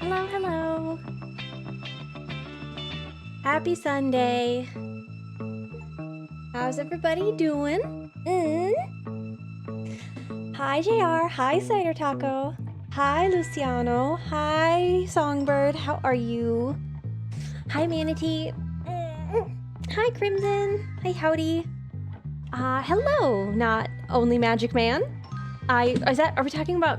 Hello, hello. Happy Sunday. How's everybody doing? Hi, JR. Hi, Cider Taco. Hi, Luciano. Hi, Songbird. How are you? Hi, Manatee. Hi, Crimson. Hi, Howdy. Hello, not only Magic Man. Are we talking about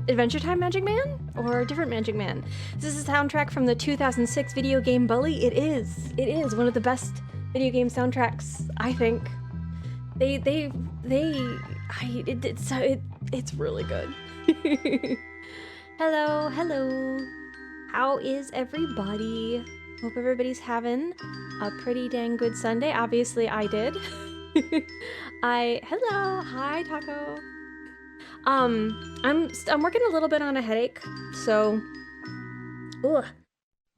Adventure Time Magic Man or a different Magic Man? This is a soundtrack from the 2006 video game Bully. It is one of the best video game soundtracks, I think. It's really good. Hello. How is everybody? Hope everybody's having a pretty dang good Sunday. Obviously, I did. Hello, hi Taco. I'm working a little bit on a headache, so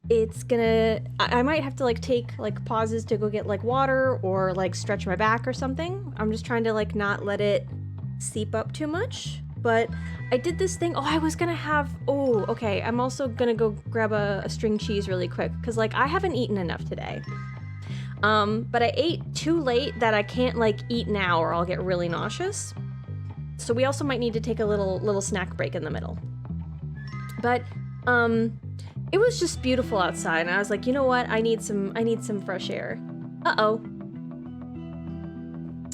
it's gonna. I might have to like take like pauses to go get like water or like stretch my back or something. I'm just trying to like not let it seep up too much. But I did this thing. I was gonna have. Okay. I'm also gonna go grab a string cheese really quick because like I haven't eaten enough today. But I ate too late that I can't like eat now or I'll get really nauseous. So we also might need to take a little snack break in the middle. But it was just beautiful outside and I was like, you know what? I need some fresh air. Uh-oh.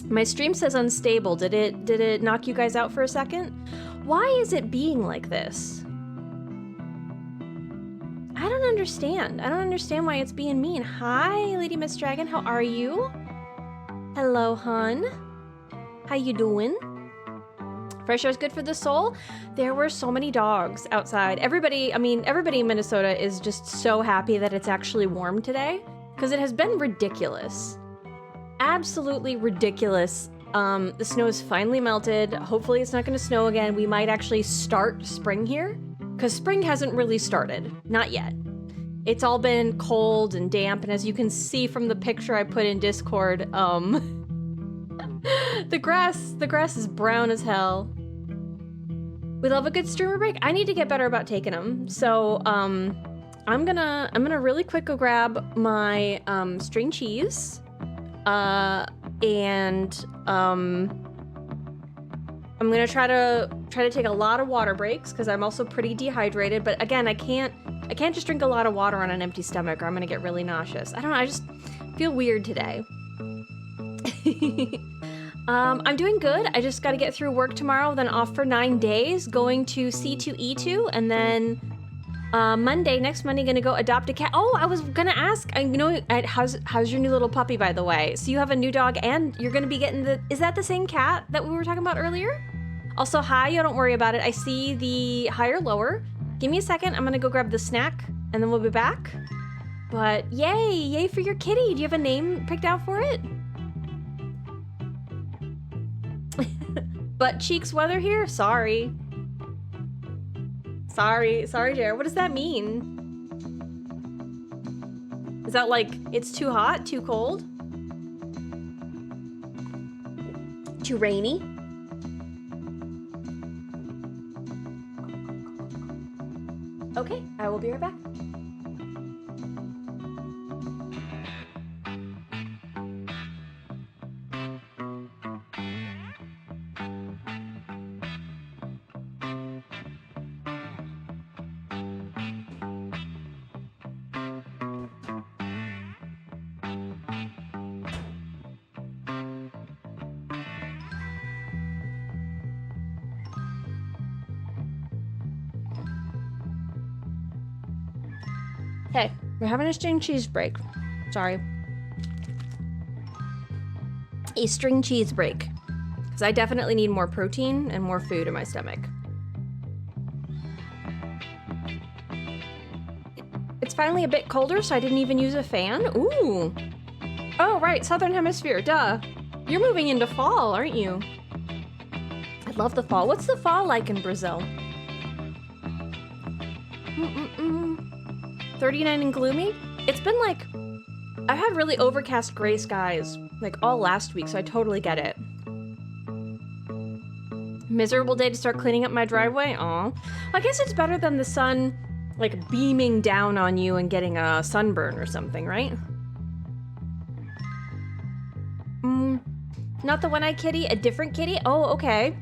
My stream says unstable. Did it knock you guys out for a second? Why is it being like this? I don't understand. I don't understand why it's being mean. Hi, Lady Miss Dragon. How are you? Hello, hun. How you doing? Fresh air is good for the soul. There were so many dogs outside. Everybody in Minnesota is just so happy that it's actually warm today because it has been ridiculous. Absolutely ridiculous. The snow is finally melted. Hopefully it's not going to snow again. We might actually start spring here because spring hasn't really started. Not yet. It's all been cold and damp, and as you can see from the picture I put in Discord, the grass is brown as hell. We love a good streamer break. I need to get better about taking them. So, I'm gonna really quick go grab my string cheese. And I'm gonna try to take a lot of water breaks because I'm also pretty dehydrated. But again, I can't just drink a lot of water on an empty stomach or I'm gonna get really nauseous. I don't know. I just feel weird today. I'm doing good. I just got to get through work tomorrow, then off for 9 days, going to C2E2, and then next Monday, gonna go adopt a cat. Oh, I was gonna ask, how's your new little puppy, by the way? So you have a new dog and you're gonna be getting is that the same cat that we were talking about earlier? Also, hi, don't worry about it. I see the higher lower. Give me a second. I'm gonna go grab the snack and then we'll be back. But yay for your kitty. Do you have a name picked out for it? Butt cheeks weather here? Sorry, Jared. What does that mean? Is that like, it's too hot, too cold? Too rainy? Okay, I will be right back. Okay, we're having a string cheese break. Sorry. A string cheese break. Because I definitely need more protein and more food in my stomach. It's finally a bit colder, so I didn't even use a fan. Ooh. Oh, right, Southern Hemisphere, duh. You're moving into fall, aren't you? I love the fall. What's the fall like in Brazil? 39 and gloomy? It's been like, I've had really overcast gray skies like all last week, so I totally get it. Miserable day to start cleaning up my driveway? Aw. Well, I guess it's better than the sun, like, beaming down on you and getting a sunburn or something, right? Not the one-eyed kitty, a different kitty? Oh, okay.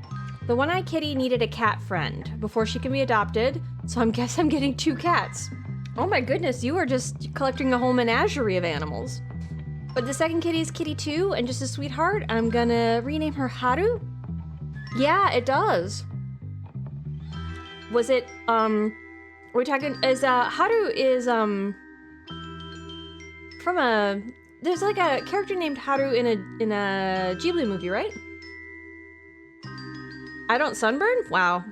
The one-eyed kitty needed a cat friend before she can be adopted, so I guess I'm getting 2 cats. Oh my goodness, you are just collecting a whole menagerie of animals. But the second kitty is Kitty 2, and just a sweetheart. I'm gonna rename her Haru. Yeah, it does. Was it, we're talking, Haru is, from there's like a character named Haru in a Ghibli movie, right? I don't sunburn? Wow.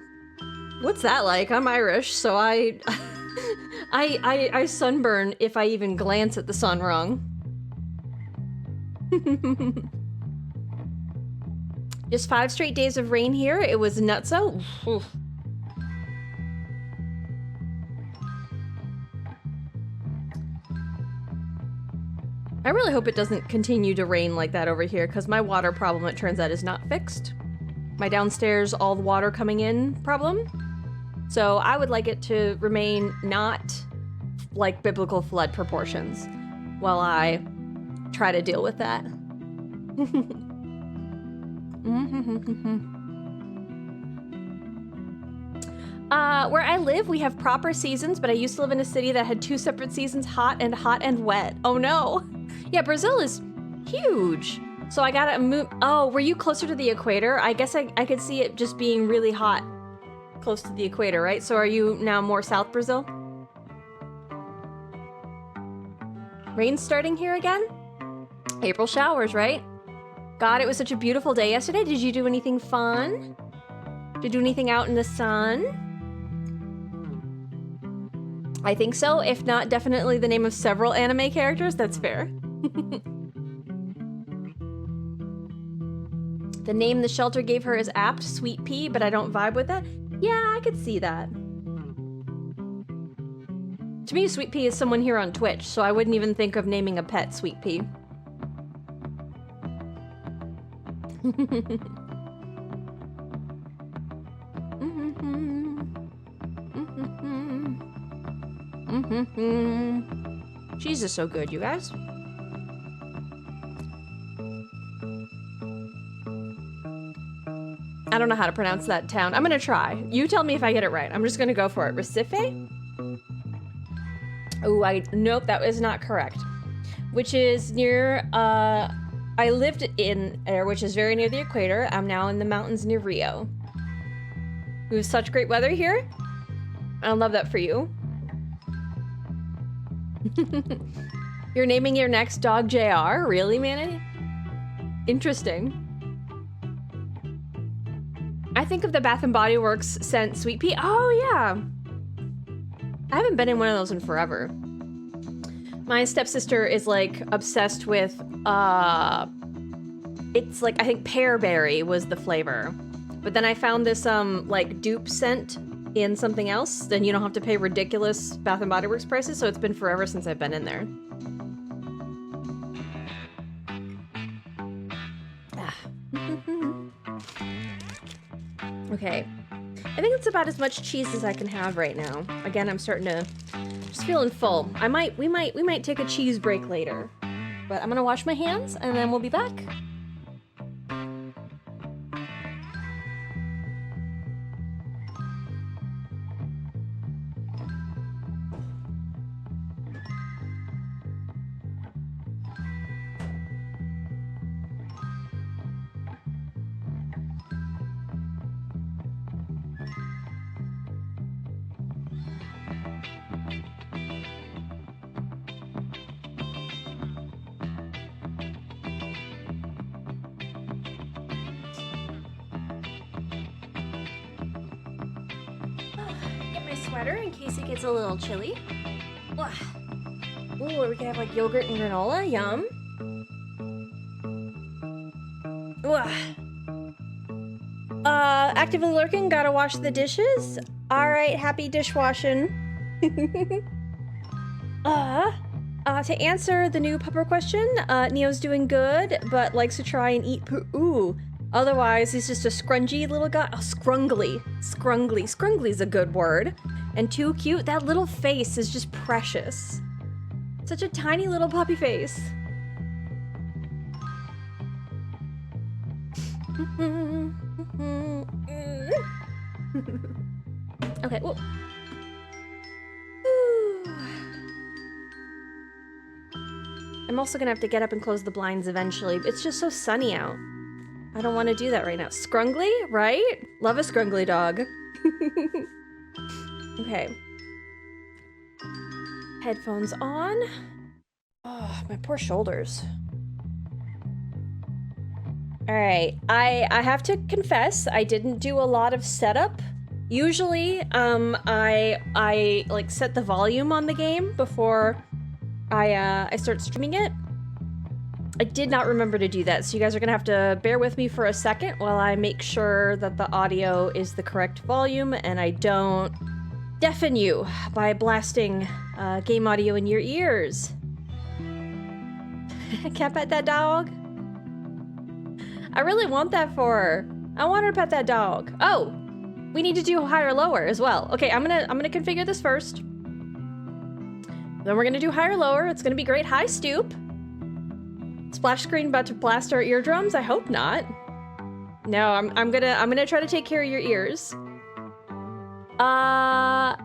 What's that like? I'm Irish, so I sunburn if I even glance at the sun wrong. Just 5 straight days of rain here. It was nutso. Oof. I really hope it doesn't continue to rain like that over here, because my water problem, it turns out, is not fixed. My downstairs, all the water coming in problem. So I would like it to remain not like biblical flood proportions while I try to deal with that. Where I live, we have proper seasons, but I used to live in a city that had 2 separate seasons, hot and wet. Oh no. Yeah, Brazil is huge. So I gotta move. Oh, were you closer to the equator? I guess I could see it just being really hot close to the equator, right? So are you now more South Brazil? Rain's starting here again? April showers, right? God, it was such a beautiful day yesterday. Did you do anything fun? Did you do anything out in the sun? I think so. If not, definitely the name of several anime characters. That's fair. The name the shelter gave her is apt, Sweet Pea, but I don't vibe with that. Yeah, I could see that. To me, Sweet Pea is someone here on Twitch, so I wouldn't even think of naming a pet Sweet Pea. Cheese is so good, you guys. I don't know how to pronounce that town. I'm gonna try. You tell me if I get it right. I'm just gonna go for it. Recife? Oh, nope, that is not correct. Which is near, I lived in there, which is very near the equator. I'm now in the mountains near Rio. We have such great weather here. I love that for you. You're naming your next dog JR? Really, Manny? Interesting. I think of the Bath & Body Works scent Sweet Pea. Oh, yeah. I haven't been in one of those in forever. My stepsister is, like, obsessed with, it's, like, I think pearberry was the flavor. But then I found this, like, dupe scent in something else. Then you don't have to pay ridiculous Bath & Body Works prices, so it's been forever since I've been in there. Okay, I think it's about as much cheese as I can have right now. Again, I'm starting to, just feeling full. We might take a cheese break later, but I'm gonna wash my hands and then we'll be back. In case it gets a little chilly. Ooh, we can have like yogurt and granola. Yum. Actively lurking. Gotta wash the dishes. All right, happy dishwashing. To answer the new pupper question, Neo's doing good, but likes to try and eat poo. Ooh, Otherwise, he's just a scrungy little guy. Oh, scrungly. Scrungly. Scrungly's a good word. And too cute. That little face is just precious. Such a tiny little puppy face. Okay, whoa. I'm also gonna have to get up and close the blinds eventually. It's just so sunny out. I don't want to do that right now. Scrungly, right? Love a scrungly dog. Okay. Headphones on. Oh, my poor shoulders. All right, I have to confess, I didn't do a lot of setup. Usually, I like set the volume on the game before I start streaming it. I did not remember to do that, so you guys are gonna have to bear with me for a second while I make sure that the audio is the correct volume and I don't deafen you by blasting game audio in your ears. Can't pet that dog? I really want that for her. I want her to pet that dog. Oh, we need to do higher lower as well. Okay, I'm gonna configure this first. Then we're gonna do higher lower. It's gonna be great. High stoop. Splash screen about to blast our eardrums? I hope not. No, I'm gonna try to take care of your ears. Yeah,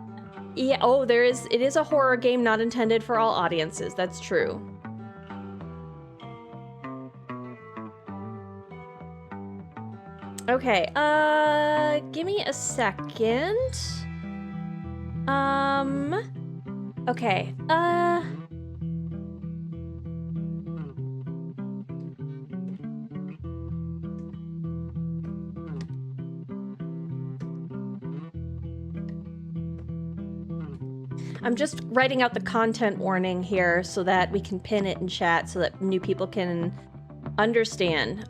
oh, it is a horror game not intended for all audiences. That's true. Okay, give me a second. Okay, I'm just writing out the content warning here so that we can pin it in chat so that new people can understand.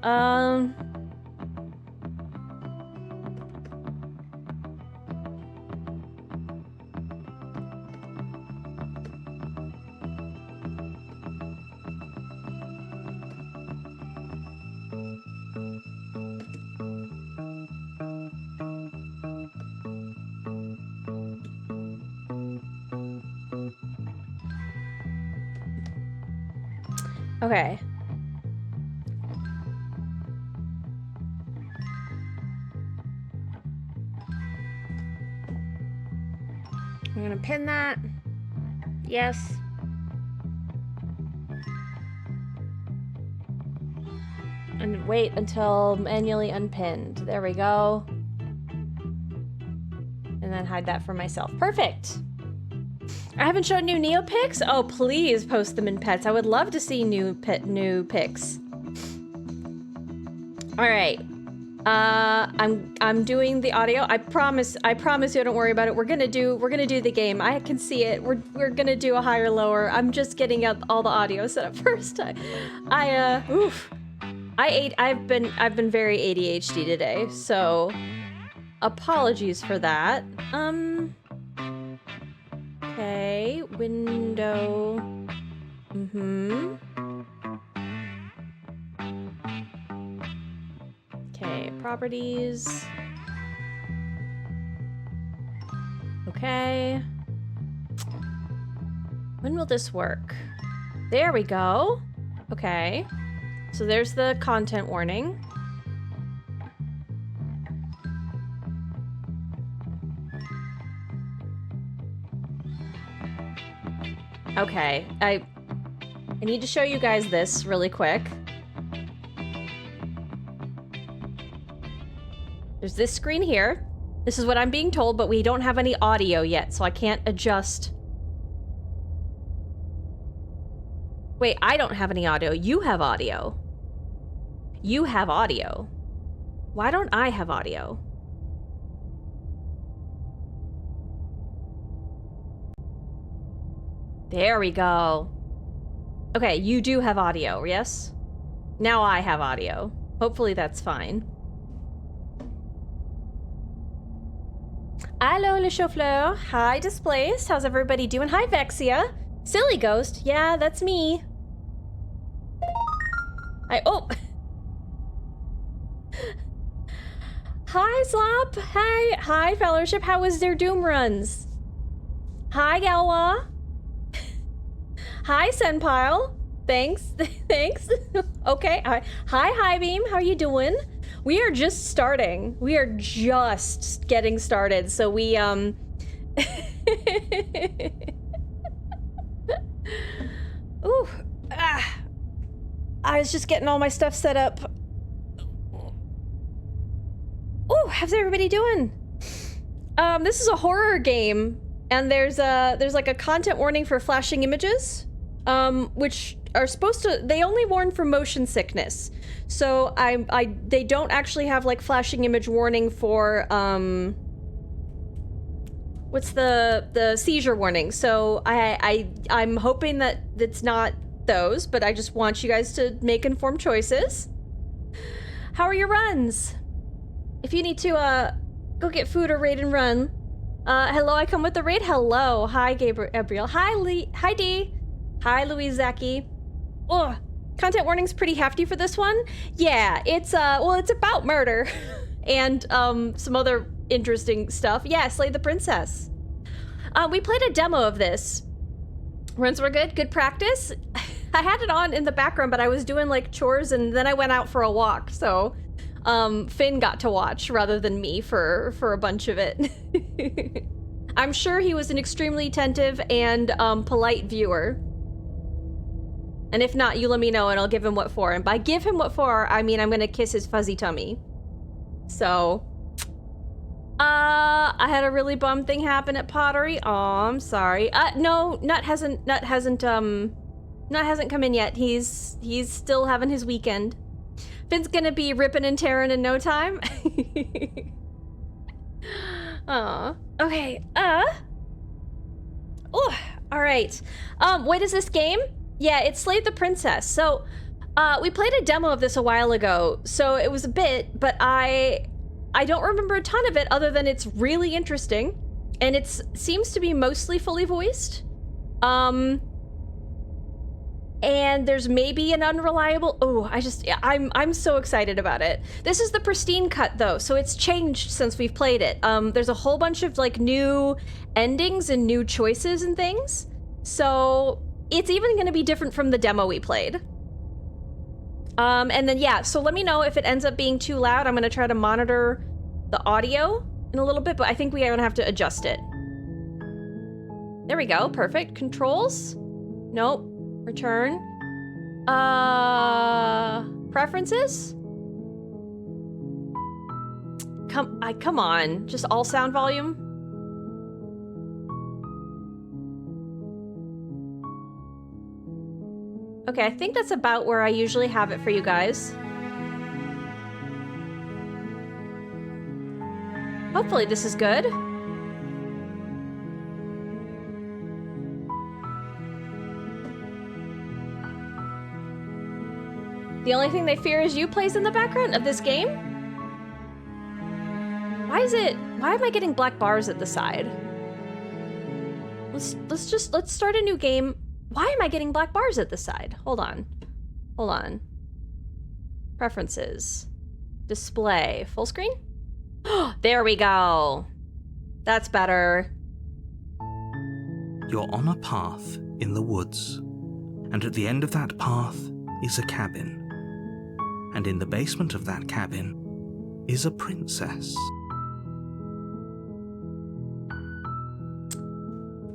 Okay. I'm gonna pin that. Yes. And wait until manually unpinned. There we go. And then hide that for myself. Perfect. I haven't shown new Neopics? Oh, please post them in pets. I would love to see new pics. All right. I'm doing the audio. I promise you, don't worry about it. We're gonna do the game. I can see it. We're gonna do a higher lower. I'm just getting out all the audio set up first. Oof. I've been very ADHD today, so apologies for that. Okay, window. Okay, properties. Okay. When will this work? There we go. Okay. So there's the content warning. Okay, I need to show you guys this really quick. There's this screen here. This is what I'm being told, but we don't have any audio yet, so I can't adjust. Wait, I don't have any audio. You have audio. You have audio. Why don't I have audio? There we go. Okay, you do have audio, yes? Now I have audio. Hopefully that's fine. Hello, Le Chauffleur. Hi, Displaced. How's everybody doing? Hi, Vexia. Silly Ghost. Yeah, that's me. Oh. Hi, Slop. Hi, Fellowship. How was their Doom runs? Hi, Galwa. Hi, Senpile. Thanks. Thanks. Okay. Hi, Highbeam. How are you doing? We are just starting. We are just getting started. So we, Ooh. I was just getting all my stuff set up. Ooh, how's everybody doing? This is a horror game, and there's like a content warning for flashing images, which are supposed to, they only warn for motion sickness. So they don't actually have like flashing image warning for, what's the seizure warning. So I'm hoping that it's not those, but I just want you guys to make informed choices. How are your runs? If you need to go get food or raid and run. Hello, I come with the raid. Hello. Hi, Gabriel. Hi, Lee. Hi, Dee. Hi, Louise Zaki. Ugh. Content warning's pretty hefty for this one. Yeah, it's well, it's about murder and some other interesting stuff. Yeah, Slay the Princess. We played a demo of this. Runs were good. Good practice. I had it on in the background, but I was doing like chores and then I went out for a walk, so Finn got to watch rather than me for a bunch of it. I'm sure he was an extremely attentive and polite viewer. And if not, you let me know and I'll give him what for. And by give him what for, I mean I'm gonna kiss his fuzzy tummy. So, I had a really bum thing happen at Pottery. Oh, I'm sorry. No, Nut hasn't come in yet. He's still having his weekend. Finn's gonna be ripping and tearing in no time. Aw. Okay. Oh, all right. What is this game? Yeah, it's Slay the Princess. So, we played a demo of this a while ago, so it was a bit, but I don't remember a ton of it other than it's really interesting, and it seems to be mostly fully voiced. And there's maybe an unreliable, I'm so excited about it. This is the pristine cut though, so it's changed since we've played it. There's a whole bunch of like new endings and new choices and things. So it's even gonna be different from the demo we played. And then yeah, so let me know if it ends up being too loud. I'm gonna try to monitor the audio in a little bit, but I think we are gonna have to adjust it. There we go, perfect. Controls? Nope. Return. Preferences? Come on, just all sound volume? Okay, I think that's about where I usually have it for you guys. Hopefully this is good. The only thing they fear is you plays in the background of this game? Why am I getting black bars at the side? Let's start a new game. Why am I getting black bars at the side? Hold on. Preferences. Display. Full screen? There we go. That's better. You're on a path in the woods, and at the end of that path is a cabin. And in the basement of that cabin is a princess.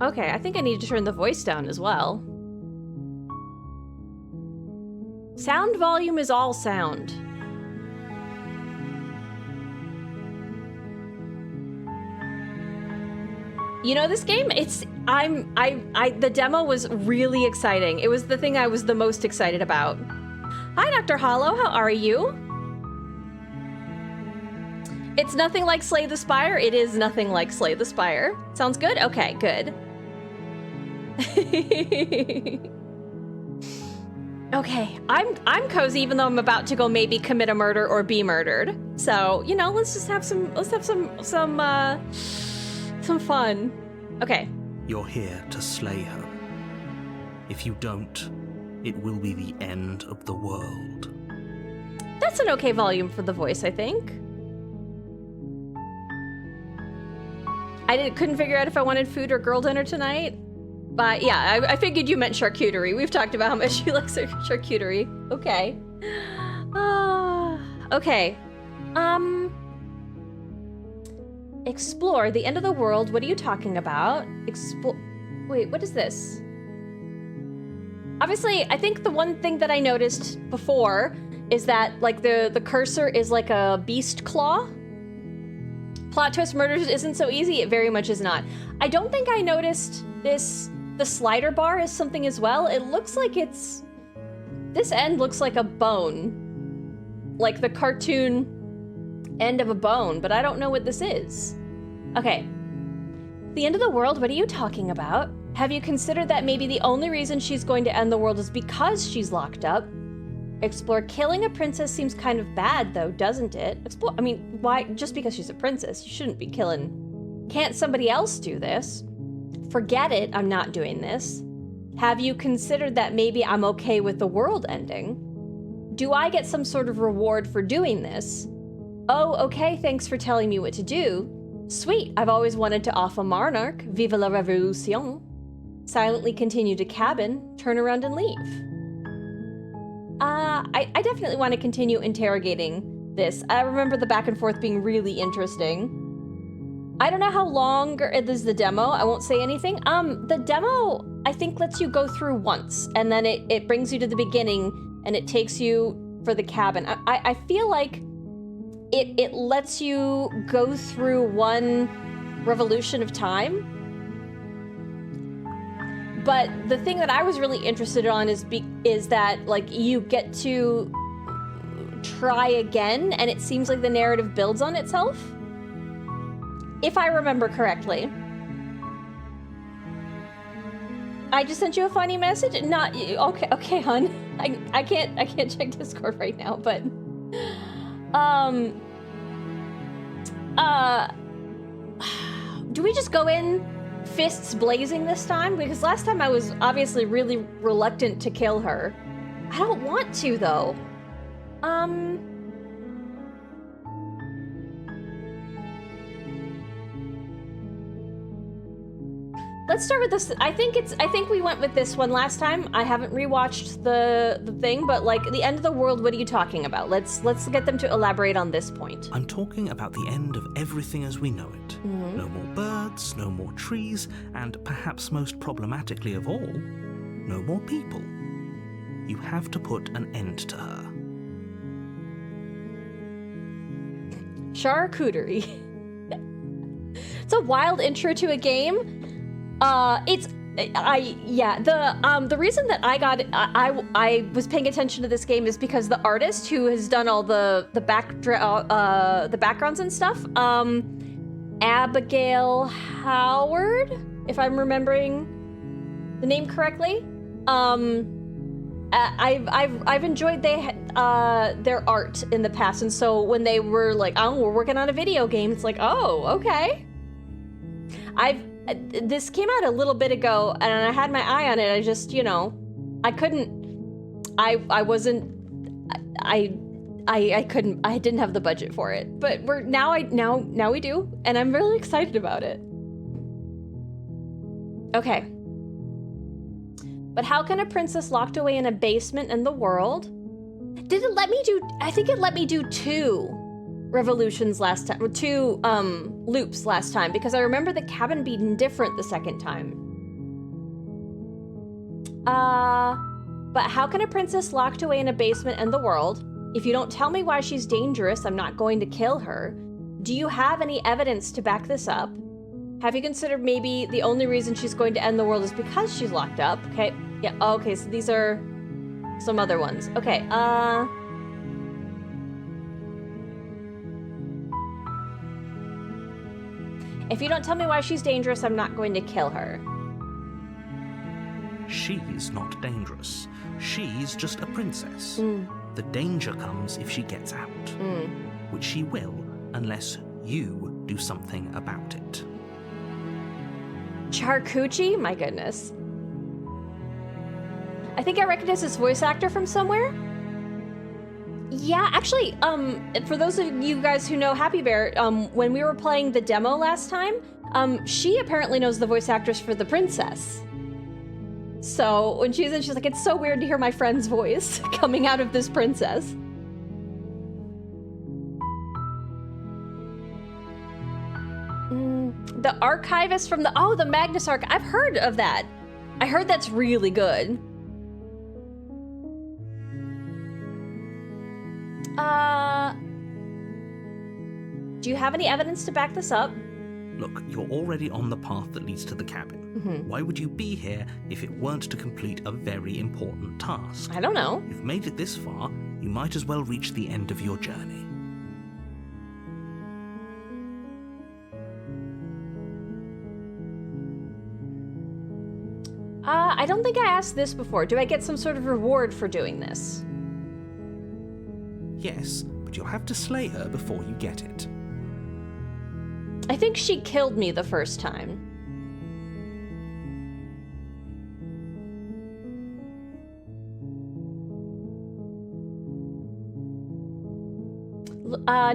Okay, I think I need to turn the voice down as well. Sound volume is all sound. You know this game? The demo was really exciting. It was the thing I was the most excited about. Hi, Dr. Hollow, how are you? It's nothing like Slay the Spire. It is nothing like Slay the Spire. Sounds good? Okay, good. Okay, I'm cozy even though I'm about to go maybe commit a murder or be murdered. So, you know, let's have some fun. Okay. You're here to slay her. If you don't, it will be the end of the world. That's an okay volume for the voice, I think. couldn't figure out if I wanted food or girl dinner tonight. But yeah, I figured you meant charcuterie. We've talked about how much you like charcuterie. Okay. Okay. Explore the end of the world. What are you talking about? Wait, what is this? Obviously, I think the one thing that I noticed before is that, like, the cursor is like a beast claw. Plot twist, murders isn't so easy. It very much is not. I don't think I noticed this. The slider bar is something as well. It looks like it's... This end looks like a bone. Like the cartoon end of a bone, but I don't know what this is. Okay. The end of the world, what are you talking about? Have you considered that maybe the only reason she's going to end the world is because she's locked up? Explore. Killing a princess seems kind of bad, though, doesn't it? Explore. I mean, why? Just because she's a princess, you shouldn't be killing. Can't somebody else do this? Forget it, I'm not doing this. Have you considered that maybe I'm okay with the world ending? Do I get some sort of reward for doing this? Oh, okay, thanks for telling me what to do. Sweet, I've always wanted to off a monarch. Vive la révolution. Silently continue to cabin, turn around and leave. I definitely want to continue interrogating this. I remember the back and forth being really interesting. I don't know how long is the demo. I won't say anything. The demo, I think, lets you go through once, and then it brings you to the beginning, and it takes you for the cabin. I feel like it lets you go through one revolution of time. But the thing that I was really interested on is that, like, you get to try again, and it seems like the narrative builds on itself. If I remember correctly. I just sent you a funny message? Not okay, hon. I can't check Discord right now, but do we just go in fists blazing this time? Because last time I was obviously really reluctant to kill her. I don't want to, though. Let's start with this. I think we went with this one last time. I haven't rewatched the thing, but like the end of the world, what are you talking about? Let's get them to elaborate on this point. I'm talking about the end of everything as we know it. Mm-hmm. No more birds, no more trees, and perhaps most problematically of all, no more people. You have to put an end to her. Charcuterie. It's a wild intro to a game. The reason that I was paying attention to this game is because the artist who has done all the backgrounds and stuff, Abigail Howard, if I'm remembering the name correctly. I've enjoyed their art in the past, and so when they were like, "Oh, we're working on a video game," it's like, "Oh, okay." This came out a little bit ago, and I had my eye on it. I just, I couldn't. I didn't have the budget for it. But now we do, and I'm really excited about it. Okay. But how can a princess locked away in a basement in the world? Did it let me do? I think it let me do 2 revolutions last time, or 2 loops last time, because I remember the cabin being different the second time. But how can a princess locked away in a basement in the world? If you don't tell me why she's dangerous, I'm not going to kill her. Do you have any evidence to back this up? Have you considered maybe the only reason she's going to end the world is because she's locked up? Okay, yeah, okay, so these are some other ones. Okay, if you don't tell me why she's dangerous, I'm not going to kill her. She's not dangerous. She's just a princess. The danger comes if she gets out, which she will unless you do something about it. Charcuterie? My goodness. I think I recognize this voice actor from somewhere. Yeah, actually, for those of you guys who know Happy Bear, when we were playing the demo last time, She apparently knows the voice actress for the princess. So when she's in, she's like, it's so weird to hear my friend's voice coming out of this princess. The archivist from the Magnus Arc. I've heard of that. I heard that's really good. Do you have any evidence to back this up? Look, you're already on the path that leads to the cabin. Why would you be here if it weren't to complete a very important task? I don't know. You've made it this far, you might as well reach the end of your journey. I don't think I asked this before. Do I get some sort of reward for doing this? Yes, but you'll have to slay her before you get it. I think she killed me the first time.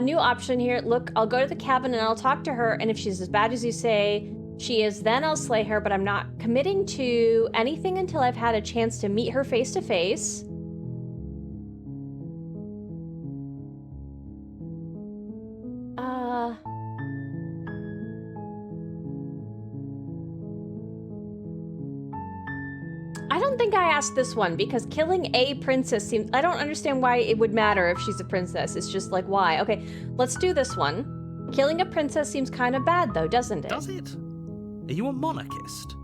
New option here. Look, I'll go to the cabin and I'll talk to her, and if she's as bad as you say she is, then I'll slay her, but I'm not committing to anything until I've had a chance to meet her face to face. I don't think I asked this one because killing a princess seems... I don't understand why it would matter if she's a princess. It's just like, why? Okay, let's do this one. Killing a princess seems kind of bad, though, doesn't it? Does it? Are you a monarchist?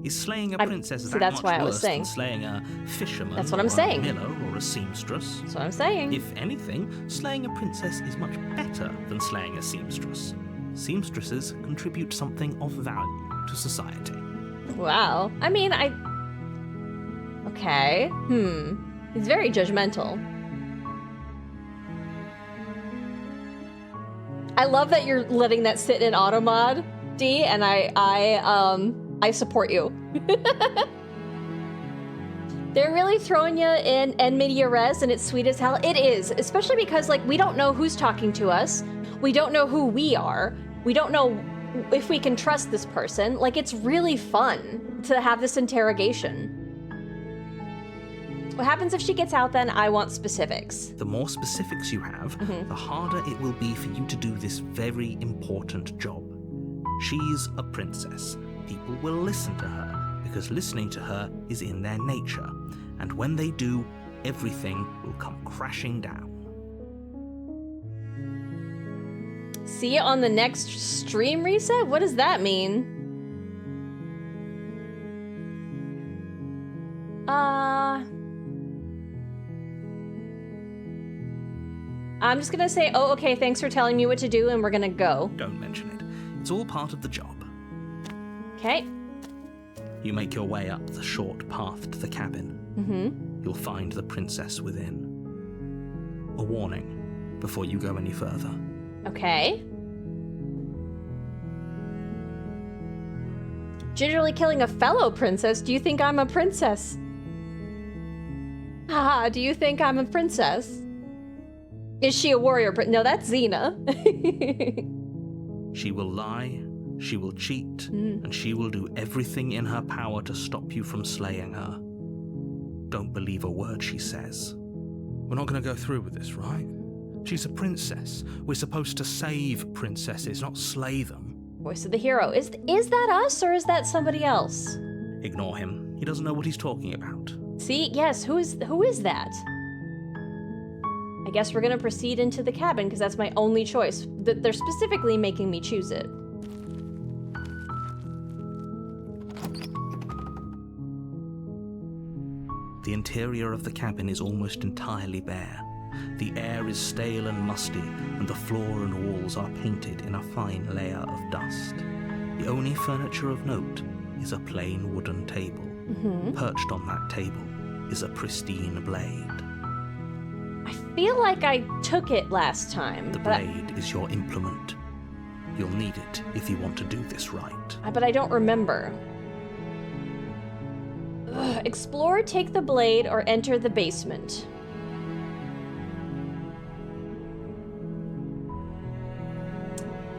Is slaying a princess that that's much why I was worse saying. than slaying a fisherman? That's what I'm or saying. A miller or a seamstress? That's what I'm saying. If anything, slaying a princess is much better than slaying a seamstress. Seamstresses contribute something of value to society. Wow. I mean, Okay. He's very judgmental. I love that you're letting that sit in auto mod, D, and I support you. They're really throwing you in NVIDIA res, and it's sweet as hell. It is, especially because, like, we don't know who's talking to us. We don't know who we are. We don't know if we can trust this person. Like, it's really fun to have this interrogation. What happens if she gets out then? I want specifics. The more specifics you have, the harder it will be for you to do this very important job. She's a princess. People will listen to her, because listening to her is in their nature. And when they do, everything will come crashing down. See you on the next stream reset? What does that mean? I'm just gonna say, oh, okay, thanks for telling me what to do, and we're gonna go. Don't mention it. It's all part of the job. Okay. You make your way up the short path to the cabin. You'll find the princess within. A warning before you go any further. Okay. Gingerly killing a fellow princess? Do you think I'm a princess? Haha, do you think I'm a princess? Is she a warrior? No, that's Xena. She will lie, she will cheat, and she will do everything in her power to stop you from slaying her. Don't believe a word she says. We're not going to go through with this, right? She's a princess. We're supposed to save princesses, not slay them. Voice of the hero. Is that us or is that somebody else? Ignore him. He doesn't know what he's talking about. See, yes, who is that? I guess we're gonna proceed into the cabin because that's my only choice. They're specifically making me choose it. The interior of the cabin is almost entirely bare. The air is stale and musty, and the floor and walls are painted in a fine layer of dust. The only furniture of note is a plain wooden table. Perched on that table is a pristine blade. I feel like I took it last time. The blade is your implement. You'll need it if you want to do this right. But I don't remember. Explore, take the blade, or enter the basement.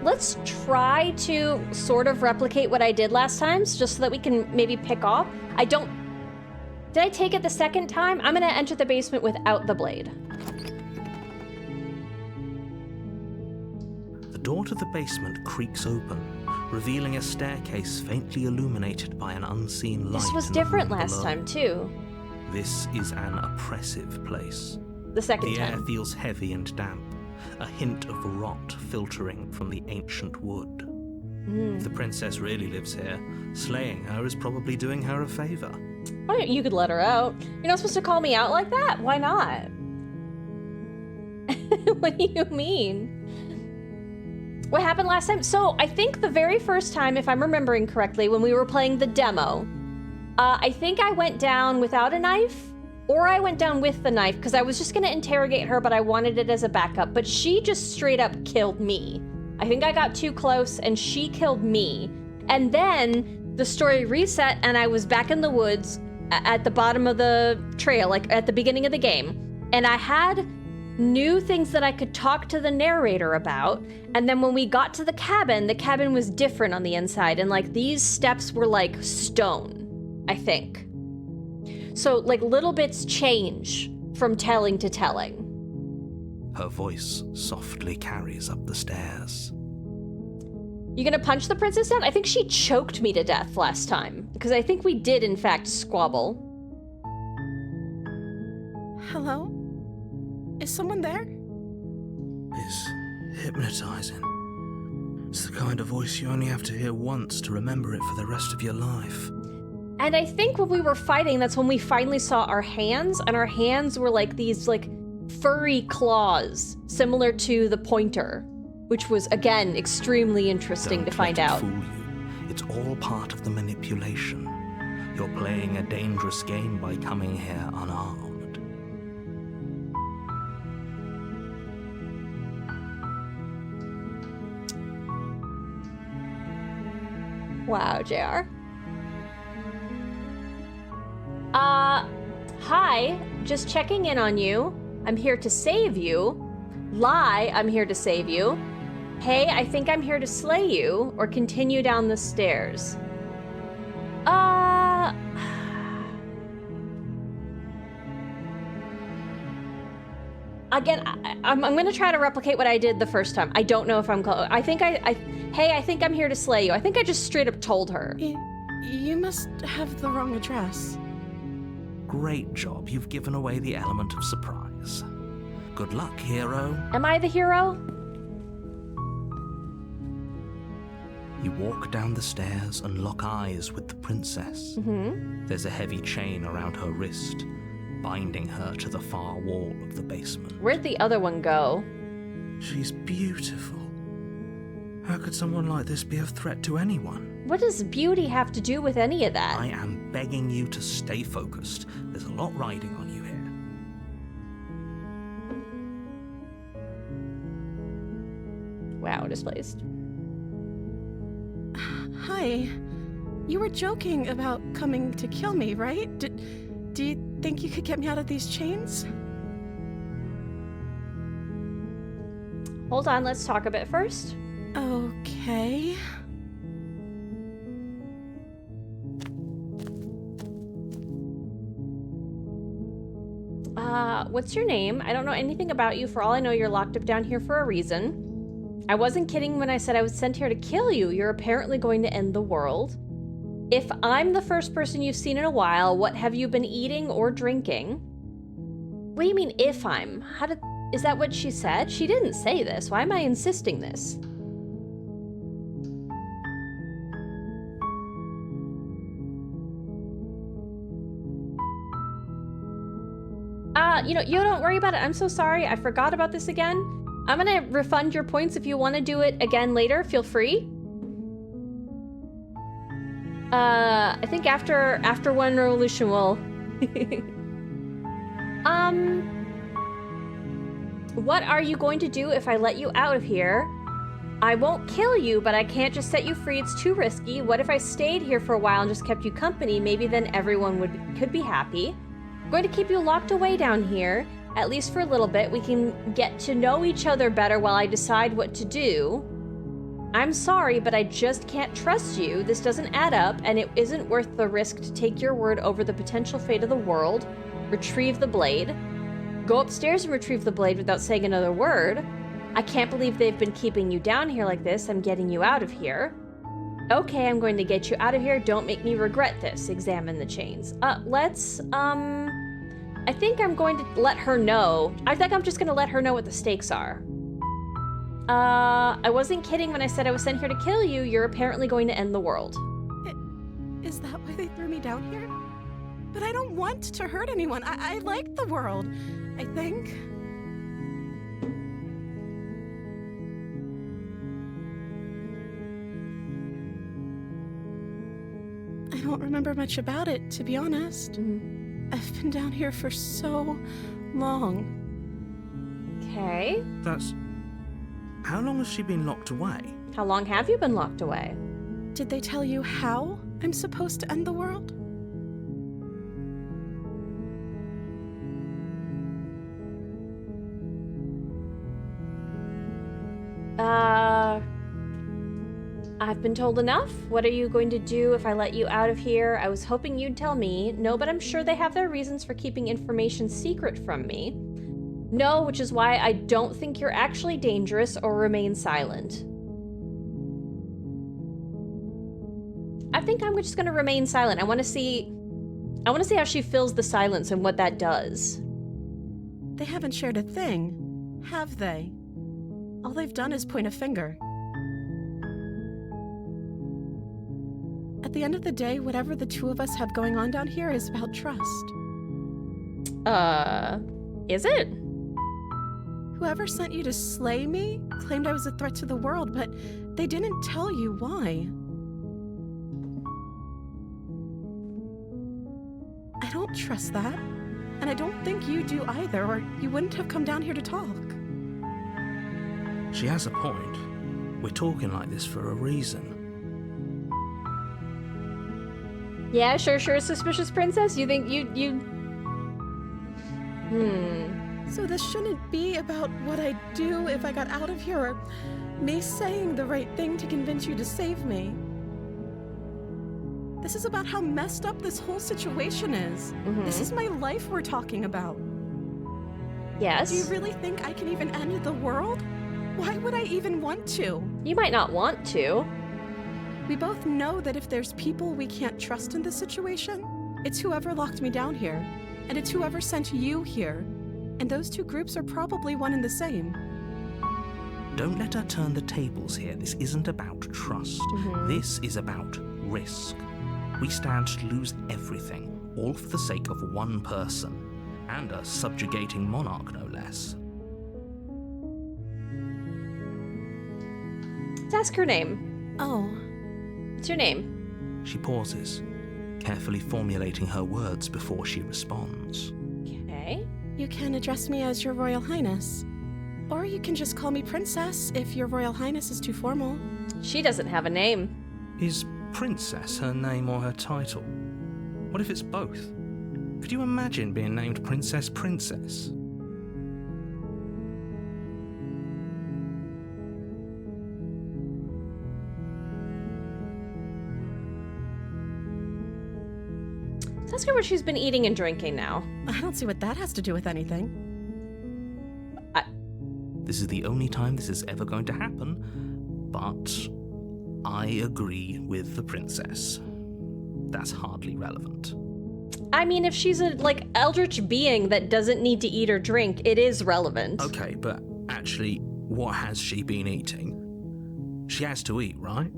let's try to sort of replicate what I did last time, just so that we can maybe pick off. Did I take it the second time? I'm gonna enter the basement without the blade. The door to the basement creaks open, revealing a staircase faintly illuminated by an unseen light. This was in the different room last below. time, too. This is an oppressive place. The second The air time. feels heavy and damp, a hint of rot filtering from the ancient wood. If the princess really lives here, slaying her is probably doing her a favor. Why don't you could let her out? You're not supposed to call me out like that? Why not? What do you mean? What happened last time? So I think the very first time, if I'm remembering correctly, when we were playing the demo, I think I went down without a knife, or I went down with the knife, because I was just going to interrogate her, but I wanted it as a backup. But she just straight up killed me. I think I got too close, and she killed me. And then the story reset, and I was back in the woods at the bottom of the trail, like at the beginning of the game. And I had new things that I could talk to the narrator about. And then when we got to the cabin was different on the inside. And like these steps were like stone, I think. So like little bits change from telling to telling. Her voice softly carries up the stairs. You gonna punch the princess down? I think she choked me to death last time. Because I think we did in fact squabble. Hello? Is someone there? It's hypnotizing. It's the kind of voice you only have to hear once to remember it for the rest of your life. And I think when we were fighting, that's when we finally saw our hands, and our hands were like these like furry claws, similar to the pointer, which was again extremely interesting to find out. Don't let it fool you. It's all part of the manipulation. You're playing a dangerous game by coming here unarmed. Wow, JR. Hi, just checking in on you. I'm here to save you. Lie, I'm here to save you. Hey, I think I'm here to slay you, or continue down the stairs. Again, I'm gonna try to replicate what I did the first time. I don't know if I'm close. Hey, I think I'm here to slay you. I think I just straight up told her. You must have the wrong address. Great job. You've given away the element of surprise. Good luck, hero. Am I the hero? You walk down the stairs and lock eyes with the princess. There's a heavy chain around her wrist, binding her to the far wall of the basement. Where'd the other one go? She's beautiful. How could someone like this be a threat to anyone? What does beauty have to do with any of that? I am begging you to stay focused. There's a lot riding on you here. Wow, displaced. Hi. You were joking about coming to kill me, right? Do you think you could get me out of these chains? Hold on, let's talk a bit first. Okay. What's your name? I don't know anything about you. For all I know, you're locked up down here for a reason. I wasn't kidding when I said I was sent here to kill you. You're apparently going to end the world. If I'm the first person you've seen in a while, what have you been eating or drinking? What do you mean, if I'm? Is that what she said? She didn't say this. Why am I insisting this? You don't worry about it. I'm so sorry. I forgot about this again. I'm gonna refund your points. If you want to do it again later, feel free. I think after one revolution we'll... What are you going to do if I let you out of here? I won't kill you, but I can't just set you free. It's too risky. What if I stayed here for a while and just kept you company? Maybe then everyone could be happy. I'm going to keep you locked away down here, at least for a little bit. We can get to know each other better while I decide what to do. I'm sorry, but I just can't trust you. This doesn't add up, and it isn't worth the risk to take your word over the potential fate of the world. Retrieve the blade. Go upstairs and retrieve the blade without saying another word. I can't believe they've been keeping you down here like this. I'm getting you out of here. Okay, I'm going to get you out of here. Don't make me regret this. Examine the chains. I think I'm going to let her know. I think I'm just going to let her know what the stakes are. I wasn't kidding when I said I was sent here to kill you. You're apparently going to end the world. Is that why they threw me down here? But I don't want to hurt anyone. I like the world, I think. I don't remember much about it, to be honest. Mm-hmm. I've been down here for so long. Okay. How long has she been locked away? How long have you been locked away? Did they tell you how I'm supposed to end the world? I've been told enough. What are you going to do if I let you out of here? I was hoping you'd tell me. No, but I'm sure they have their reasons for keeping information secret from me. No, which is why I don't think you're actually dangerous, or remain silent. I think I'm just gonna remain silent. I want to see how she fills the silence and what that does. They haven't shared a thing, have they? All they've done is point a finger. At the end of the day, whatever the two of us have going on down here is about trust. Is it? Whoever sent you to slay me claimed I was a threat to the world, but they didn't tell you why. I don't trust that, and I don't think you do either, or you wouldn't have come down here to talk. She has a point. We're talking like this for a reason. Yeah, sure, suspicious princess. You think you... So this shouldn't be about what I'd do if I got out of here, or me saying the right thing to convince you to save me. This is about how messed up this whole situation is. Mm-hmm. This is my life we're talking about. Yes. Do you really think I can even end the world? Why would I even want to? You might not want to. We both know that if there's people we can't trust in this situation, it's whoever locked me down here, and it's whoever sent you here. And those two groups are probably one and the same. Don't let her turn the tables here. This isn't about trust. Mm-hmm. This is about risk. We stand to lose everything, all for the sake of one person, and a subjugating monarch, no less. Let's ask her name. Oh. What's your name? She pauses, carefully formulating her words before she responds. Okay. You can address me as Your Royal Highness. Or you can just call me Princess if Your Royal Highness is too formal. She doesn't have a name. Is Princess her name or her title? What if it's both? Could you imagine being named Princess? Let's ask her what she's been eating and drinking now. I don't see what that has to do with anything. This is the only time this is ever going to happen, but I agree with the princess. That's hardly relevant. I mean, if she's a, eldritch being that doesn't need to eat or drink, it is relevant. Okay, but actually, what has she been eating? She has to eat, right?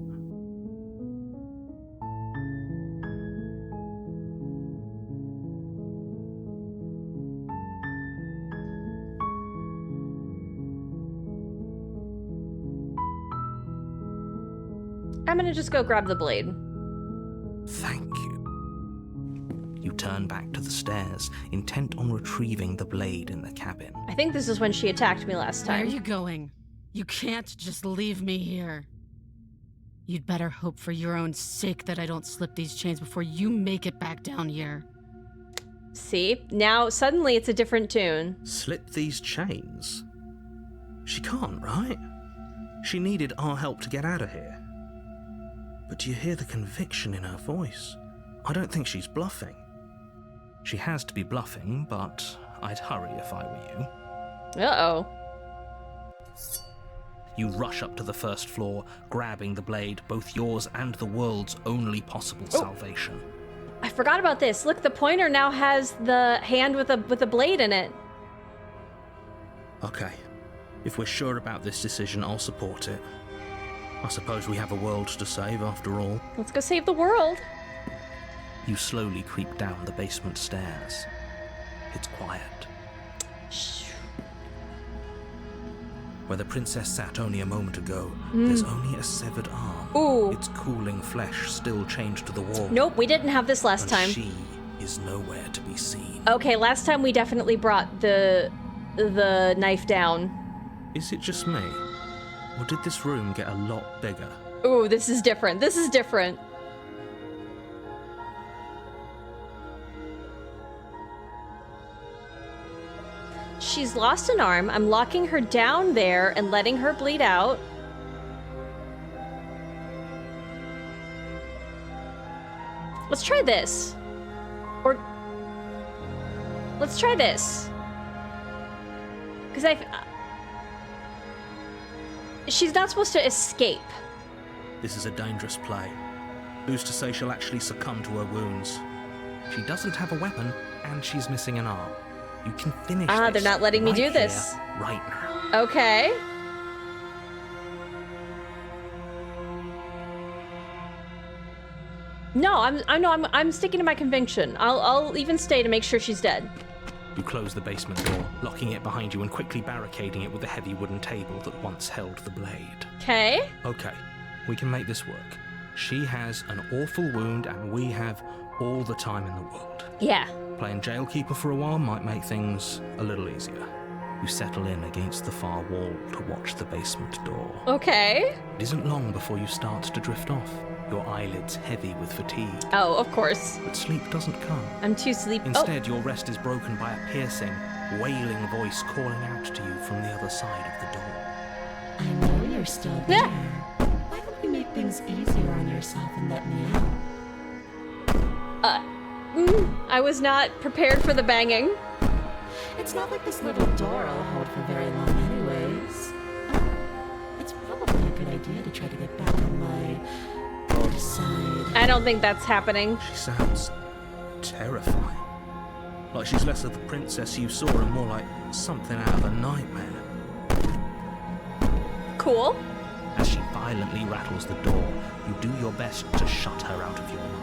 I'm gonna just go grab the blade. Thank you. You turn back to the stairs, intent on retrieving the blade in the cabin. I think this is when she attacked me last Where time. are you going? You can't just leave me here. You'd better hope for your own sake that I don't slip these chains before you make it back down here. See? Now, suddenly it's a different tune. Slip these chains? She can't, right? She needed our help to get out of here. But do you hear the conviction in her voice? I don't think she's bluffing. She has to be bluffing, but I'd hurry if I were you. Uh-oh. You rush up to the first floor, grabbing the blade, both yours and the world's only possible salvation. I forgot about this. Look, the pointer now has the hand with a blade in it. Okay. If we're sure about this decision, I'll support it. I suppose we have a world to save after all. Let's go save the world. You slowly creep down the basement stairs. It's quiet. Shh. Where the princess sat only a moment ago, there's only a severed arm. Ooh. Its cooling flesh still chained to the wall. Nope, we didn't have this last And time. she is nowhere to be seen. Okay, last time we definitely brought the knife down. Is it just me? Or did this room get a lot bigger? Ooh, this is different. This is different. She's lost an arm. I'm locking her down there and letting her bleed out. Let's try this. Or... let's try this. Because she's not supposed to escape. This is a dangerous play. Who's to say she'll actually succumb to her wounds? She doesn't have a weapon, and she's missing an arm. You can finish this. They're not letting me do this. Right now. Okay. No, I'm sticking to my conviction. I'll even stay to make sure she's dead. You close the basement door, locking it behind you and quickly barricading it with the heavy wooden table that once held the blade. Okay. Okay, we can make this work. She has an awful wound and we have all the time in the world. Yeah. Playing jailkeeper for a while might make things a little easier. You settle in against the far wall to watch the basement door. Okay. It isn't long before you start to drift off, your eyelids heavy with fatigue. Oh, of course. But sleep doesn't come. I'm too sleepy. Instead, your rest is broken by a piercing, wailing voice calling out to you from the other side of the door. I know you're still there. Why don't you make things easier on yourself and let me out? I was not prepared for the banging. It's not like this little door will hold for very long anyways. It's probably a good idea to try to get back on my good side. I don't think that's happening. She sounds terrifying. Like she's less of the princess you saw and more like something out of a nightmare. Cool. As she violently rattles the door, you do your best to shut her out of your mind.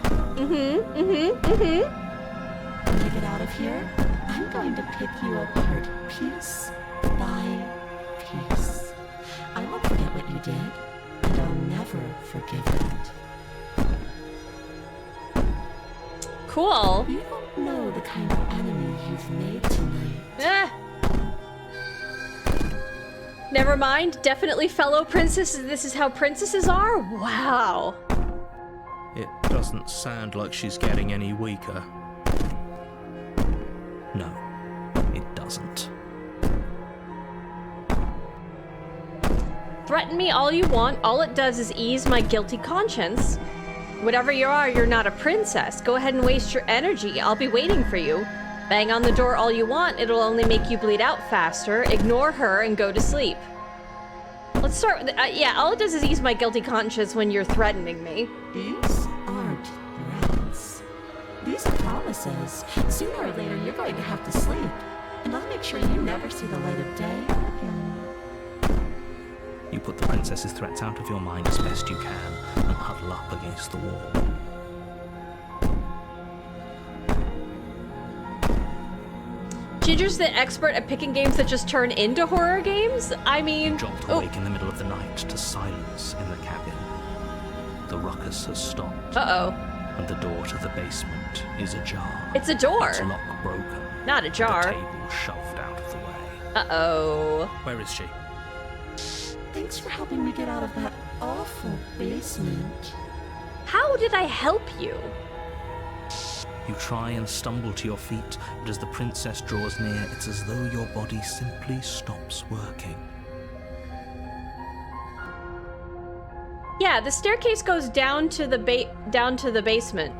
When I get out of here, I'm going to pick you apart piece by piece. I won't forget what you did, and I'll never forgive it. Cool. You don't know the kind of enemy you've made tonight. Never mind. Definitely fellow princesses. This is how princesses are? Wow. It doesn't sound like she's getting any weaker. No, it doesn't. Threaten me all you want. All it does is ease my guilty conscience. Whatever you are, you're not a princess. Go ahead and waste your energy. I'll be waiting for you. Bang on the door all you want. It'll only make you bleed out faster. Ignore her and go to sleep. Let's start with... yeah, all it does is ease my guilty conscience when you're threatening me. These aren't threats. These are promises. Sooner or later, you're going to have to sleep. And I'll make sure you never see the light of day again. You put the princess's threats out of your mind as best you can and huddle up against the wall. Ginger's the expert at picking games that just turn into horror games? I mean... You jolt awake in the middle of the night to silence in the cabin. The ruckus has stopped. Uh-oh. And the door to the basement is ajar. It's a door. Its lock broken. Not a jar. The table shoved out of the way. Uh-oh. Where is she? Thanks for helping me get out of that awful basement. How did I help you? You try and stumble to your feet, but as the princess draws near, it's as though your body simply stops working. Yeah, the staircase goes down to the basement.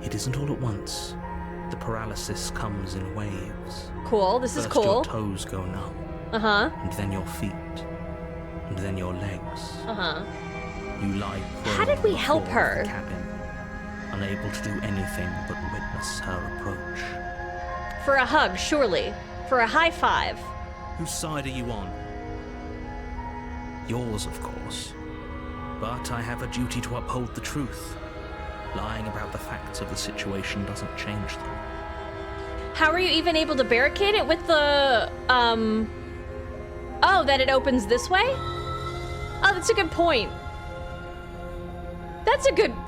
It isn't all at once. The paralysis comes in waves. Cool, this is First cool. your toes go numb, Uh-huh. and then your feet, and then your legs. Uh-huh. You lie prone How did we on the help floor of her? the cabin, unable to do anything but witness her approach. For a hug, surely. For a high five. Whose side are you on? Yours, of course. But I have a duty to uphold the truth. Lying about the facts of the situation doesn't change them. How are you even able to barricade it with the, Oh, that it opens this way? Oh, that's a good point.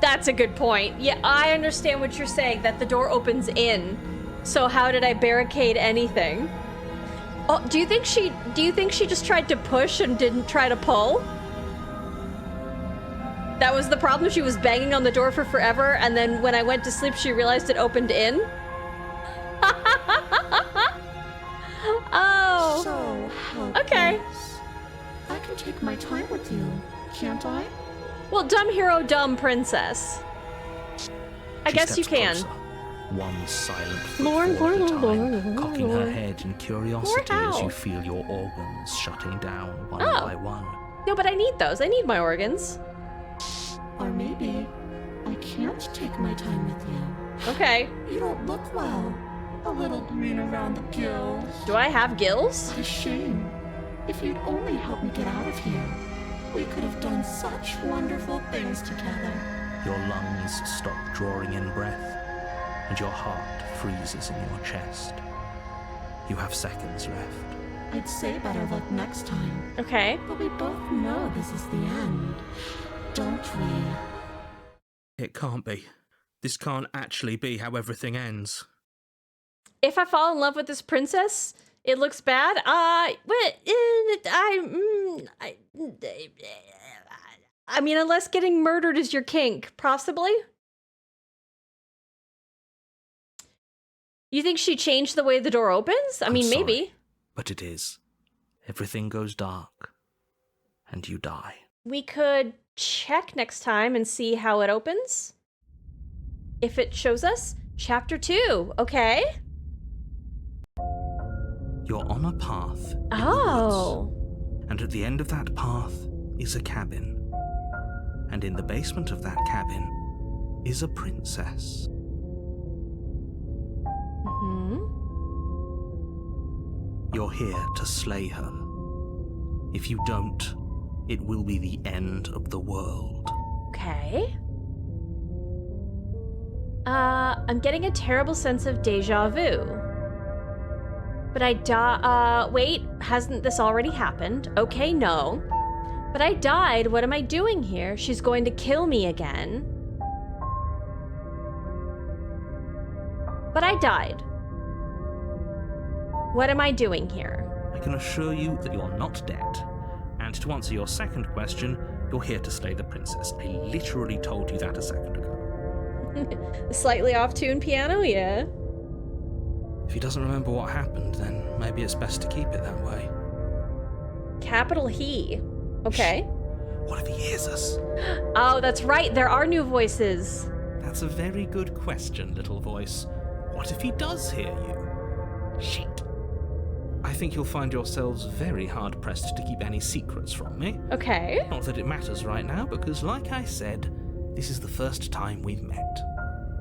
That's a good point. Yeah, I understand what you're saying, that the door opens in. So how did I barricade anything? Oh, do you think she just tried to push and didn't try to pull? That was the problem. She was banging on the door for forever, and then when I went to sleep, she realized it opened in. Oh. So helpless. Okay. I can take my time with you, can't I? Well, dumb hero, dumb princess. I She guess you steps can. closer, one silent Lord, footfall at a Lord, time, Lord, Lord, cocking Lord. her head in curiosity as how? you feel your organs shutting down one Oh. by one. No, but I need those. I need my organs. Or maybe I can't take my time with you. Okay. You don't look well. A little green around the gills. Do I have gills? What a shame. If you'd only help me get out of here, we could have done such wonderful things together. Your lungs stop drawing in breath, and your heart freezes in your chest. You have seconds left. I'd say better luck next time, Okay. but we both know this is the end, don't we? It can't be. This can't actually be how everything ends. If I fall in love with this princess, it looks bad. I mean, unless getting murdered is your kink, possibly. You think she changed the way the door opens? I I'm mean, sorry, maybe. But it is. Everything goes dark, and you die. We could check next time and see how it opens. If it shows us. Chapter 2. Okay. You're on a path in the Oh. woods, and at the end of that path is a cabin. And in the basement of that cabin is a princess. Hmm. You're here to slay her. If you don't, it will be the end of the world. Okay. I'm getting a terrible sense of deja vu. But wait, hasn't this already happened? Okay, no. But I died, what am I doing here? She's going to kill me again. But I died. What am I doing here? I can assure you that you're not dead. And to answer your second question, you're here to slay the princess. I literally told you that a second ago. Slightly off-tune piano, yeah. If he doesn't remember what happened, then maybe it's best to keep it that way. Capital he. Okay. What if he hears us? Oh, that's right, there are new voices. That's a very good question, little voice. What if he does hear you? Shit. I think you'll find yourselves very hard-pressed to keep any secrets from me. Okay. Not that it matters right now, because like I said, this is the first time we've met.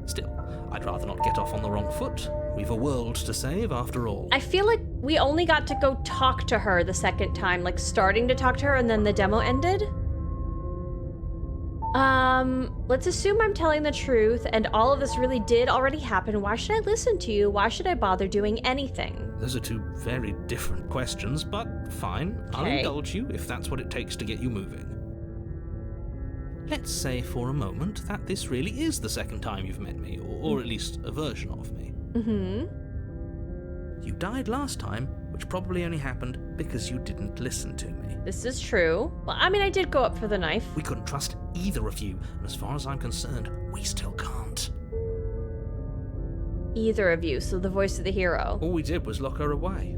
Still, I'd rather not get off on the wrong foot. We've a world to save, after all. I feel like we only got to go talk to her the second time, like starting to talk to her and then the demo ended. Let's assume I'm telling the truth and all of this really did already happen. Why should I listen to you? Why should I bother doing anything? Those are two very different questions, but fine. I'll Okay. indulge you if that's what it takes to get you moving. Let's say for a moment that this really is the second time you've met me, or at least a version of me. Mm-hmm. You died last time, which probably only happened because you didn't listen to me. This is true. Well, I mean, I did go up for the knife. We couldn't trust either of you, and as far as I'm concerned, we still can't. Either of you, so the voice of the hero. All we did was lock her away.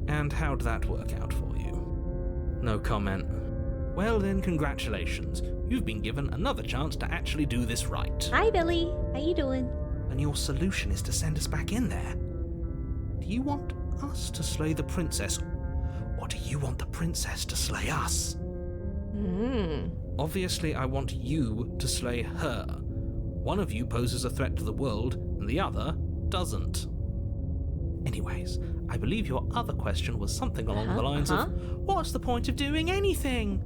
And how'd that work out for you? No comment. Well then, congratulations. You've been given another chance to actually do this right. Hi, Billy. How you doing? And your solution is to send us back in there. Do you want us to slay the princess, or do you want the princess to slay us? Obviously, I want you to slay her. One of you poses a threat to the world, and the other doesn't. Anyways, I believe your other question was something along the lines of, what's the point of doing anything?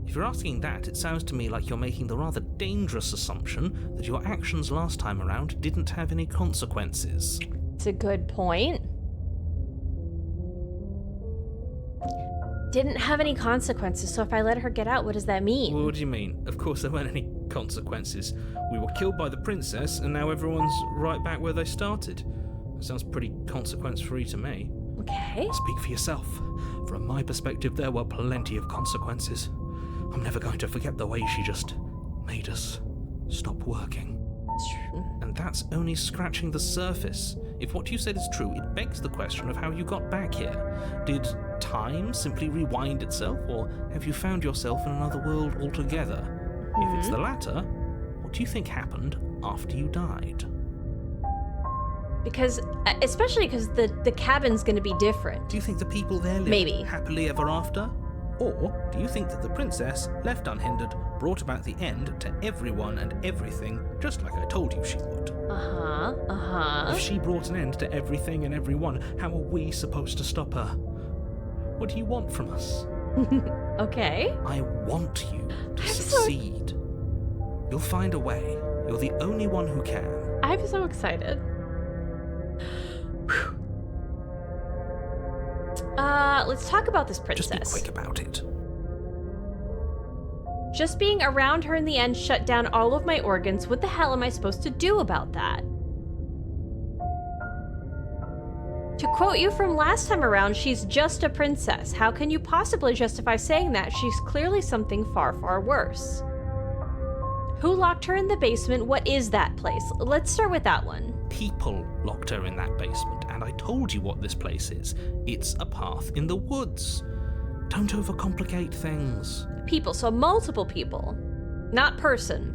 If you're asking that, it sounds to me like you're making the rather dangerous assumption that your actions last time around didn't have any consequences. It's a good point. Didn't have any consequences, so if I let her get out, what does that mean? Well, what do you mean? Of course there weren't any consequences. We were killed by the princess, and now everyone's right back where they started. That sounds pretty consequence-free to me. Okay. Speak for yourself. From my perspective, there were plenty of consequences. I'm never going to forget the way she just made us stop working. And that's only scratching the surface. If what you said is true, it begs the question of how you got back here. Did time simply rewind itself, or have you found yourself in another world altogether? If it's the latter, what do you think happened after you died? Because, especially because the cabin's gonna be different. Do you think the people there live happily ever after? Or do you think that the princess, left unhindered, brought about the end to everyone and everything, just like I told you she would? If she brought an end to everything and everyone, how are we supposed to stop her? What do you want from us? Okay. I want you to succeed. You'll find a way. You're the only one who can. I'm so excited. Let's talk about this princess. Just be quick about it. Just being around her in the end shut down all of my organs. What the hell am I supposed to do about that? To quote you from last time around, she's just a princess. How can you possibly justify saying that? She's clearly something far, far worse. Who locked her in the basement? What is that place? Let's start with that one. People locked her in that basement, and I told you what this place is. It's a path in the woods. Don't overcomplicate things. People, so multiple people, not person.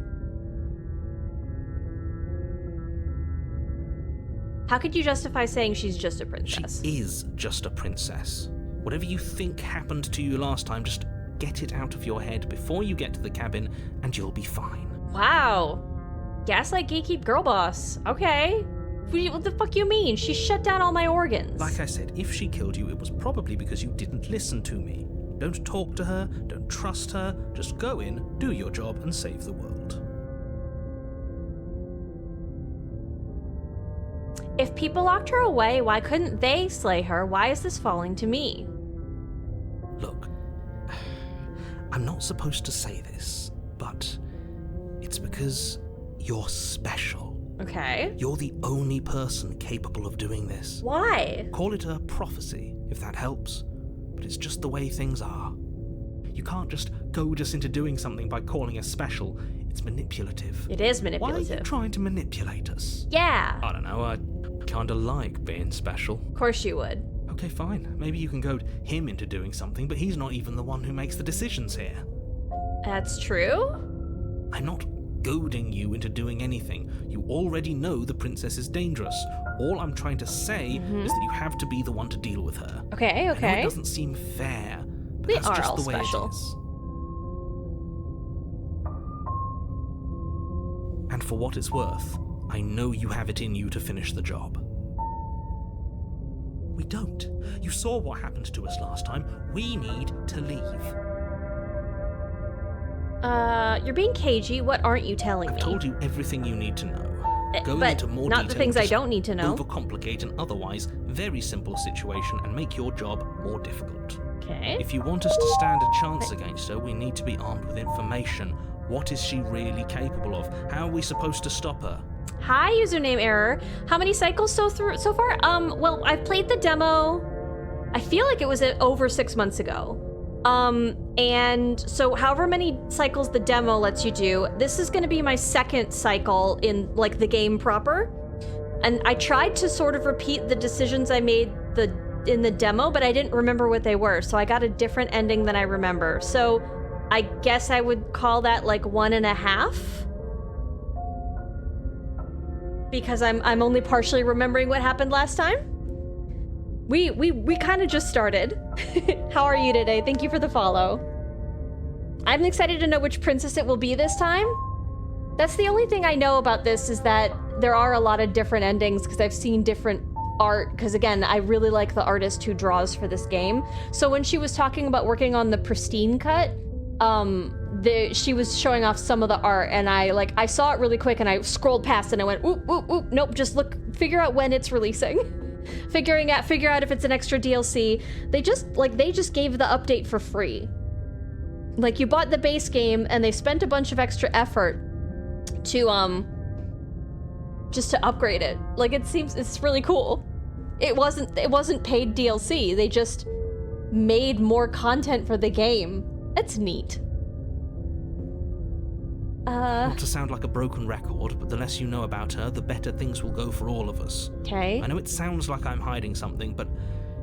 How could you justify saying she's just a princess? She is just a princess. Whatever you think happened to you last time, just get it out of your head before you get to the cabin, and you'll be fine. Wow. Gaslight gatekeep girl boss. Okay. What the fuck you mean? She shut down all my organs. Like I said, if she killed you, it was probably because you didn't listen to me. Don't talk to her, don't trust her, just go in, do your job, and save the world. If people locked her away, why couldn't they slay her? Why is this falling to me? Look, I'm not supposed to say this, but it's because you're special. Okay. You're the only person capable of doing this. Why? Call it a prophecy, if that helps, but it's just the way things are. You can't just goad us into doing something by calling us special. It's manipulative. It is Why are manipulative. you trying to manipulate us? Yeah. I don't know, I kinda like being special. Of course you would. Okay, fine. Maybe you can goad him into doing something, but he's not even the one who makes the decisions here. That's true? I'm not goading you into doing anything. You already know the princess is dangerous. All I'm trying to say is that you have to be the one to deal with her. Okay, I know okay. it doesn't seem fair, but We that's are just all the way special. it is. And for what it's worth, I know you have it in you to finish the job. We don't. You saw what happened to us last time. We need to leave. You're being cagey. What aren't you telling me? I've told you everything you need to know. Going but into more not detail the things I just don't need to know. overcomplicate an otherwise very simple situation and make your job more difficult. Okay. If you want us to stand a chance against her, we need to be armed with information. What is she really capable of? How are we supposed to stop her? Hi, username error. How many cycles so far? Well, I've played the demo. I feel like it was over 6 months ago. And so however many cycles the demo lets you do, this is going to be my second cycle in like the game proper. And I tried to sort of repeat the decisions I made in the demo, but I didn't remember what they were. So I got a different ending than I remember. So I guess I would call that like 1.5. Because I'm only partially remembering what happened last time. We kind of just started. How are you today? Thank you for the follow. I'm excited to know which princess it will be this time. That's the only thing I know about this, is that there are a lot of different endings because I've seen different art, because again, I really like the artist who draws for this game. So when she was talking about working on the pristine cut, she was showing off some of the art, and I saw it really quick and I scrolled past and I went, oop, oop, oop, nope, just figure out when it's releasing. Figure out if it's an extra DLC. They just gave the update for free. Like, you bought the base game and they spent a bunch of extra effort to just to upgrade it. Like, it's really cool. It wasn't paid DLC. They just made more content for the game. It's neat. Not to sound like a broken record, but the less you know about her, the better things will go for all of us. Okay. I know it sounds like I'm hiding something, but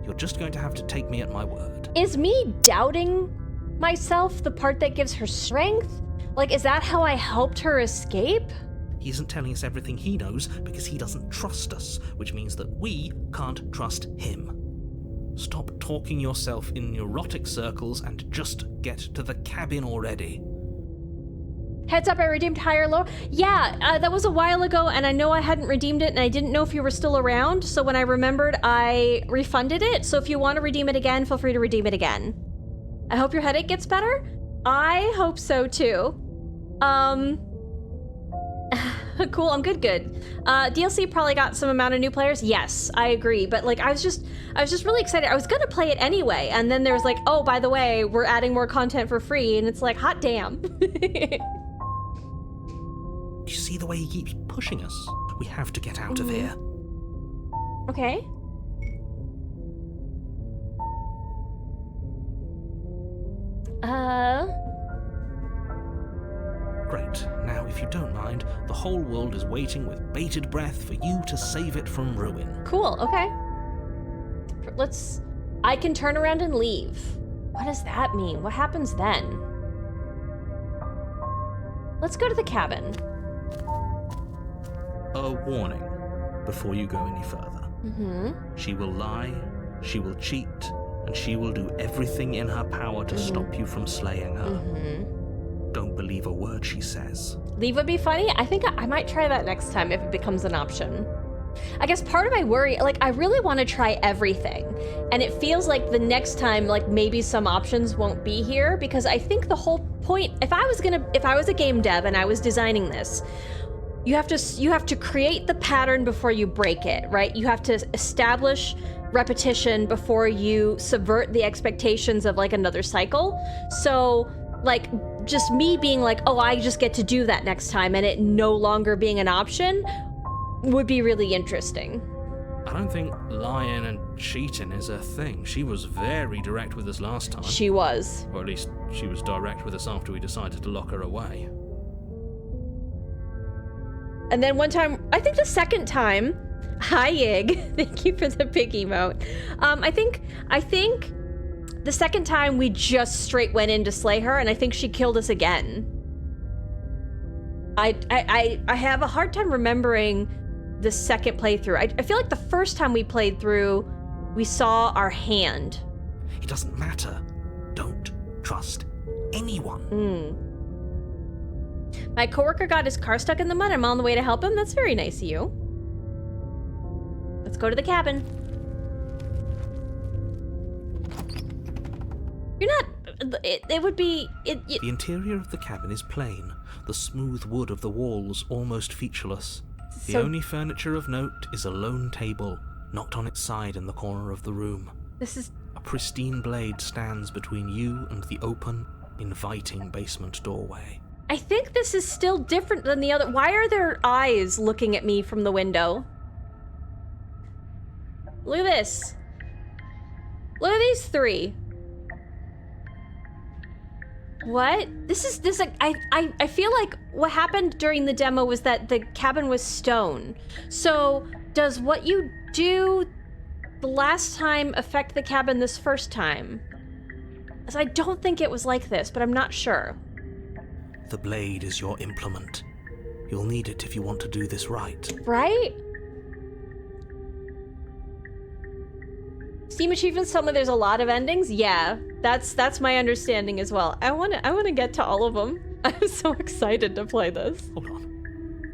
you're just going to have to take me at my word. Is me doubting myself the part that gives her strength? Like, is that how I helped her escape? He isn't telling us everything he knows because he doesn't trust us, which means that we can't trust him. Stop talking yourself in neurotic circles and just get to the cabin already. Heads up, I redeemed higher low. Yeah, that was a while ago, and I know I hadn't redeemed it, and I didn't know if you were still around, so when I remembered, I refunded it. So if you want to redeem it again, feel free to redeem it again. I hope your headache gets better. I hope so, too. Cool, I'm good. DLC probably got some amount of new players. Yes, I agree, but like, I was just really excited. I was gonna play it anyway, and then there's like, oh, by the way, we're adding more content for free, and it's like, hot damn. Do you see the way he keeps pushing us? We have to get out of here. Okay. Great. Now, if you don't mind, the whole world is waiting with bated breath for you to save it from ruin. Cool, okay. I can turn around and leave. What does that mean? What happens then? Let's go to the cabin. A warning before you go any further. She will lie, she will cheat, and she will do everything in her power to stop you from slaying her. Don't believe a word she says. Leave would be funny. I think I might try that next time if it becomes an option. I guess part of my worry, like, I really want to try everything. And it feels like the next time, like, maybe some options won't be here, because I think the whole point, if I was a game dev and I was designing this, you have to create the pattern before you break it, right? You have to establish repetition before you subvert the expectations of like another cycle. So like, just me being like, oh, I just get to do that next time, and it no longer being an option would be really interesting. I don't think lying and cheating is a thing. She was very direct with us last time. She was. Or at least she was direct with us after we decided to lock her away. And then one time, I think the second time, hi Yig, thank you for the big emote. I think the second time we just straight went in to slay her, and I think she killed us again. I have a hard time remembering the second playthrough. I feel like the first time we played through, we saw our hand. It doesn't matter. Don't trust anyone. My coworker got his car stuck in the mud. I'm on the way to help him. That's very nice of you. Let's go to the cabin. You're not... It would be... The interior of the cabin is plain, the smooth wood of the walls almost featureless. The only furniture of note is a lone table, knocked on its side in the corner of the room. This is... A pristine blade stands between you and the open, inviting basement doorway. I think this is still different than the other... Why are there eyes looking at me from the window? Look at this. Look at these three. What? I feel like what happened during the demo was that the cabin was stone. So does what you do the last time affect the cabin this first time? 'Cause I don't think it was like this, but I'm not sure. The blade is your implement. You'll need it if you want to do this right. Right? Steam achievements tell me there's a lot of endings. Yeah, that's my understanding as well. I wanna get to all of them. I'm so excited to play this. Hold on.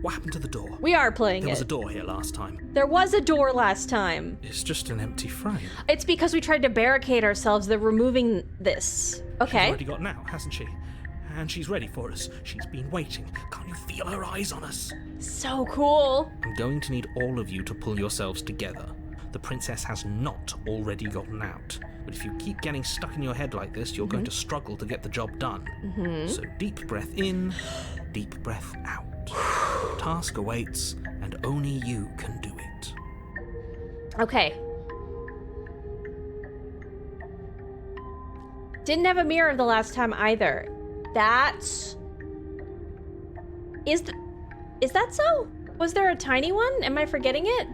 What happened to the door? We are playing There was a it. door here last time. There was a door last time. It's just an empty frame. It's because we tried to barricade ourselves. They're removing this. She's Okay. already got out, hasn't she? And she's ready for us. She's been waiting. Can't you feel her eyes on us? So cool. I'm going to need all of you to pull yourselves together. The princess has not already gotten out. But if you keep getting stuck in your head like this, you're going to struggle to get the job done. So deep breath in, deep breath out. The task awaits, and only you can do it. Okay. Didn't have a mirror the last time either. That's... Is that so? Was there a tiny one? Am I forgetting it?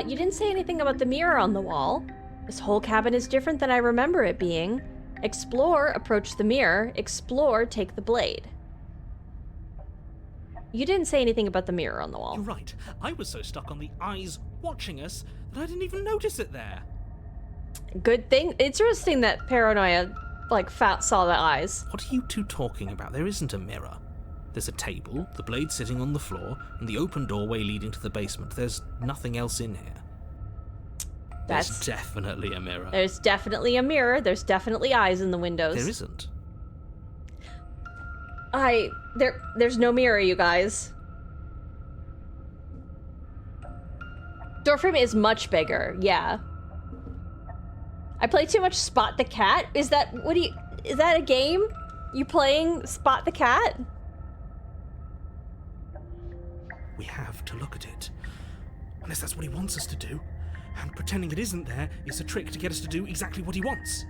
You didn't say anything about the mirror on the wall. This whole cabin is different than I remember it being. Explore, approach the mirror. Explore, take the blade. You didn't say anything about the mirror on the wall. You're right. I was so stuck on the eyes watching us that I didn't even notice it there. Good thing. Interesting that Paranoia, saw the eyes. What are you two talking about? There isn't a mirror. There's a table, the blade sitting on the floor, and the open doorway leading to the basement. There's nothing else in here. There's definitely a mirror. There's definitely a mirror. There's definitely eyes in the windows. There isn't. There's no mirror, you guys. Doorframe is much bigger, yeah. I play too much Spot the Cat? Is that a game? You playing Spot the Cat? We have to look at it. Unless that's what he wants us to do. And pretending it isn't there is a trick to get us to do exactly what he wants.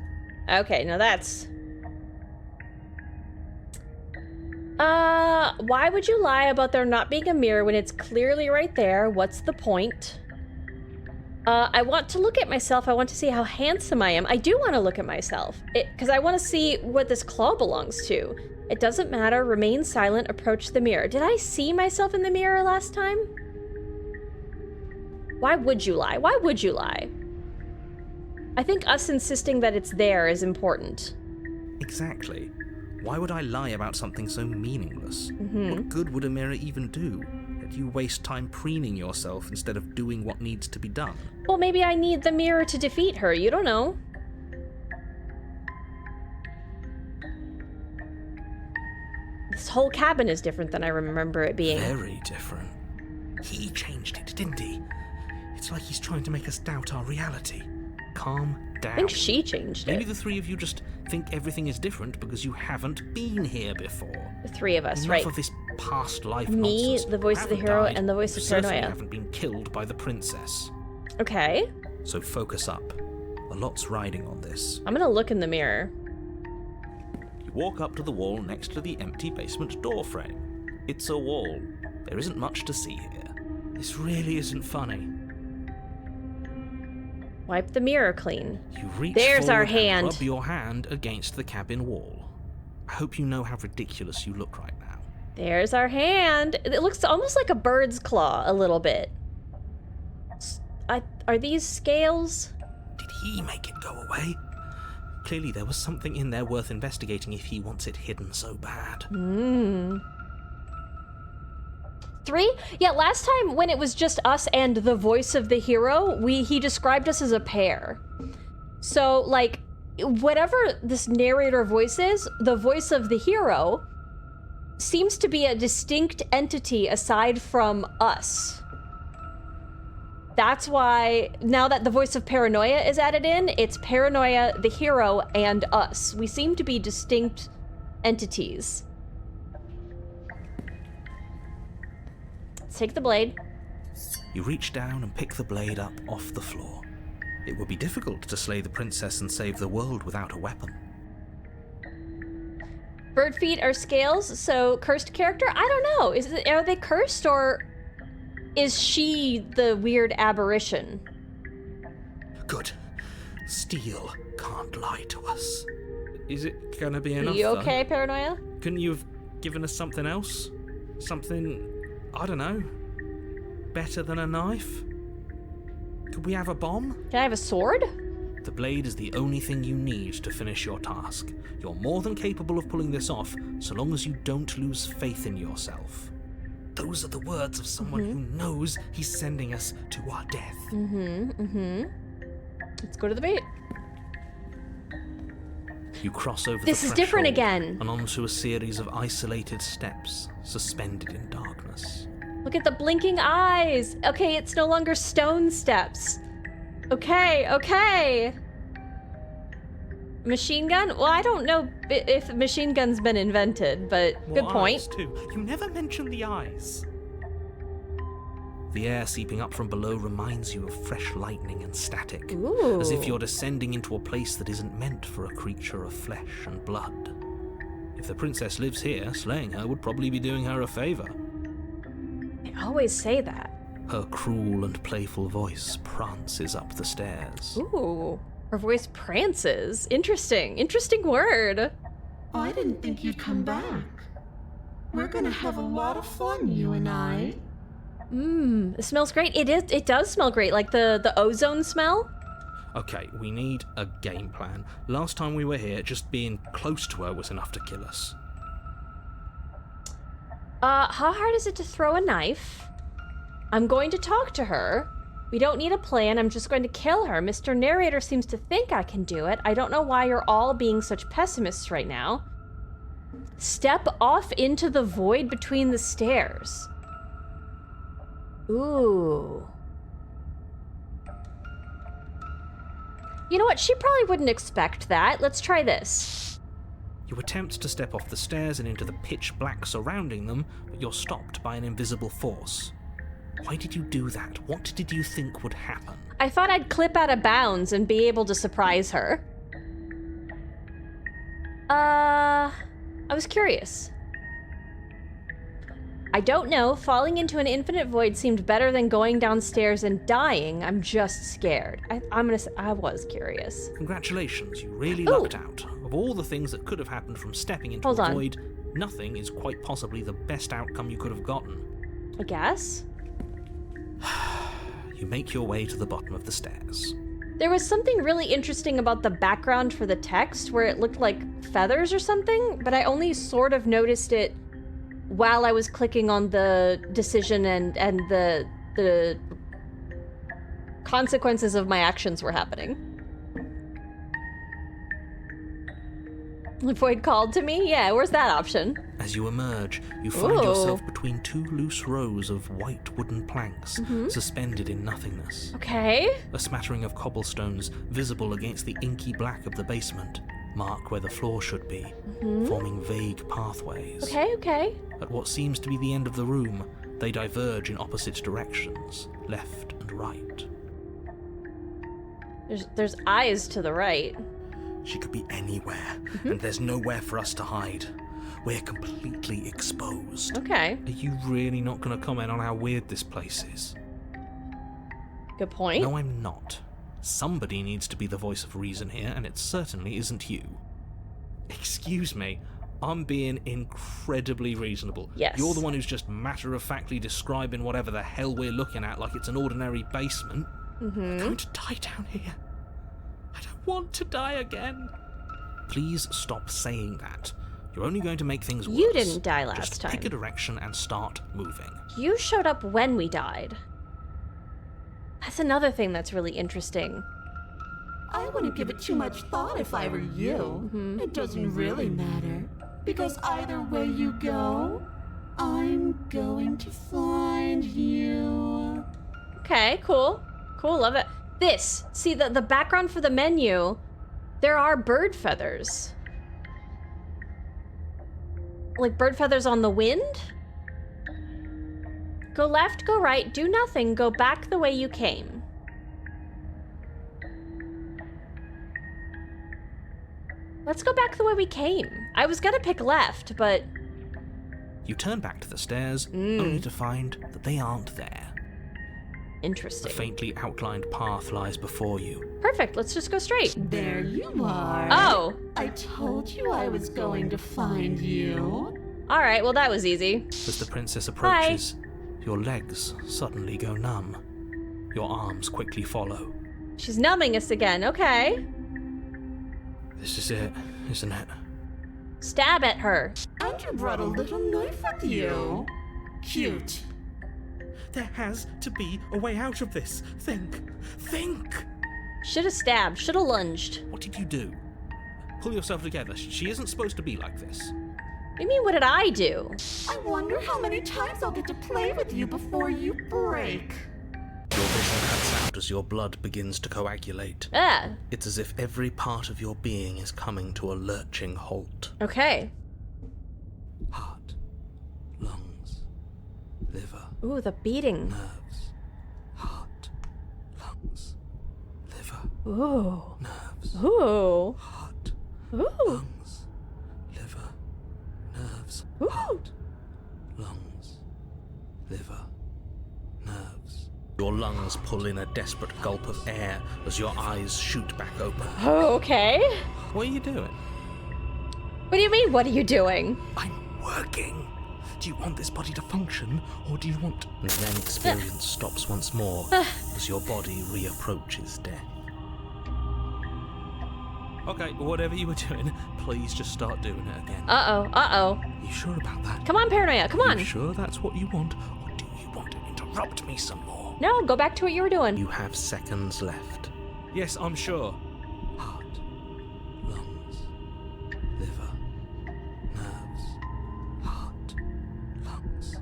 Okay, now that's... why would you lie about there not being a mirror when it's clearly right there? What's the point? I want to look at myself. I want to see how handsome I am. I do want to look at myself. Because I want to see what this claw belongs to. It doesn't matter. Remain silent. Approach the mirror. Did I see myself in the mirror last time? Why would you lie? Why would you lie? I think us insisting that it's there is important. Exactly. Why would I lie about something so meaningless? What good would a mirror even do? That you waste time preening yourself instead of doing what needs to be done. Well, maybe I need the mirror to defeat her. You don't know. This whole cabin is different than I remember it being. Very different. He changed it, didn't he? It's like he's trying to make us doubt our reality. Calm down. I think she changed Maybe it. the three of you just think everything is different because you haven't been here before. The three of us, Enough right? of this past life Me, nonsense. the voice of the Haven't hero, died. and the voice You of certainly Paranoia. haven't been killed by the princess. Okay. So focus up. A lot's riding on this. I'm gonna look in the mirror. You walk up to the wall next to the empty basement door frame. It's a wall. There isn't much to see here. This really isn't funny. Wipe the mirror clean. You reach There's forward our and hand. rub your hand against the cabin wall. I hope you know how ridiculous you look right now. There's our hand. It looks almost like a bird's claw, a little bit. Are these scales? Did he make it go away? Clearly there was something in there worth investigating if he wants it hidden so bad. 3? Yeah, last time when it was just us and the voice of the hero, he described us as a pair. So, like, whatever this narrator voice is, the voice of the hero seems to be a distinct entity aside from us. That's why, now that the voice of Paranoia is added in, it's Paranoia, the hero, and us. We seem to be distinct entities. Let's take the blade. You reach down and pick the blade up off the floor. It would be difficult to slay the princess and save the world without a weapon. Bird feet are scales, so cursed character? I don't know. Are they cursed, or is she the weird aberration? Good. Steel can't lie to us. Is it gonna be enough, You though? okay, Paranoia? Couldn't you have given us something else? Something, I don't know, better than a knife? Could we have a bomb? Can I have a sword? The blade is the only thing you need to finish your task. You're more than capable of pulling this off, so long as you don't lose faith in yourself. Those are the words of someone who knows he's sending us to our death. Let's go to the bait. You cross over This the is different threshold again. and onto a series of isolated steps, suspended in darkness. Look at the blinking eyes. Okay, it's no longer stone steps. Okay. Machine gun? Well, I don't know if machine gun's been invented, but good point. Eyes, too. You never mention the eyes. The air seeping up from below reminds you of fresh lightning and static, Ooh. as if you're descending into a place that isn't meant for a creature of flesh and blood. If the princess lives here, slaying her would probably be doing her a favor. They always say that. Her cruel and playful voice prances up the stairs. Ooh. Her voice prances. Interesting word. I didn't think you'd come back. We're gonna have a lot of fun, you and I. It smells great. It does smell great, like the ozone smell. Okay, we need a game plan. Last time we were here, just being close to her was enough to kill us. How hard is it to throw a knife? I'm going to talk to her. We don't need a plan. I'm just going to kill her. Mr. Narrator seems to think I can do it. I don't know why you're all being such pessimists right now. Step off into the void between the stairs. Ooh. You know what? She probably wouldn't expect that. Let's try this. You attempt to step off the stairs and into the pitch black surrounding them, but you're stopped by an invisible force. Why did you do that? What did you think would happen? I thought I'd clip out of bounds and be able to surprise her. I was curious. I don't know. Falling into an infinite void seemed better than going downstairs and dying. I'm just scared. I was curious. Congratulations, you really Ooh. lucked out. Of all the things that could have happened from stepping into Hold a on. void, nothing is quite possibly the best outcome you could have gotten. I guess. You make your way to the bottom of the stairs. There was something really interesting about the background for the text where it looked like feathers or something, but I only sort of noticed it while I was clicking on the decision and the consequences of my actions were happening. The void called to me? Yeah, where's that option? As you emerge, you find Ooh. yourself between two loose rows of white wooden planks, suspended in nothingness. Okay. A smattering of cobblestones visible against the inky black of the basement mark where the floor should be, forming vague pathways. Okay. At what seems to be the end of the room, they diverge in opposite directions, left and right. There's eyes to the right. She could be anywhere, and there's nowhere for us to hide. We're completely exposed. Okay. Are you really not going to comment on how weird this place is? Good point. No, I'm not. Somebody needs to be the voice of reason here, and it certainly isn't you. Excuse me, I'm being incredibly reasonable. Yes. You're the one who's just matter-of-factly describing whatever the hell we're looking at like it's an ordinary basement. I'm going to die down here. I don't want to die again. Please stop saying that. You're only going to make things worse. You didn't die last Just time. pick a direction and start moving. You showed up when we died. That's another thing that's really interesting. I wouldn't give it too much thought if I were you. It doesn't really matter. Because either way you go, I'm going to find you. Okay, cool. Cool, love it. This, see the background for the menu, there are bird feathers. Like bird feathers on the wind? Go left, go right, do nothing, go back the way you came. Let's go back the way we came. I was gonna pick left, but... You turn back to the stairs, only to find that they aren't there. A Interesting. faintly outlined path lies before you. Perfect, let's just go straight. There you are. Oh! I told you I was going to find you. Alright, well that was easy. As the princess approaches, your legs suddenly go numb. Your arms quickly follow. She's numbing us again, okay. This is it, isn't it? Stab at her. And you brought a little knife with you. Cute. There has to be a way out of this. Think! Shoulda stabbed, shoulda lunged. What did you do? Pull yourself together. She isn't supposed to be like this. What do you mean, what did I do? I wonder how many times I'll get to play with you before you break. Your vision cuts out as your blood begins to coagulate. Ah, It's as if every part of your being is coming to a lurching halt. okay. Heart, lungs, liver, Ooh, the beating. nerves. Heart, lungs, liver, Ooh. nerves. Ooh. Heart, Ooh. lungs, liver, nerves. Ooh. Heart, lungs, liver, nerves. Your lungs pull in a desperate gulp of air as your eyes shoot back open. Oh, okay. What are you doing? What do you mean, what are you doing? I'm working. Do you want this body to function, or do you want... And then experience stops once more as your body reapproaches death. Okay, whatever you were doing, please just start doing it again. Uh-oh. You sure about that? Come on, Paranoia, come on. You sure that's what you want, or do you want to interrupt me some more? No, go back to what you were doing. You have seconds left. Yes, I'm sure. Heart, lungs, liver, nerves. Heart, lungs,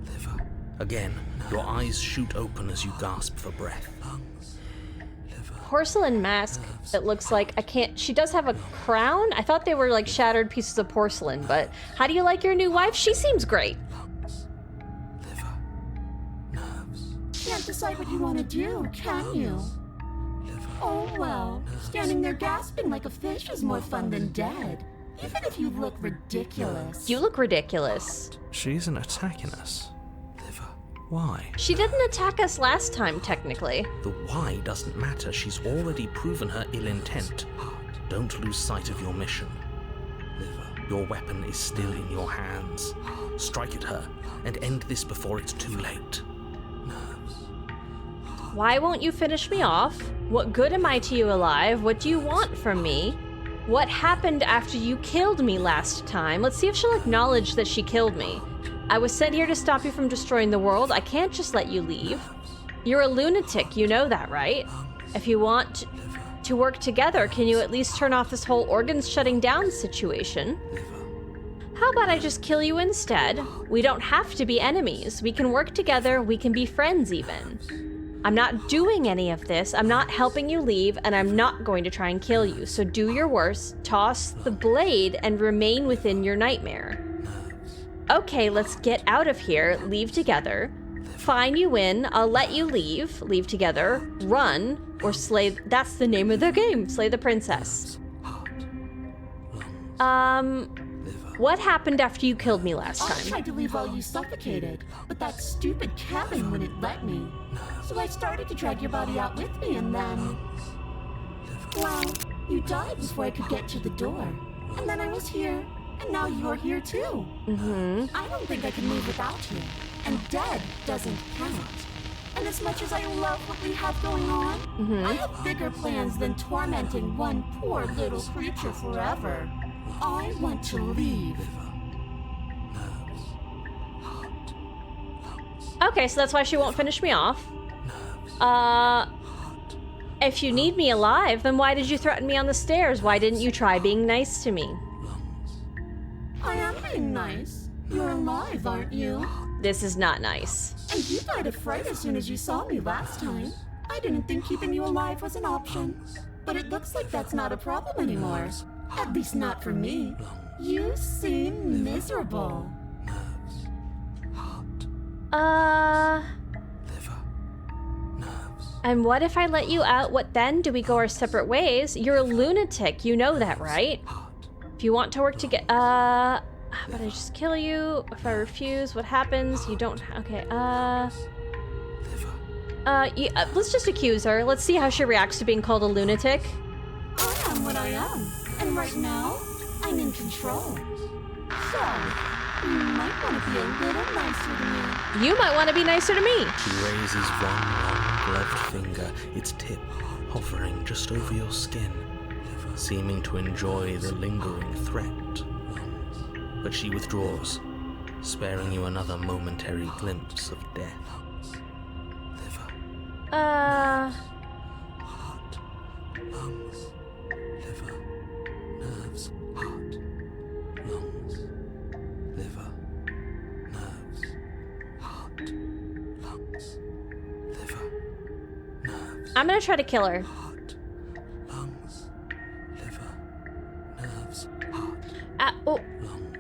liver. Again, your eyes shoot open as you gasp for breath. Lungs, liver. Porcelain mask that looks like she does have a crown? I thought they were like shattered pieces of porcelain, but how do you like your new wife? She seems great. Lungs, liver, nerves. Can't decide what you want to do, can you? Oh well, standing there gasping like a fish is more fun than dead. Even if you look ridiculous. You look ridiculous. She isn't attacking us. Liver. Why? She didn't attack us last time, technically. The why doesn't matter. She's already proven her ill intent. Don't lose sight of your mission. Liver. Your weapon is still in your hands. Strike at her and end this before it's too late. Nerves. Why won't you finish me off? What good am I to you alive? What do you want from me? What happened after you killed me last time? Let's see if she'll acknowledge that she killed me. I was sent here to stop you from destroying the world. I can't just let you leave. You're a lunatic, you know that, right? If you want to work together, can you at least turn off this whole organs shutting down situation? How about I just kill you instead? We don't have to be enemies. We can work together, we can be friends even. I'm not doing any of this, I'm not helping you leave, and I'm not going to try and kill you. So do your worst, toss the blade, and remain within your nightmare. Okay, let's get out of here, leave together. Fine, you win, I'll let you leave together, run, or slay, that's the name of the game, slay the princess. What happened after you killed me last I time? tried to leave while you suffocated, but that stupid cabin wouldn't let me. So I started to drag your body out with me, and then... Well, you died before I could get to the door. And then I was here, and now you're here too. I don't think I can live without you. And dead doesn't count. And as much as I love what we have going on, I have bigger plans than tormenting one poor little creature forever. I want to leave. Okay, so that's why she won't finish me off. If you need me alive, then why did you threaten me on the stairs? Why didn't you try being nice to me? I am being nice. You're alive, aren't you? This is not nice. And you died of fright as soon as you saw me last time. I didn't think keeping you alive was an option. But it looks like that's not a problem anymore. At least not for me. You seem miserable. And what if I let you out? What then? Do we go our separate ways? You're a lunatic, you know that, right? If you want to work together, how about I just kill you? If I refuse, what happens? You don't, okay, Yeah, let's just accuse her. Let's see how she reacts to being called a lunatic. I am what I am, and right now, I'm in control. So, you might want to be a little nicer to me. You might want to be nicer to me. She raises one long gloved finger, its tip hovering just over your skin, seeming to enjoy the lingering threat. But she withdraws, sparing you another momentary glimpse of death. Heart, lungs, liver, nerves, heart, lungs, liver, nerves, heart, lungs, liver, nerves. I'm gonna try to kill her. Heart, lungs, liver, nerves, heart, Oh,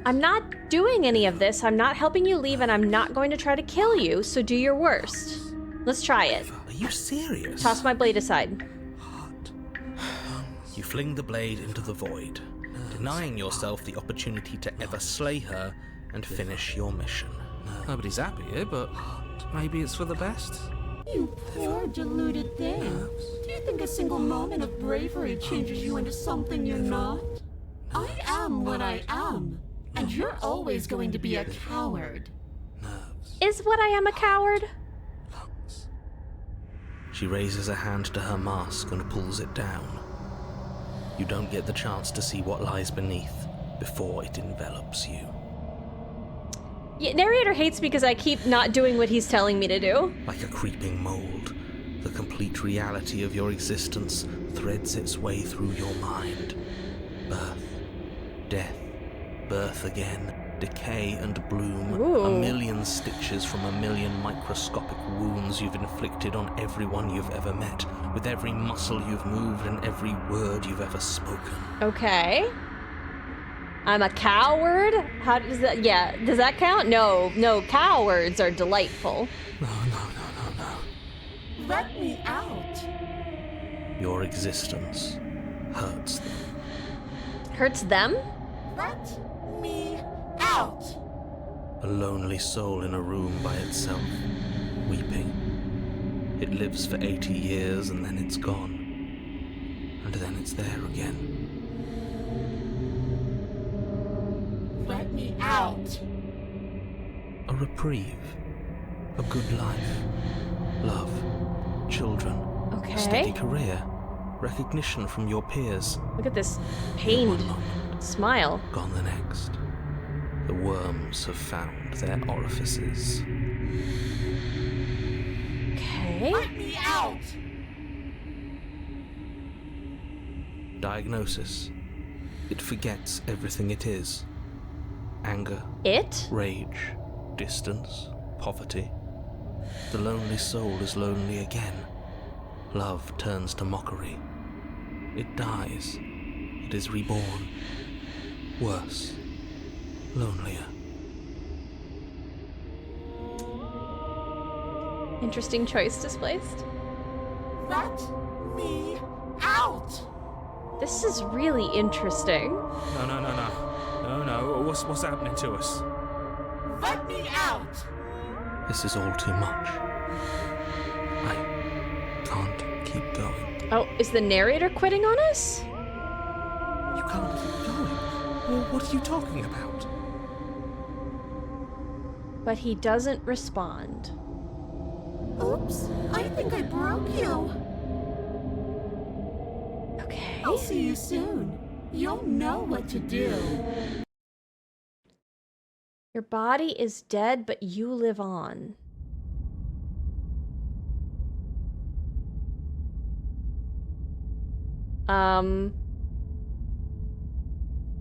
I'm not doing any of this. I'm not helping you leave, and I'm not going to try to kill you, so do your worst. Let's try it. Are you serious? Toss my blade aside. You fling the blade into the void, denying yourself the opportunity to ever slay her and finish your mission. Nobody's happy here, but maybe it's for the best. You poor deluded thing. Do you think a single moment of bravery changes you into something you're not? I am what I am, and you're always going to be a coward. Is what I am a coward? She raises a hand to her mask and pulls it down. You don't get the chance to see what lies beneath before it envelops you. Yeah, narrator hates because I keep not doing what he's telling me to do. Like a creeping mold, the complete reality of your existence threads its way through your mind. Birth, death, birth again, decay and bloom, Ooh. a million stitches from a million microscopic wounds you've inflicted on everyone you've ever met, with every muscle you've moved and every word you've ever spoken. Okay. I'm a coward? How does that... Yeah, does that count? No, cowards are delightful. No. Let me out. Your existence hurts them. Hurts them? Let me out. A lonely soul in a room by itself, weeping. It lives for 80 years and then it's gone. And then it's there again. Let me out. A reprieve. A good life. Love. Children. Okay. A steady career. Recognition from your peers. Look at this One pained moment, smile. gone the next. The worms have found their orifices. Okay. Let me out. Diagnosis. It forgets everything it is. Anger, It? rage, distance, poverty. The lonely soul is lonely again. Love turns to mockery. It dies. It is reborn. Worse. Lonelier. Interesting choice displaced. Let me out. This is really interesting. No. What's happening to us? Let me out. This is all too much. I can't keep going. Oh, is the narrator quitting on us? You can't keep going. Well, what are you talking about? But he doesn't respond. Oops, I think I broke you. Okay. I'll see you soon. You'll know what to do. Your body is dead, but you live on.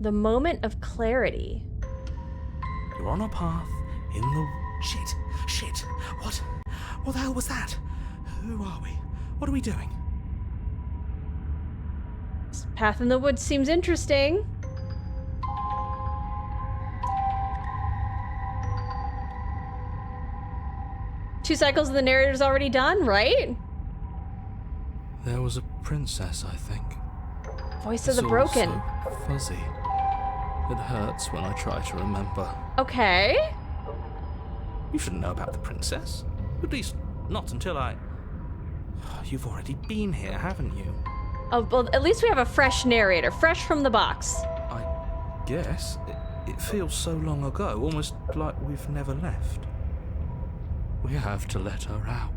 The moment of clarity. You're on a path in the... Shit. What the hell was that? Who are we? What are we doing? This path in the woods seems interesting. Two cycles of the narrator's already done, right? There was a princess, I think. Voice of the It's all broken. so fuzzy. It hurts when I try to remember. Okay. You shouldn't know about the princess. At least, not until I... You've already been here, haven't you? Oh, well, at least we have a fresh narrator, fresh from the box. I guess. It feels so long ago, almost like we've never left. We have to let her out.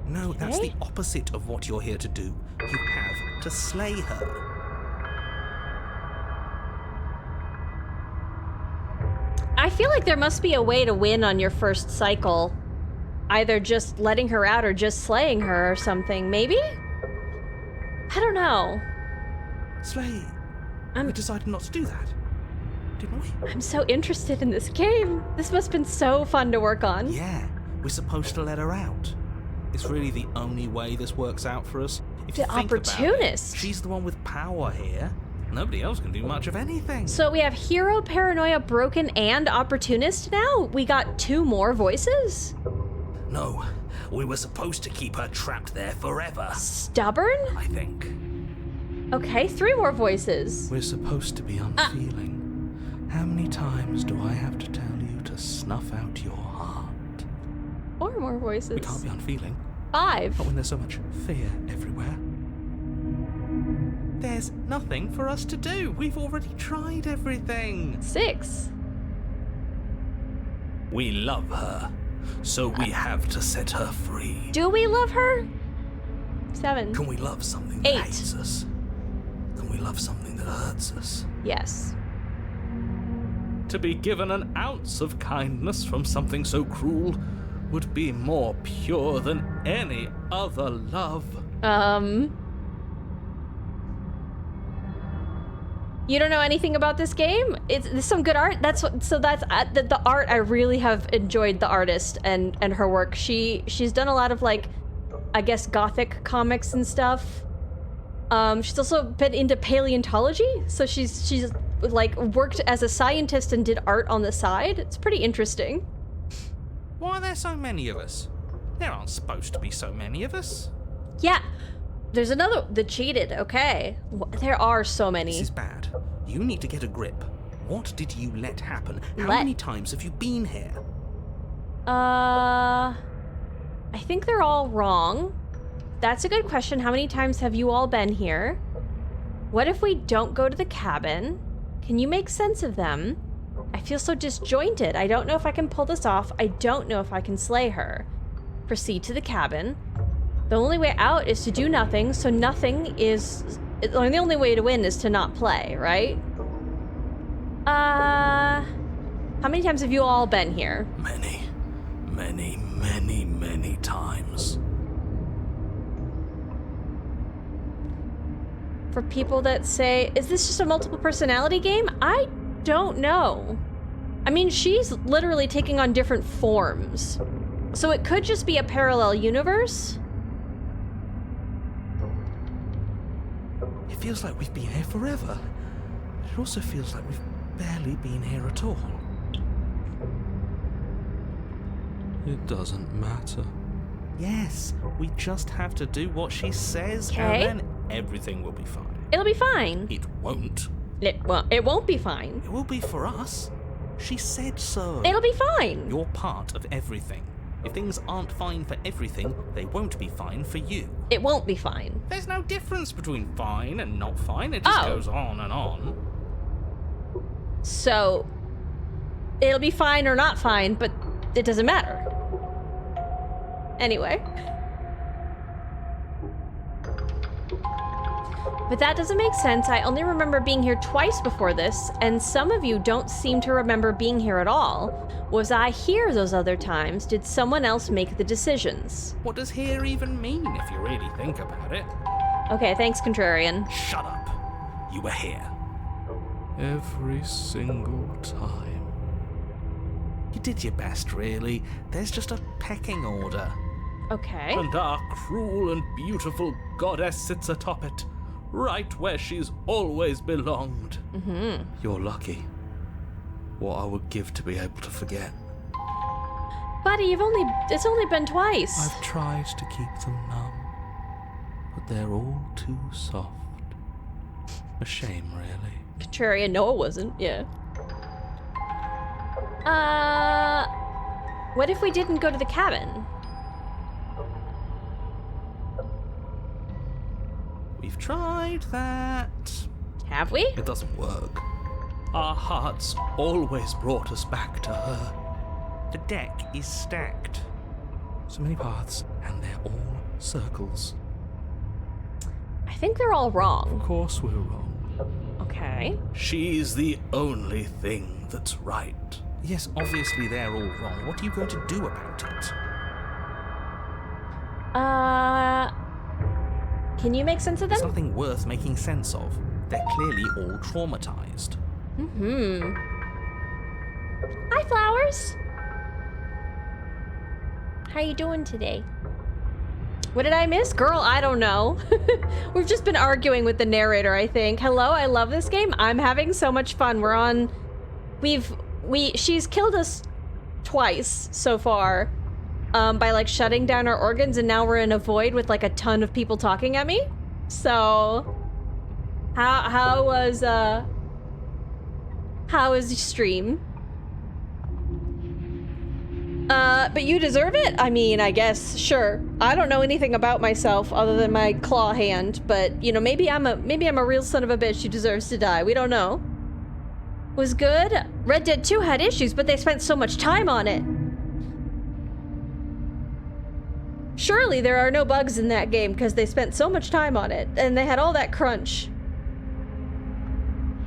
No, that's Okay. the opposite of what you're here to do. You have to slay her. I feel like there must be a way to win on your first cycle. Either just letting her out or just slaying her or something, maybe? I don't know. Slay. We decided not to do that, didn't we? I'm so interested in this game. This must have been so fun to work on. Yeah, we're supposed to let her out. It's really the only way this works out for us. If you The think about it, opportunist. she's the one with power here. Nobody else can do much of anything. So we have hero, paranoia, broken, and opportunist now? We got 2 more voices? No, we were supposed to keep her trapped there forever, Stubborn? I think. Okay, 3 more voices. We're supposed to be unfeeling. How many times do I have to tell you to snuff out your heart? 4 more voices. We can't be unfeeling. 5. Not when there's so much fear everywhere. There's nothing for us to do. We've already tried everything. 6. We love her, so we have to set her free. Do we love her? 7. Can we love something that 8. hates us? Can we love something that hurts us? Yes. To be given an ounce of kindness from something so cruel would be more pure than any other love. You don't know anything about this game? It's some good art. That's the art. I really have enjoyed the artist and her work. She's done a lot of, like, I guess, gothic comics and stuff. She's also been into paleontology, so she's like worked as a scientist and did art on the side. It's pretty interesting. Why are there so many of us? There aren't supposed to be so many of us. Yeah, there's another. The cheated. Okay, there are so many. This is bad. You need to get a grip. What did you let happen? How Let- many times have you been here? I think they're all wrong. That's a good question. How many times have you all been here? What if we don't go to the cabin? Can you make sense of them? I feel so disjointed. I don't know if I can pull this off. I don't know if I can slay her. Proceed to the cabin. The only way out is to do nothing, so nothing is... The only way to win is to not play, right? How many times have you all been here? Many times. For people that say, is this just a multiple personality game? I don't know. I mean, she's literally taking on different forms. So it could just be a parallel universe. It feels like we've been here forever. It also feels like we've barely been here at all. It doesn't matter. Yes, we just have to do what she says, Okay. and then everything will be fine. It'll be fine. It won't. It won't be fine. It will be for us. She said so. It'll be fine. You're part of everything. If things aren't fine for everything, they won't be fine for you. It won't be fine. There's no difference between fine and not fine. It just goes on and on. So it'll be fine or not fine, but it doesn't matter. Anyway. But that doesn't make sense. I only remember being here twice before this, and some of you don't seem to remember being here at all. Was I here those other times? Did someone else make the decisions? What does here even mean if you really think about it? Okay, thanks, Contrarian. Shut up. You were here. Every single time. You did your best, really. There's just a pecking order. Okay. And our cruel and beautiful goddess sits atop it, right where she's always belonged. Mm-hmm. You're lucky. What I would give to be able to forget. Buddy, it's only been twice. I've tried to keep them numb, but they're all too soft. A shame, really. Contrarian, no, it wasn't. Yeah. What if we didn't go to the cabin? We've tried that. Have we? It doesn't work. Our hearts always brought us back to her. The deck is stacked. So many paths, and they're all circles. I think they're all Of wrong. course we're wrong. Okay. She's the only thing that's right. Yes, obviously they're all wrong. What are you going to do about it? Can you make sense of There's them? nothing worth making sense of. They're clearly all traumatized. Hi, Flowers. How you doing today? What did I miss? Girl, I don't know. We've just been arguing with the narrator, I think. Hello, I love this game. I'm having so much fun. We're on... She's killed us twice so far. By like shutting down our organs, and now we're in a void with like a ton of people talking at me. So... How was the stream? But you deserve it? I mean, I guess, sure. I don't know anything about myself other than my claw hand, but, you know, maybe I'm a real son of a bitch who deserves to die. We don't know. Was good? Red Dead 2 had issues, but they spent so much time on it. Surely there are no bugs in that game because they spent so much time on it, and they had all that crunch.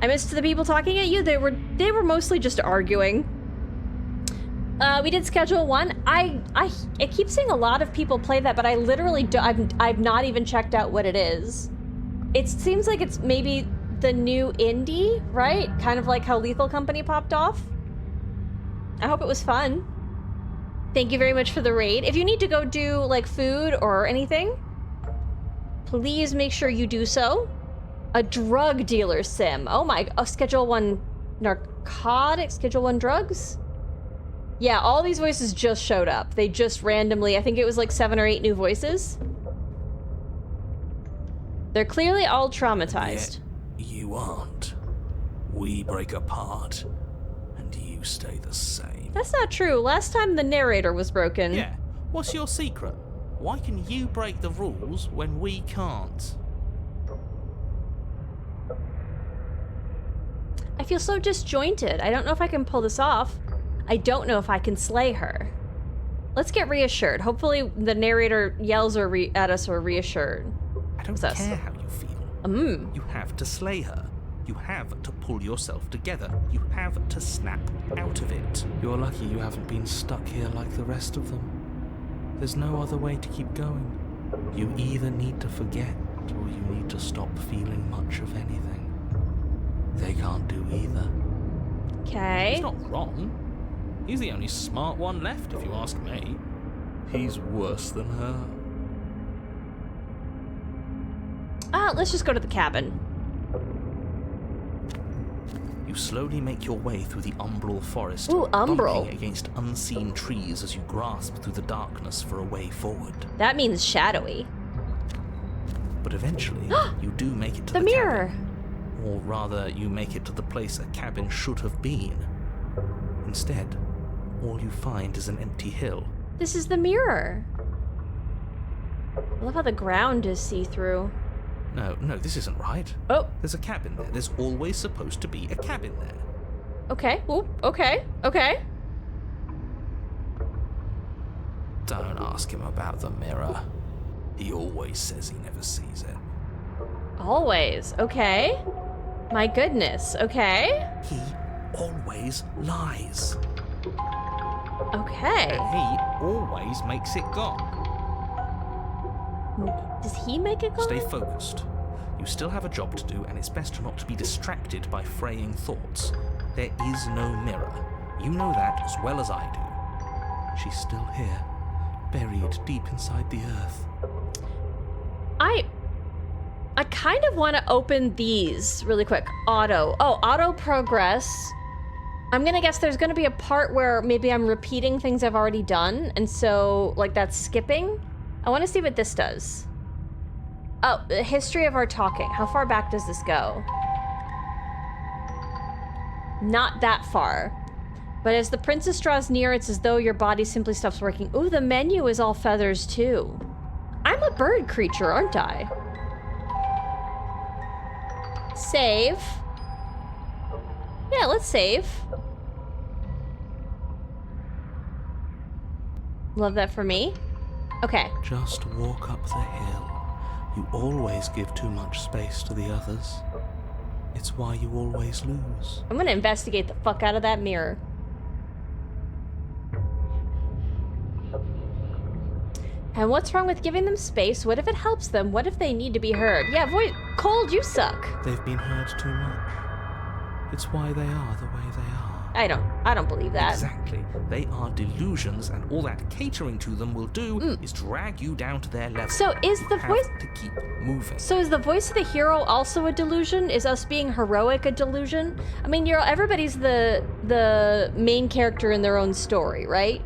I missed the people talking at you. They were mostly just arguing. We did schedule 1. I keep seeing a lot of people play that, but I literally I've not even checked out what it is. It seems like it's maybe the new indie, right? Kind of like how Lethal Company popped off. I hope it was fun. Thank you very much for the raid. If you need to go do like food or anything, please make sure you do so. A drug dealer sim. Oh my, schedule 1 narcotics, schedule 1 drugs? Yeah, all these voices just showed up. They just randomly, I think it was like 7 or 8 new voices. They're clearly all traumatized. Yet you aren't. We break apart, and you stay the same. That's not true. Last time the narrator was broken. Yeah, what's your secret? Why can you break the rules when we can't? I feel so disjointed. I don't know if I can pull this off. I don't know if I can slay her. Let's get reassured. Hopefully the narrator yells at us or reassured. I don't care how you feel. You have to slay her. You have to pull yourself together. You have to snap out of it. You're lucky you haven't been stuck here like the rest of them. There's no other way to keep going. You either need to forget, or you need to stop feeling much of anything. They can't do either. Okay. He's not wrong. He's the only smart one left, if you ask me. He's worse than her. Let's just go to the cabin. You slowly make your way through the umbral forest, Ooh, umbral. bumping against unseen trees as you grasp through the darkness for a way forward. That means shadowy. But eventually, you do make it to The the mirror. cabin. Or rather, you make it to the place a cabin should have been. Instead, all you find is an empty hill. This is the mirror. I love how the ground is see-through. No, this isn't right. Oh, There's a cabin there. There's always supposed to be a cabin there. okay. Ooh, okay. Don't ask him about the mirror. He always says he never sees it. Always. Okay. My goodness. Okay. He always lies. Okay. And he always makes it go. Does he make it go? Stay focused. You still have a job to do, and it's best not to be distracted by fraying thoughts. There is no mirror. You know that as well as I do. She's still here, buried deep inside the earth. I kind of want to open these really quick. Auto progress. I'm gonna guess there's gonna be a part where maybe I'm repeating things I've already done, and so, like, that's skipping. I want to see what this does. Oh, the history of our talking. How far back does this go? Not that far. But as the princess draws near, it's as though your body simply stops working. Ooh, the menu is all feathers too. I'm a bird creature, aren't I? Save. Yeah, let's save. Love that for me. Okay. Just walk up the hill. You always give too much space to the others. It's why you always lose. I'm gonna investigate the fuck out of that mirror. And what's wrong with giving them space? What if it helps them? What if they need to be heard? Yeah, Cold, you suck. They've been heard too much. It's why they are the way they are. I don't believe that. Exactly. They are delusions, and all that catering to them will do is drag you down to their level. So is the voice to keep moving. So is the voice of the hero also a delusion? Is us being heroic a delusion? I mean, everybody's the main character in their own story, right?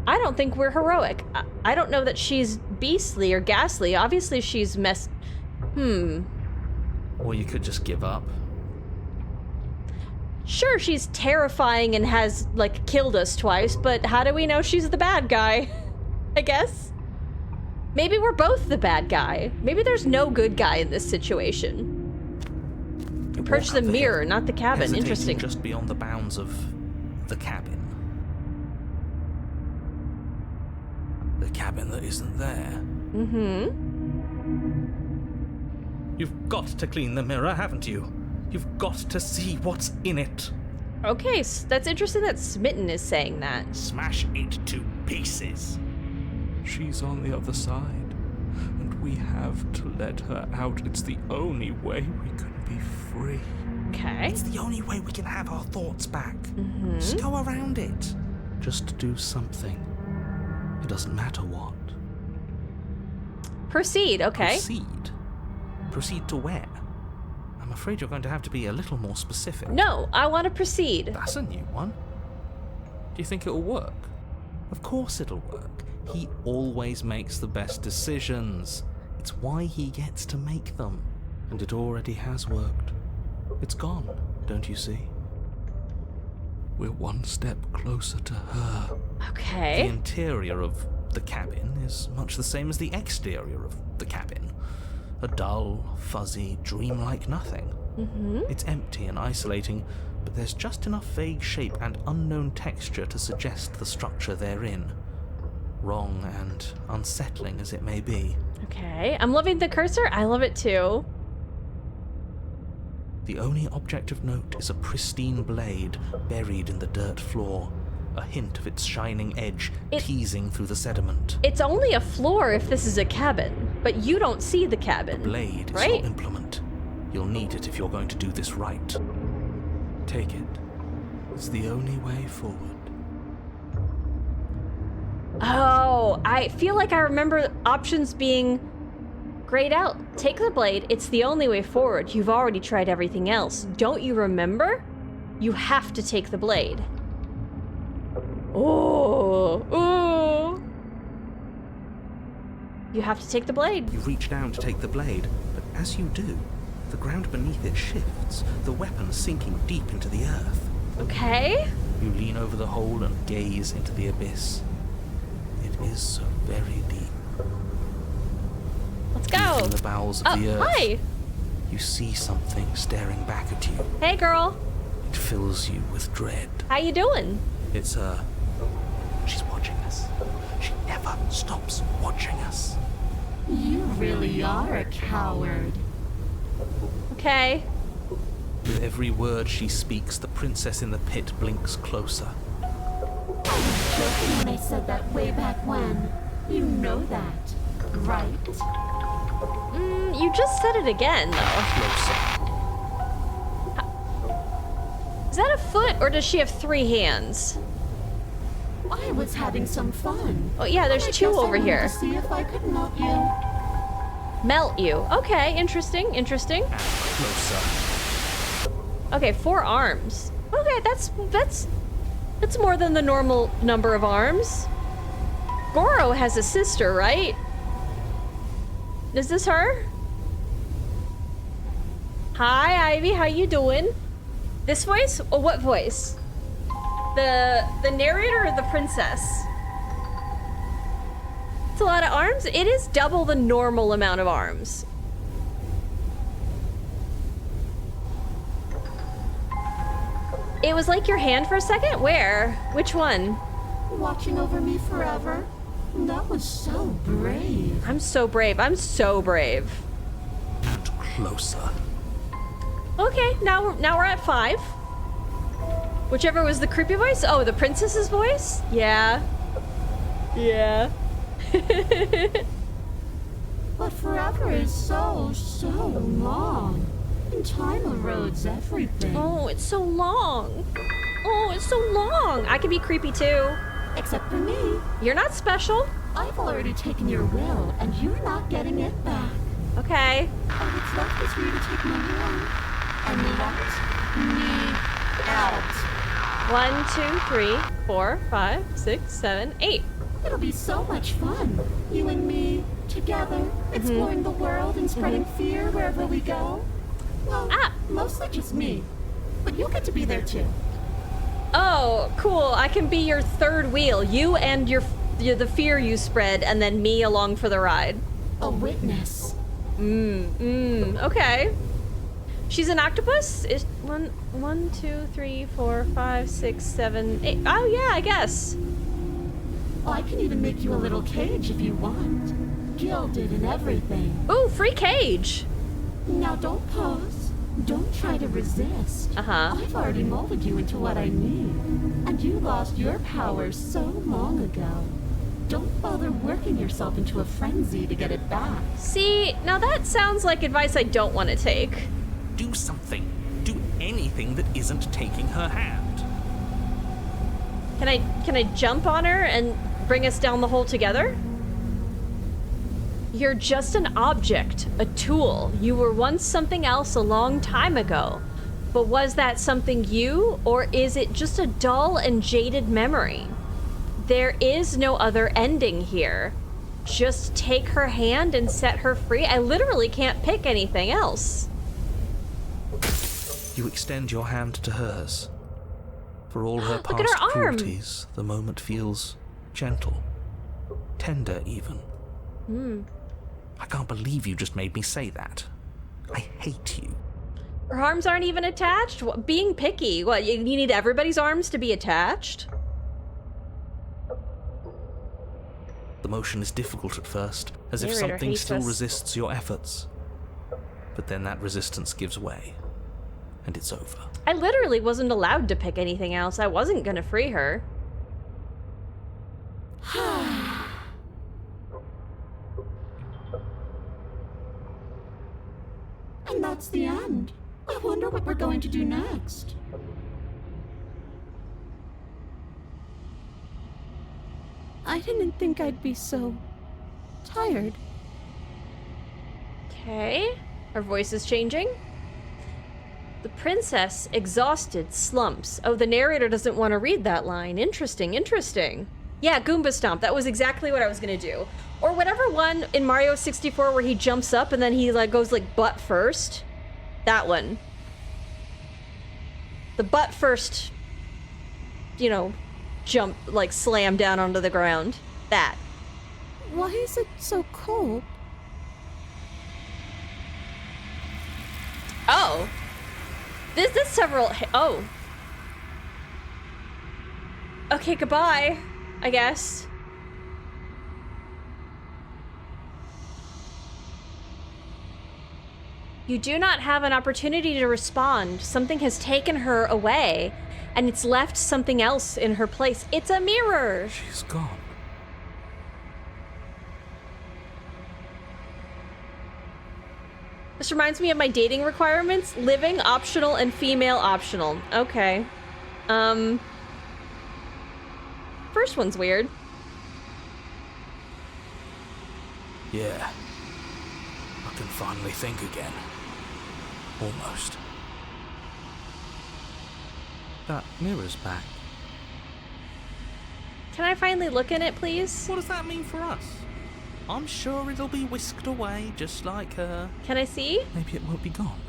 I don't think we're heroic. I don't know that she's beastly or ghastly. Obviously she's Or you could just give up. Sure, she's terrifying and has, like, killed us twice, but how do we know she's the bad guy? I guess? Maybe we're both the bad guy. Maybe there's no good guy in this situation. Approach the mirror, not the cabin. Interesting. Just beyond the bounds of the cabin. The cabin that isn't there. Mm-hmm. You've got to clean the mirror, haven't you? You've got to see what's in it. Okay, that's interesting that Smitten is saying that. Smash it to pieces. She's on the other side, and we have to let her out. It's the only way we can be free. Okay. It's the only way we can have our thoughts back. Mm-hmm. Just go around it. Just do something. It doesn't matter what. Proceed, okay. Proceed? Proceed to where? I'm afraid you're going to have to be a little more specific. No, I want to proceed. That's a new one. Do you think it'll work? Of course it'll work. He always makes the best decisions. It's why he gets to make them. And it already has worked. It's gone, don't you see? We're one step closer to her. The Okay. interior of the cabin is much the same as the exterior of the cabin. A dull, fuzzy, dreamlike nothing. Mm-hmm. It's empty and isolating, but there's just enough vague shape and unknown texture to suggest the structure they're in. Wrong and unsettling as it may be. Okay. I'm loving the cursor. I love it too. The only object of note is a pristine blade buried in the dirt floor, a hint of its shining edge teasing through the sediment. It's only a floor if this is a cabin, but you don't see the cabin. The blade is right? your implement. You'll need it if you're going to do this right. Take it. It's the only way forward. Oh, I feel like I remember options being grayed out. Take the blade. It's the only way forward. You've already tried everything else. Don't you remember? You have to take the blade. Oh, ooh. You have to take the blade. You reach down to take the blade, but as you do, the ground beneath it shifts, the weapon sinking deep into the earth. Okay. You lean over the hole and gaze into the abyss. It is so very deep. Let's go. In the bowels of the earth, Hi. you see something staring back at you. Hey, girl. It fills you with dread. How you doing? It's her. She's watching us. She never stops watching us. You really are a coward. Okay. With every word she speaks, the princess in the pit blinks closer. I was joking when I said that way back when. You know that, right? You just said it again, though. Closer. Is that a foot, or does she have 3 hands? I was having some fun. Oh, yeah, there's I 2 guess I over wanted here. to see if I could melt you. Melt you. Okay, interesting, interesting. And closer. Okay, 4 arms. Okay, that's more than the normal number of arms. Goro has a sister, right? Is this her? Hi, Ivy. How you doing? This voice? Oh, what voice? The narrator or the princess? It's a lot of arms. It is double the normal amount of arms. It was like your hand for a second? Where? Which one? Watching over me forever? That was so brave. I'm so brave. I'm so brave. And closer. Okay, now we're at 5. Whichever was the creepy voice. Oh, the princess's voice? Yeah. Yeah. But forever is so long. And time erodes everything. Oh, it's so long. Oh, it's so long. I can be creepy too. Except for me. You're not special. I've already taken your will, and you're not getting it back. Okay. All that's left is for you to take my hand and let me out. 1, 2, 3, 4, 5, 6, 7, 8. It'll be so much fun. You and me, together, exploring the world and spreading fear wherever we go. Well, mostly just me. But you'll get to be there too. Oh, cool. I can be your third wheel. You and the fear you spread, and then me along for the ride. A witness. Okay. She's an octopus? Is 1, 2, 3, 4, 5, 6, 7, 8. Oh yeah, I guess. Oh, I can even make you a little cage if you want. Gilded and everything. Ooh, free cage. Now don't pause. Don't try to resist. I've already molded you into what I need. And you lost your powers so long ago. Don't bother working yourself into a frenzy to get it back. See, now that sounds like advice I don't want to take. Do something. Do anything that isn't taking her hand. Can I jump on her and bring us down the hole together? You're just an object, a tool. You were once something else a long time ago. But was that something you, or is it just a dull and jaded memory? There is no other ending here. Just take her hand and set her free. I literally can't pick anything else. You extend your hand to hers. For all her Look at past her arm. cruelties, the moment feels gentle, tender even. I can't believe you just made me say that. I hate you. Her arms aren't even attached? What, being picky. What, you need everybody's arms to be attached? The motion is difficult at first, as if Narrator something hates still us. resists your efforts. But then that resistance gives way, and it's over. I literally wasn't allowed to pick anything else. I wasn't gonna free her. And that's the end. I wonder what we're going to do next. I didn't think I'd be so tired. Okay. Her voice is changing. The princess, exhausted, slumps. Oh, the narrator doesn't want to read that line. Interesting, interesting. Yeah, Goomba Stomp. That was exactly what I was gonna do. Or whatever one in Mario 64 where he jumps up and then he goes butt first. That one. The butt first, jump, slam down onto the ground. That. Why is it so cold? Oh. There's several. Oh. Okay, goodbye, I guess. You do not have an opportunity to respond. Something has taken her away, and it's left something else in her place. It's a mirror. She's gone. This reminds me of my dating requirements. Living optional and female optional. Okay. First one's weird. Yeah. I can finally think again. Almost. That mirror's back. Can I finally look in it, please? What does that mean for us? I'm sure it'll be whisked away just like her. Can I see? Maybe it won't be gone.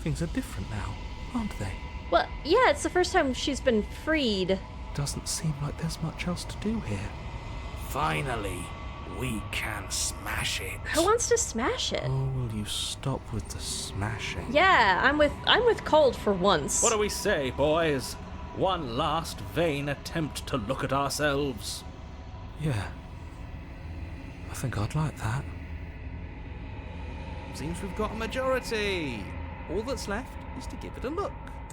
Things are different now, aren't they? Well, yeah, it's the first time she's been freed. Doesn't seem like there's much else to do here. Finally, we can smash it. Who wants to smash it? Oh, will you stop with the smashing? Yeah, I'm with Cold for once. What do we say, boys? One last vain attempt to look at ourselves. Yeah. I think I'd like that. Seems we've got a majority. All that's left is to give it a look.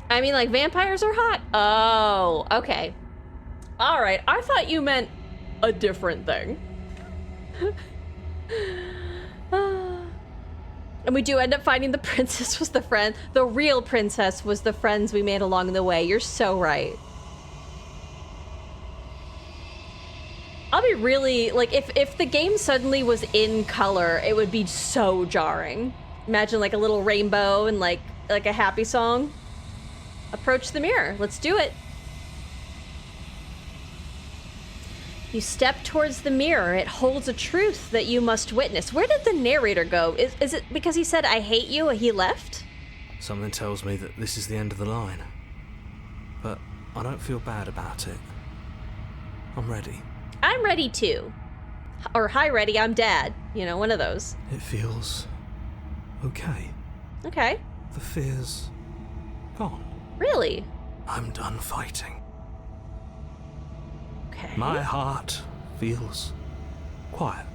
I mean, like, vampires are hot? Oh, okay. All right, I thought you meant a different thing. And we do end up finding the princess was the friend. The real princess was the friends we made along the way. You're so right. I'll be really, like, if the game suddenly was in color, it would be so jarring. Imagine, like, a little rainbow and, like a happy song. Approach the mirror. Let's do it. You step towards the mirror. It holds a truth that you must witness. Where did the narrator go? Is it because he said, I hate you, he left? Something tells me that this is the end of the line. But I don't feel bad about it. I'm ready. I'm ready too. Or, hi, ready, I'm dad. You know, one of those. It feels okay. Okay. The fear's gone. Really? I'm done fighting. Okay. My heart feels quiet.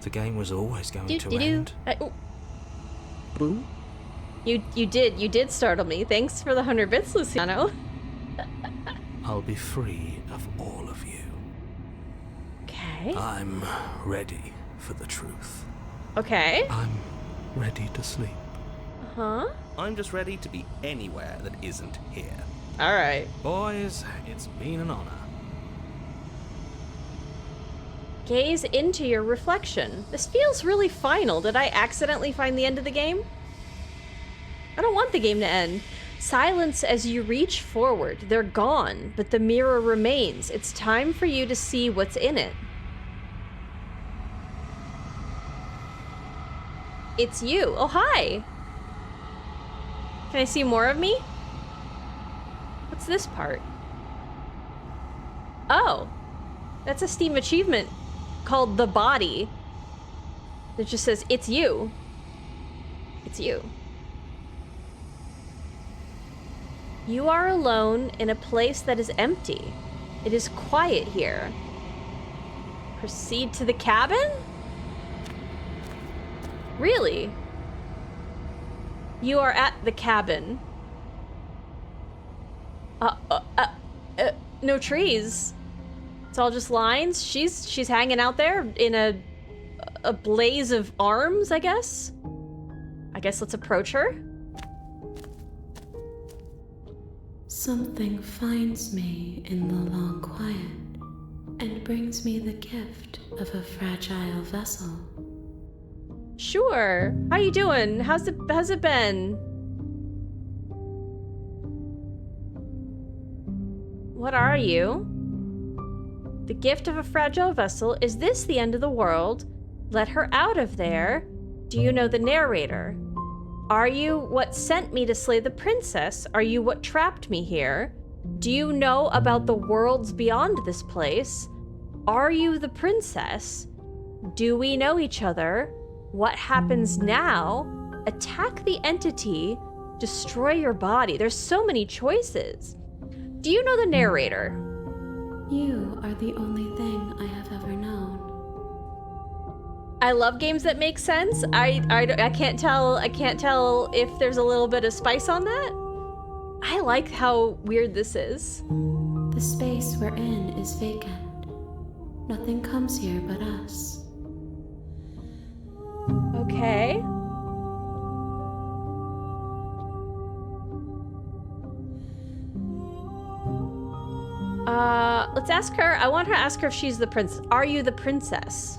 The game was always going to end. Boom. You did startle me. Thanks for the 100 bits, Luciano. I'll be free of all of you. Okay. I'm ready for the truth. Okay. I'm ready to sleep. Huh? I'm just ready to be anywhere that isn't here. All right. Boys, it's been an honor. Gaze into your reflection. This feels really final. Did I accidentally find the end of the game? I don't want the game to end. Silence as you reach forward. They're gone, but the mirror remains. It's time for you to see what's in it. It's you. Oh, hi. Can I see more of me? What's this part? Oh, that's a Steam achievement called The Body. It just says, it's you. It's you. You are alone in a place that is empty. It is quiet here. Proceed to the cabin? Really? You are at the cabin. No trees. It's all just lines. She's hanging out there in a blaze of arms, I guess. I guess let's approach her. Something finds me in the long quiet and brings me the gift of a fragile vessel. Sure. How you doing? How's it been? What are you? The gift of a fragile vessel. Is this the end of the world? Let her out of there. Do you know the narrator? Are you what sent me to slay the princess? Are you what trapped me here? Do you know about the worlds beyond this place? Are you the princess? Do we know each other? What happens now? Attack the entity. Destroy your body. There's so many choices. Do you know the narrator? You are the only thing I have ever known. I love games that make sense. I can't tell if there's a little bit of spice on that. I like how weird this is. The space we're in is vacant. Nothing comes here but us. Okay. Let's ask her. I want her to ask her if she's the princess. Are you the princess?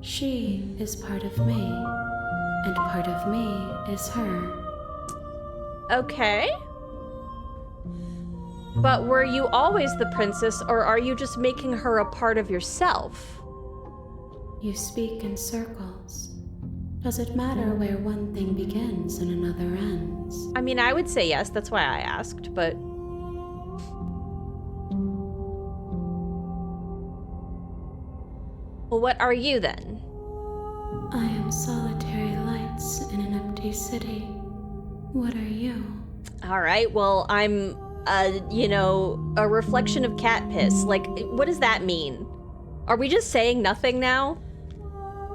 She is part of me, and part of me is her. Okay. But were you always the princess, or are you just making her a part of yourself? You speak in circles, Does it matter where one thing begins and another ends? I mean, I would say yes, that's why I asked, but... Well, what are you then? I am solitary lights in an empty city. What are you? All right, well, I'm, a reflection of cat piss. Like, what does that mean? Are we just saying nothing now?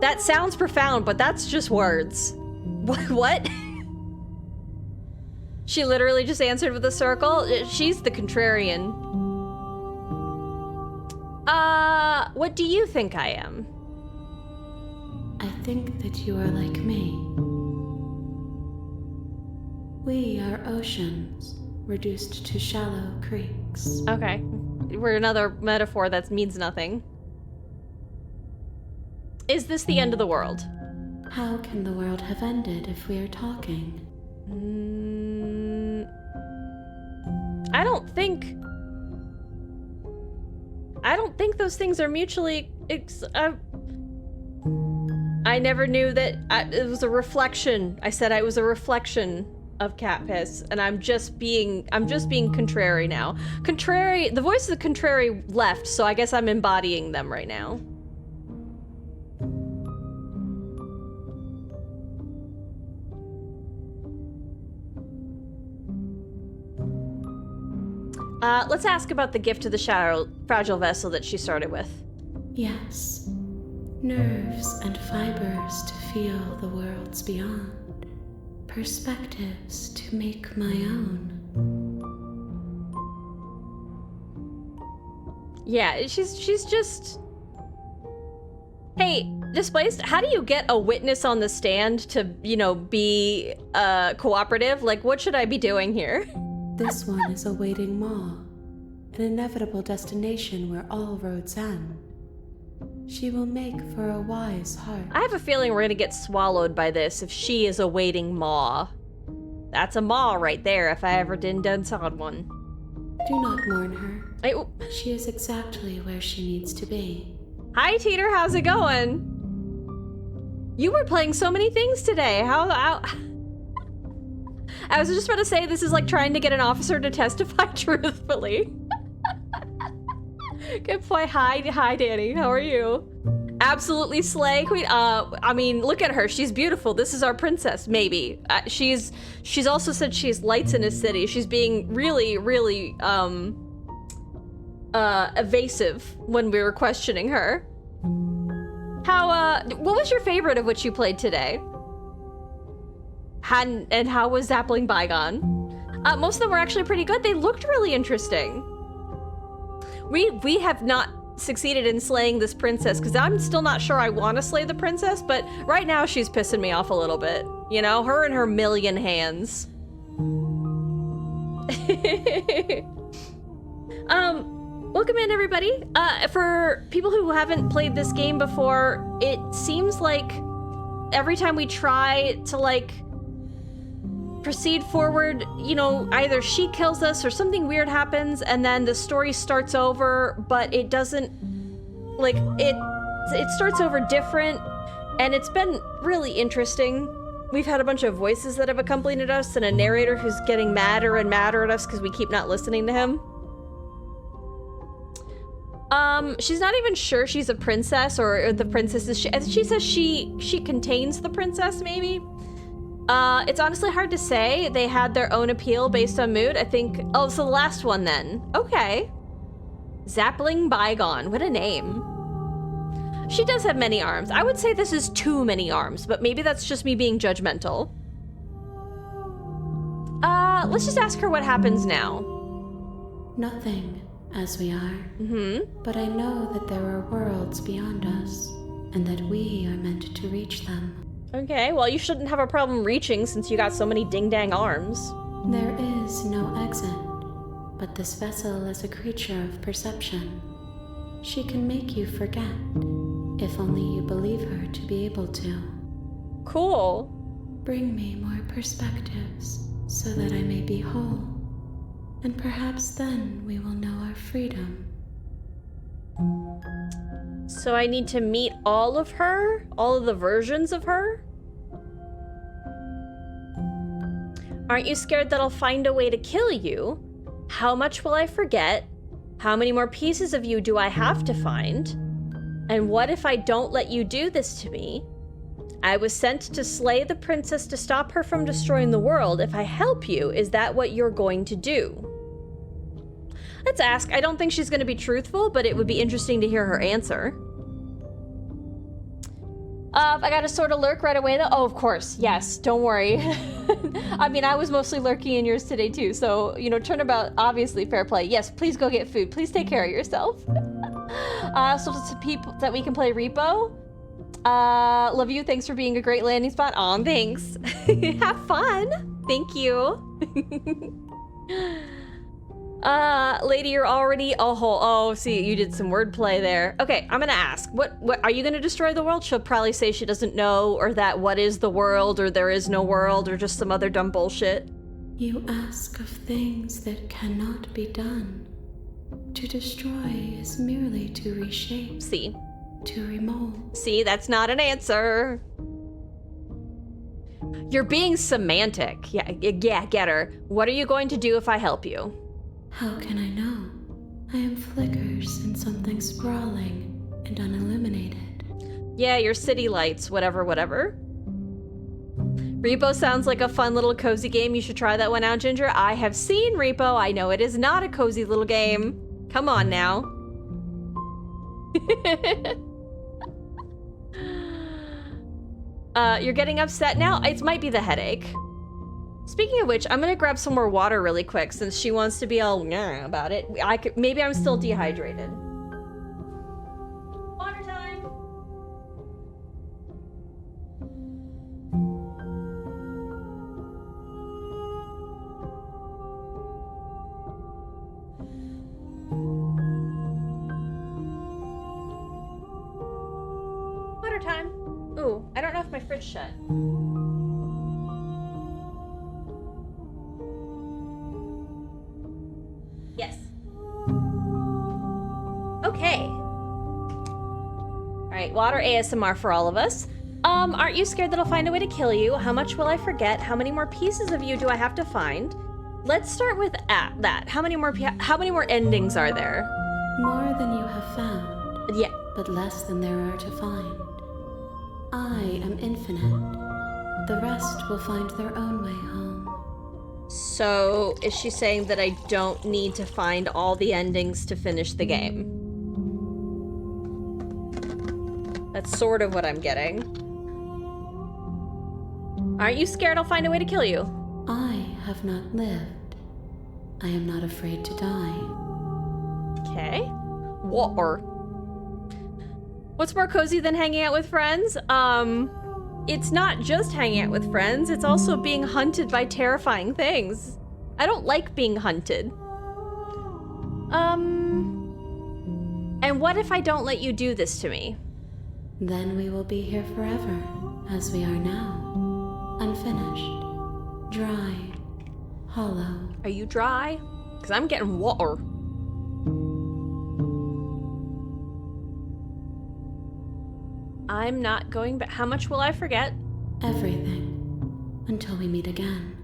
That sounds profound, but that's just words. What? She literally just answered with a circle? She's the contrarian. What do you think I am? I think that you are like me. We are oceans, reduced to shallow creeks. Okay. We're another metaphor that means nothing. Is this the end of the world? How can the world have ended if we are talking? I don't think those things are mutually I never knew that it was a reflection. I said I was a reflection of cat piss, and I'm just being contrary now. Contrary, the voice of the contrary left, so I guess I'm embodying them right now. Let's ask about the gift of the fragile vessel that she started with. Yes. Nerves and fibers to feel the worlds beyond. Perspectives to make my own. Yeah, she's just... Hey, Displaced, how do you get a witness on the stand to, be cooperative? Like, what should I be doing here? This one is awaiting Maw, an inevitable destination where all roads end. She will make for a wise heart. I have a feeling we're gonna get swallowed by this if she is awaiting Maw. That's a Maw right there if I ever done saw one. Do not mourn her. She is exactly where she needs to be. Hi Teeter, how's it going? You were playing so many things today. How I was just about to say this is like trying to get an officer to testify truthfully. Good point. Hi, Danny. How are you? Absolutely slay queen. I mean, look at her. She's beautiful. This is our princess. Maybe. She's also said she's lights in a city. She's being really, really evasive when we were questioning her. What was your favorite of what you played today? And how was Zappling Bygone? Most of them were actually pretty good. They looked really interesting. We have not succeeded in slaying this princess because I'm still not sure I want to slay the princess, but right now she's pissing me off a little bit. You know, her and her million hands. Welcome in, everybody. For people who haven't played this game before, it seems like every time we try to, like, proceed forward, either she kills us or something weird happens, and then the story starts over, but it doesn't, like, it starts over different, and it's been really interesting. We've had a bunch of voices that have accompanied us, and a narrator who's getting madder and madder at us because we keep not listening to him. She's not even sure she's a princess, or the princess is she says she contains the princess, maybe? It's honestly hard to say. They had their own appeal based on mood. I think, so the last one then. Okay. Zappling Bygone, what a name. She does have many arms. I would say this is too many arms, but maybe that's just me being judgmental. Let's just ask her what happens now. Nothing, as we are. But I know that there are worlds beyond us, and that we are meant to reach them. Okay, well, you shouldn't have a problem reaching since you got so many ding-dang arms. There is no exit, but this vessel is a creature of perception. She can make you forget, if only you believe her to be able to. Cool. Bring me more perspectives, so that I may be whole, and perhaps then we will know our freedom. So I need to meet all of her? All of the versions of her? Aren't you scared that I'll find a way to kill you? How much will I forget? How many more pieces of you do I have to find? And what if I don't let you do this to me? I was sent to slay the princess to stop her from destroying the world. If I help you, is that what you're going to do? Let's ask. I don't think she's going to be truthful, but it would be interesting to hear her answer. I got a sort of lurk right away, though. Oh, of course. Yes, don't worry. I mean, I was mostly lurking in yours today, too. So, you know, turnabout, obviously fair play. Yes, please go get food. Please take care of yourself. So to people that we can play Repo. Love you. Thanks for being a great landing spot. Aw, thanks. Have fun. Thank you. Lady, you're already see, you did some wordplay there. Okay, I'm gonna ask, what are you gonna destroy the world? She'll probably say she doesn't know, or that what is the world, or there is no world, or just some other dumb bullshit. You ask of things that cannot be done. To destroy is merely to reshape. See? To remold. See, that's not an answer. You're being semantic. Yeah, get her. What are you going to do if I help you? How can I know? I am flickers in something sprawling and unilluminated. Yeah, your city lights, whatever. Repo sounds like a fun little cozy game. You should try that one out, Ginger. I have seen Repo. I know it is not a cozy little game. Come on now. You're getting upset now? It might be the headache. Speaking of which, I'm gonna grab some more water really quick since she wants to be all about it. Maybe I'm still dehydrated. Water time. Water time. Ooh, I don't know if my fridge shut. Yes. Okay. Alright, water ASMR for all of us. Aren't you scared that I'll find a way to kill you? How much will I forget? How many more pieces of you do I have to find? Let's start with that. How many more endings are there? More than you have found. Yeah. But less than there are to find. I am infinite. The rest will find their own way home. So, is she saying that I don't need to find all the endings to finish the game? That's sort of what I'm getting. Aren't you scared I'll find a way to kill you? I have not lived. I am not afraid to die. Okay. What's more cozy than hanging out with friends? It's not just hanging out with friends, it's also being hunted by terrifying things. I don't like being hunted. And what if I don't let you do this to me? Then we will be here forever, as we are now. Unfinished, dry, hollow. Are you dry? Because I'm getting water. I'm not going back. How much will I forget? Everything. Until we meet again.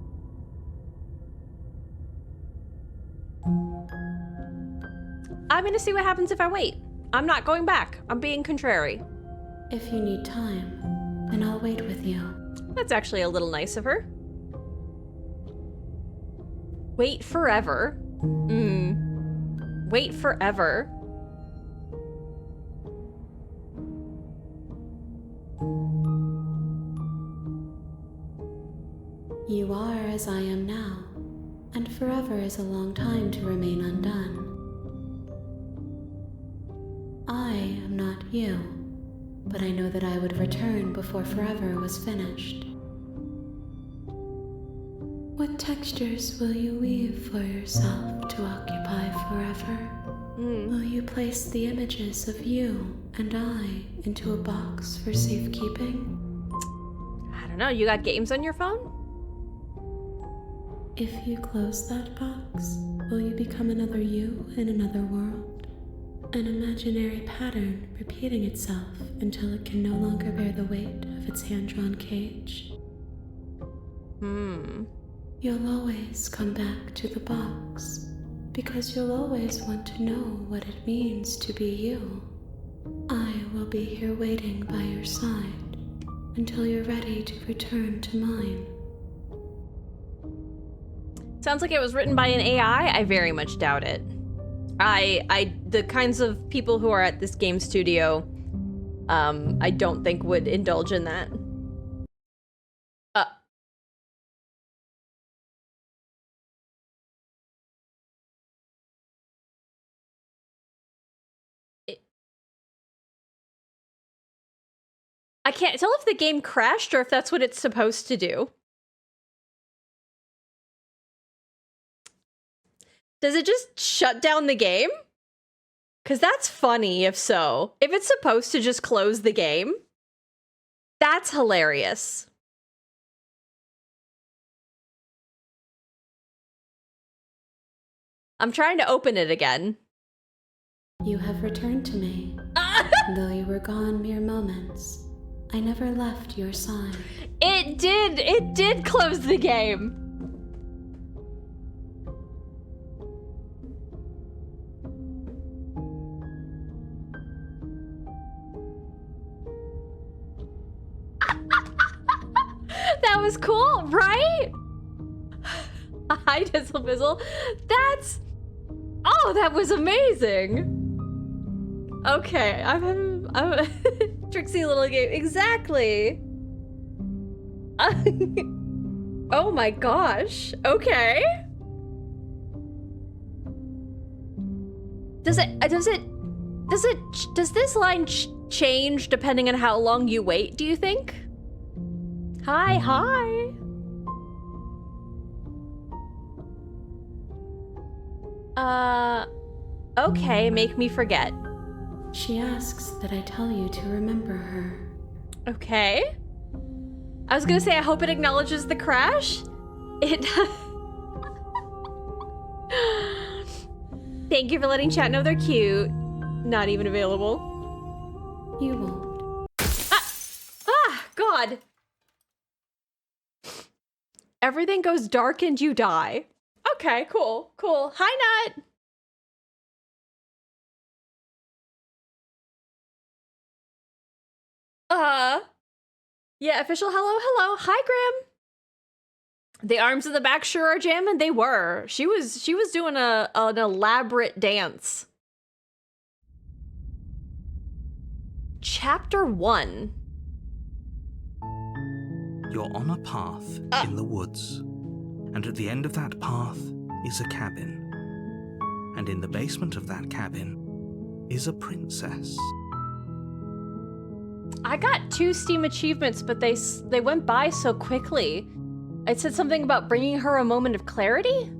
I'm gonna see what happens if I wait. I'm not going back. I'm being contrary. If you need time, then I'll wait with you. That's actually a little nice of her. Wait forever. Wait forever. You are as I am now, and forever is a long time to remain undone. I am not you, but I know that I would return before forever was finished. What textures will you weave for yourself to occupy forever? Will you place the images of you and I into a box for safekeeping? I don't know, you got games on your phone? If you close that box, will you become another you in another world? An imaginary pattern repeating itself until it can no longer bear the weight of its hand-drawn cage? You'll always come back to the box, because you'll always want to know what it means to be you. I will be here waiting by your side until you're ready to return to mine. Sounds like it was written by an AI. I very much doubt it. The kinds of people who are at this game studio, I don't think would indulge in that. I can't tell if the game crashed or if that's what it's supposed to do. Does it just shut down the game? Because that's funny if so. If it's supposed to just close the game, that's hilarious. I'm trying to open it again. You have returned to me. Though you were gone mere moments, I never left your side. It did close the game. That was cool, right? Hi, Dizzle Bizzle. That was amazing. Okay, I'm Trixie little game. Exactly. Oh my gosh. Okay. Does this line change depending on how long you wait, do you think? Hi. Okay, make me forget. She asks that I tell you to remember her. Okay. I was gonna say, I hope it acknowledges the crash. It Thank you for letting chat know they're cute. Not even available. You won't. God. Everything goes dark and you die. Okay, cool. Hi, Nut. Yeah, official hello. Hi, Grim. The arms in the back sure are jamming. They were. She was doing an elaborate dance. Chapter 1. You're on a path in the woods, and at the end of that path is a cabin. And in the basement of that cabin is a princess. I got 2 Steam achievements, but they went by so quickly. It said something about bringing her a moment of clarity.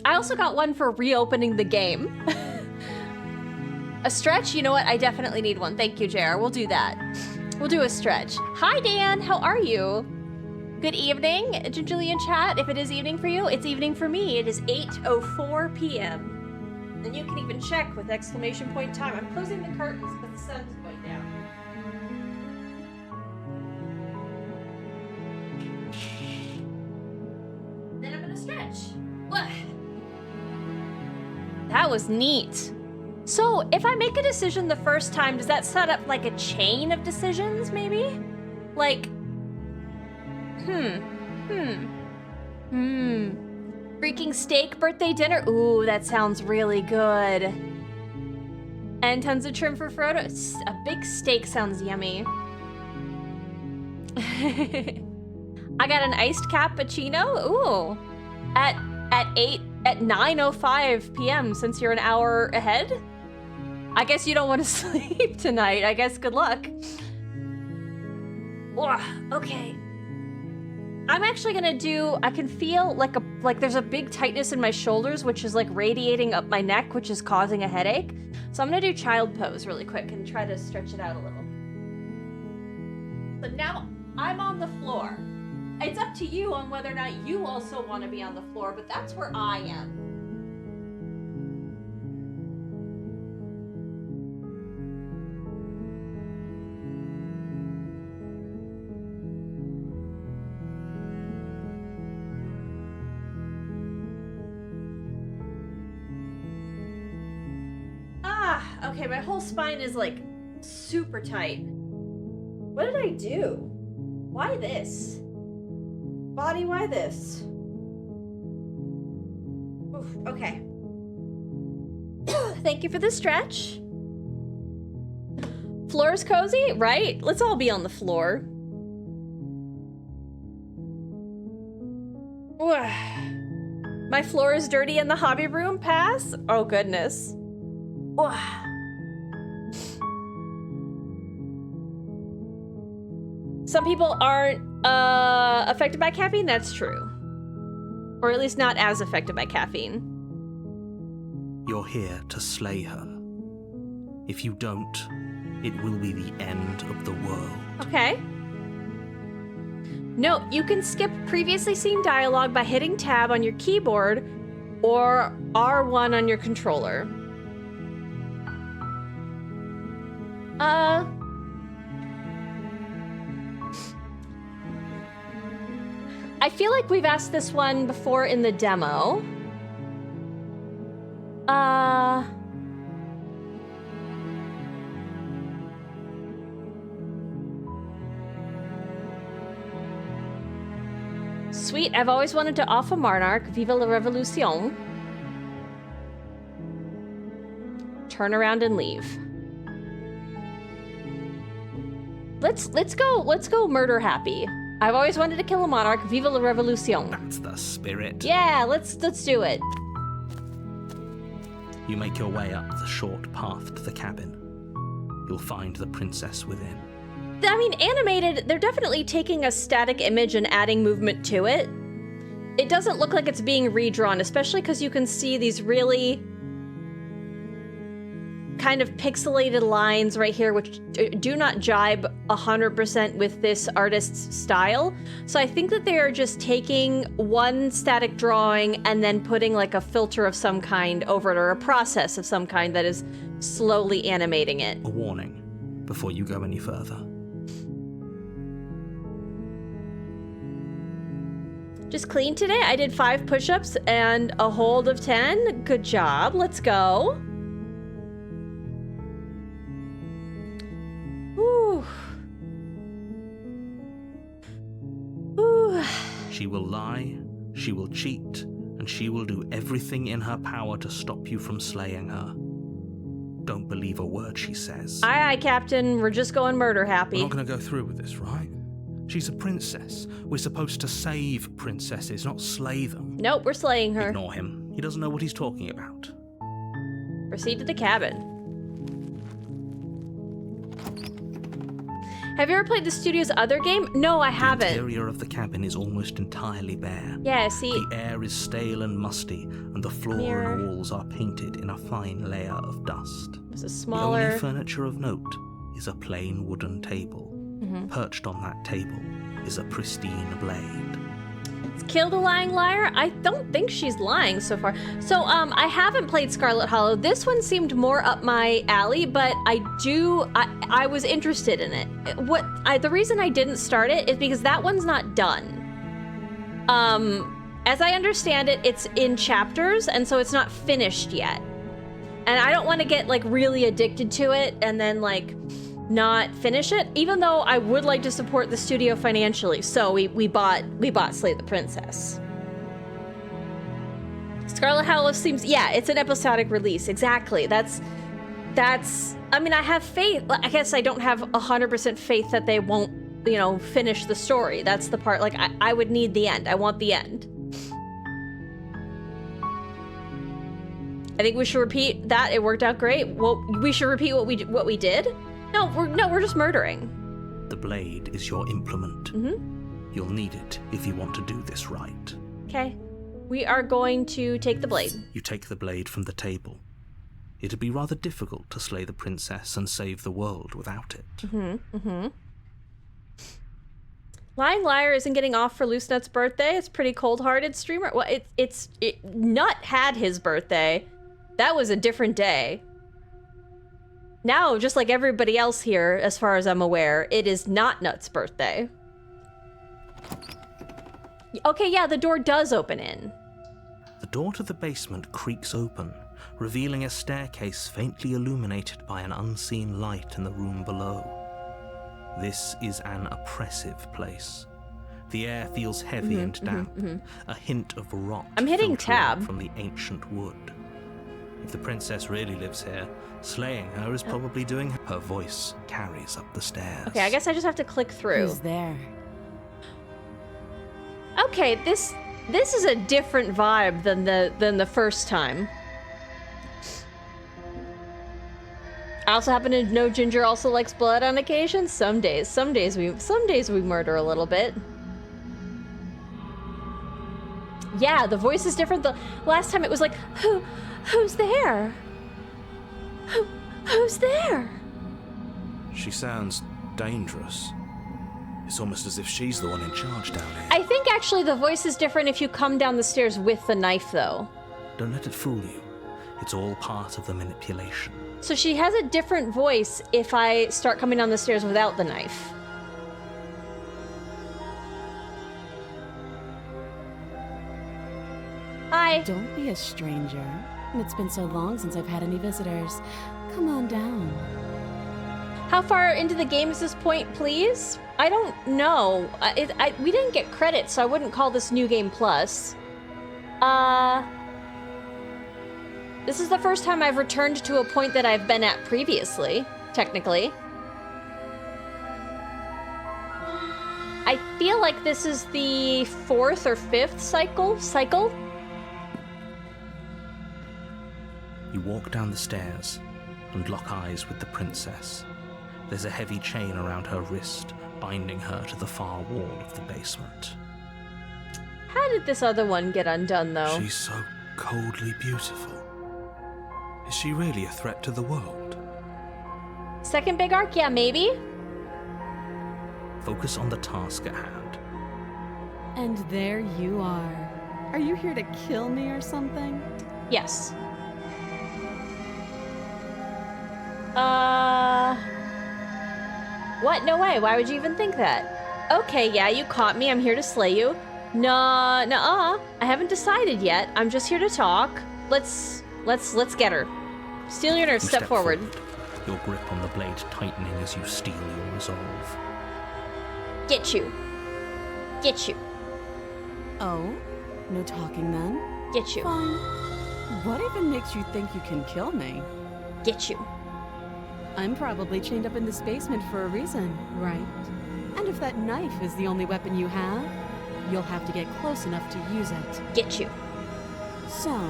I also got one for reopening the game. A stretch? You know what? I definitely need one. Thank you, JR. We'll do that. We'll do a stretch. Hi, Dan. How are you? Good evening, Gingerly in chat. If it is evening for you, it's evening for me. It is 8:04 p.m. And you can even check with exclamation point time. I'm closing the curtains because the sun's going down. Then I'm gonna stretch. What? That was neat. So, if I make a decision the first time, does that set up like a chain of decisions, maybe? Like, freaking steak birthday dinner? Ooh, that sounds really good. And tons of trim for Frodo. A big steak sounds yummy. I got an iced cappuccino. Ooh, at 9:05 p.m. Since you're an hour ahead. I guess you don't want to sleep tonight. I guess good luck. Okay. I'm actually gonna do. I can feel like there's a big tightness in my shoulders, which is like radiating up my neck, which is causing a headache. So I'm gonna do child pose really quick and try to stretch it out a little. But now I'm on the floor. It's up to you on whether or not you also want to be on the floor, but that's where I am. Okay, my whole spine is like super tight. What did I do? Why this? Body, why this? Oof, okay. Thank you for the stretch. Floor's cozy, right? Let's all be on the floor. My floor is dirty in the hobby room. Pass? Oh, goodness. Some people aren't affected by caffeine. That's true. Or at least not as affected by caffeine. You're here to slay her. If you don't, it will be the end of the world. Okay. Note, you can skip previously seen dialogue by hitting tab on your keyboard or R1 on your controller. I feel like we've asked this one before in the demo. Sweet, I've always wanted to off a monarch. Viva la revolution. Turn around and leave. Let's go murder happy. I've always wanted to kill a monarch. Viva la revolution. That's the spirit. Yeah, let's do it. You make your way up the short path to the cabin. You'll find the princess within. I mean, animated, they're definitely taking a static image and adding movement to it. It doesn't look like it's being redrawn, especially because you can see these really kind of pixelated lines right here, which do not jibe 100% with this artist's style. So I think that they are just taking one static drawing and then putting like a filter of some kind over it, or a process of some kind that is slowly animating it. A warning before you go any further. Just clean today. I did 5 push-ups and a hold of 10. Good job. Let's go. Ooh. Ooh. She will lie, she will cheat, and she will do everything in her power to stop you from slaying her. Don't believe a word she says. Aye, aye, Captain. We're just going murder happy. We're not going to go through with this, right? She's a princess. We're supposed to save princesses, not slay them. Nope, we're slaying her. Ignore him. He doesn't know what he's talking about. Proceed to the cabin. Have you ever played the studio's other game? No, I haven't. The interior of the cabin is almost entirely bare. Yeah, see. The air is stale and musty, and the floor Mirror. and walls are painted in a fine layer of dust. It's a The smaller. only furniture of note is a plain wooden table. Perched on that table is a pristine blade. It's killed a lying liar? I don't think she's lying so far. So, I haven't played Scarlet Hollow. This one seemed more up my alley, but I was interested in it. The reason I didn't start it is because that one's not done. As I understand it, it's in chapters, and so it's not finished yet. And I don't want to get, like, really addicted to it and then, like, not finish it, even though I would like to support the studio financially. So we bought Slay the Princess. Scarlet Hollow seems, yeah, it's an episodic release. Exactly. That's I mean, I have faith. I guess I don't have 100% faith that they won't, finish the story. That's the part, like, I would need the end. I want the end. I think we should repeat that. It worked out great. Well, we should repeat what we did. No, we're just murdering. The blade is your implement. You'll need it if you want to do this right. Okay. We are going to take the blade. You take the blade from the table. It'd be rather difficult to slay the princess and save the world without it. Lying Liar isn't getting off for Loose Nut's birthday. It's pretty cold-hearted streamer. Well, Nut had his birthday. That was a different day. Now, just like everybody else here, as far as I'm aware, it is not Nut's birthday. Okay, yeah, the door does open in. The door to the basement creaks open, revealing a staircase faintly illuminated by an unseen light in the room below. This is an oppressive place. The air feels heavy and damp, a hint of rot I'm hitting filtering tab. from the ancient wood. If the princess really lives here, slaying her is probably doing her voice carries up the stairs. Okay, I guess I just have to click through. Who's there? Okay, this is a different vibe than the first time. I also happen to know Ginger also likes blood on occasion. Some days we murder a little bit. Yeah, the voice is different. The last time it was like, who's there? Who's there? She sounds dangerous. It's almost as if she's the one in charge down here. I think actually the voice is different if you come down the stairs with the knife, though. Don't let it fool you. It's all part of the manipulation. So she has a different voice if I start coming down the stairs without the knife. Hi. Don't be a stranger. It's been so long since I've had any visitors. Come on down. How far into the game is this point, please? I don't know. We didn't get credit, so I wouldn't call this New Game Plus. This is the first time I've returned to a point that I've been at previously, technically. I feel like this is the 4th or 5th cycle? You walk down the stairs and lock eyes with the princess. There's a heavy chain around her wrist, binding her to the far wall of the basement. How did this other one get undone, though? She's so coldly beautiful. Is she really a threat to the world? Second big arc? Yeah, maybe? Focus on the task at hand. And there you are. Are you here to kill me or something? Yes. What? No way. Why would you even think that? Okay, yeah, you caught me. I'm here to slay you. Nuh-uh. I haven't decided yet. I'm just here to talk. Let's get her. Steal your nerve. You Step forward. Your grip on the blade tightening as you steel your resolve. Get you. Get you. Oh? No talking then? Get you. Fine. What even makes you think you can kill me? Get you. I'm probably chained up in this basement for a reason, right? And if that knife is the only weapon you have, you'll have to get close enough to use it. Get you. So,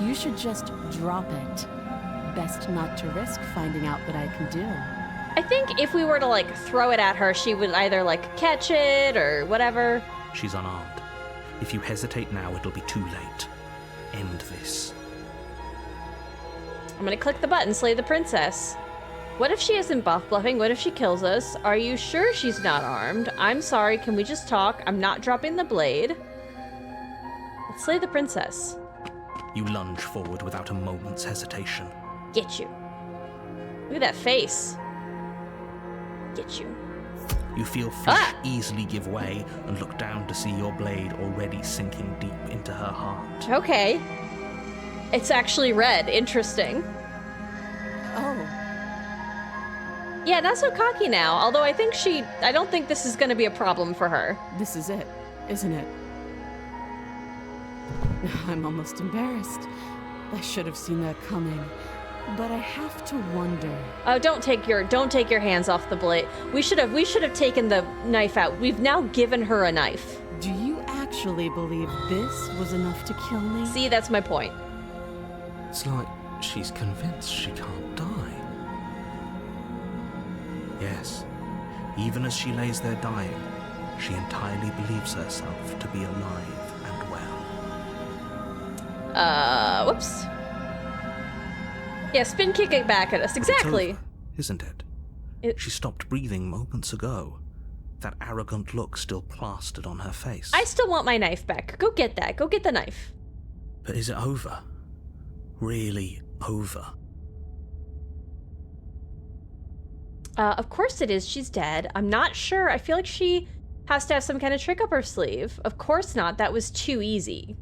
you should just drop it. Best not to risk finding out what I can do. I think if we were to, like, throw it at her, she would either, like, catch it or whatever. She's unarmed. If you hesitate now, it'll be too late. End this. I'm gonna click the button, slay the princess. What if she isn't buff bluffing? What if she kills us? Are you sure she's not armed? I'm sorry, can we just talk? I'm not dropping the blade. Let's slay the princess. You lunge forward without a moment's hesitation. Get you. Look at that face. Get you. You feel flesh easily give way and look down to see your blade already sinking deep into her heart. Okay. It's actually red. Interesting. Oh. Yeah, not so cocky now. Although I don't think this is going to be a problem for her. This is it, isn't it? I'm almost embarrassed. I should have seen that coming. But I have to wonder. Oh, don't take your hands off the blade. We should have taken the knife out. We've now given her a knife. Do you actually believe this was enough to kill me? See, that's my point. It's like she's convinced she can't die. Yes, even as she lays there dying, she entirely believes herself to be alive and well. Whoops. Yeah, spin kick it back at us. Exactly. It's over, isn't it? She stopped breathing moments ago. That arrogant look still plastered on her face. I still want my knife back. Go get that. Go get the knife. But is it over? Really over? Of course it is. She's dead. I'm not sure. I feel like she has to have some kind of trick up her sleeve. Of course not. That was too easy.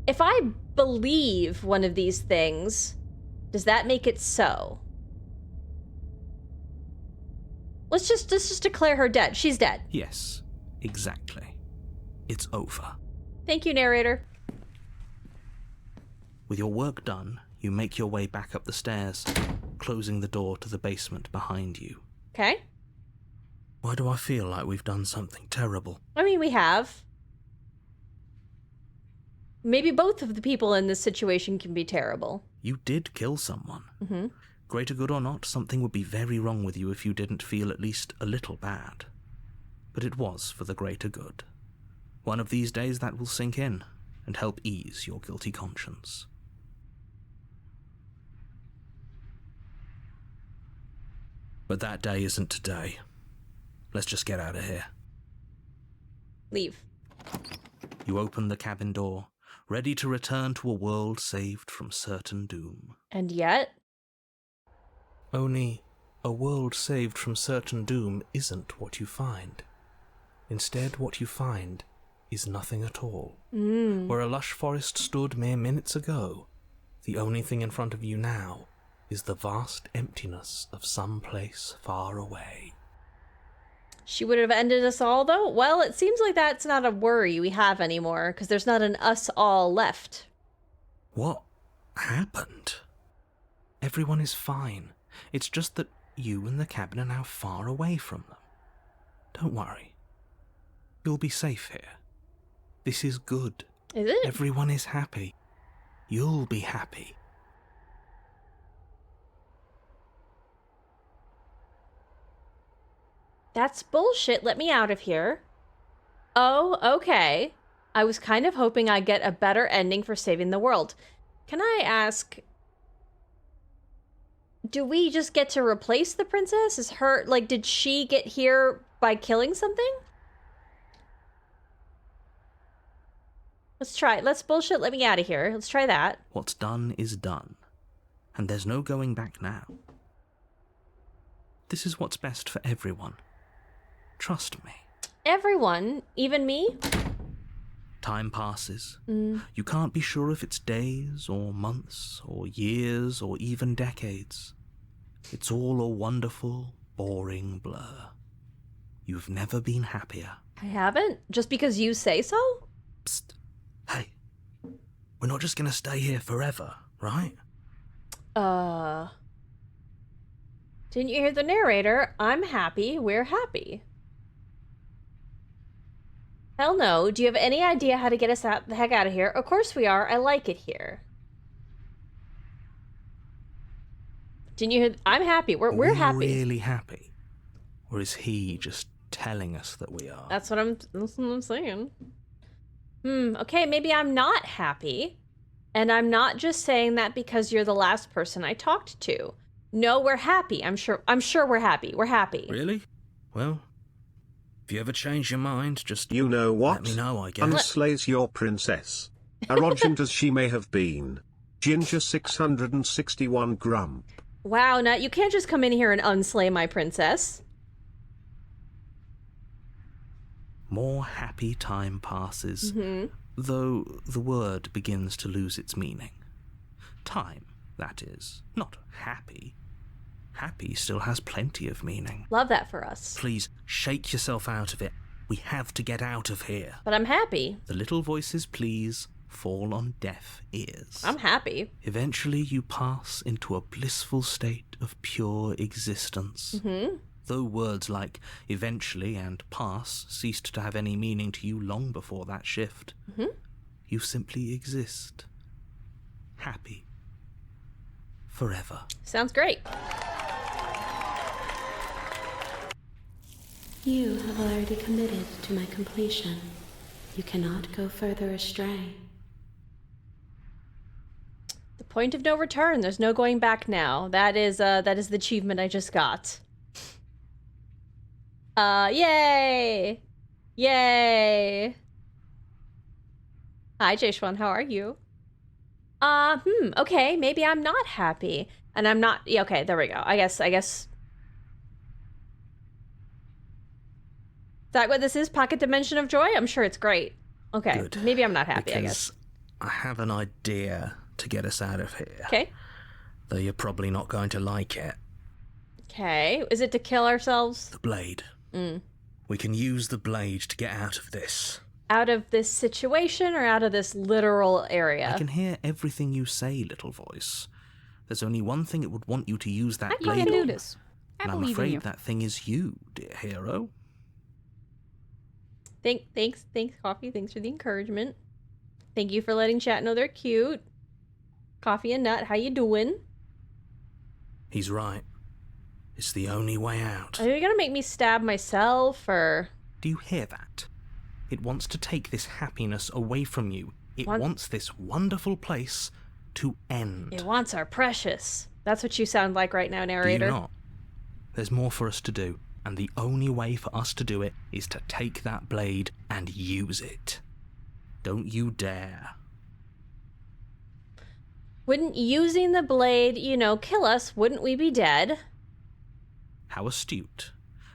If I believe one of these things, does that make it so? Let's just declare her dead. She's dead. Yes, exactly. It's over. Thank you, narrator. With your work done, you make your way back up the stairs, closing the door to the basement behind you. Okay. Why do I feel like we've done something terrible? I mean, we have. Maybe both of the people in this situation can be terrible. You did kill someone. Mm-hmm. Greater good or not, something would be very wrong with you if you didn't feel at least a little bad. But it was for the greater good. One of these days that will sink in and help ease your guilty conscience. But that day isn't today. Let's just get out of here. Leave. You open the cabin door, ready to return to a world saved from certain doom. And yet? Only, a world saved from certain doom isn't what you find. Instead, what you find is nothing at all. Where a lush forest stood mere minutes ago, the only thing in front of you now is the vast emptiness of some place far away. She would have ended us all, though? Well, it seems like that's not a worry we have anymore, because there's not an us all left. What happened? Everyone is fine. It's just that you and the cabin are now far away from them. Don't worry. You'll be safe here. This is good. Is it? Everyone is happy. You'll be happy. That's bullshit. Let me out of here. Oh, okay. I was kind of hoping I'd get a better ending for saving the world. Can I ask, do we just get to replace the princess? Is her, like, did she get here by killing something? Let's try it. Let's bullshit. Let me out of here. Let's try that. What's done is done. And there's no going back now. This is what's best for everyone. Trust me. Everyone, even me? Time passes. You can't be sure if it's days or months or years or even decades. It's all a wonderful, boring blur. You've never been happier. I haven't? Just because you say so? Psst. Hey. We're not just gonna stay here forever, right? Didn't you hear the narrator? I'm happy, we're happy. Hell no. Do you have any idea how to get us the heck out of here? Of course we are. I like it here. Didn't you hear? I'm happy. We're happy. Really happy? Or is he just telling us that we are? That's what I'm saying. Okay, maybe I'm not happy. And I'm not just saying that because you're the last person I talked to. No, we're happy. I'm sure we're happy. We're happy. Really? Well, if you ever change your mind, just You know what? let me know, I guess. Unslays your princess. Arrogant as she may have been. Ginger 661 grump. Wow, now you can't just come in here and unslay my princess. More happy time passes, though the word begins to lose its meaning. Time, that is, not happy. Happy still has plenty of meaning. Love that for us. Please, shake yourself out of it. We have to get out of here. But I'm happy. The little voices, please, fall on deaf ears. I'm happy. Eventually you pass into a blissful state of pure existence. Though words like eventually and pass ceased to have any meaning to you long before that shift, you simply exist. Happy. Forever. Sounds great. You have already committed to my completion. You cannot go further astray. The point of no return. There's no going back now. That is the achievement I just got. Yay! Yay! Hi, Jaishwan, how are you? Okay, maybe I'm not happy. And I'm not, yeah, okay, there we go. I guess. Is that what this is? Pocket Dimension of Joy? I'm sure it's great. Okay, Good. maybe I'm not happy, I Because guess. I have an idea to get us out of here. Okay. Though you're probably not going to like it. Okay. Is it to kill ourselves? The blade. We can use the blade to get out of this. Out of this situation or out of this literal area? I can hear everything you say, little voice. There's only one thing it would want you to use that I blade can do on. this. I And I'm believe in afraid you. that thing is you, dear hero. Thanks, Coffee. Thanks for the encouragement. Thank you for letting chat know they're cute. Coffee and Nut, how you doing? He's right. It's the only way out. Are you gonna make me stab myself, or...? Do you hear that? It wants to take this happiness away from you. It wants this wonderful place to end. It wants our precious. That's what you sound like right now, Do narrator. you not? There's more for us to do, and the only way for us to do it is to take that blade and use it. Don't you dare. Wouldn't using the blade, kill us? Wouldn't we be dead? How astute.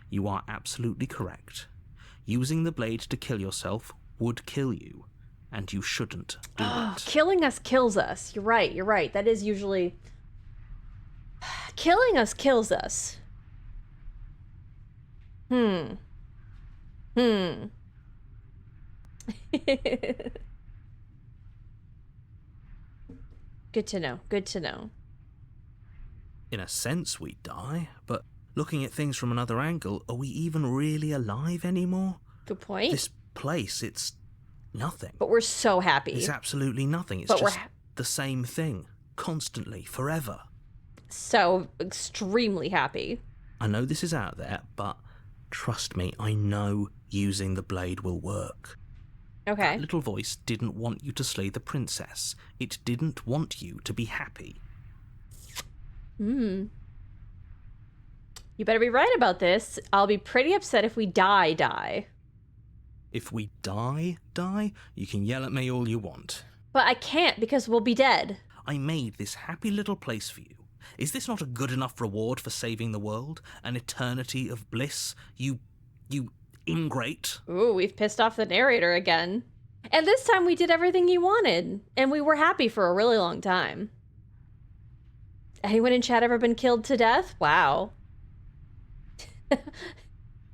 You are absolutely correct. Using the blade to kill yourself would kill you, and you shouldn't do it. Killing us kills us. You're right. That is usually... Killing us kills us. Good to know. In a sense, we die, but looking at things from another angle, are we even really alive anymore? Good point. This place, it's nothing. But we're so happy. It's absolutely nothing. It's But we're just the same thing, constantly, forever. So extremely happy. I know this is out there, but trust me, I know using the blade will work. Okay. That little voice didn't want you to slay the princess. It didn't want you to be happy. You better be right about this. I'll be pretty upset if we die. If we die, you can yell at me all you want. But I can't because we'll be dead. I made this happy little place for you. Is this not a good enough reward for saving the world? An eternity of bliss? You ingrate. Ooh, we've pissed off the narrator again. And this time we did everything he wanted. And we were happy for a really long time. Anyone in chat ever been killed to death? Wow.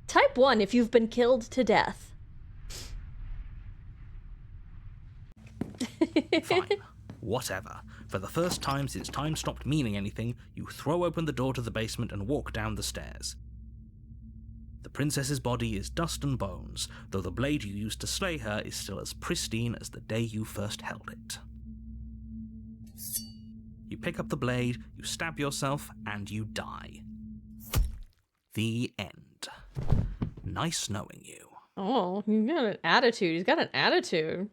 Type 1 if you've been killed to death. Fine. Whatever. For the first time since time stopped meaning anything, you throw open the door to the basement and walk down the stairs. The princess's body is dust and bones, though the blade you used to slay her is still as pristine as the day you first held it. You pick up the blade, you stab yourself, and you die. The end. Nice knowing you. Oh, he's got an attitude. He's got an attitude.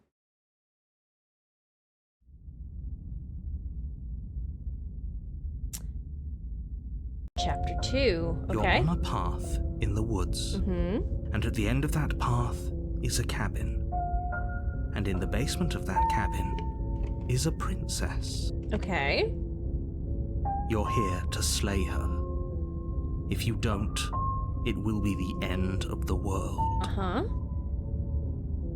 Chapter 2. Okay. You're on a path in the woods. And at the end of that path is a cabin. And in the basement of that cabin is a princess. Okay. You're here to slay her. If you don't, it will be the end of the world. Uh-huh.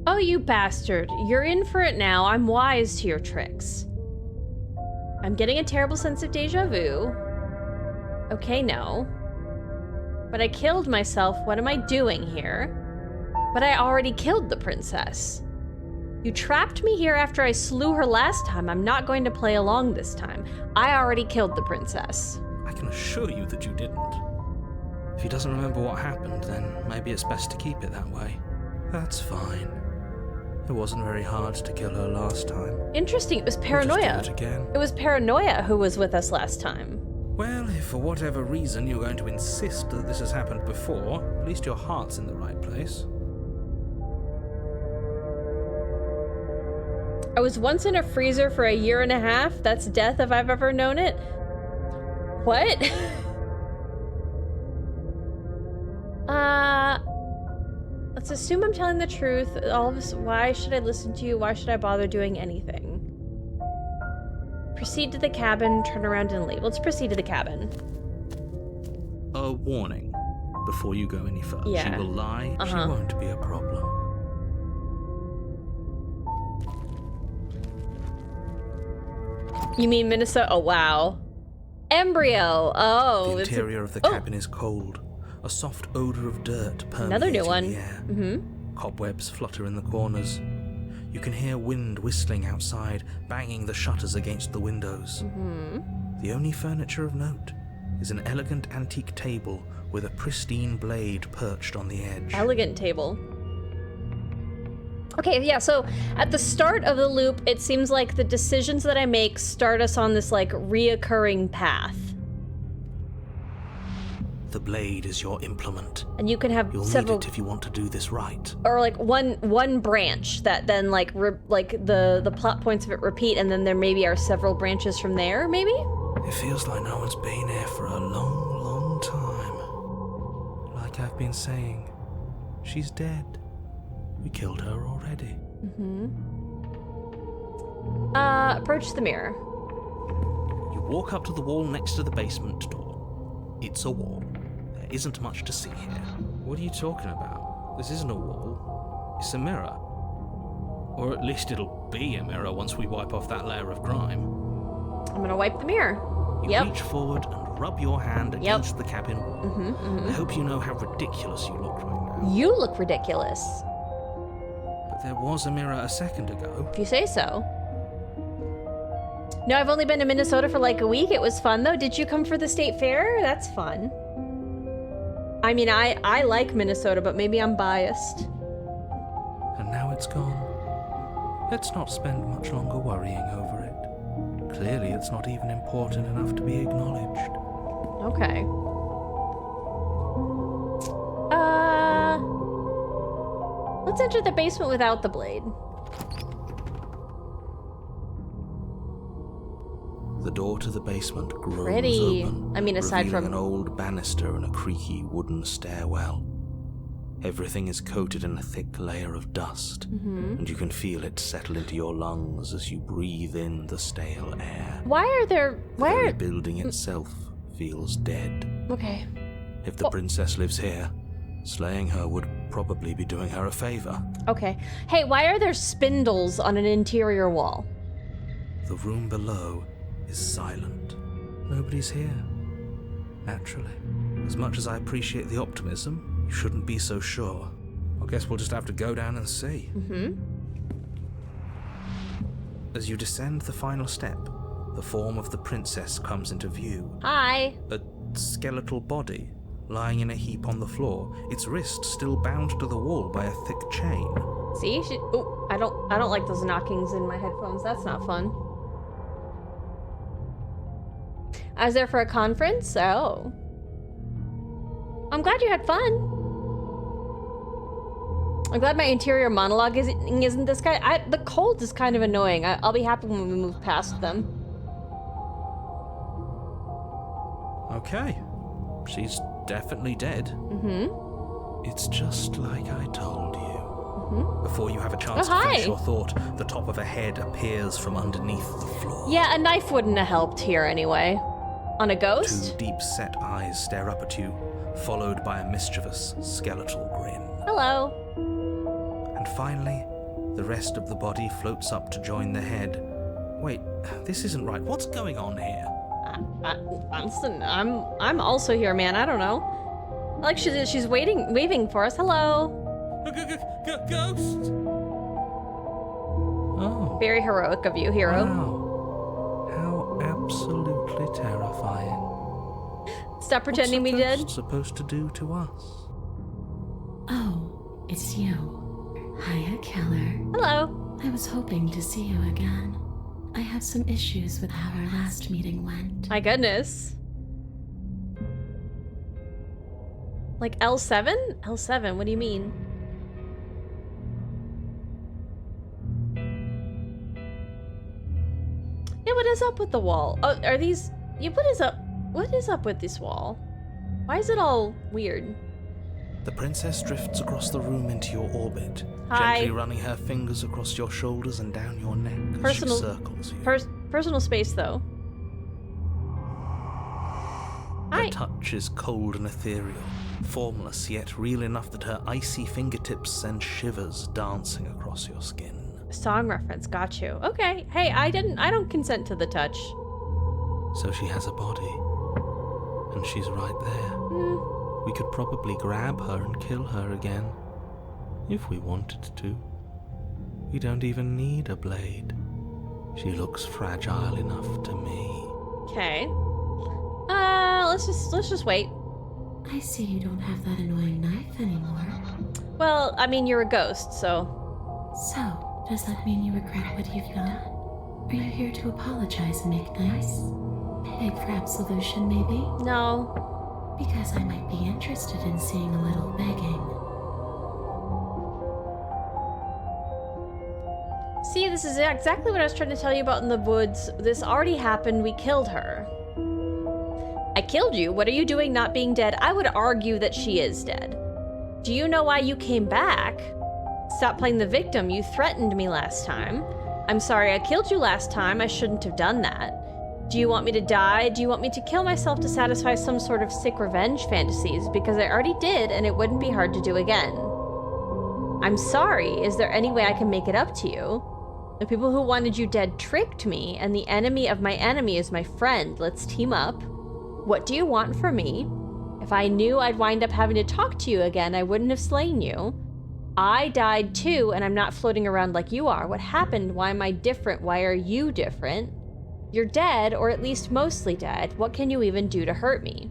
Oh, you bastard. You're in for it now. I'm wise to your tricks. I'm getting a terrible sense of deja vu. Okay, no. But I killed myself. What am I doing here? But I already killed the princess. You trapped me here after I slew her last time. I'm not going to play along this time. I already killed the princess. I can assure you that you didn't. If he doesn't remember what happened, then maybe it's best to keep it that way. That's fine. It wasn't very hard to kill her last time. Interesting, it was We'll paranoia. just do it again. It was paranoia who was with us last time. Well, if for whatever reason you're going to insist that this has happened before, at least your heart's in the right place. I was once in a freezer for 1.5 years. That's death if I've ever known it. What? Let's assume I'm telling the truth. All of us, why should I listen to you? Why should I bother doing anything? Proceed to the cabin, turn around and leave. Let's proceed to the cabin. A warning before you go any further. Yeah. She will lie. She Uh-huh. won't be a problem. You mean Minnesota? Oh, wow. Embryo. Oh. The interior of the cabin is cold. A soft odor of dirt permeating Another new one. the air. Cobwebs flutter in the corners. You can hear wind whistling outside, banging the shutters against the windows. The only furniture of note is an elegant antique table with a pristine blade perched on the edge. Elegant table. Okay, yeah, so at the start of the loop, it seems like the decisions that I make start us on this, like, reoccurring path. The blade is your implement. And you can have You'll several... need it if you want to do this right. Or, like, one branch that then, like, the plot points of it repeat, and then there maybe are several branches from there, maybe? It feels like no one's been here for a long, long time. Like I've been saying, she's dead. We killed her already. Approach the mirror. You walk up to the wall next to the basement door. It's a wall. There isn't much to see here. What are you talking about? This isn't a wall. It's a mirror. Or at least it'll be a mirror once we wipe off that layer of grime. I'm gonna wipe the mirror. You reach forward and rub your hand against the cabin wall. I hope you know how ridiculous you look right now. You look ridiculous. But there was a mirror a second ago. If you say so. No, I've only been to Minnesota for like a week. It was fun though. Did you come for the state fair? That's fun. I mean, I like Minnesota, but maybe I'm biased. And now it's gone. Let's not spend much longer worrying over it. Clearly, it's not even important enough to be acknowledged. Okay. Let's enter the basement without the blade. The door to the basement groans Pretty. open, I mean, aside revealing from... an old banister and a creaky wooden stairwell. Everything is coated in a thick layer of dust, and you can feel it settle into your lungs as you breathe in the stale air. Why are there... The very building itself feels dead. Okay. If the princess lives here, slaying her would probably be doing her a favor. Okay. Hey, why are there spindles on an interior wall? The room below is silent. Nobody's here. Naturally. As much as I appreciate the optimism, you shouldn't be so sure. I guess we'll just have to go down and see. As you descend the final step, the form of the princess comes into view. Hi. A skeletal body, lying in a heap on the floor, its wrist still bound to the wall by a thick chain. See? Oh, I don't like those knockings in my headphones. That's not fun. I was there for a conference? Oh. I'm glad you had fun. I'm glad my interior monologue isn't this guy. The cold is kind of annoying. I'll be happy when we move past them. Okay. She's definitely dead. It's just like I told you. Before you have a chance to finish your thought, the top of a head appears from underneath the floor. Yeah, a knife wouldn't have helped here anyway. On a ghost? Two deep-set eyes stare up at you, followed by a mischievous skeletal grin. Hello. And finally, the rest of the body floats up to join the head. Wait, this isn't right. What's going on here? I'm also here, man. I don't know. Like she's waving for us. Hello. Ghost? Oh. Very heroic of you, hero. Wow. How absolutely terrifying. Stop pretending we did. What's a ghost supposed to do to us? Oh, it's you. Hiya, Keller. Hello. I was hoping to see you again. I have some issues with how our last meeting went. My goodness. Like L7? L7, what do you mean? Yeah, what is up with the wall? Oh, are these... Yeah, what is up with this wall? Why is it all weird? The princess drifts across the room into your orbit, Hi. gently running her fingers across your shoulders and down your neck as Personal- she circles you. Personal space, though. Her Hi. touch is cold and ethereal, formless yet real enough that her icy fingertips send shivers dancing across your skin. Song reference, got you. Okay, hey, I don't consent to the touch. So she has a body. And she's right there. We could probably grab her and kill her again. If we wanted to. We don't even need a blade. She looks fragile enough to me. Okay. Let's just wait. I see you don't have that annoying knife anymore. Well, I mean, you're a ghost, so... So, does that mean you regret what you've done? Are you here to apologize and make nice? Beg for absolution, maybe? No. Because I might be interested in seeing a little begging. See, this is exactly what I was trying to tell you about in the woods. This already happened. We killed her. I killed you. What are you doing not being dead? I would argue that she is dead. Do you know why you came back? Stop playing the victim. You threatened me last time. I'm sorry I killed you last time. I shouldn't have done that. Do you want me to die? Do you want me to kill myself to satisfy some sort of sick revenge fantasies? Because I already did, and it wouldn't be hard to do again. I'm sorry. Is there any way I can make it up to you? The people who wanted you dead tricked me, and the enemy of my enemy is my friend. Let's team up. What do you want from me? If I knew I'd wind up having to talk to you again, I wouldn't have slain you. I died too, and I'm not floating around like you are. What happened? Why am I different? Why are you different? You're dead, or at least mostly dead. What can you even do to hurt me?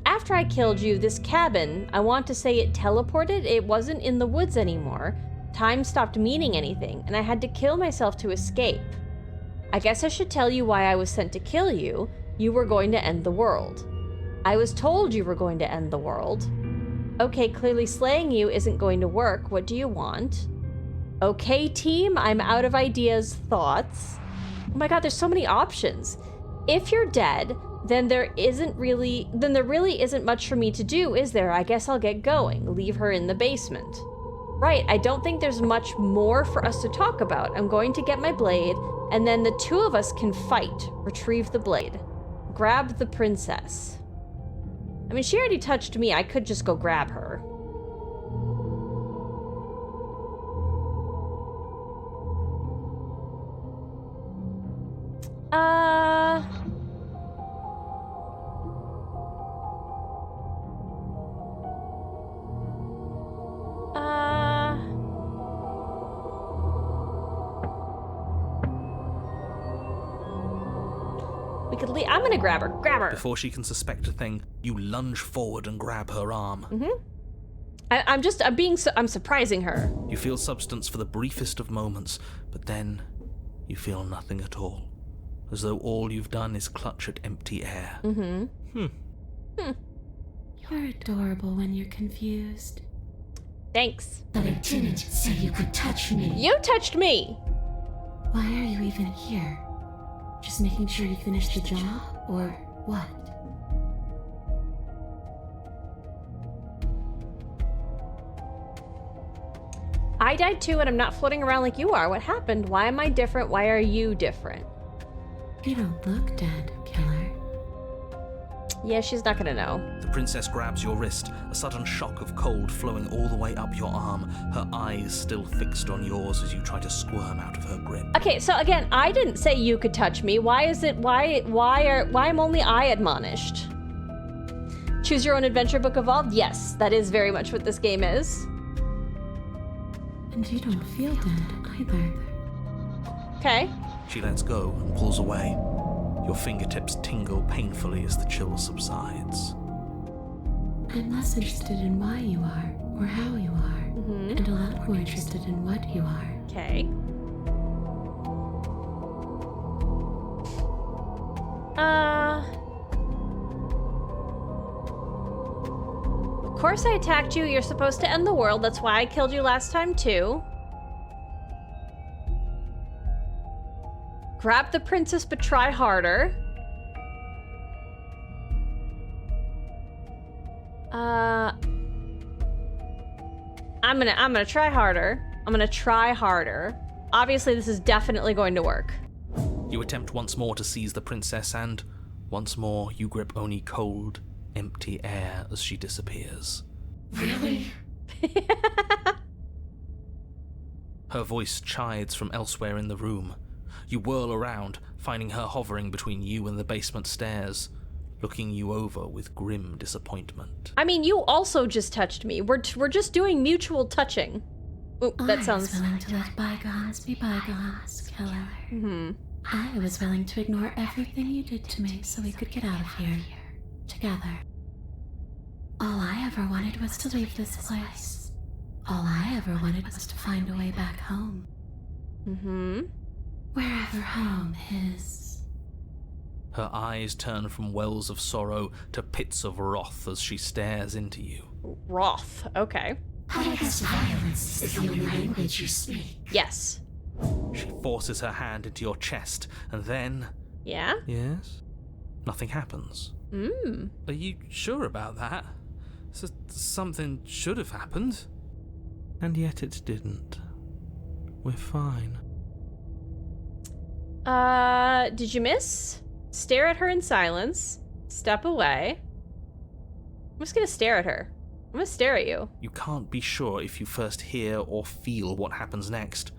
After I killed you, this cabin, I want to say it teleported. It wasn't in the woods anymore. Time stopped meaning anything, and I had to kill myself to escape. I guess I should tell you why I was sent to kill you. You were going to end the world. I was told you were going to end the world. Okay, clearly slaying you isn't going to work. What do you want? Okay, team, I'm out of ideas. Thoughts? Oh my god, there's so many options. If you're dead, then there really isn't much for me to do, is there? I guess I'll get going. Leave her in the basement. Right, I don't think there's much more for us to talk about. I'm going to get my blade, and then the two of us can fight. Retrieve the blade. Grab the princess. I mean, she already touched me. I could just go grab her. We could leave. I'm gonna grab her. Grab her. Before she can suspect a thing, you lunge forward and grab her arm. I'm surprising her. You feel substance for the briefest of moments, but then you feel nothing at all. As though all you've done is clutch at empty air. You're adorable when you're confused. Thanks. But I didn't say you could touch me. You touched me. Why are you even here? Just making sure you finish the job, or what? I died too, and I'm not floating around like you are. What happened? Why am I different? Why are you different? You don't look dead, killer. Yeah, she's not gonna know. The princess grabs your wrist, a sudden shock of cold flowing all the way up your arm, her eyes still fixed on yours as you try to squirm out of her grip. Okay, so again, I didn't say you could touch me. Why am only I admonished? Choose your own adventure book evolved? Yes, that is very much what this game is. And you don't feel dead either. Okay. She lets go and pulls away. Your fingertips tingle painfully as the chill subsides. I'm less interested in why you are, or how you are, and a lot more interested in what you are. Okay. Of course I attacked you. You're supposed to end the world. That's why I killed you last time too. Grab the princess, but try harder. I'm gonna try harder. I'm gonna try harder. Obviously, this is definitely going to work. You attempt once more to seize the princess, and once more you grip only cold, empty air as she disappears. Really? Her voice chides from elsewhere in the room. You whirl around, finding her hovering between you and the basement stairs, looking you over with grim disappointment. I mean, you also just touched me. We're just doing mutual touching. Ooh, that sounds... I was willing to let bygones be bygones, killer. I was willing to ignore everything you did to me so we could get out of here, together. All I ever wanted was to leave this place. All I ever wanted was to find a way back home. Wherever home is. Her eyes turn from wells of sorrow to pits of wrath as she stares into you. Wrath, okay. I guess violence is the only language you speak. Yes. She forces her hand into your chest, and then... Yeah? Yes? Nothing happens. Are you sure about that? Something should have happened. And yet it didn't. We're fine. Did you miss? Stare at her in silence. Step away. I'm just gonna stare at her. I'm gonna stare at you. You can't be sure if you first hear or feel what happens next,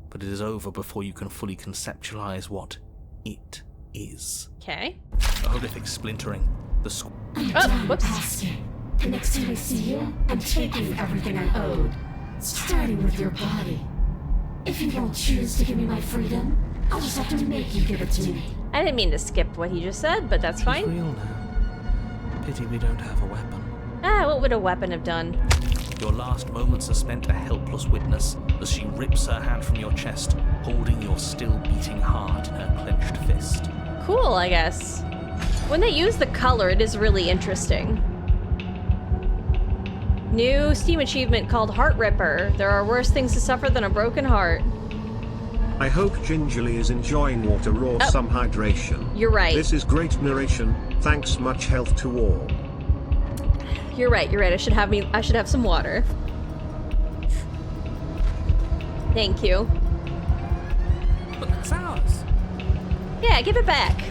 but it is over before you can fully conceptualize what it is. Okay. A horrific splintering. The Whoops. The next time I see you, I'm taking everything I owed, starting with your body. If you don't choose to give me my freedom, I'll just have to make you give it to me. I didn't mean to skip what he just said, but that's She's fine. real now. Pity we don't have a weapon. What would a weapon have done? Your last moments are spent a helpless witness as she rips her hand from your chest, holding your still beating heart in her clenched fist. Cool, I guess. When they use the color, it is really interesting. New Steam achievement called Heart Ripper. There are worse things to suffer than a broken heart. I hope Gingerly is enjoying water or some hydration. You're right. This is great narration. Thanks, much health to all. You're right. I should have some water. Thank you. But that's ours. Yeah, give it back.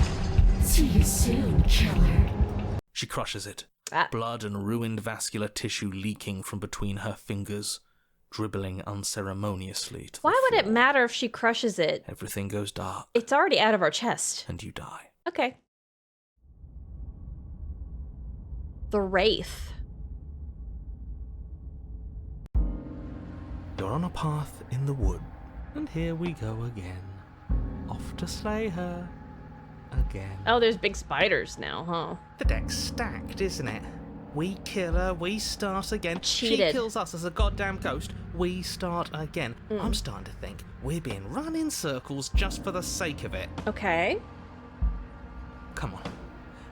See you soon, killer. She crushes it. Ah. Blood and ruined vascular tissue leaking from between her fingers, dribbling unceremoniously to the Why would it floor. matter if she crushes it? Everything goes dark, It's already out of our chest. and you die. Okay. The Wraith. You're on a path in the wood, and here we go again. Off to slay her. Again. Oh, there's big spiders now, huh? The deck's stacked, isn't it? We kill her, we start again. Cheated. She kills us as a goddamn ghost, we start again. I'm starting to think we're being run in circles just for the sake of it. Okay. Come on.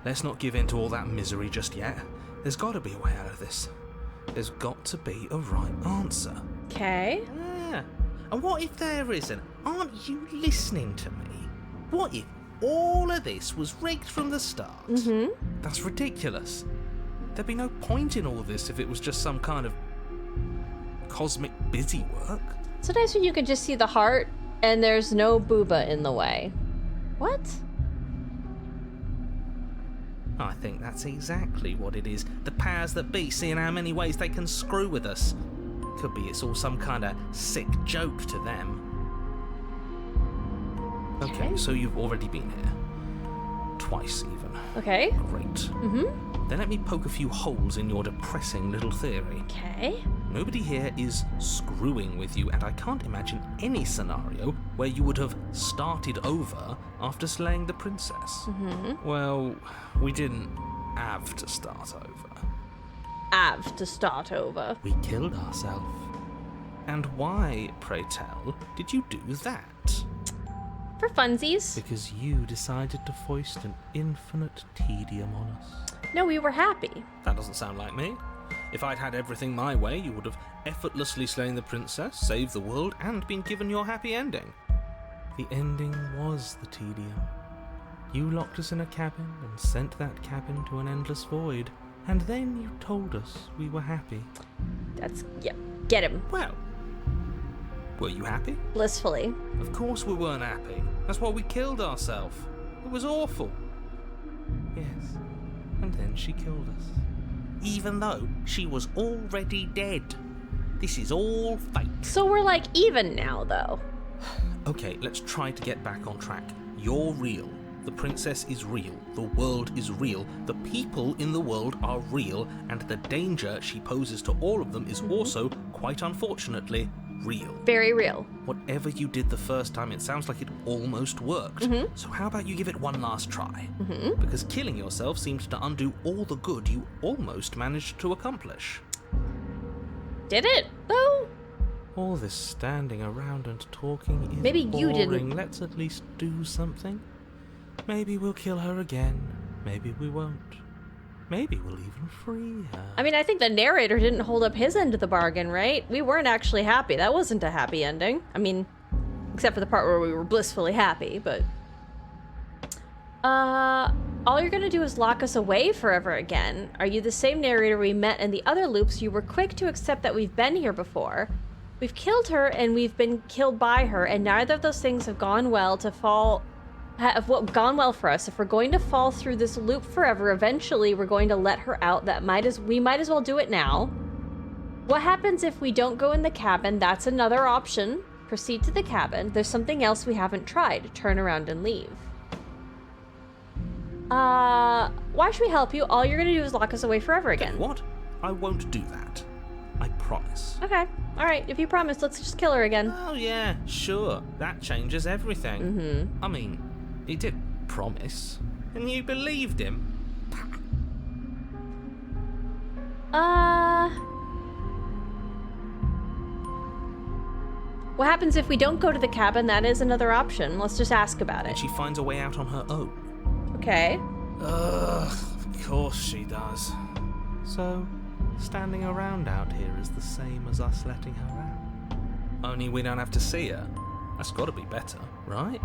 Let's not give in to all that misery just yet. There's got to be a way out of this. There's got to be a right answer. Okay. Yeah. And what if there isn't? Aren't you listening to me? What if all of this was rigged from the start? That's ridiculous. There'd be no point in all this if it was just some kind of cosmic busy work. Sometimes when you can just see the heart and there's no booba in the way. What? I think that's exactly what it is. The powers that be seeing how many ways they can screw with us. Could be it's all some kind of sick joke to them. Okay, so you've already been here. Twice, even. Okay. Great. Then let me poke a few holes in your depressing little theory. Okay. Nobody here is screwing with you, and I can't imagine any scenario where you would have started over after slaying the princess. Well, we didn't have to start over. Have to start over. We killed ourselves. And why, pray tell, did you do that? For funsies. Because you decided to foist an infinite tedium on us. No, we were happy. That doesn't sound like me. If I'd had everything my way, you would have effortlessly slain the princess, saved the world, and been given your happy ending. The ending was the tedium. You locked us in a cabin and sent that cabin to an endless void. And then you told us we were happy. That's... Yep. Get him. Well, were you happy? Blissfully. Of course we weren't happy. That's why we killed ourselves. It was awful. Yes. And then she killed us. Even though she was already dead. This is all fake. So we're like even now, though. Okay, let's try to get back on track. You're real. The princess is real. The world is real. The people in the world are real. And the danger she poses to all of them is also, quite unfortunately, real. Very real. Whatever you did the first time, it sounds like it almost worked. So how about you give it one last try? Because killing yourself seems to undo all the good you almost managed to accomplish. Did it, though? All this standing around and talking is Maybe you boring. didn't. Let's at least do something. Maybe we'll kill her again. Maybe we won't. Maybe we'll even free her. I mean, I think the narrator didn't hold up his end of the bargain, right? We weren't actually happy. That wasn't a happy ending. I mean, except for the part where we were blissfully happy, but... all you're gonna do is lock us away forever again. Are you the same narrator we met in the other loops? You were quick to accept that we've been here before. We've killed her and we've been killed by her, and neither of those things have gone well gone well for us. If we're going to fall through this loop forever, eventually we're going to let her out. We might as well do it now. What happens if we don't go in the cabin? That's another option. Proceed to the cabin. There's something else we haven't tried. Turn around and leave. Why should we help you? All you're gonna do is lock us away forever again. What? I won't do that. I promise. Okay. Alright, if you promise, let's just kill her again. Oh yeah, sure. That changes everything. I mean, he did promise. And you believed him. What happens if we don't go to the cabin? That is another option. Let's just ask about And it. she finds a way out on her own. Okay. Ugh, of course she does. So, standing around out here is the same as us letting her out. Only we don't have to see her. That's gotta be better, right?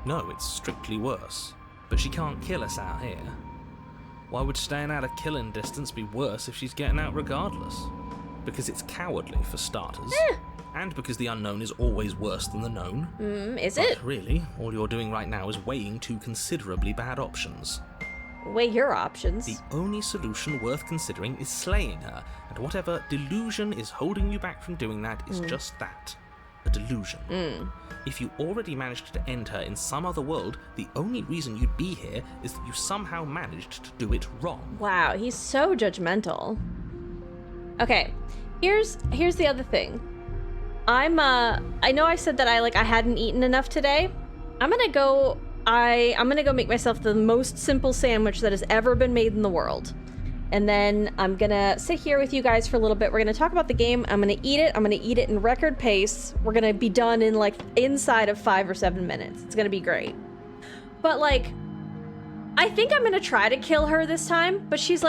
No, it's strictly worse. But she can't kill us out here. Why would staying out of killing distance be worse if she's getting out regardless? Because it's cowardly, for starters. And because the unknown is always worse than the known. Is it? But really, all you're doing right now is weighing two considerably bad options. Weigh your options. The only solution worth considering is slaying her, and whatever delusion is holding you back from doing that is just that. A delusion. If you already managed to end her in some other world, the only reason you'd be here is that you somehow managed to do it wrong. Wow, he's so judgmental. Okay, here's the other thing. I know I said that I hadn't eaten enough today. I'm gonna go make myself the most simple sandwich that has ever been made in the world. And then I'm gonna sit here with you guys for a little bit. We're gonna talk about the game. I'm gonna eat it. I'm gonna eat it in record pace. We're gonna be done in inside of 5 or 7 minutes. It's gonna be great. But I think I'm gonna try to kill her this time, but she's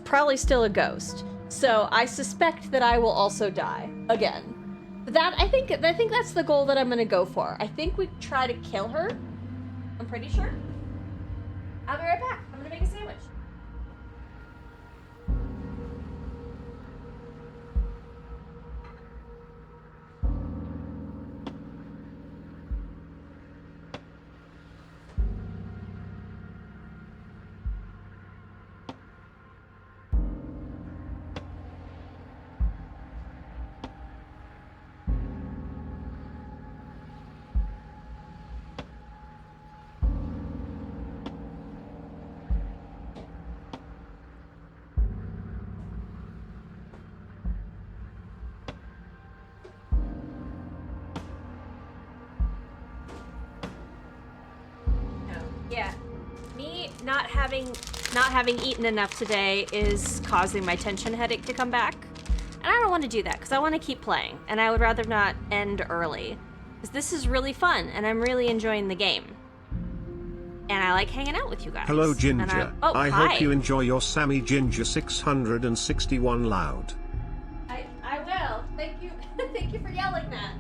probably still a ghost. So I suspect that I will also die again. I think that's the goal that I'm gonna go for. I think we try to kill her. I'm pretty sure. I'll be right back. I'm gonna make a sandwich. Yeah, me not having eaten enough today is causing my tension headache to come back. And I don't want to do that because I want to keep playing, and I would rather not end early. Because this is really fun, and I'm really enjoying the game. And I like hanging out with you guys. Hello, Ginger. I hi. hope you enjoy your Sammy Ginger 661 loud. I will. Thank you. Thank you for yelling that.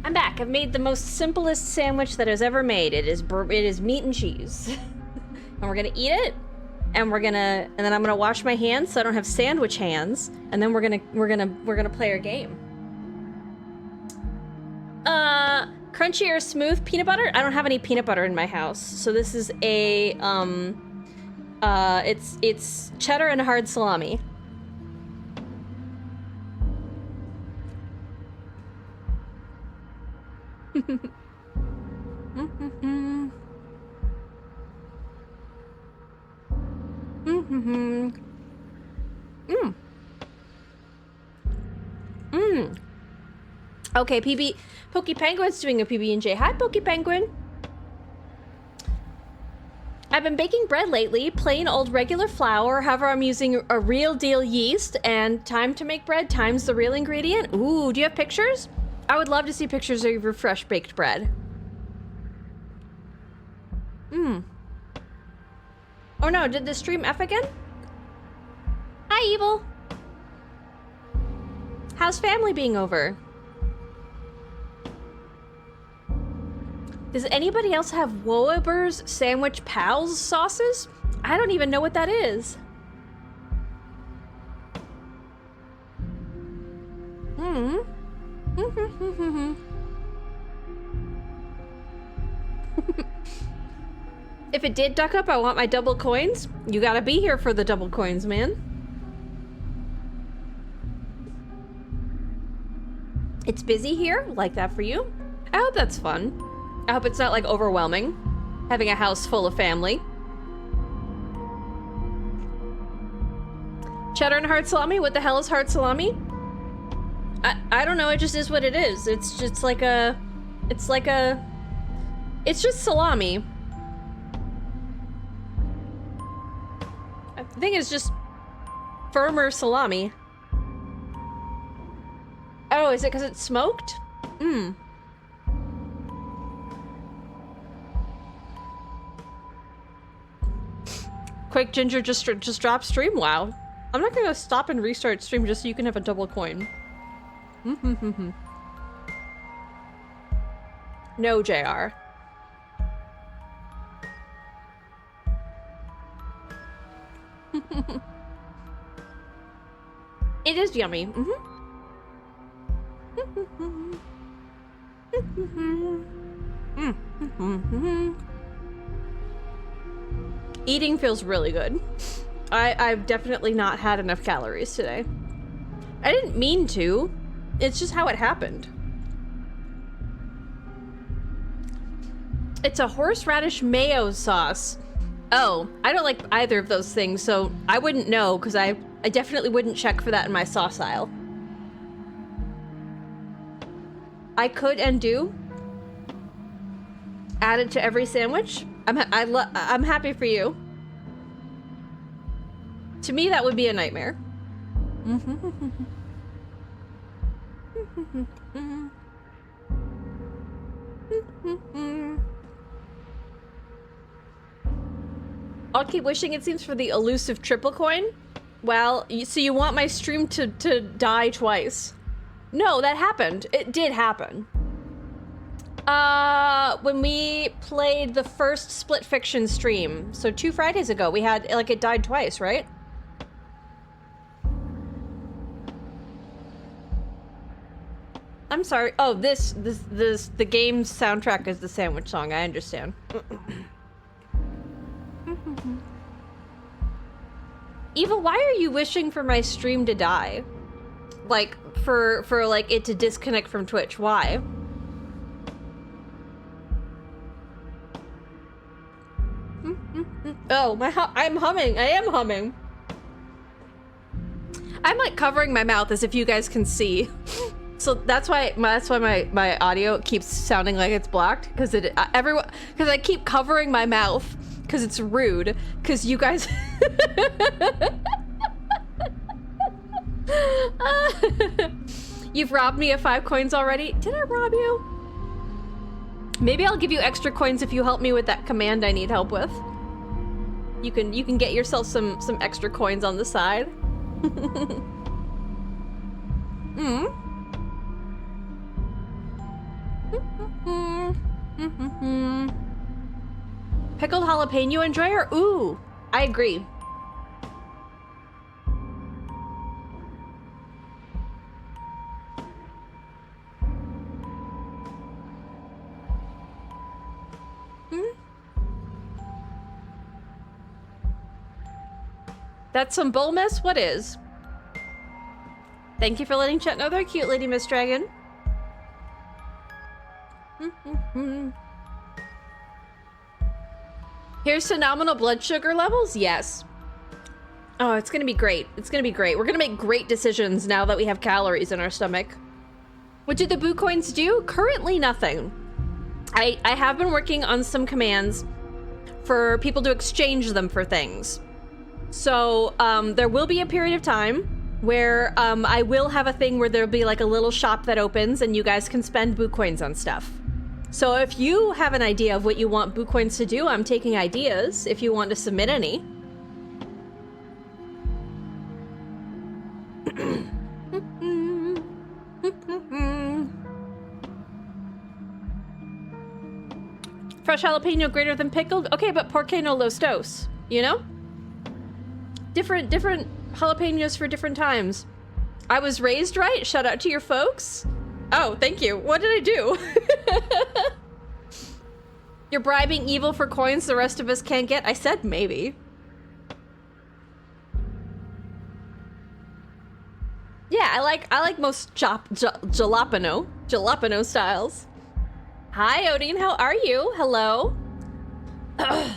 I'm back. I've made the most simplest sandwich that is ever made. It is meat and cheese. And we're gonna eat it, and then I'm gonna wash my hands so I don't have sandwich hands, and then we're gonna play our game. Crunchy or smooth peanut butter? I don't have any peanut butter in my house, so this is a it's cheddar and hard salami. Okay, Pokey Penguin's doing a PB&J. Hi, Pokey Penguin. I've been baking bread lately, plain old regular flour. However, I'm using a real deal yeast, and time to make bread times the real ingredient. Ooh, do you have pictures? I would love to see pictures of your fresh baked bread. Oh no, did the stream F again? Hi, Evil. How's family being over? Does anybody else have Woeber's Sandwich Pals sauces? I don't even know what that is. If it did duck up, I want my double coins. You gotta be here for the double coins, man. It's busy here, like that for you. I hope that's fun. I hope it's not like overwhelming, having a house full of family. Cheddar and hard salami? What the hell is hard salami? I don't know, it just is what it is. It's just like a... It's just salami. I think it's just firmer salami. Oh, is it because it's smoked? Quick, Ginger just dropped stream. Wow. I'm not gonna stop and restart stream just so you can have a double coin. No, JR. It is yummy. Eating feels really good. I've definitely not had enough calories today. I didn't mean to. It's just how it happened. It's a horseradish mayo sauce. Oh, I don't like either of those things, so I wouldn't know, because I definitely wouldn't check for that in my sauce aisle. I could and do. Add it to every sandwich. I'm happy for you. To me, that would be a nightmare. I'll keep wishing, it seems, for the elusive triple coin. Well, so you want my stream to die twice. No, that happened. It did happen. When we played the first Split Fiction stream, so 2 Fridays ago, we had, like, it died twice, right? I'm sorry. Oh, the game's soundtrack is the sandwich song. I understand. Eva, why are you wishing for my stream to die? Like, for like, it to disconnect from Twitch. Why? Oh, I'm humming. I am humming. I'm, like, covering my mouth as if you guys can see. So that's why my audio keeps sounding like it's blocked, because because I keep covering my mouth because it's rude, because you guys You've robbed me of 5 coins already. Did I rob you? Maybe I'll give you extra coins if you help me with that command I need help with. You can get yourself some extra coins on the side. Pickled jalapeno enjoyer? Ooh, I agree. That's some bull mess? What is? Thank you for letting chat know they're cute, Lady Miss Dragon. Here's to nominal blood sugar levels? Yes. Oh, it's gonna be great. It's gonna be great. We're gonna make great decisions now that we have calories in our stomach. What do the boo coins do? Currently nothing. I have been working on some commands for people to exchange them for things. So there will be a period of time where I will have a thing where there'll be like a little shop that opens and you guys can spend boo coins on stuff. So if you have an idea of what you want boo coins to do, I'm taking ideas if you want to submit any. Fresh jalapeno greater than pickled? Okay, but por qué no los dos? You know? Different jalapenos for different times. I was raised right. Shout out to your folks. Oh, thank you. What did I do? You're bribing evil for coins the rest of us can't get? I said maybe. Yeah, I like most jalapeno styles. Hi, Odin. How are you? Hello. I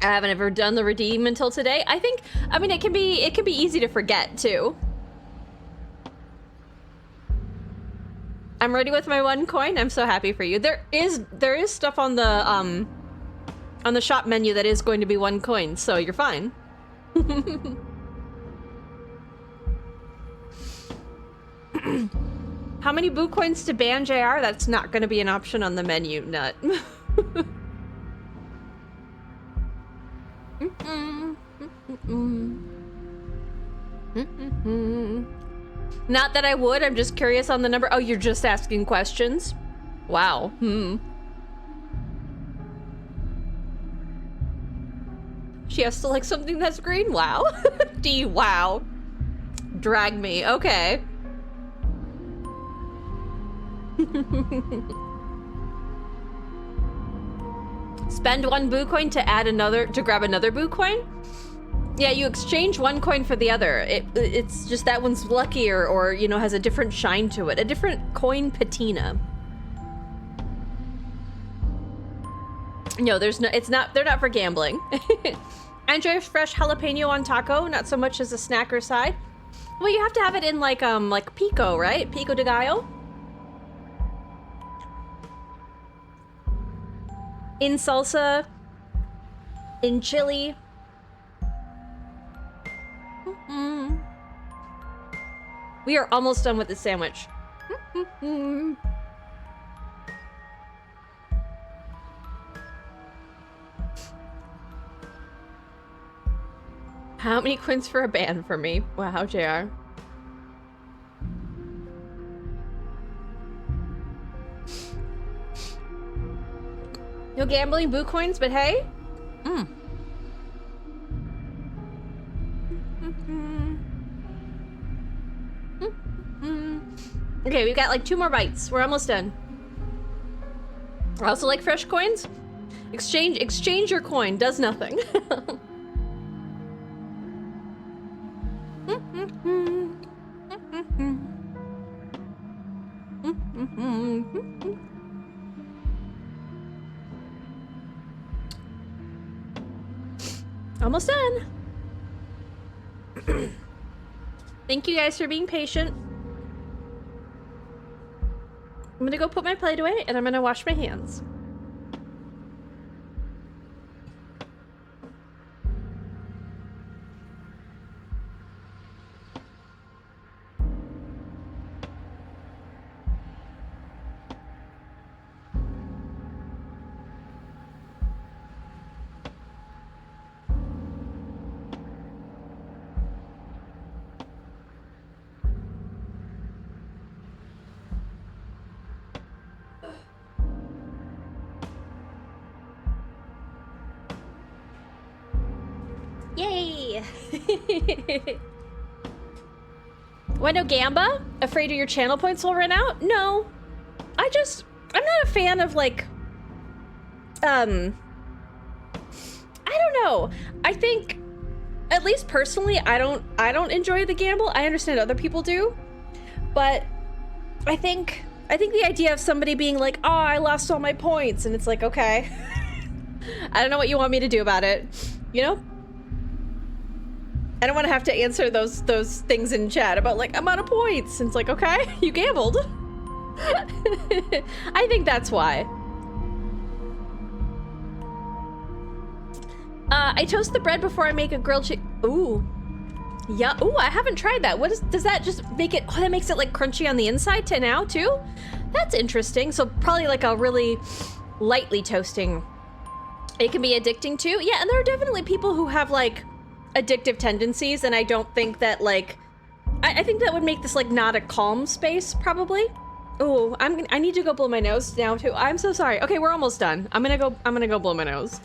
haven't ever done the redeem until today. I mean, it can be easy to forget too. I'm ready with my 1 coin. I'm so happy for you. There is stuff on the shop menu that is going to be 1 coin, so you're fine. How many boo coins to ban JR? That's not going to be an option on the menu, nut. Not that I would, I'm just curious on the number. Oh, you're just asking questions? Wow. She has to like something that's green? Wow. D, wow. Drag me, okay. Spend 1 boo coin to grab another boo coin? Yeah, you exchange 1 coin for the other. It's just that one's luckier or, you know, has a different shine to it. A different coin patina. No, they're not for gambling. Enjoy fresh jalapeno on taco, not so much as a snack or side. Well, you have to have it in like pico, right? Pico de gallo? In salsa, in chili. We are almost done with the sandwich. How many coins for a ban for me? Wow, JR. No gambling boo coins, but hey. Okay, we've got like 2 more bites. We're almost done. I also like fresh coins. Exchange your coin. Does nothing. Almost done. Thank you guys for being patient. I'm gonna go put my plate away and I'm gonna wash my hands. Yay! What, no Gamba? Afraid of your channel points will run out? No. I'm not a fan of, like, I don't know. I think, at least personally, I don't enjoy the gamble. I understand other people do. But I think the idea of somebody being like, oh, I lost all my points, and it's like, okay. I don't know what you want me to do about it, you know? I don't want to have to answer those things in chat about, like, I'm out of points. And it's like, okay, you gambled. I think that's why. I toast the bread before I make a grilled chicken. Ooh. Yeah, ooh, I haven't tried that. Does that just make it, oh, that makes it like crunchy on the inside now too? That's interesting. So probably like a really lightly toasting. It can be addicting too. Yeah, and there are definitely people who have like addictive tendencies, and I don't think that like, I think that would make this like not a calm space probably. Ooh, I need to go blow my nose now too. I'm so sorry. Okay, we're almost done. I'm gonna go blow my nose.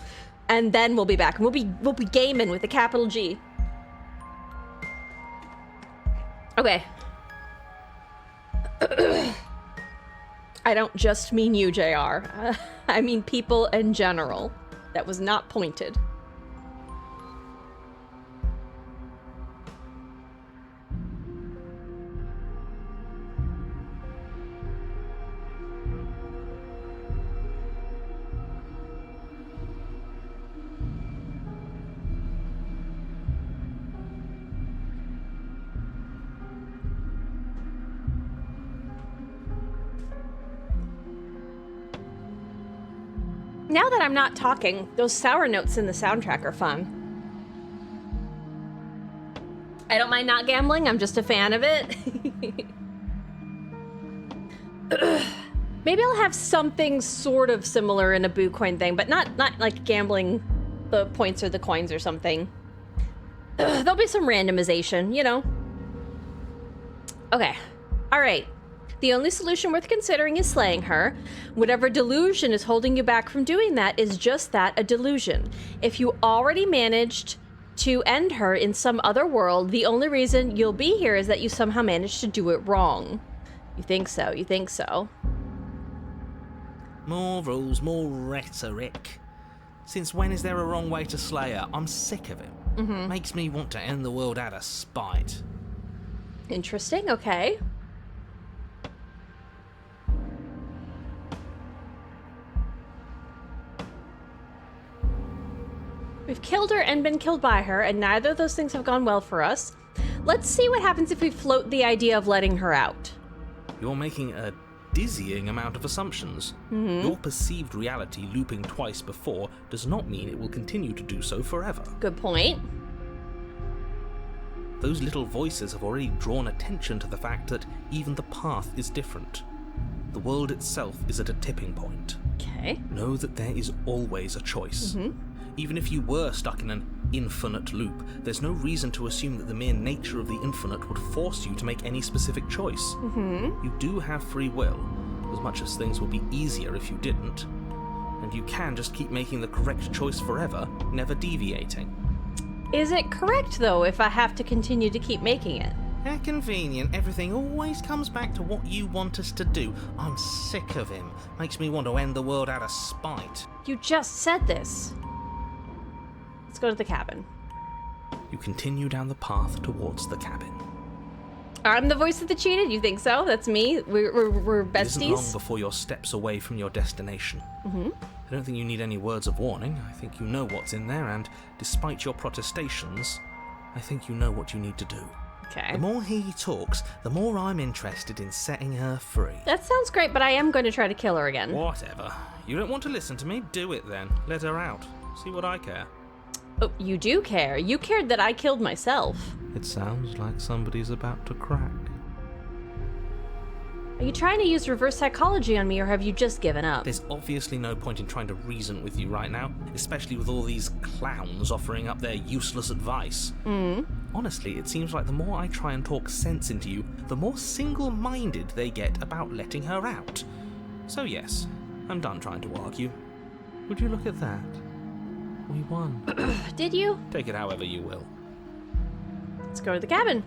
And then we'll be back. We'll be gaming with a capital G. Okay. I don't just mean you, JR. I mean people in general. That was not pointed. Now that I'm not talking, those sour notes in the soundtrack are fun. I don't mind not gambling, I'm just a fan of it. Maybe I'll have something sort of similar in a Boo Coin thing, but not like gambling the points or the coins or something. There'll be some randomization, you know. Okay, all right. The only solution worth considering is slaying her. Whatever delusion is holding you back from doing that is just that, a delusion. If you already managed to end her in some other world, the only reason you'll be here is that you somehow managed to do it wrong. You think so, you think so. More rules, more rhetoric. Since when is there a wrong way to slay her? I'm sick of it. Makes me want to end the world out of spite. Interesting, okay. We've killed her and been killed by her, and neither of those things have gone well for us. Let's see what happens if we float the idea of letting her out. You're making a dizzying amount of assumptions. Your perceived reality looping twice before does not mean it will continue to do so forever. Good point. Those little voices have already drawn attention to the fact that even the path is different. The world itself is at a tipping point. Okay. Know that there is always a choice. Even if you were stuck in an infinite loop, there's no reason to assume that the mere nature of the infinite would force you to make any specific choice. You do have free will, as much as things would be easier if you didn't. And you can just keep making the correct choice forever, never deviating. Is it correct, though, if I have to continue to keep making it? How convenient. Everything always comes back to what you want us to do. I'm sick of him. Makes me want to end the world out of spite. You just said this. Let's go to the cabin. You continue down the path towards the cabin. I'm the voice of the cheated? You think so? That's me? We're besties? It isn't long before you're steps away from your destination. I don't think you need any words of warning. I think you know what's in there, and despite your protestations, I think you know what you need to do. Okay. The more he talks, the more I'm interested in setting her free. That sounds great, but I am going to try to kill her again. Whatever. You don't want to listen to me? Do it then. Let her out. See what I care. Oh, you do care. You cared that I killed myself. It sounds like somebody's about to crack. Are you trying to use reverse psychology on me, or have you just given up? There's obviously no point in trying to reason with you right now, especially with all these clowns offering up their useless advice. Honestly, it seems like the more I try and talk sense into you, the more single-minded they get about letting her out. So yes, I'm done trying to argue. Would you look at that? We won. Did you? Take it however you will. Let's go to the cabin.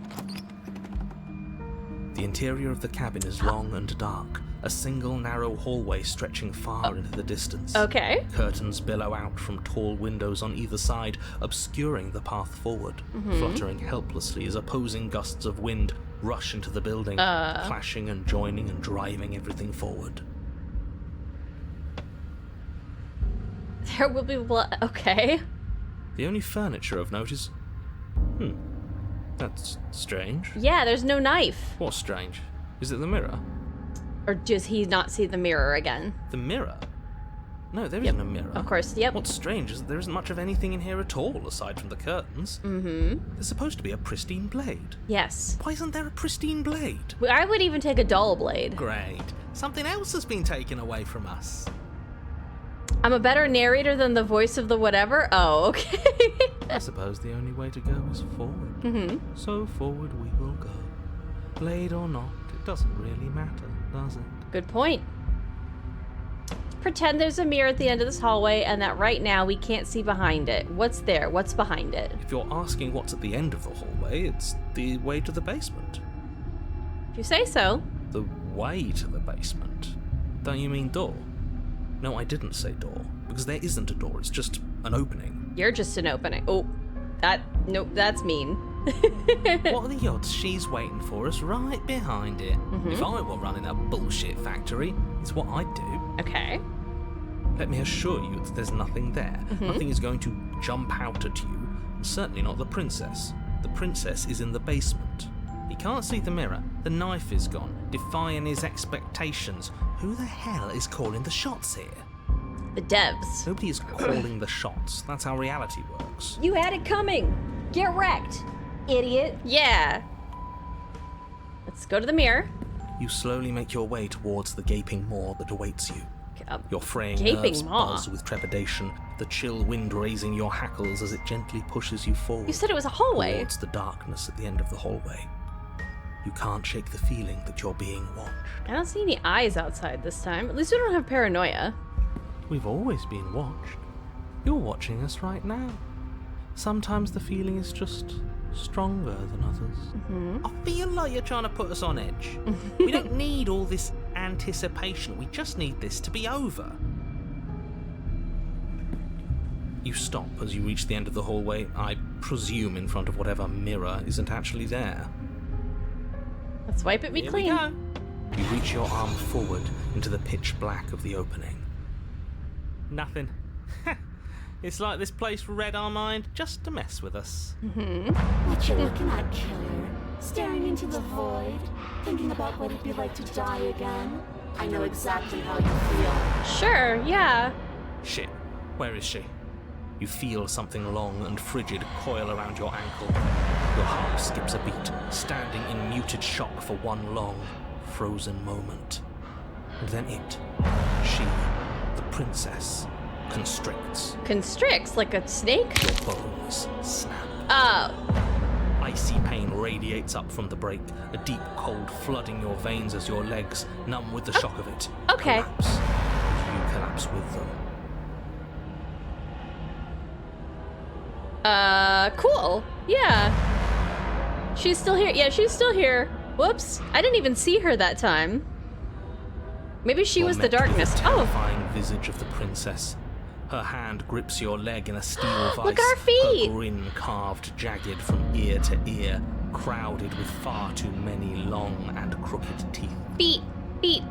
The interior of the cabin is long and dark, a single narrow hallway stretching far into the distance. Okay. Curtains billow out from tall windows on either side, obscuring the path forward, fluttering helplessly as opposing gusts of wind rush into the building, clashing and joining and driving everything forward. There will be blood. Okay. The only furniture of note is... That's strange. Yeah, there's no knife. What's strange? Is it the mirror? Or does he not see the mirror again? The mirror? No, there isn't a mirror. Of course, yep. What's strange is that there isn't much of anything in here at all, aside from the curtains. There's supposed to be a pristine blade. Yes. Why isn't there a pristine blade? I would even take a dull blade. Great. Something else has been taken away from us. I'm a better narrator than the voice of the whatever? Oh, okay. I suppose the only way to go is forward. So forward we will go. Blade or not, it doesn't really matter, does it? Good point. Pretend there's a mirror at the end of this hallway and that right now we can't see behind it. What's there? What's behind it? If you're asking what's at the end of the hallway, it's the way to the basement. If you say so. The way to the basement? Don't you mean door? No, I didn't say door, because there isn't a door, it's just an opening. You're just an opening. Oh, nope, that's mean. What are the odds she's waiting for us right behind it? If I were running a bullshit factory, it's what I'd do. Okay. Let me assure you that there's nothing there. Nothing is going to jump out at you, and certainly not the princess. The princess is in the basement. He can't see the mirror. The knife is gone, defying his expectations. Who the hell is calling the shots here? The devs. Nobody is calling the shots. That's how reality works. You had it coming. Get wrecked, idiot. Yeah. Let's go to the mirror. You slowly make your way towards the gaping maw that awaits you. Your fraying Gaping nerves maw? buzz with trepidation, the chill wind raising your hackles as it gently pushes you forward. You said it was a hallway. Towards the darkness at the end of the hallway. You can't shake the feeling that you're being watched. I don't see any eyes outside this time. At least we don't have paranoia. We've always been watched. You're watching us right now. Sometimes the feeling is just stronger than others. I feel like you're trying to put us on edge. We don't need all this anticipation. We just need this to be over. You stop as you reach the end of the hallway, I presume in front of whatever mirror isn't actually there. Let's wipe it Here clean. we go. You reach your arm forward into the pitch black of the opening. Nothing. It's like this place read our mind just to mess with us. What you looking at, killer? Staring into the void? Thinking about what it'd be like to die again? I know exactly how you feel. Sure, yeah. Shit, where is she? You feel something long and frigid coil around your ankle. Your heart skips a beat, standing in muted shock for one long, frozen moment. And then she, the princess, constricts. Constricts like a snake? Your bones snap. Oh. Icy pain radiates up from the break, a deep cold flooding your veins as your legs, numb with the shock of it, Okay. collapse. You collapse with them. Cool. Yeah. She's still here. Yeah, she's still here. Whoops. I didn't even see her that time. Maybe she was the Met with darkness. The Oh. terrifying visage of the princess. Her hand grips your leg in a steel vice. Look at our feet! Her grin carved jagged from ear to ear, crowded with far too many long and crooked teeth. Feet. Feet.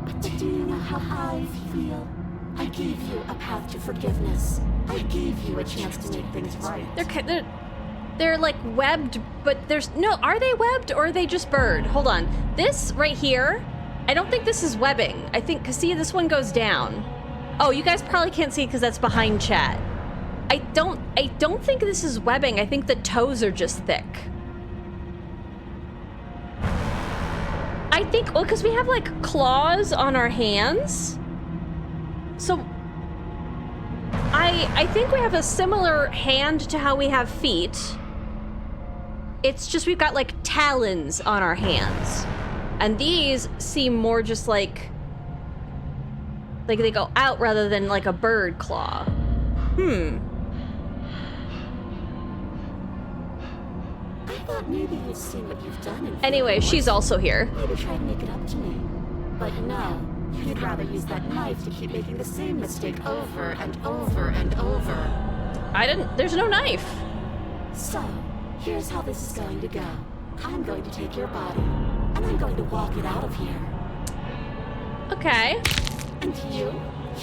But do you know how I feel? I gave you a path to forgiveness. I gave you a chance to make things right. They're like webbed, but there's no. Are they webbed or are they just bird? Hold on. This right here, I don't think this is webbing. I think, cause see, this one goes down. Oh, you guys probably can't see because that's behind chat. I don't think this is webbing. I think the toes are just thick. I think, well, because we have like claws on our hands. So I think we have a similar hand to how we have feet. It's just we've got like talons on our hands. And these seem more just like they go out rather than like a bird claw. I thought maybe you'd seen what you've done and Anyway, she's also here. maybe try to make it up to me. But no, you'd rather use that knife to keep making the same mistake over and over and over. There's no knife. So, here's how this is going to go. I'm going to take your body, and I'm going to walk it out of here. Okay. And you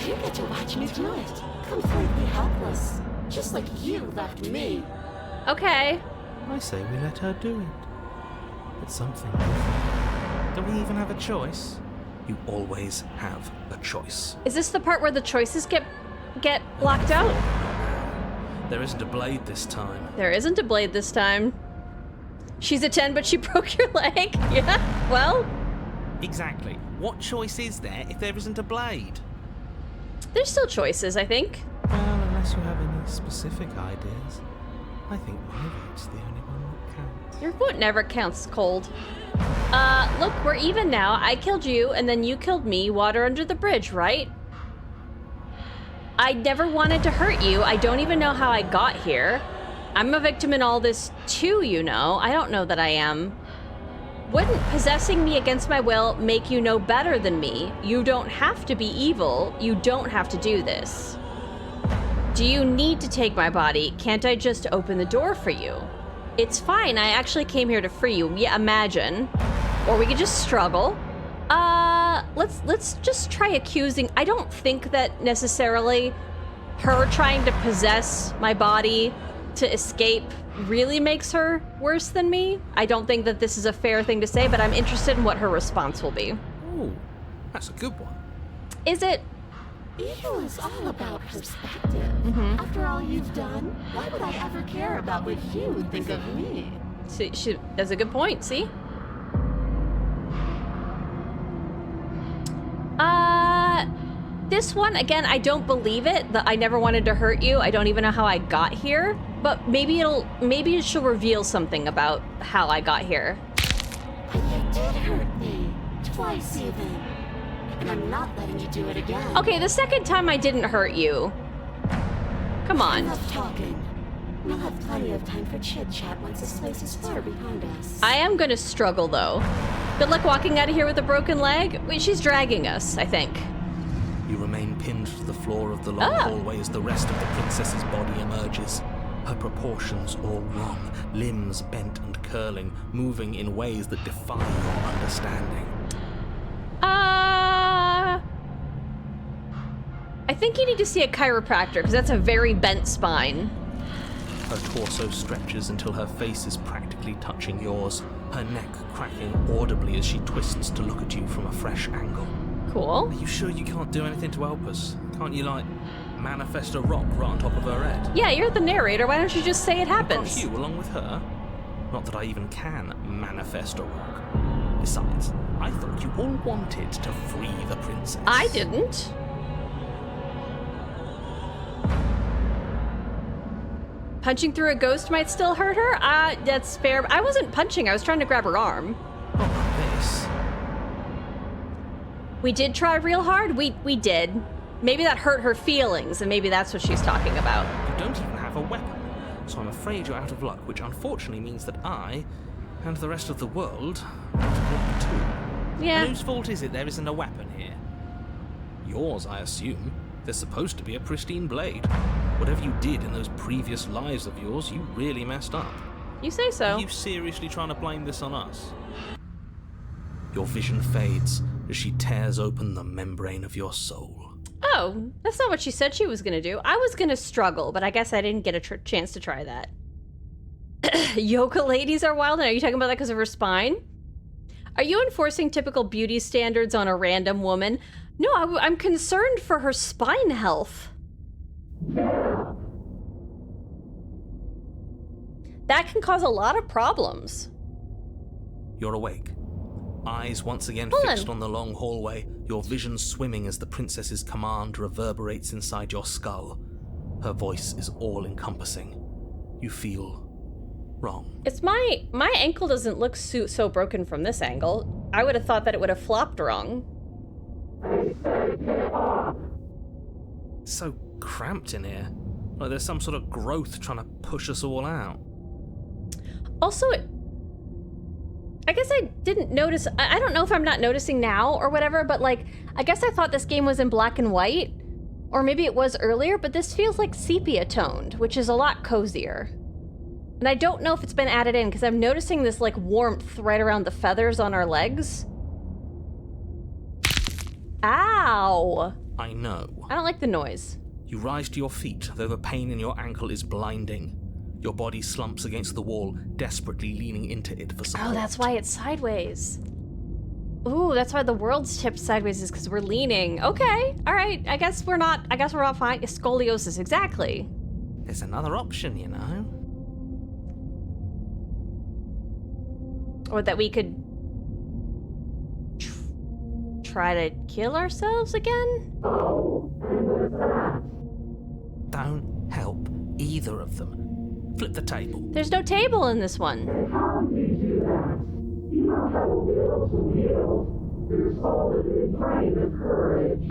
get to watch me do it. Completely helpless. Just like you left me. Okay. I say we let her do it. It's something different. Do we even have a choice? You always have a choice. Is this the part where the choices get blocked out? There isn't a blade this time. There isn't a blade this time. She's a 10, but she broke your leg. Yeah, well. Exactly. What choice is there if there isn't a blade? There's still choices, I think. Well, unless you have any specific ideas, I think my vote's the only one that counts. Your vote never counts, Cold. Look, we're even now. I killed you, and then you killed me. Water under the bridge, right? I never wanted to hurt you. I don't even know how I got here. I'm a victim in all this too, you know. I don't know that I am. Wouldn't possessing me against my will make you no better than me? You don't have to be evil. You don't have to do this. Do you need to take my body? Can't I just open the door for you? It's fine. I actually came here to free you. Yeah, imagine. Or we could just struggle. Let's just try accusing. I don't think that necessarily her trying to possess my body to escape really makes her worse than me. I don't think that this is a fair thing to say, but I'm interested in what her response will be. Ooh, that's a good one. Is it? Evil is all about perspective. After all you've done, why would I ever care about what you would think of me? See, that's a good point, see? This one, again, I don't believe it, that I never wanted to hurt you. I don't even know how I got here, but maybe she'll reveal something about how I got here. But you did hurt me. Twice even. And I'm not letting you do it again. Okay, the second time I didn't hurt you. Come on. Enough talking. We'll have plenty of time for chit-chat once this place is far behind us. I am gonna struggle, though. Good luck walking out of here with a broken leg. Wait, she's dragging us, I think. You remain pinned to the floor of the long hallway as the rest of the princess's body emerges. Her proportions all wrong, limbs bent and curling, moving in ways that defy your understanding. I think you need to see a chiropractor, because that's a very bent spine. Her torso stretches until her face is practically touching yours, her neck cracking audibly as she twists to look at you from a fresh angle. Cool. Are you sure you can't do anything to help us? Can't you, like, manifest a rock right on top of her head? Yeah, you're the narrator. Why don't you just say it happens? Got you along with her? Not that I even can manifest a rock. Besides, I thought you all wanted to free the princess. I didn't. Punching through a ghost might still hurt her? That's fair. I wasn't punching. I was trying to grab her arm. Not like this. We did try real hard. We did. Maybe that hurt her feelings, and maybe that's what she's talking about. You don't even have a weapon, so I'm afraid you're out of luck, which unfortunately means that I, and the rest of the world, are out of luck too. Yeah. And whose fault is it there isn't a weapon here? Yours, I assume. There's supposed to be a pristine blade. Whatever you did in those previous lives of yours, you really messed up. You say so. Are you seriously trying to blame this on us? Your vision fades as she tears open the membrane of your soul. Oh, that's not what she said she was gonna do. I was gonna struggle, but I guess I didn't get a chance to try that. Yoga ladies are wild. Are you talking about that because of her spine? Are you enforcing typical beauty standards on a random woman? No, I'm concerned for her spine health. That can cause a lot of problems. You're awake. Eyes once again fixed on the long hallway, your vision swimming as the princess's command reverberates inside your skull. Her voice is all-encompassing. You feel wrong. It's my ankle doesn't look so broken from this angle. I would have thought that it would have flopped wrong. It's so cramped in here. Like there's some sort of growth trying to push us all out. Also, I guess I didn't notice. I don't know if I'm not noticing now or whatever, but like, I guess I thought this game was in black and white, or maybe it was earlier, but this feels like sepia toned, which is a lot cozier. And I don't know if it's been added in because I'm noticing this like warmth right around the feathers on our legs. Ow! I know. I don't like the noise. You rise to your feet, though the pain in your ankle is blinding. Your body slumps against the wall, desperately leaning into it for support. Oh, that's why it's sideways. Ooh, that's why the world's tipped sideways, is because we're leaning. Okay, all right. I guess we're not fine. Scoliosis, exactly. There's another option, you know. Or that we could try to kill ourselves again? Don't help either of them. Flip the table. There's no table in this one.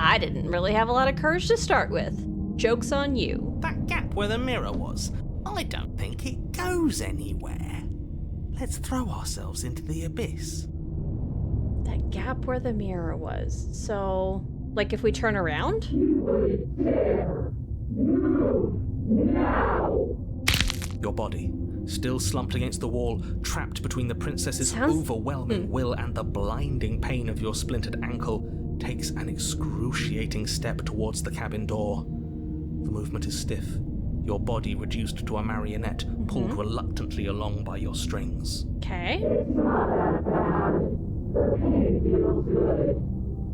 I didn't really have a lot of courage to start with. Joke's on you. That gap where the mirror was, I don't think it goes anywhere. Let's throw ourselves into the abyss. That gap where the mirror was. So, like if we turn around? Your body, still slumped against the wall, trapped between the princess's overwhelming will and the blinding pain of your splintered ankle, takes an excruciating step towards the cabin door. The movement is stiff, your body reduced to a marionette, pulled reluctantly along by your strings. Okay. It's not that bad. The pain feels good.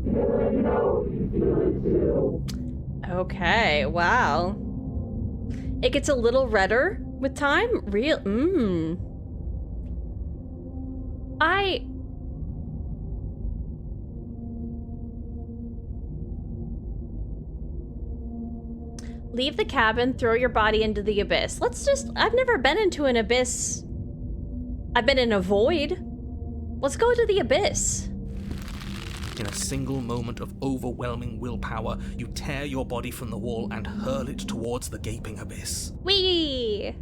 Because I know you feel it too. Okay, wow. It gets a little redder with time? Leave the cabin, throw your body into the abyss. I've never been into an abyss. I've been in a void. Let's go to the abyss. In a single moment of overwhelming willpower, you tear your body from the wall and hurl it towards the gaping abyss. Whee!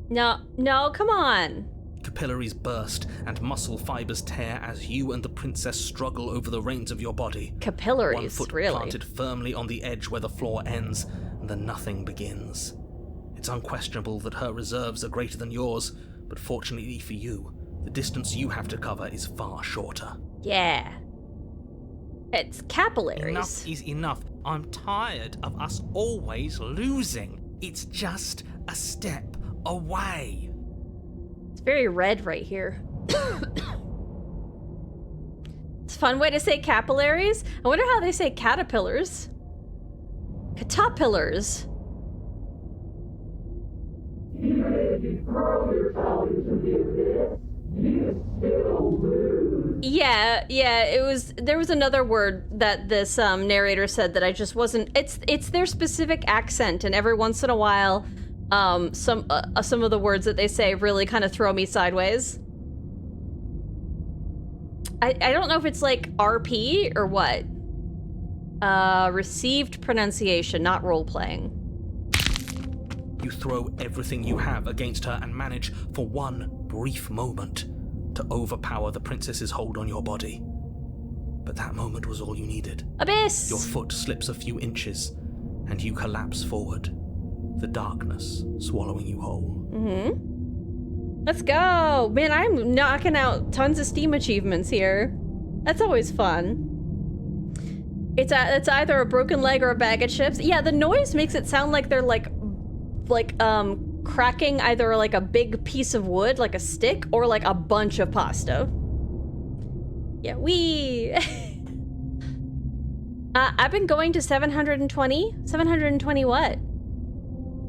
No, come on. Capillaries burst and muscle fibers tear as you and the princess struggle over the reins of your body. Capillaries, One foot really? planted firmly on the edge where the floor ends, and the nothing begins. It's unquestionable that her reserves are greater than yours, but fortunately for you, the distance you have to cover is far shorter. Yeah. It's capillaries. Enough is enough. I'm tired of us always losing. It's just a step away. It's very red right here. It's a fun way to say capillaries. I wonder how they say caterpillars. Caterpillars. Even if you throw yourself into the abyss, you still lose. Yeah, there was another word that this narrator said that I just wasn't, it's their specific accent, and every once in a while, some of the words that they say really kind of throw me sideways. I don't know if it's like RP or what. Received pronunciation, not role-playing. You throw everything you have against her and manage, for one brief moment, to overpower the princess's hold on your body. But that moment was all you needed. Abyss! Your foot slips a few inches, and you collapse forward, the darkness swallowing you whole. Let's go! Man, I'm knocking out tons of Steam achievements here. That's always fun. It's either a broken leg or a bag of chips. Yeah, the noise makes it sound like they're like cracking either like a big piece of wood, like a stick, or like a bunch of pasta. Yeah, wee. I've been going to 720. 720 what?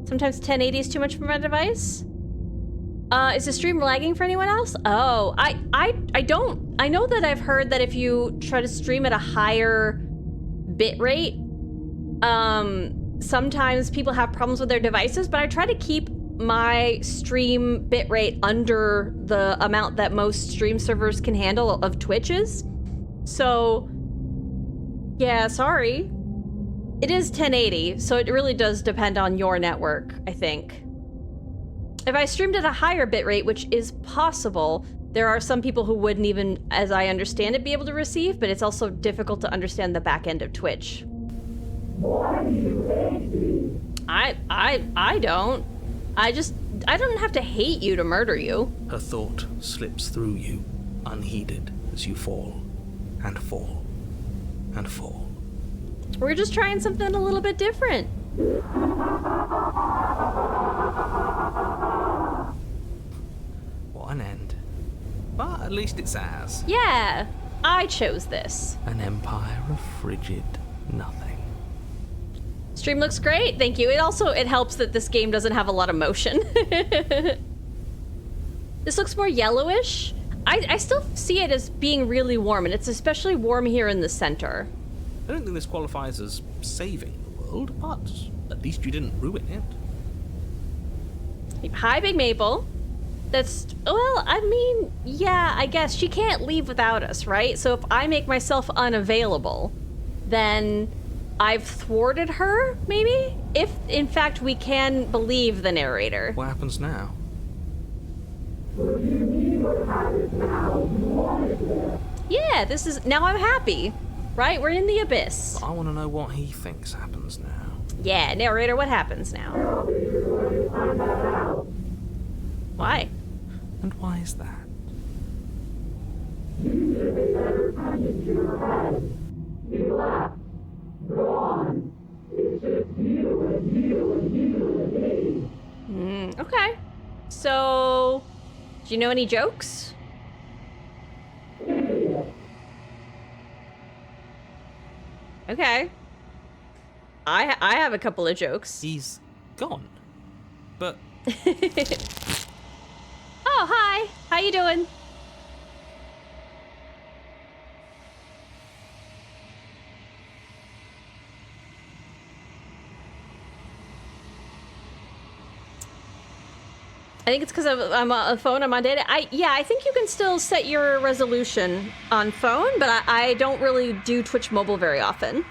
Sometimes 1080 is too much for my device. Is the stream lagging for anyone else? Oh, I don't. I know that I've heard that if you try to stream at a higher bit rate, sometimes people have problems with their devices, but I try to keep my stream bitrate under the amount that most stream servers can handle of Twitch's. So, yeah, sorry. It is 1080, so it really does depend on your network, I think. If I streamed at a higher bitrate, which is possible, there are some people who wouldn't even, as I understand it, be able to receive, but it's also difficult to understand the back end of Twitch. I don't. I don't have to hate you to murder you. Her thought slips through you, unheeded, as you fall, and fall, and fall. We're just trying something a little bit different. What an end. But at least it's ours. Yeah, I chose this. An empire of frigid nothing. Stream looks great, thank you. It helps that this game doesn't have a lot of motion. This looks more yellowish. I still see it as being really warm, and it's especially warm here in the center. I don't think this qualifies as saving the world, but at least you didn't ruin it. Hi, Big Maple. Well, I mean, yeah, I guess she can't leave without us, right? So if I make myself unavailable, then I've thwarted her, maybe? If, in fact, we can believe the narrator. What happens now? Yeah, now I'm happy, right? We're in the abyss. I want to know what he thinks happens now. Yeah, narrator, what happens now? Why? And why is that? Okay. So, do you know any jokes? Okay. I have a couple of jokes. He's gone. But Oh, hi. How you doing? I think it's because I'm on phone, I'm on data. I think you can still set your resolution on phone, but I don't really do Twitch mobile very often.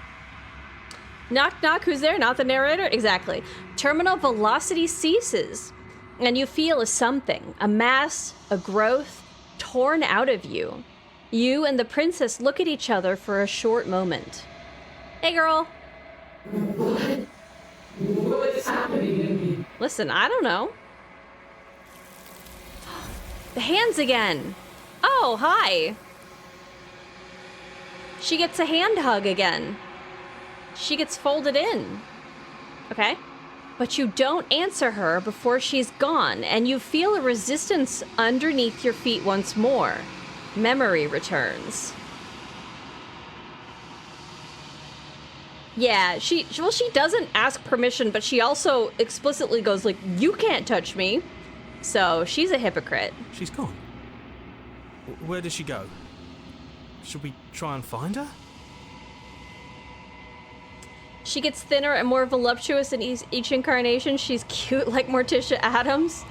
Knock, knock, who's there? Not the narrator? Exactly. Terminal velocity ceases, and you feel a something, a mass, a growth, torn out of you. You and the princess look at each other for a short moment. Hey, girl. What's happening? Listen, I don't know. The hands again. Oh, hi. She gets a hand hug again. She gets folded in. Okay. But you don't answer her before she's gone, and you feel a resistance underneath your feet once more. Memory returns. Yeah, she doesn't ask permission, but she also explicitly goes like, you can't touch me. So she's a hypocrite. she's gone. Where did she go? Should we try and find her? She gets thinner and more voluptuous in each incarnation. She's cute like Morticia Adams.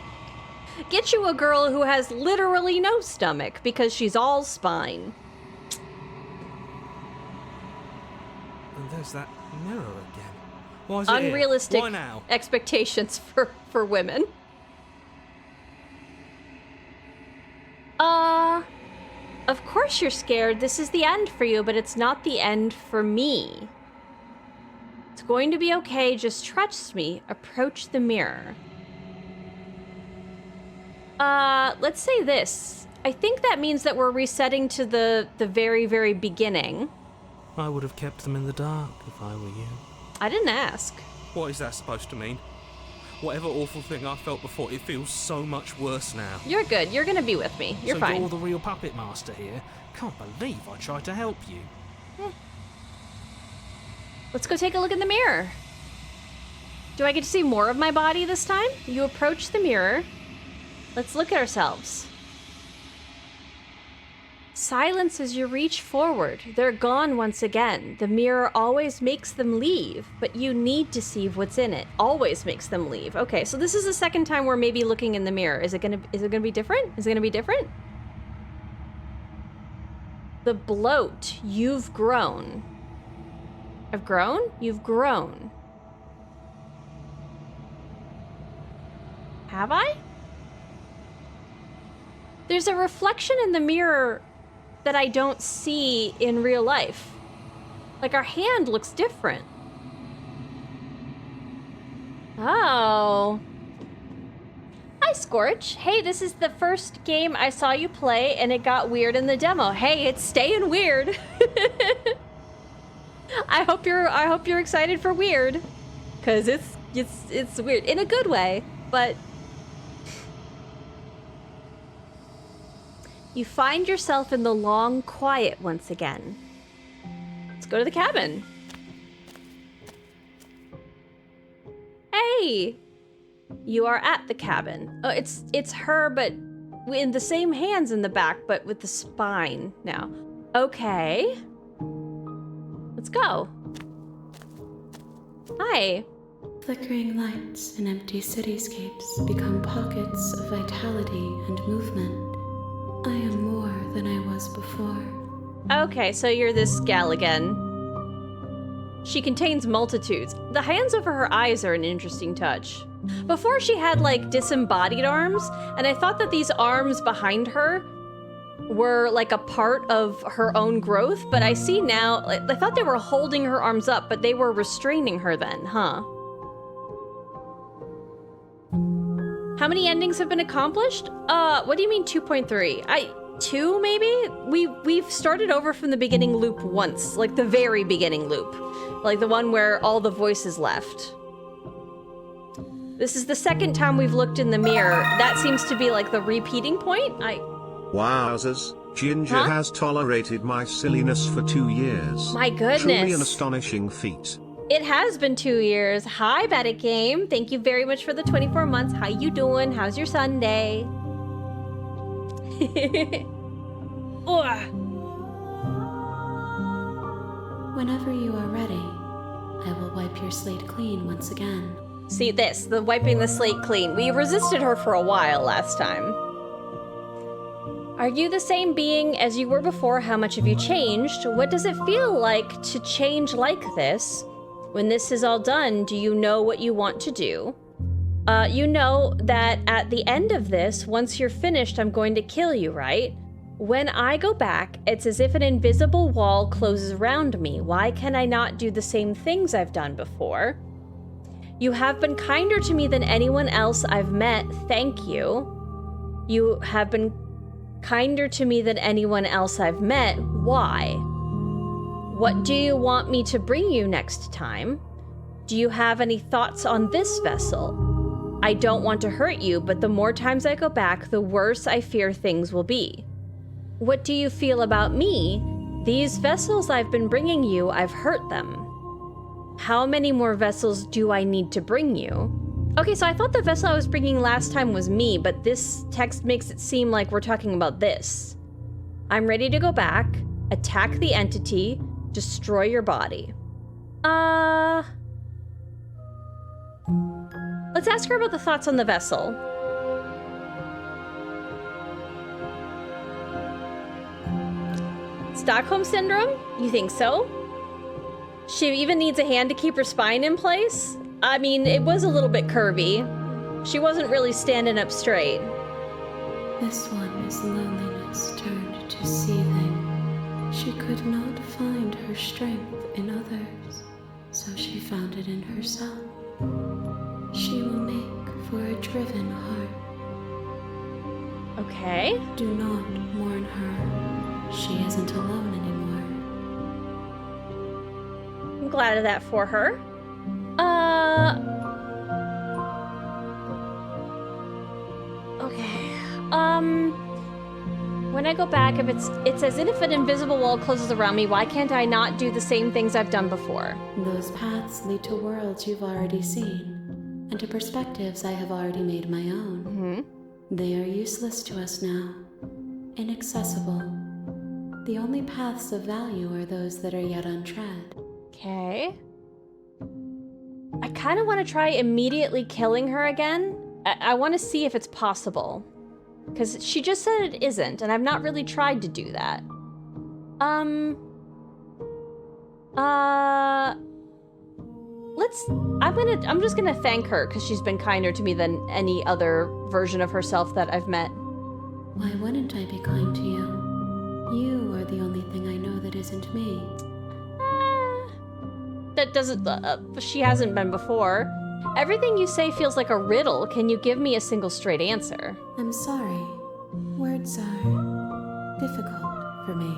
Get you a girl who has literally no stomach because she's all spine. And there's that mirror again. Why is it Unrealistic here? Why now? expectations for women. Of course you're scared. This is the end for you, but it's not the end for me. It's going to be okay. Just trust me. Approach the mirror. Let's say this. I think that means that we're resetting to the very, very beginning. I would have kept them in the dark if I were you. I didn't ask. What is that supposed to mean? Whatever awful thing I felt before, it feels so much worse now. You're good. You're gonna be with me. You're so fine. You're the real puppet master here? Can't believe I tried to help you. Let's go take a look in the mirror. Do I get to see more of my body this time? You approach the mirror. Let's look at ourselves. Silence as you reach forward. They're gone once again. The mirror always makes them leave, but you need to see what's in it. Always makes them leave. Okay, so this is the second time we're maybe looking in the mirror. Is it gonna be different? Is it gonna be different? The bloat. You've grown. I've grown? You've grown. Have I? There's a reflection in the mirror that I don't see in real life. Like, our hand looks different. Oh. Hi, Scorch. Hey, this is the first game I saw you play, and it got weird in the demo. Hey, it's staying weird. I hope you're excited for weird, cause it's weird in a good way, but you find yourself in the long quiet once again. Let's go to the cabin. Hey, you are at the cabin. Oh, it's her, but in the same hands in the back, but with the spine now. Okay. Let's go. Hi. Flickering lights in empty cityscapes become pockets of vitality and movement. I am more than I was before. Okay, so you're this gal again. She contains multitudes. The hands over her eyes are an interesting touch. Before she had like disembodied arms, and I thought that these arms behind her were like a part of her own growth, but I see now, I thought they were holding her arms up, but they were restraining her then, huh? How many endings have been accomplished? What do you mean 2.3? 2 maybe? We've started over from the beginning loop once, like the very beginning loop. Like the one where all the voices left. This is the second time we've looked in the mirror. That seems to be like the repeating point. Wowzers, Ginger has tolerated my silliness for 2 years. My goodness. Truly an astonishing feat. It has been 2 years. Hi, Batic Game. Thank you very much for the 24 months. How you doing? How's your Sunday? Whenever you are ready, I will wipe your slate clean once again. See this, the wiping the slate clean. We resisted her for a while last time. Are you the same being as you were before? How much have you changed? What does it feel like to change like this? When this is all done, do you know what you want to do? You know that at the end of this, once you're finished, I'm going to kill you, right? When I go back, it's as if an invisible wall closes around me. Why can I not do the same things I've done before? You have been kinder to me than anyone else I've met. Thank you. You have been kinder to me than anyone else I've met. Why? What do you want me to bring you next time? Do you have any thoughts on this vessel? I don't want to hurt you, but the more times I go back, the worse I fear things will be. What do you feel about me? These vessels I've been bringing you, I've hurt them. How many more vessels do I need to bring you? Okay, so I thought the vessel I was bringing last time was me, but this text makes it seem like we're talking about this. I'm ready to go back, attack the entity, destroy your body. Let's ask her about the thoughts on the vessel. Stockholm Syndrome? You think so? She even needs a hand to keep her spine in place? I mean, it was a little bit curvy. She wasn't really standing up straight. This one is loneliness turned to seething. She could not find her strength in others, so she found it in herself. She will make for a driven heart. Okay. Do not mourn her. She isn't alone anymore. I'm glad of that for her. Okay. When I go back, if it's as if an invisible wall closes around me, why can't I not do the same things I've done before? Those paths lead to worlds you've already seen, and to perspectives I have already made my own. Mm-hmm. They are useless to us now, inaccessible. The only paths of value are those that are yet untread. Okay. I kind of want to try immediately killing her again. I want to see if it's possible. Because she just said it isn't, and I've not really tried to do that. I'm just gonna thank her because she's been kinder to me than any other version of herself that I've met. Why wouldn't I be kind to you? You are the only thing I know that isn't me. That doesn't, she hasn't been before. Everything you say feels like a riddle. Can you give me a single straight answer? I'm sorry. Words are difficult for me.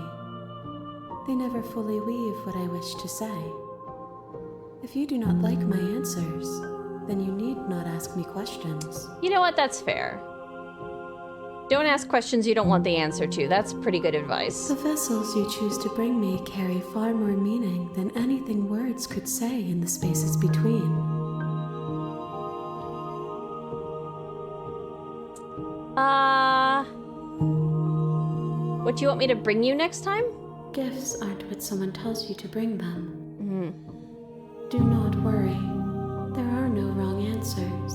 They never fully weave what I wish to say. If you do not like my answers, then you need not ask me questions. You know what? That's fair. Don't ask questions you don't want the answer to. That's pretty good advice. The vessels you choose to bring me carry far more meaning than anything words could say in the spaces between. What do you want me to bring you next time? Gifts aren't what someone tells you to bring them. Do not worry. There are no wrong answers.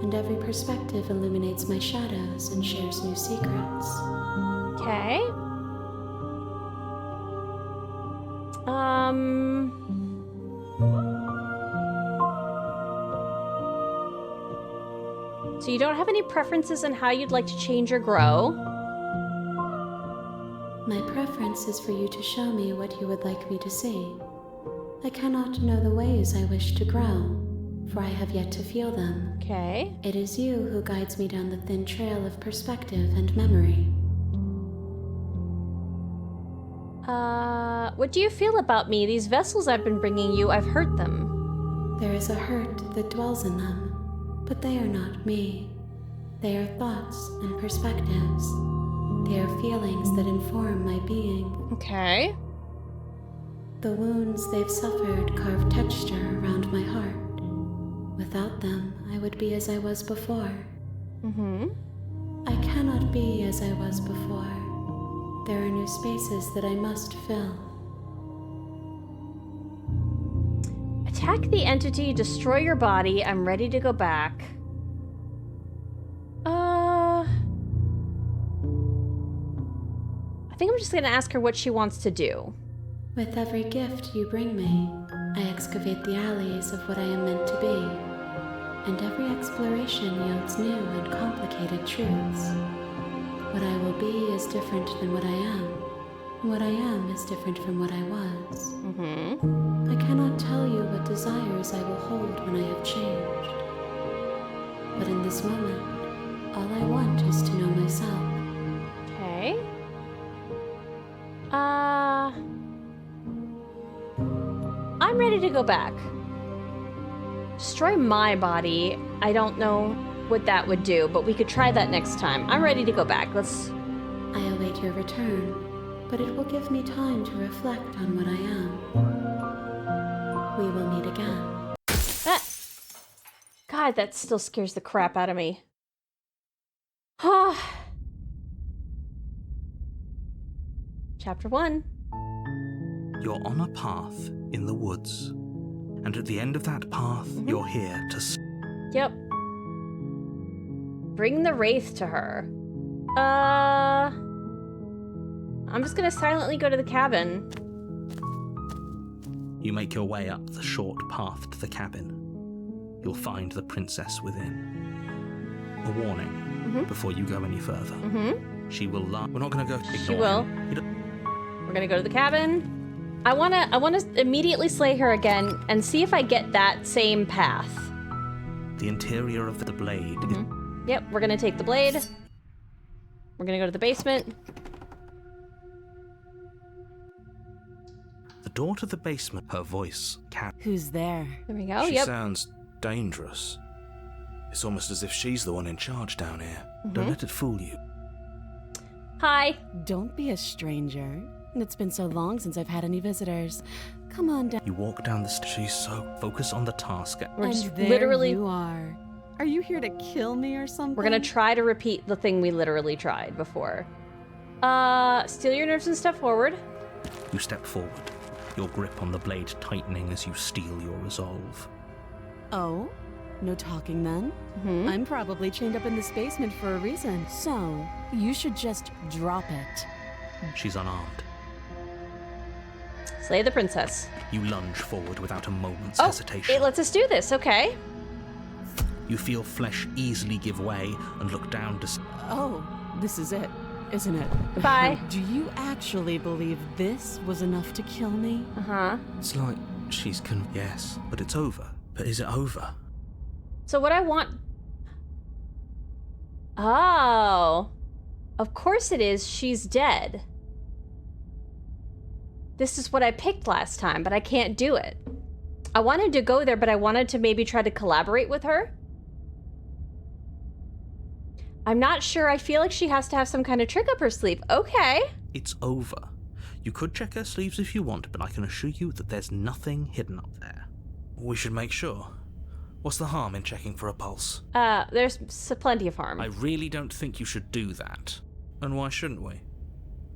And every perspective illuminates my shadows and shares new secrets. Okay. So you don't have any preferences on how you'd like to change or grow? My preference is for you to show me what you would like me to see. I cannot know the ways I wish to grow, for I have yet to feel them. Okay. It is you who guides me down the thin trail of perspective and memory. What do you feel about me? These vessels I've been bringing you, I've hurt them. There is a hurt that dwells in them, but they are not me. They are thoughts and perspectives. They are feelings that inform my being. Okay. The wounds they've suffered carve texture around my heart. Without them, I would be as I was before. I cannot be as I was before. There are new spaces that I must fill. Attack the entity, destroy your body. I'm ready to go back. I think I'm just gonna ask her what she wants to do. With every gift you bring me, I excavate the alleys of what I am meant to be, and every exploration yields new and complicated truths. What I will be is different than what I am, and what I am is different from what I was. I cannot tell you what desires I will hold when I have changed. But in this moment, all I want is to know myself. Okay. I'm ready to go back. Destroy my body. I don't know what that would do, but we could try that next time. I'm ready to go back. Let's... I await your return, but it will give me time to reflect on what I am. We will meet again. God, that still scares the crap out of me. Chapter 1. You're on a path in the woods, and at the end of that path, you're here to... Yep. Bring the Wraith to her. I'm just gonna silently go to the cabin. You make your way up the short path to the cabin. You'll find the princess within. A warning before you go any further. She will lie. We're not gonna go. She will. We're gonna go to the cabin. I wanna immediately slay her again and see if I get that same path. The interior of the blade. Yep, we're gonna take the blade. We're gonna go to the basement. The door to the basement. Her voice. Who's there? There we go. She Yep. sounds dangerous. It's almost as if she's the one in charge down here. Don't let it fool you. Hi. Don't be a stranger. It's been so long since I've had any visitors. Come on down. You walk down the stairs. She's so focused on the task. We're And just there literally. you are. Are you here to kill me or something? We're gonna try to repeat the thing we literally tried before. Steal your nerves and step forward. You step forward, your grip on the blade tightening as you steel your resolve. Oh? No talking then? I'm probably chained up in this basement for a reason. So, you should just drop it. She's unarmed. Slay the princess. You lunge forward without a moment's Oh, hesitation. it lets us do this. Okay. You feel flesh easily give way and look down to... Oh, this is it, isn't it? Goodbye. Do you actually believe this was enough to kill me? Uh-huh. It's like she's Yes, but it's over. But is it over? So what I want... Oh. Of course it is. She's dead. This is what I picked last time, but I can't do it. I wanted to go there, but I wanted to maybe try to collaborate with her. I'm not sure. I feel like she has to have some kind of trick up her sleeve. Okay. It's over. You could check her sleeves if you want, but I can assure you that there's nothing hidden up there. We should make sure. What's the harm in checking for a pulse? There's plenty of harm. I really don't think you should do that. And why shouldn't we?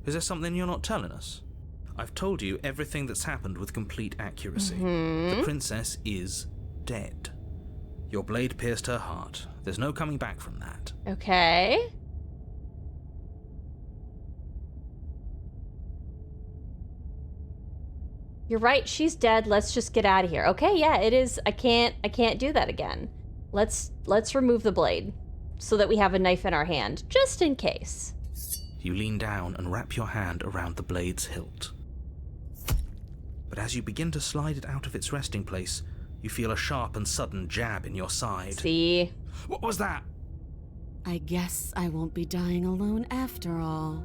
Is there something you're not telling us? I've told you everything that's happened with complete accuracy. The princess is dead. Your blade pierced her heart. There's no coming back from that. Okay. You're right, she's dead. Let's just get out of here. Okay, yeah, it is. I can't do that again. Let's remove the blade so that we have a knife in our hand, just in case. You lean down and wrap your hand around the blade's hilt. But as you begin to slide it out of its resting place, you feel a sharp and sudden jab in your side. See? What was that? I guess I won't be dying alone after all.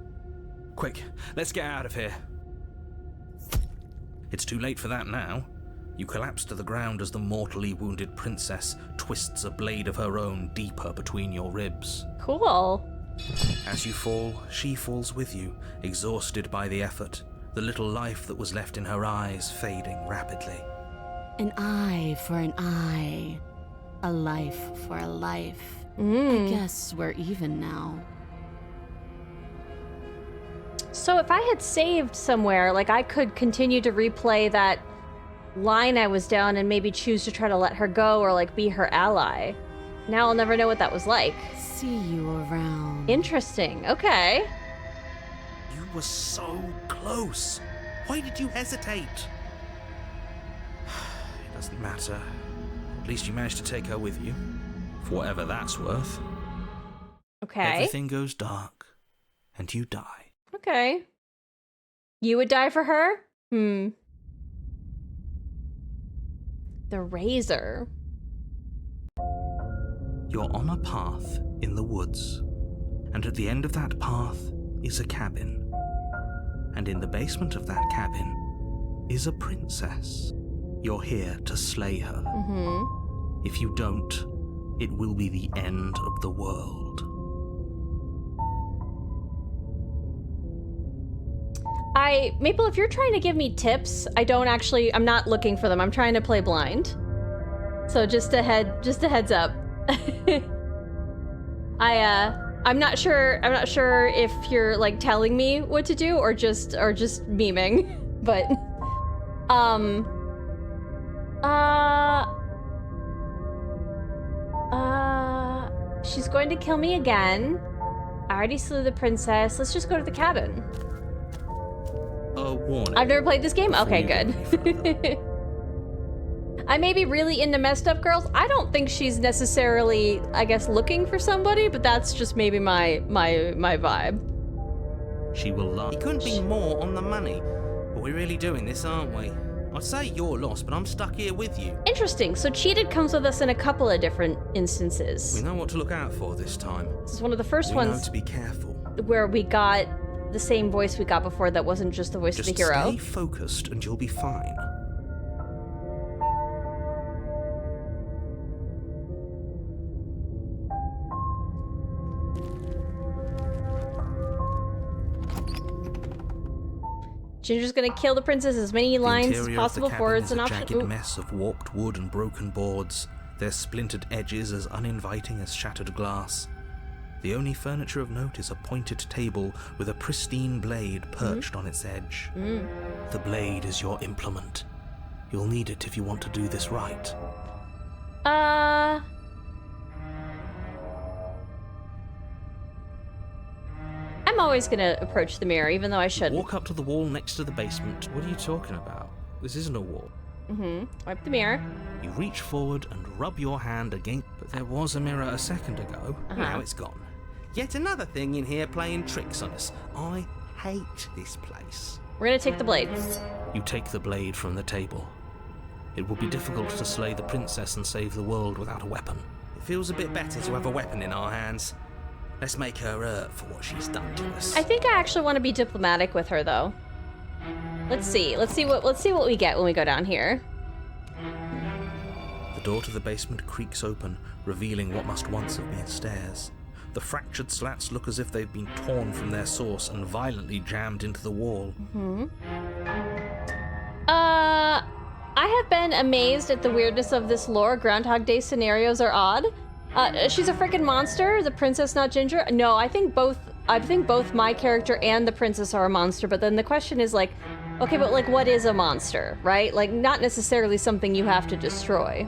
Quick, let's get out of here. It's too late for that now. You collapse to the ground as the mortally wounded princess twists a blade of her own deeper between your ribs. Cool. As you fall, she falls with you, exhausted by the effort, the little life that was left in her eyes fading rapidly. An eye for an eye. A life for a life. I guess we're even now. So if I had saved somewhere, like I could continue to replay that line I was down and maybe choose to try to let her go or like be her ally. Now I'll never know what that was like. See you around. Interesting. Okay. You were so close. Why did you hesitate? It doesn't matter. At least you managed to take her with you. For whatever that's worth. Okay. Everything goes dark, and you die. Okay. You would die for her? The razor. You're on a path in the woods, and at the end of that path is a cabin. And in the basement of that cabin is a princess. You're here to slay her. If you don't, it will be the end of the world. Maple, if you're trying to give me tips, I'm not looking for them. I'm trying to play blind. So just a heads up. I'm not sure if you're like telling me what to do or just memeing. But she's going to kill me again. I already slew the princess. Let's just go to the cabin. Warning. I've never played this game? Okay, good. I may be really into messed up girls. I don't think she's necessarily, I guess, looking for somebody, but that's just maybe my vibe. She will lie. You couldn't be more on the money. But we're really doing this, aren't we? I'd say you're lost, but I'm stuck here with you. Interesting. So cheated comes with us in a couple of different instances. We know what to look out for this time. This is one of the first We know ones to be careful. where we got the same voice we got before that wasn't just the voice of the hero. Just stay focused and you'll be fine. Ginger's gonna kill the princess as many lines as possible for it's an a option. jagged mess of warped wood and broken boards, their splintered edges as uninviting as shattered glass. The only furniture of note is a pointed table with a pristine blade perched on its edge. The blade is your implement. You'll need it if you want to do this right. I'm I'm always gonna approach the mirror, even though I shouldn't. Walk up to the wall next to the basement. What are you talking about? This isn't a wall. Wipe the mirror. You reach forward and rub your hand against... But there was a mirror a second ago. Now it's gone. Yet another thing in here playing tricks on us. I hate this place. We're gonna take the blade. You take the blade from the table. It will be difficult to slay the princess and save the world without a weapon. It feels a bit better to have a weapon in our hands. Let's make her hurt for what she's done to us. I think I actually want to be diplomatic with her, though. Let's see what we get when we go down here. The door to the basement creaks open, revealing what must once have been stairs. The fractured slats look as if they've been torn from their source and violently jammed into the wall. I have been amazed at the weirdness of this lore. Groundhog Day scenarios are odd. She's a freaking monster. The princess, not Ginger. No, I think both my character and the princess are a monster. But then the question is like, okay, but like, what is a monster, right? Like, not necessarily something you have to destroy.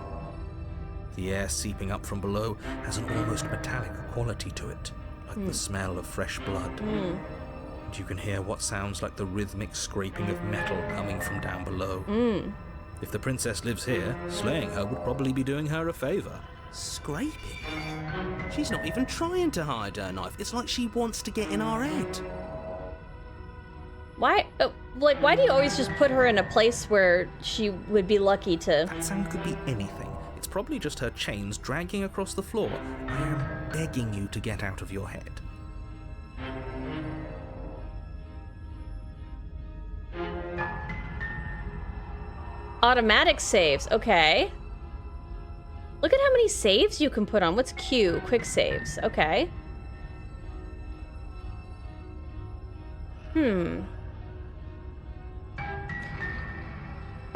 The air seeping up from below has an almost metallic quality to it, like the smell of fresh blood. And you can hear what sounds like the rhythmic scraping of metal coming from down below. If the princess lives here, slaying her would probably be doing her a favor. Scraping? She's not even trying to hide her knife. It's like she wants to get in our head. Why do you always just put her in a place where she would be lucky to... That sound could be anything. It's probably just her chains dragging across the floor. I am begging you to get out of your head. Automatic saves, okay. Look at how many saves you can put on. What's Q? Quick saves, okay. I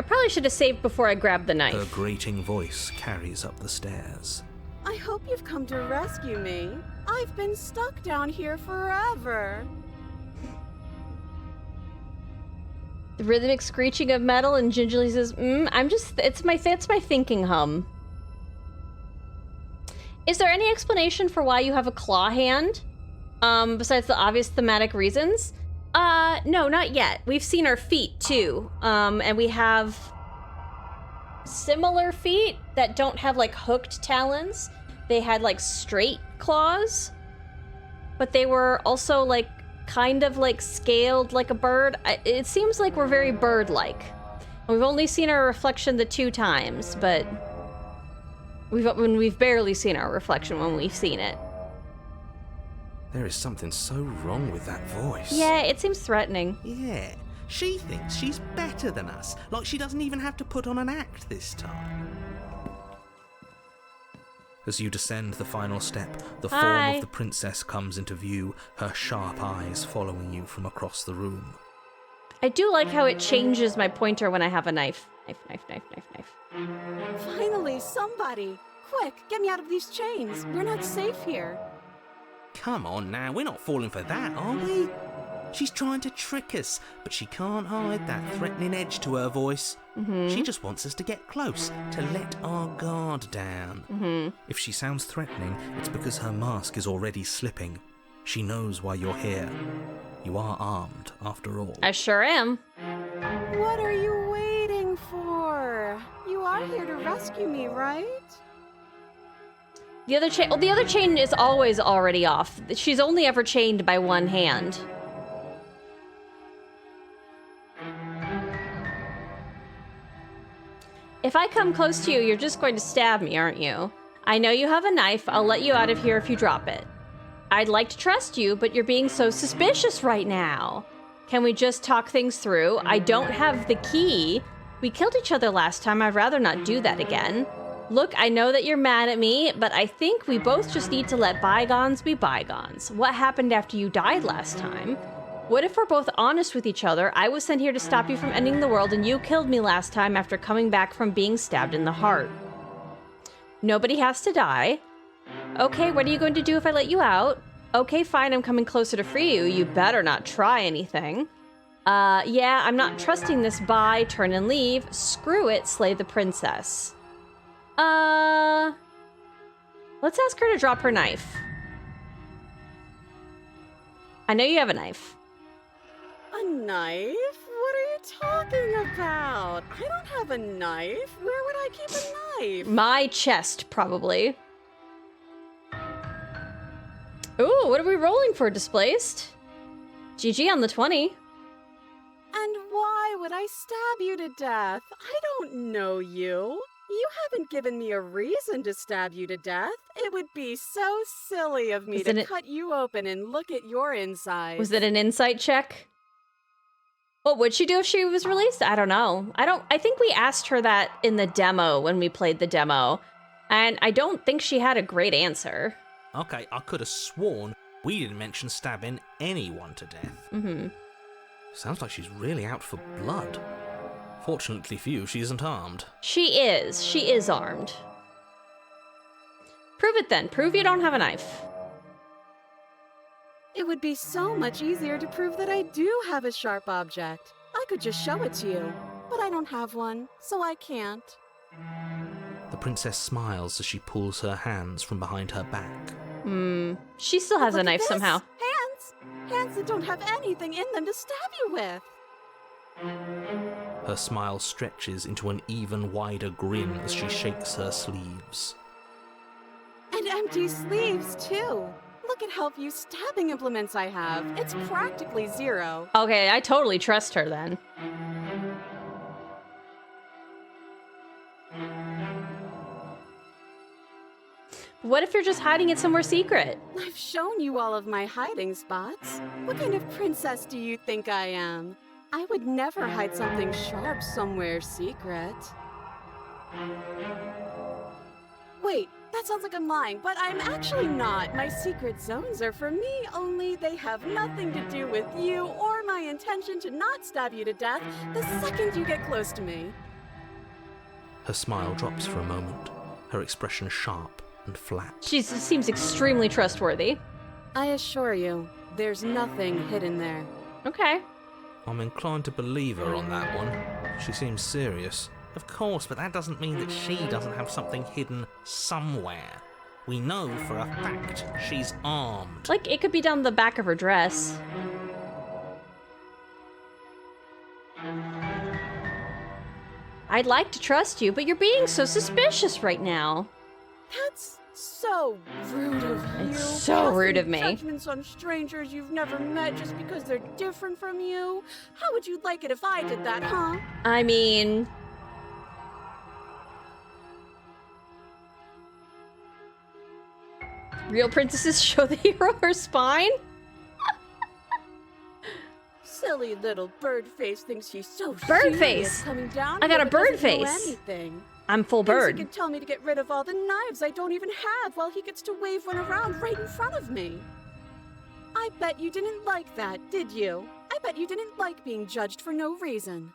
probably should have saved before I grabbed the knife. Her grating voice carries up the stairs. I hope you've come to rescue me. I've been stuck down here forever. The rhythmic screeching of metal, and gingerly says, it's my thinking hum. Is there any explanation for why you have a claw hand? Besides the obvious thematic reasons? No, not yet. We've seen her feet, too. And we have similar feet that don't have, like, hooked talons. They had, like, straight claws. But they were also, like, kind of, like, scaled like a bird. It seems like we're very bird-like. We've only seen our reflection the 2 times, but we've barely seen our reflection when we've seen it. There is something so wrong with that voice. Yeah, it seems threatening. Yeah, she thinks she's better than us, like she doesn't even have to put on an act this time. As you descend the final step, the form of the princess comes into view, her sharp eyes following you from across the room. I do like how it changes my pointer when I have a knife. Knife. Finally, somebody! Quick, get me out of these chains. We're not safe here. Come on now, we're not falling for that, are we? She's trying to trick us, but she can't hide that threatening edge to her voice. She just wants us to get close, to let our guard down. If she sounds threatening, it's because her mask is already slipping. She knows why you're here. You are armed, after all. I sure am. What are you waiting for? You are here to rescue me, right? The other chain is always already off. She's only ever chained by one hand. If I come close to you, you're just going to stab me, aren't you? I know you have a knife. I'll let you out of here if you drop it. I'd like to trust you, but you're being so suspicious right now. Can we just talk things through? I don't have the key. We killed each other last time. I'd rather not do that again. Look, I know that you're mad at me, but I think we both just need to let bygones be bygones. What happened after you died last time? What if we're both honest with each other? I was sent here to stop you from ending the world, and you killed me last time after coming back from being stabbed in the heart. Nobody has to die. Okay, what are you going to do if I let you out? Okay, fine, I'm coming closer to free you. You better not try anything. Yeah, I'm not trusting this bye, turn and leave. Screw it, slay the princess. Let's ask her to drop her knife. I know you have a knife. A knife? What are you talking about? I don't have a knife. Where would I keep a knife? My chest, probably. Ooh, what are we rolling for, Displaced? GG on the 20. And why would I stab you to death? I don't know you. You haven't given me a reason to stab you to death. It would be so silly of me to cut you open and look at your insides. Was it an insight check? What would she do if she was released? I don't know. I think we asked her that in the demo when we played the demo. And I don't think she had a great answer. Okay, I could have sworn we didn't mention stabbing anyone to death. Mm-hmm. Sounds like she's really out for blood. Fortunately for you, she isn't armed. She is. She is armed. Prove it then. Prove you don't have a knife. It would be so much easier to prove that I do have a sharp object. I could just show it to you, but I don't have one, so I can't. The princess smiles as she pulls her hands from behind her back. She still has a knife somehow. Hands! Hands that don't have anything in them to stab you with. Her smile stretches into an even wider grin as she shakes her sleeves. And empty sleeves, too. Look at how few stabbing implements I have. It's practically zero. Okay, I totally trust her then. What if you're just hiding it somewhere secret? I've shown you all of my hiding spots. What kind of princess do you think I am? I would never hide something sharp somewhere secret. Wait, that sounds like I'm lying, but I'm actually not. My secret zones are for me, only they have nothing to do with you or my intention to not stab you to death the second you get close to me. Her smile drops for a moment, her expression sharp and flat. She seems extremely trustworthy. I assure you, there's nothing hidden there. Okay. I'm inclined to believe her on that one. She seems serious. Of course, but that doesn't mean that she doesn't have something hidden somewhere. We know for a fact she's armed. Like, it could be down the back of her dress. I'd like to trust you, but you're being so suspicious right now. That's so rude of you. It's so rude of me. Judgments on strangers you've never met just because they're different from you. How would you like it if I did that, huh? I mean... Real princesses show the hero her spine? Silly little bird face thinks she's so Bird serious face? coming down I got here a but bird doesn't know face. anything. I'm full Thinks bird. he can tell me to get rid of all the knives I don't even have while he gets to wave one around right in front of me. I bet you didn't like that, did you? I bet you didn't like being judged for no reason.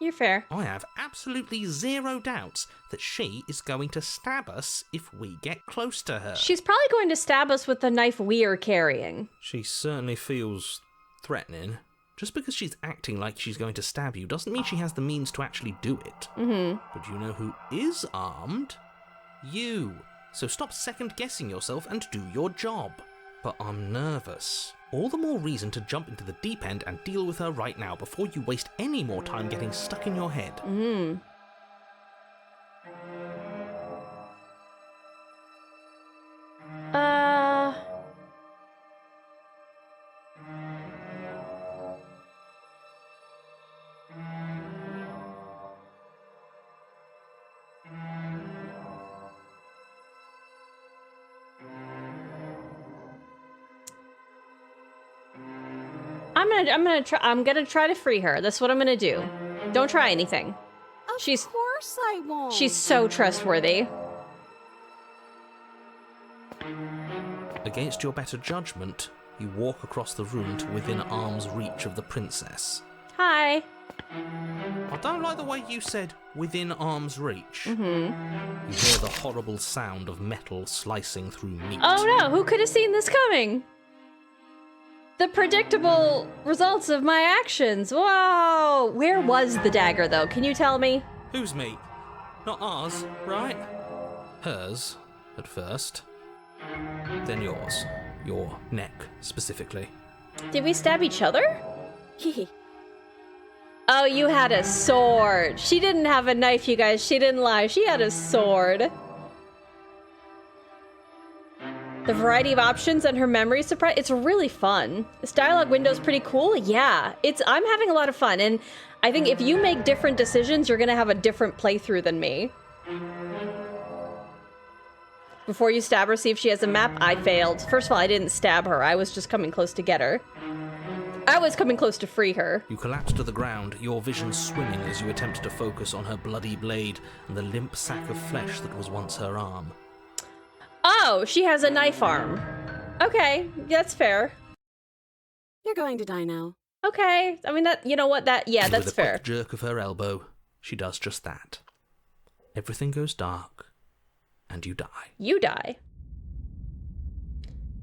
You're fair. I have absolutely zero doubts that she is going to stab us if we get close to her. She's probably going to stab us with the knife we are carrying. She certainly feels threatening. Just because she's acting like she's going to stab you doesn't mean she has the means to actually do it. But you know who is armed? You. So stop second-guessing yourself and do your job. But I'm nervous. All the more reason to jump into the deep end and deal with her right now before you waste any more time getting stuck in your head. I'm gonna try to free her. That's what I'm gonna do. Don't try anything. Of course I won't. She's so trustworthy. Against your better judgment, you walk across the room to within arm's reach of the princess. Hi. I don't like the way you said within arm's reach. You hear the horrible sound of metal slicing through meat. Oh no, who could have seen this coming? The predictable results of my actions. Whoa! Where was the dagger, though? Can you tell me? Whose meat? Not ours, right? Hers, at first. Then yours. Your neck, specifically. Did we stab each other? Oh, you had a sword. She didn't have a knife, you guys. She didn't lie. She had a sword. The variety of options and her memory surprise. It's really fun. This dialogue window's pretty cool. Yeah, I'm having a lot of fun. And I think if you make different decisions, you're gonna have a different playthrough than me. Before you stab her, see if she has a map. I failed. First of all, I didn't stab her. I was just coming close to get her. I was coming close to free her. You collapse to the ground, your vision swimming as you attempt to focus on her bloody blade and the limp sack of flesh that was once her arm. Oh, she has a knife arm. Okay, that's fair. You're going to die now. Okay, I mean, you know what, that's fair. With a quick jerk of her elbow, she does just that. Everything goes dark, and you die. You die.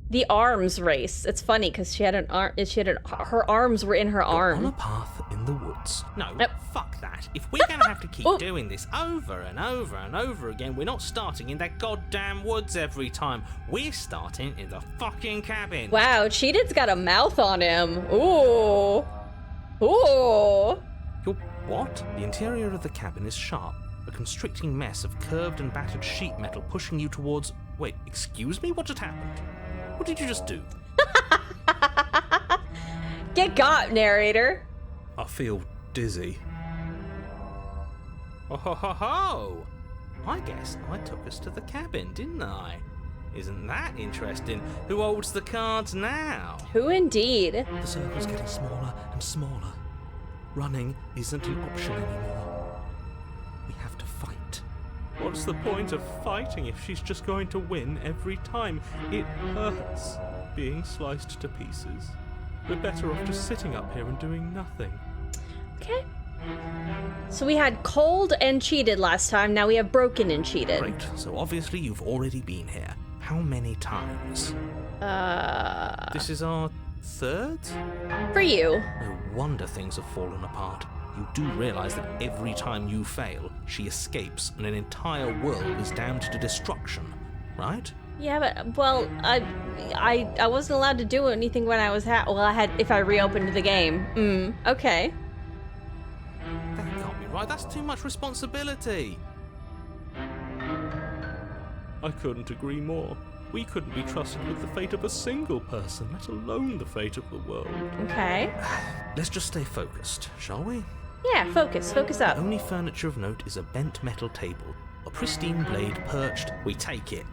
The arms race. It's funny because she had an arm. Her arms were in her arm. On a path in the woods. No, Yep. fuck that. If we're gonna have to keep doing this over and over and over again, we're not starting in that goddamn woods every time. We're starting in the fucking cabin. Wow, Cheated's got a mouth on him. Ooh. Ooh. You're what? The interior of the cabin is sharp. A constricting mess of curved and battered sheet metal pushing you towards... Wait, excuse me? What just happened? What did you just do? Get got, narrator. I feel dizzy. Oh ho ho ho! I guess I took us to the cabin, didn't I? Isn't that interesting? Who holds the cards now? Who indeed? The circle's getting smaller and smaller. Running isn't an option anymore. We have to fight. What's the point of fighting if she's just going to win every time? It hurts being sliced to pieces. We're better off just sitting up here and doing nothing. Okay. So we had cold and cheated last time. Now we have broken and cheated. Great. So obviously you've already been here. How many times? This is our third? For you. No wonder things have fallen apart. You do realize that every time you fail, she escapes and an entire world is damned to destruction, right? Yeah, but, well, I wasn't allowed to do anything when I was if I reopened the game. Okay. That can't be right. That's too much responsibility. I couldn't agree more. We couldn't be trusted with the fate of a single person, let alone the fate of the world. Okay. Let's just stay focused, shall we? Yeah, focus up. The only furniture of note is a bent metal table. A pristine blade perched. We take it.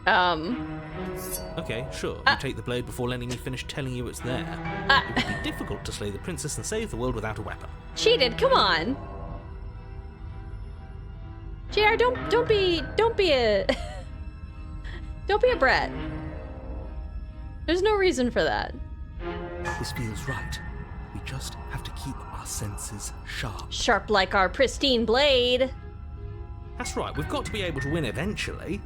Okay, sure. You take the blade before letting me finish telling you it's there. It would be difficult to slay the princess and save the world without a weapon. Cheated, come on. JR, don't be a don't be a brat. There's no reason for that. This feels right. We just have to keep our senses sharp. Sharp like our pristine blade. That's right, we've got to be able to win eventually.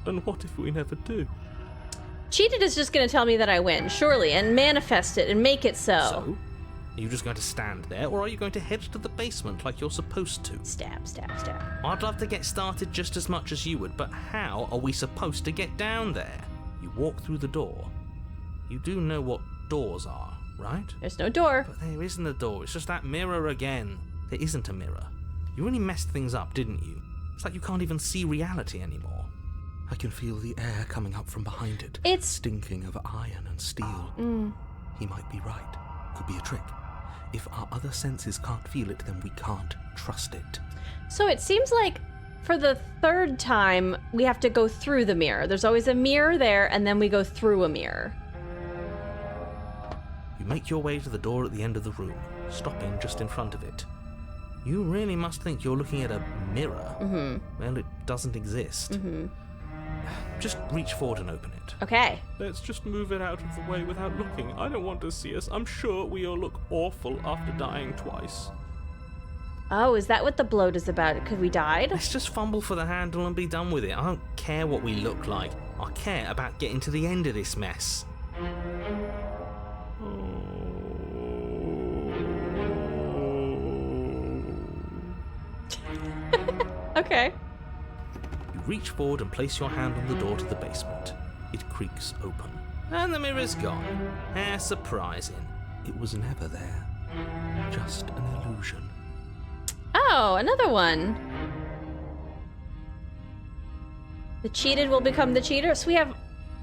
And what if we never do? Cheated is just gonna tell me that I win, surely, and manifest it and make it so. So, are you just going to stand there, or are you going to head to the basement like you're supposed to? Stab. I'd love to get started just as much as you would, but how are we supposed to get down there? You walk through the door. You do know what doors are, right? There's no door. But there isn't a door, it's just that mirror again. There isn't a mirror. You really messed things up, didn't you? It's like you can't even see reality anymore. I can feel the air coming up from behind it. It's stinking of iron and steel. He might be right. Could be a trick. If our other senses can't feel it, then we can't trust it. So it seems like for the third time, we have to go through the mirror. There's always a mirror there, and then we go through a mirror. You make your way to the door at the end of the room, stopping just in front of it. You really must think you're looking at a mirror. Well, it doesn't exist. Just reach forward and open it. Okay. Let's just move it out of the way without looking. I don't want to see us. I'm sure we all look awful after dying twice. Oh, is that what the bloat is about? Because we died? Let's just fumble for the handle and be done with it. I don't care what we look like. I care about getting to the end of this mess. Okay. You reach forward and place your hand on the door to the basement. It creaks open. And the mirror's gone. How surprising. It was never there. Just an illusion. Oh, another one. The cheated will become the cheater. So we have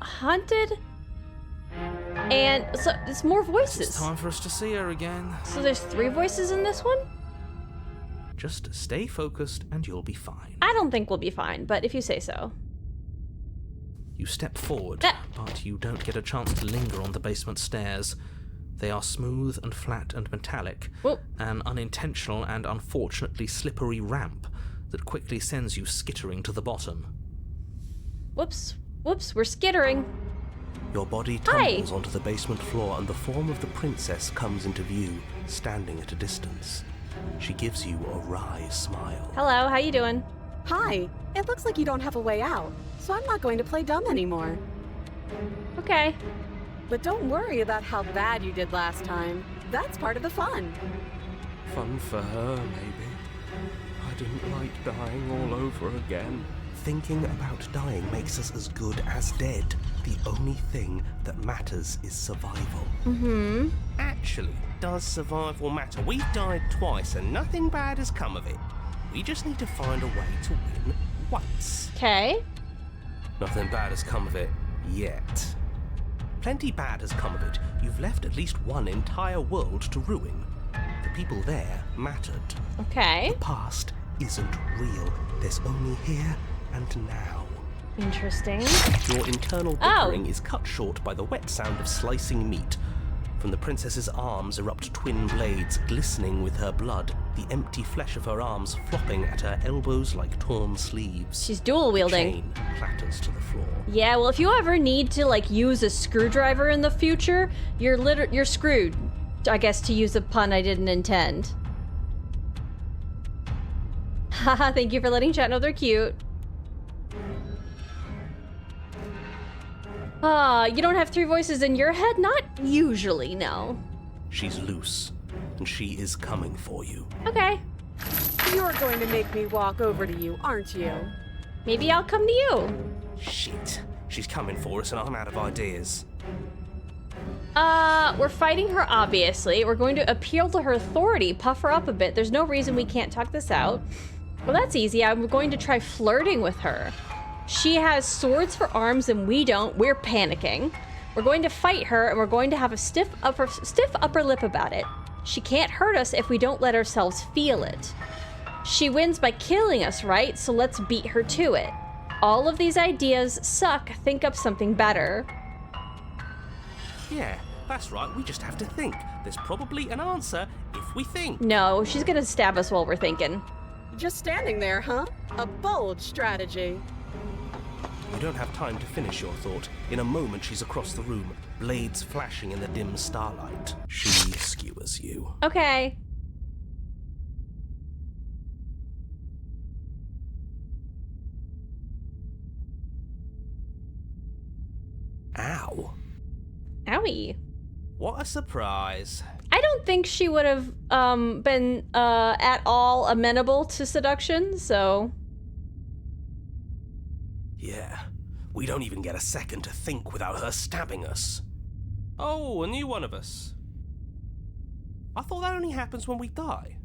hunted, and so it's more voices. It's time for us to see her again. So there's 3 voices in this one? Just stay focused and you'll be fine. I don't think we'll be fine, but if you say so. You step forward, Ah. but you don't get a chance to linger on the basement stairs. They are smooth and flat and metallic, Whoa. an unintentional and unfortunately slippery ramp that quickly sends you skittering to the bottom. Whoops. Whoops, we're skittering. Your body tumbles onto the basement floor and the form of the princess comes into view, standing at a distance. She gives you a wry smile. Hello, how you doing? Hi, it looks like you don't have a way out, so I'm not going to play dumb anymore. Okay. But don't worry about how bad you did last time. That's part of the fun. Fun for her, maybe. I didn't like dying all over again. Thinking about dying makes us as good as dead. The only thing that matters is survival. Mm-hmm. Actually, does survival matter? We've died twice and nothing bad has come of it. We just need to find a way to win once. Okay. Nothing bad has come of it yet. Plenty bad has come of it. You've left at least one entire world to ruin. The people there mattered. Okay. The past isn't real. There's only here and now. Interesting. Your internal Oh. bickering is cut short by the wet sound of slicing meat. From the princess's arms erupt twin blades, glistening with her blood, the empty flesh of her arms flopping at her elbows like torn sleeves. She's dual wielding. Chain clatters to the floor. Yeah, well, if you ever need to like use a screwdriver in the future, you're screwed. I guess, to use a pun I didn't intend. Haha, thank you for letting chat know they're cute. You don't have 3 voices in your head? Not usually, no. She's loose, and she is coming for you. Okay. You're going to make me walk over to you, aren't you? Maybe I'll come to you. Shit. She's coming for us, and I'm out of ideas. We're fighting her, obviously. We're going to appeal to her authority, puff her up a bit. There's no reason we can't talk this out. Well, that's easy. I'm going to try flirting with her. She has swords for arms and we don't. We're panicking. We're going to fight her and we're going to have a stiff upper lip about it. She can't hurt us if we don't let ourselves feel it. She wins by killing us, right? So let's beat her to it. All of these ideas suck. Think up something better. Yeah, that's right. We just have to think. There's probably an answer if we think. No, she's gonna stab us while we're thinking. Just standing there, huh? A bold strategy. You don't have time to finish your thought. In a moment, she's across the room, blades flashing in the dim starlight. She skewers you. Okay. Ow. Owie. What a surprise. I don't think she would have been at all amenable to seduction, so... Yeah, we don't even get a second to think without her stabbing us. Oh, a new one of us. I thought that only happens when we die.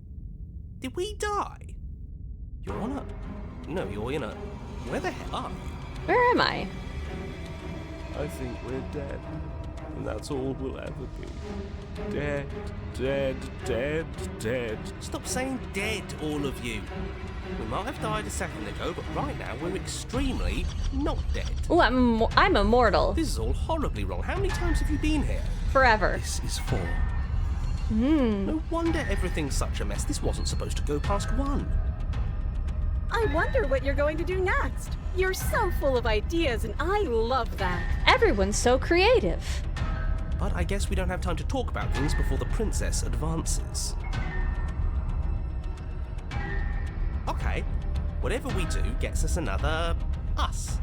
Did we die? You're on a... No, you're in a... Where the hell are you? Where am I? I think we're dead. And that's all we'll ever be. Dead, dead, dead, dead. Stop saying dead, all of you. We might have died a second ago, but right now we're extremely not dead. Oh, I'm immortal. This is all horribly wrong. How many times have you been here? Forever. This is 4. No wonder everything's such a mess. This wasn't supposed to go past 1. I wonder what you're going to do next. You're so full of ideas, and I love that. Everyone's so creative. But I guess we don't have time to talk about things before the princess advances. Okay, whatever we do gets us another us.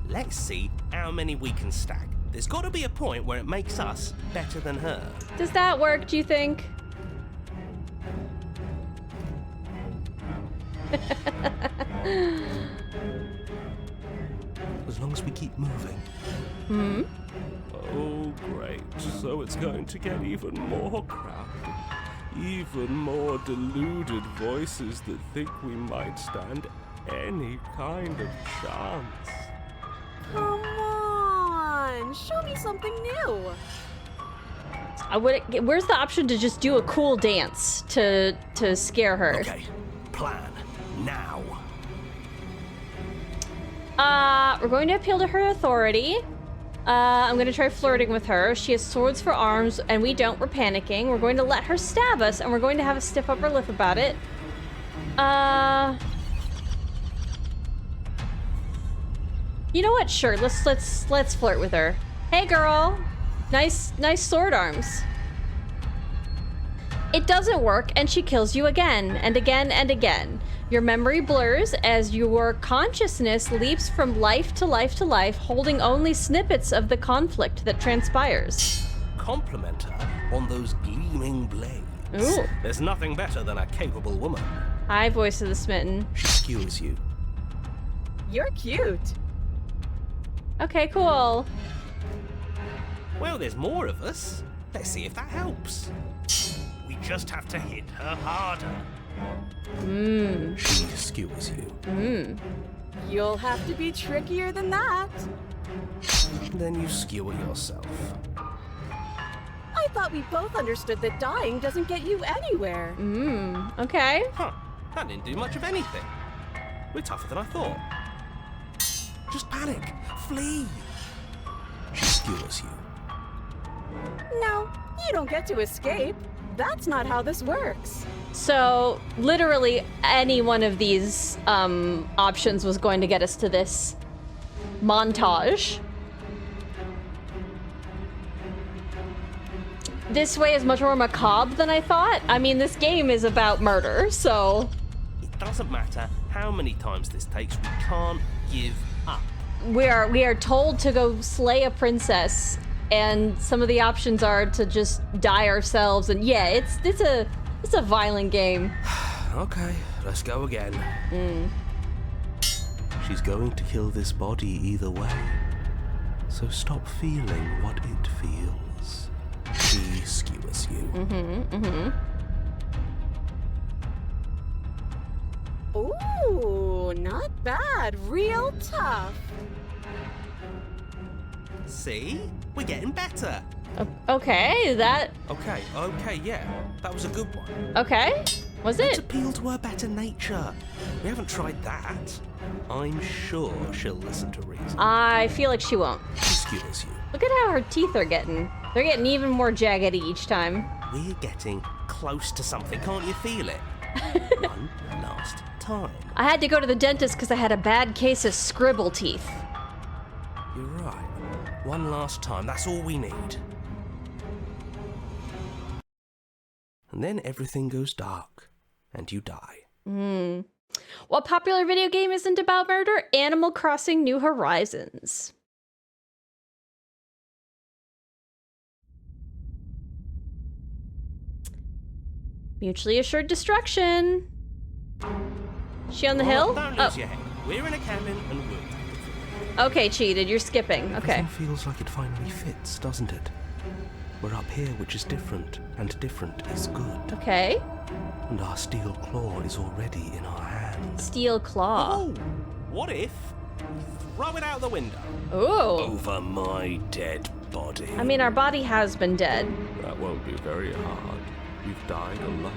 Let's see how many we can stack. There's got to be a point where it makes us better than her. Does that work, do you think? as long as we keep moving. Hmm? Oh, great. So it's going to get even more crowded. Even more deluded voices that think we might stand any kind of chance. Come on, show me something new. Where's the option to just do a cool dance to scare her? Okay, plan now. We're going to appeal to her authority. I'm going to try flirting with her. She has swords for arms, and we don't. We're panicking. We're going to let her stab us, and we're going to have a stiff upper lip about it. You know what? Sure. Let's flirt with her. Hey, girl. Nice sword arms. It doesn't work, and she kills you again and again and again. Your memory blurs as your consciousness leaps from life to life to life, holding only snippets of the conflict that transpires. Compliment her on those gleaming blades. Ooh. There's nothing better than a capable woman. Hi, voice of the smitten. She skewers you. You're cute. Okay, cool. Well, there's more of us. Let's see if that helps. We just have to hit her harder. She skewers you. You'll have to be trickier than that. Then you skewer yourself. I thought we both understood that dying doesn't get you anywhere. Okay. Huh, that didn't do much of anything. We're tougher than I thought. Just panic. Flee. She skewers you. No, you don't get to escape. That's not how this works. So, literally, any one of these options was going to get us to this montage. This way is much more macabre than I thought. I mean, this game is about murder, so... It doesn't matter how many times this takes, we can't give up. We are told to go slay a princess, and some of the options are to just die ourselves, and yeah, it's a violent game. Okay, let's go again. She's going to kill this body either way. So stop feeling what it feels. She skewers you. Ooh, not bad. Real tough. See? We're getting better. Okay, that... Okay, yeah. That was a good one. Okay. Was Let's it? appeal to her better nature. We haven't tried that. I'm sure she'll listen to reason. I feel like she won't. She skewers you. Look at how her teeth are getting. They're getting even more jaggedy each time. We're getting close to something. Can't you feel it? One last time. I had to go to the dentist because I had a bad case of scribble teeth. You're right. One last time. That's all we need. And then everything goes dark, and you die. What popular video game isn't about murder? Animal Crossing New Horizons. Mutually assured destruction. She on the hill? Don't lose your head. We're in a cabin, and we'll take it from there. Okay, cheated. You're skipping. Okay. Everything feels like it finally fits, doesn't it? We're up here, which is different, and different is good. Okay. And our steel claw is already in our hands. Steel claw. Oh, what if we throw it out the window? Ooh. Over my dead body. I mean, our body has been dead. That won't be very hard. You've died a lot.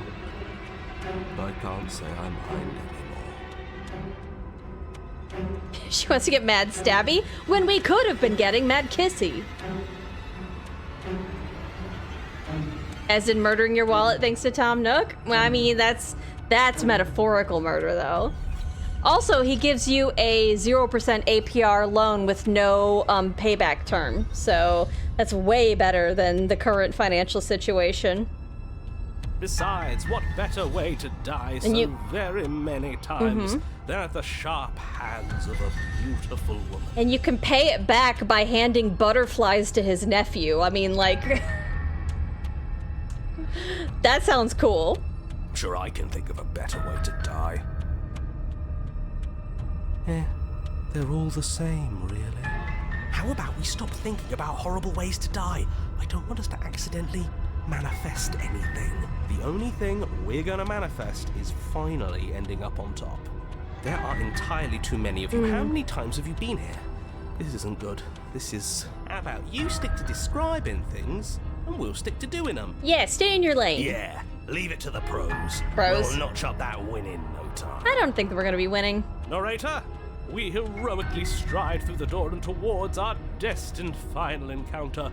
I can't say I mind anymore. She wants to get mad stabby when we could have been getting mad kissy. As in murdering your wallet thanks to Tom Nook? Well, I mean, that's metaphorical murder, though. Also, he gives you a 0% APR loan with no payback term. So that's way better than the current financial situation. Besides, what better way to die so very many times than at the sharp hands of a beautiful woman? And you can pay it back by handing butterflies to his nephew. I mean, like... that sounds cool. Sure, I can think of a better way to die. They're all the same, really. How about we stop thinking about horrible ways to die? I don't want us to accidentally manifest anything. The only thing we're gonna manifest is finally ending up on top. There are entirely too many of you. How many times have you been here? This isn't good. This is... How about you stick to describing things, and we'll stick to doing them? Yeah, stay in your lane. Yeah, leave it to the pros. Pros? We'll notch up that win in no time. I don't think we're gonna be winning. Narrator, we heroically stride through the door and towards our destined final encounter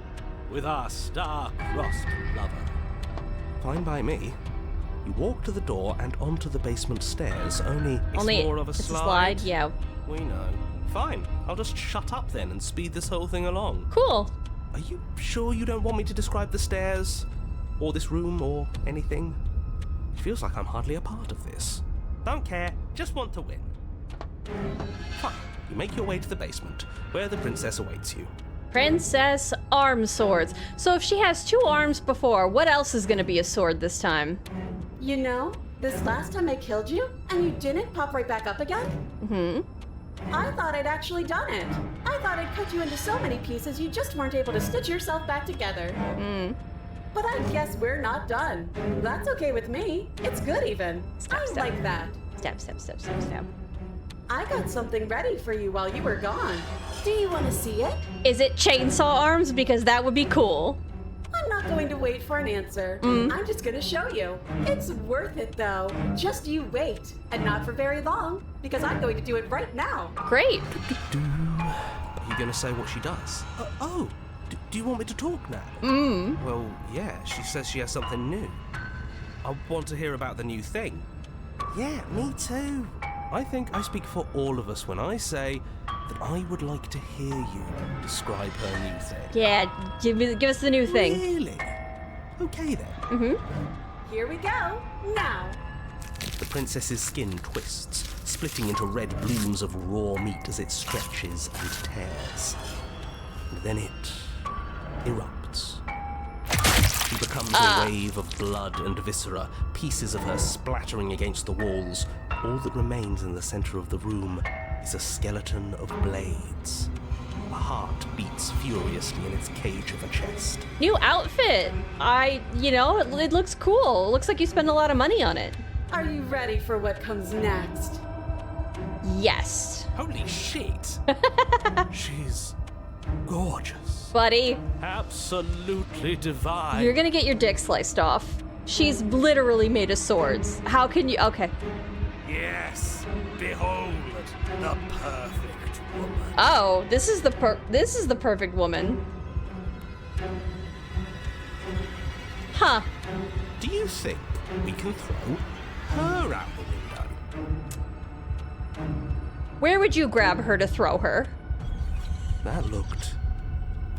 with our star-crossed lover. Fine by me. You walk to the door and onto the basement stairs, only it's more of a it's slide. a slide, yeah. We know. Fine, I'll just shut up then and speed this whole thing along. Cool. Are you sure you don't want me to describe the stairs? Or this room, or anything? It feels like I'm hardly a part of this. Don't care, just want to win. Fine, you make your way to the basement, where the princess awaits you. Princess arm swords. So if she has 2 arms before, what else is gonna be a sword this time? You know, this last time I killed you, and you didn't pop right back up again? I thought I'd actually done it. I thought I'd cut you into so many pieces you just weren't able to stitch yourself back together. But I guess we're not done. That's okay with me. It's good even. Step, I step. like that. Step, step, step, step, step. I got something ready for you while you were gone. Do you want to see it? Is it chainsaw arms? Because that would be cool. I'm not going to wait for an answer. I'm just going to show you. It's worth it though. Just you wait. And not for very long, because I'm going to do it right now. Great. Are you going to say what she does? Do you want me to talk now? Well, yeah, she says she has something new. I want to hear about the new thing. Yeah, me too. I think I speak for all of us when I say that I would like to hear you describe her new thing. Yeah, give us the new thing. Really? Okay then. Here we go. Now. The princess's skin twists, splitting into red blooms of raw meat as it stretches and tears. And then it erupts. She becomes a wave of blood and viscera, pieces of her splattering against the walls. All that remains in the center of the room is a skeleton of blades. A heart beats furiously in its cage of a chest. New outfit. It looks cool. It looks like you spend a lot of money on it. Are you ready for what comes next? Yes. Holy shit! She's gorgeous. Buddy, Absolutely divine. you're gonna get your dick sliced off. She's literally made of swords. How can you? Okay. Yes, behold the perfect woman. Oh, this is the perfect woman. Huh. Do you think we can throw her out the window? Where would you grab her to throw her? That looked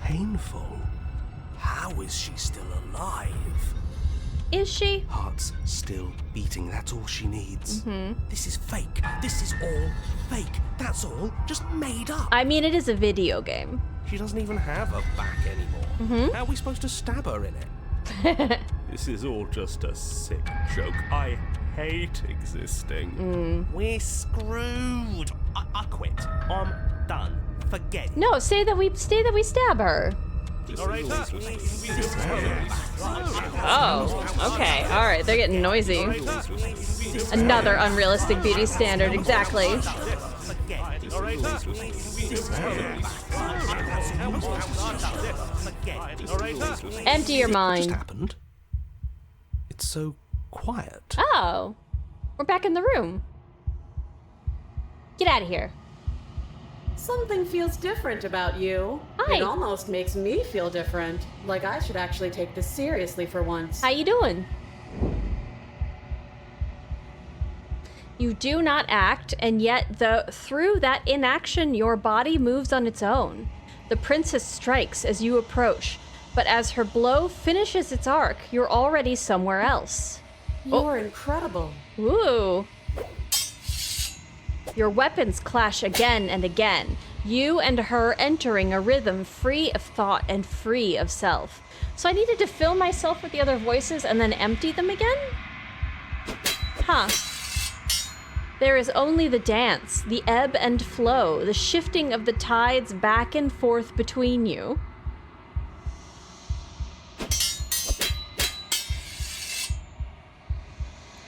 painful. How is she still alive? Is she? Heart's still beating, that's all she needs. This is fake. This is all fake. That's all just made up. I mean, it is a video game. She doesn't even have a back anymore. How are we supposed to stab her in it? This is all just a sick joke. I hate existing. We're screwed. I quit. I'm done. Forget it. No, say that we stab her. Narrator, Oh, okay. All right, they're getting noisy. Another unrealistic beauty standard, exactly. Empty your What just mind. happened? It's so quiet. Oh, we're back in the room. Get out of here. Something feels different about you. Hi. It almost makes me feel different. Like I should actually take this seriously for once. How you doing? You do not act, and yet through that inaction, your body moves on its own. The princess strikes as you approach, but as her blow finishes its arc, you're already somewhere else. You're incredible. Woo! Your weapons clash again and again, you and her entering a rhythm free of thought and free of self. So I needed to fill myself with the other voices and then empty them again? Huh. There is only the dance, the ebb and flow, the shifting of the tides back and forth between you.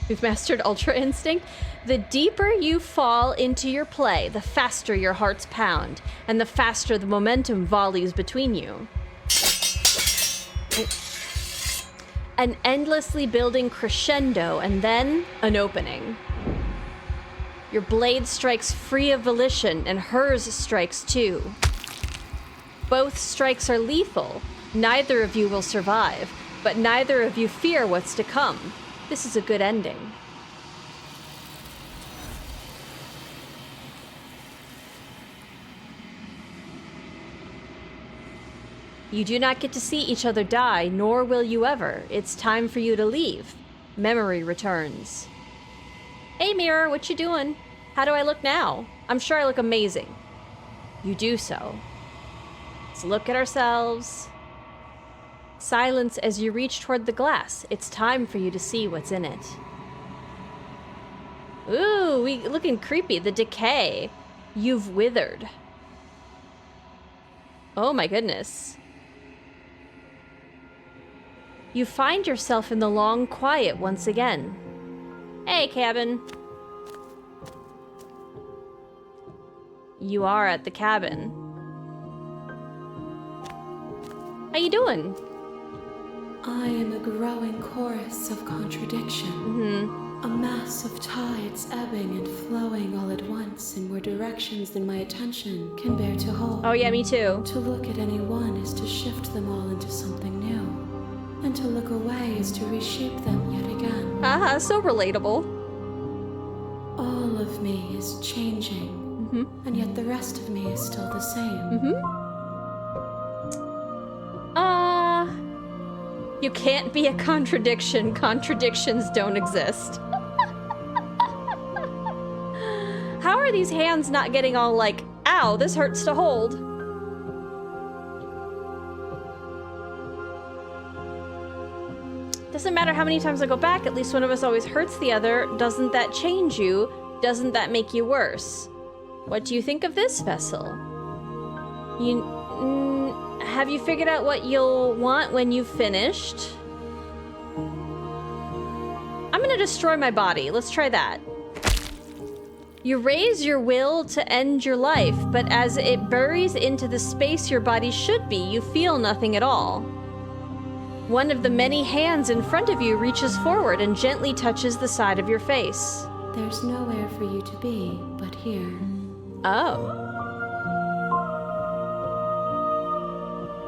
You've mastered Ultra Instinct. The deeper you fall into your play, the faster your hearts pound, and the faster the momentum volleys between you. An endlessly building crescendo, and then an opening. Your blade strikes free of volition, and hers strikes too. Both strikes are lethal. Neither of you will survive, but neither of you fear what's to come. This is a good ending. You do not get to see each other die, nor will you ever. It's time for you to leave. Memory returns. Hey mirror, what you doing? How do I look now? I'm sure I look amazing. You do so. Let's look at ourselves. Silence as you reach toward the glass. It's time for you to see what's in it. Ooh, we looking creepy. The decay. You've withered. Oh my goodness. You find yourself in the long quiet once again. Hey, cabin. You are at the cabin. How you doing? I am a growing chorus of contradiction. A mass of tides ebbing and flowing all at once in more directions than my attention can bear to hold. Oh yeah, me too. To look at any one is to shift them all into something new. And to look away is to reshape them yet again. Haha, so relatable. All of me is changing. And yet the rest of me is still the same. You can't be a contradiction. Contradictions don't exist. How are these hands not getting all like, ow, this hurts to hold? Doesn't matter how many times I go back, at least one of us always hurts the other. Doesn't that change you? Doesn't that make you worse? What do you think of this vessel? Have you figured out what you'll want when you've finished? I'm gonna destroy my body. Let's try that. You raise your will to end your life, but as it buries into the space your body should be, you feel nothing at all. One of the many hands in front of you reaches forward and gently touches the side of your face. There's nowhere for you to be but here. Oh.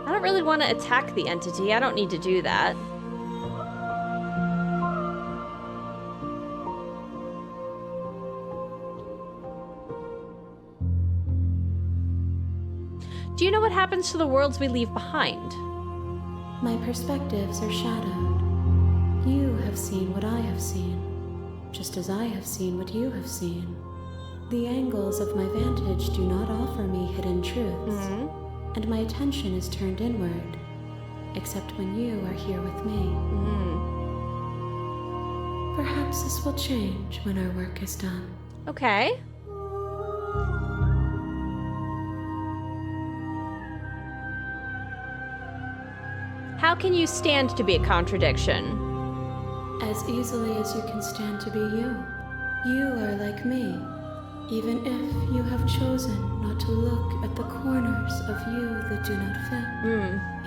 I don't really want to attack the entity. I don't need to do that. Do you know what happens to the worlds we leave behind? My perspectives are shadowed. You have seen what I have seen, just as I have seen what you have seen. The angles of my vantage do not offer me hidden truths, and my attention is turned inward, except when you are here with me. Perhaps this will change when our work is done. Okay. How can you stand to be a contradiction? As easily as you can stand to be you. You are like me, even if you have chosen not to look at the corners of you that do not fit.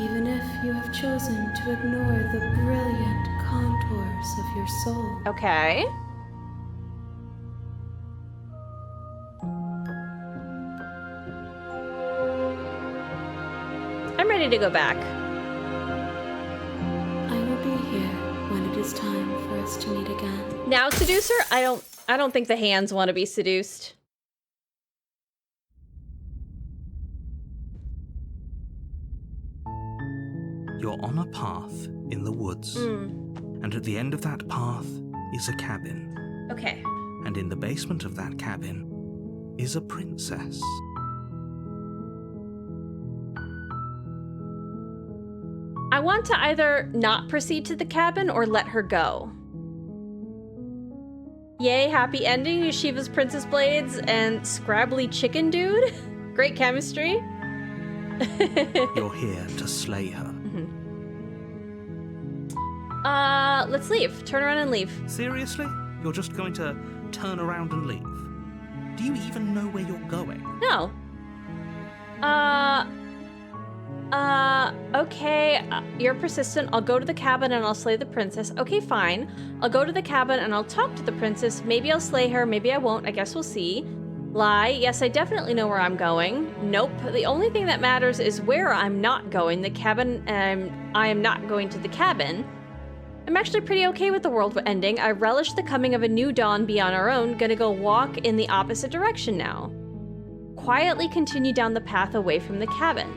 Even if you have chosen to ignore the brilliant contours of your soul. Okay. I'm ready to go back. I will be here when it is time for us to meet again. Now, seducer? I don't think the hands want to be seduced. You're on a path in the woods, and at the end of that path is a cabin. Okay. And in the basement of that cabin is a princess. I want to either not proceed to the cabin or let her go. Yay, happy ending, Yeshiva's Princess Blades and Scrabbly Chicken Dude. Great chemistry. You're here to slay her. Let's leave. Turn around and leave. Seriously? You're just going to turn around and leave? Do you even know where you're going? No. Okay, you're persistent. I'll go to the cabin and I'll slay the princess. Okay, fine. I'll go to the cabin and I'll talk to the princess. Maybe I'll slay her, maybe I won't. I guess we'll see. Lie. Yes, I definitely know where I'm going. Nope. The only thing that matters is where I'm not going. The cabin, I am not going to the cabin. I'm actually pretty okay with the world ending. I relish the coming of a new dawn beyond our own. Gonna go walk in the opposite direction now. Quietly continue down the path away from the cabin.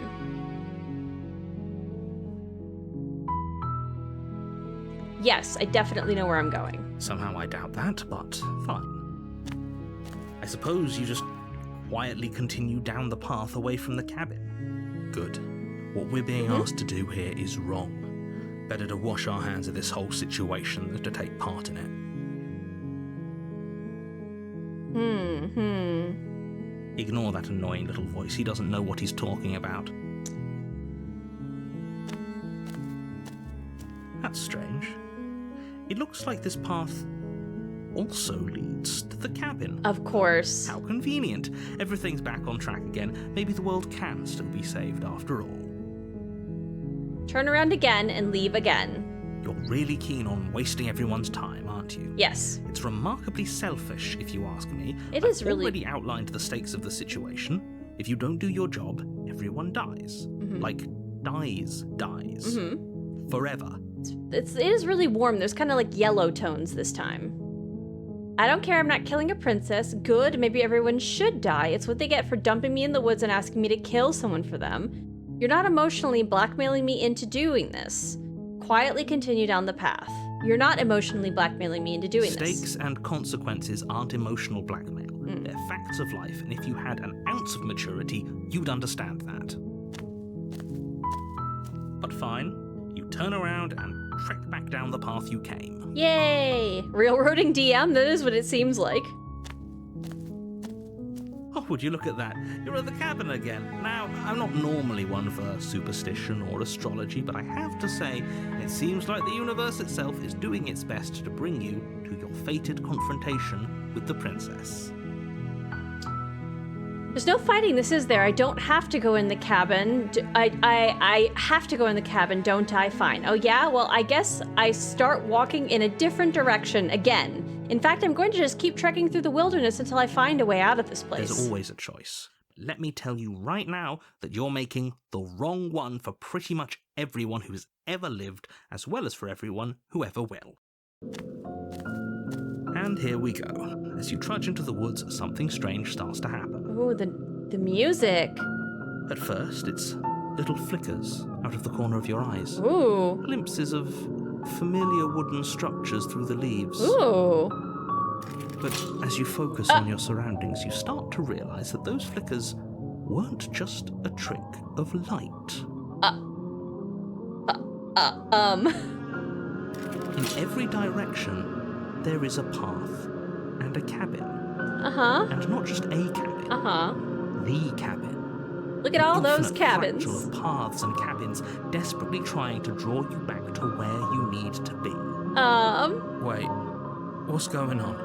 Yes, I definitely know where I'm going. Somehow I doubt that, but fine. I suppose you just quietly continue down the path away from the cabin. Good. What we're being asked to do here is wrong. Better to wash our hands of this whole situation than to take part in it. Ignore that annoying little voice. He doesn't know what he's talking about. That's strange. It looks like this path also leads to the cabin. Of course. How convenient. Everything's back on track again. Maybe the world can still be saved after all. Turn around again and leave again. You're really keen on wasting everyone's time, aren't you? Yes. It's remarkably selfish, if you ask me. It is really... I've already outlined the stakes of the situation. If you don't do your job, everyone dies. Like, dies. Forever. It is really warm. There's kind of like yellow tones this time. I don't care, I'm not killing a princess. Good, maybe everyone should die. It's what they get for dumping me in the woods and asking me to kill someone for them. You're not emotionally blackmailing me into doing this. Quietly continue down the path. You're not emotionally blackmailing me into doing this. Stakes and consequences aren't emotional blackmail. They're facts of life, and if you had an ounce of maturity, you'd understand that. But fine, you turn around and trek back down the path you came. Yay! Railroading DM, that is what it seems like. Oh, would you look at that? You're at the cabin again. Now, I'm not normally one for superstition or astrology, but I have to say, it seems like the universe itself is doing its best to bring you to your fated confrontation with the princess. There's no fighting this, is there? I don't have to go in the cabin. I have to go in the cabin, don't I? Fine. Oh yeah? Well, I guess I start walking in a different direction again. In fact, I'm going to just keep trekking through the wilderness until I find a way out of this place. There's always a choice. Let me tell you right now that you're making the wrong one for pretty much everyone who has ever lived, as well as for everyone who ever will. And here we go. As you trudge into the woods, something strange starts to happen. Ooh, the music. At first, it's little flickers out of the corner of your eyes. Ooh. Glimpses of familiar wooden structures through the leaves. Ooh. But as you focus on your surroundings, you start to realize that those flickers weren't just a trick of light. In every direction, there is a path and a cabin. And not just a cabin. The cabin. Look at all those cabins. Of paths and cabins desperately trying to draw you back to where you need to be. Wait, what's going on?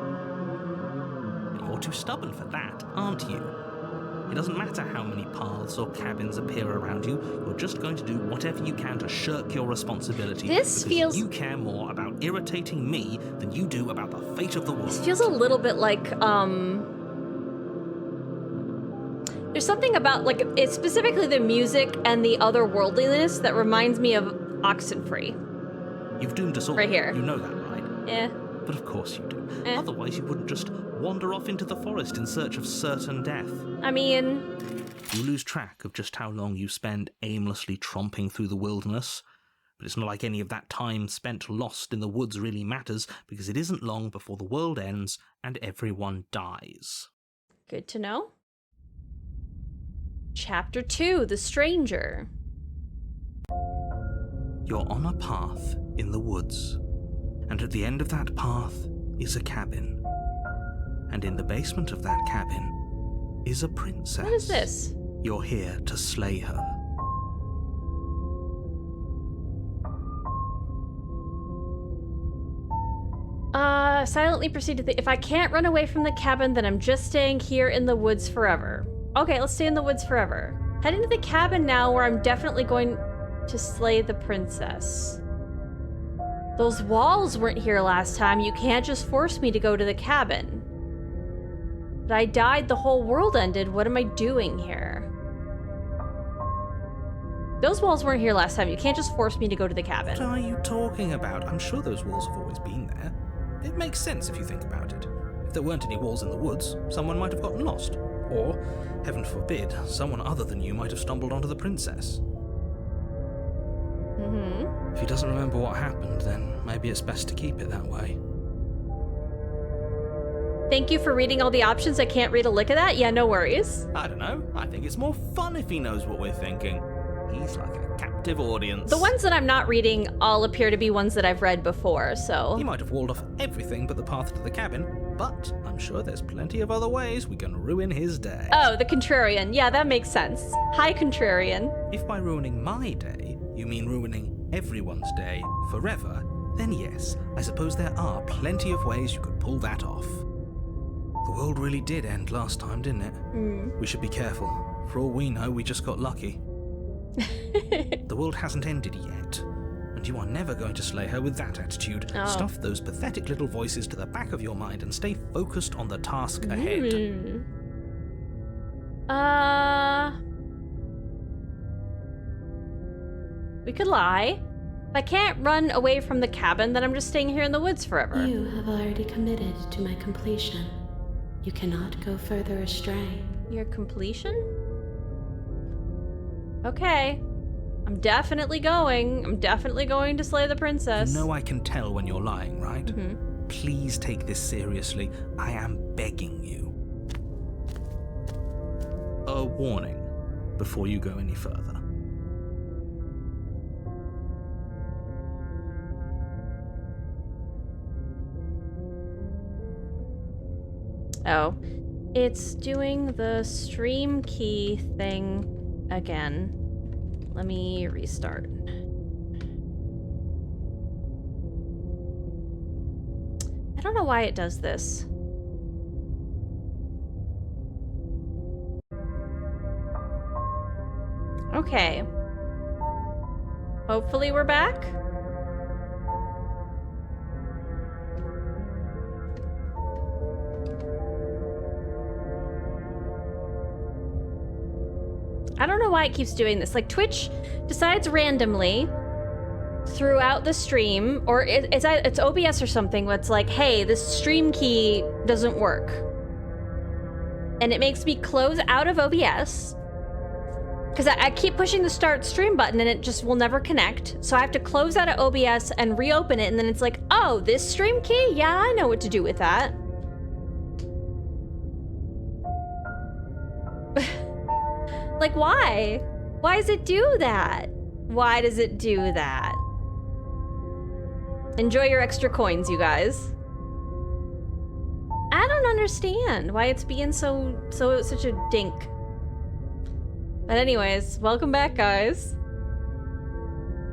You're too stubborn for that, aren't you? It doesn't matter how many paths or cabins appear around you, you're just going to do whatever you can to shirk your responsibility. This feels... You care more about irritating me than you do about the fate of the world. This feels a little bit like, there's something about, like, it's specifically the music and the otherworldliness that reminds me of Oxenfree. You've doomed us all. Right here. You know that, right? Yeah. But of course you do. Otherwise you wouldn't just wander off into the forest in search of certain death. I mean... You lose track of just how long you spend aimlessly tromping through the wilderness. But it's not like any of that time spent lost in the woods really matters, because it isn't long before the world ends and everyone dies. Good to know. Chapter 2, The Stranger. You're on a path in the woods, and at the end of that path is a cabin. And in the basement of that cabin is a princess. What is this? You're here to slay her. Silently proceed to if I can't run away from the cabin, then I'm just staying here in the woods forever. Okay, let's stay in the woods forever. Head into the cabin now where I'm definitely going to slay the princess. Those walls weren't here last time. You can't just force me to go to the cabin. But I died, the whole world ended. What am I doing here? Those walls weren't here last time. You can't just force me to go to the cabin. What are you talking about? I'm sure those walls have always been there. It makes sense if you think about it. If there weren't any walls in the woods, someone might have gotten lost. Or, heaven forbid, someone other than you might have stumbled onto the princess. If he doesn't remember what happened, then maybe it's best to keep it that way. Thank you for reading all the options. I can't read a lick of that. Yeah, no worries. I don't know. I think it's more fun if he knows what we're thinking. He's like a captive audience. The ones that I'm not reading all appear to be ones that I've read before, so... He might have walled off everything but the path to the cabin, but I'm sure there's plenty of other ways we can ruin his day. Oh, the contrarian. Yeah, that makes sense. Hi, contrarian. If by ruining my day, you mean ruining everyone's day forever, then yes, I suppose there are plenty of ways you could pull that off. The world really did end last time, didn't it? We should be careful. For all we know, we just got lucky. The world hasn't ended yet, and you are never going to slay her with that attitude. Oh. Stuff those pathetic little voices to the back of your mind and stay focused on the task ahead. We could lie. If I can't run away from the cabin, then I'm just staying here in the woods forever. You have already committed to my completion. You cannot go further astray. Your completion? Okay. I'm definitely going. I'm definitely going to slay the princess. You know I can tell when you're lying, right? Please take this seriously. I am begging you. A warning before you go any further. Oh. It's doing the stream key thing again. Let me restart. I don't know why it does this. Okay. Hopefully we're back. I don't know why it keeps doing this. Like, Twitch decides randomly throughout the stream, or it's OBS or something, where it's like, hey, this stream key doesn't work. And it makes me close out of OBS, because I keep pushing the start stream button and it just will never connect. So I have to close out of OBS and reopen it, and then it's like, oh, this stream key? Yeah, I know what to do with that. Like, why? Why does it do that? Why does it do that? Enjoy your extra coins, you guys. I don't understand why it's being such a dink. But anyways, welcome back, guys.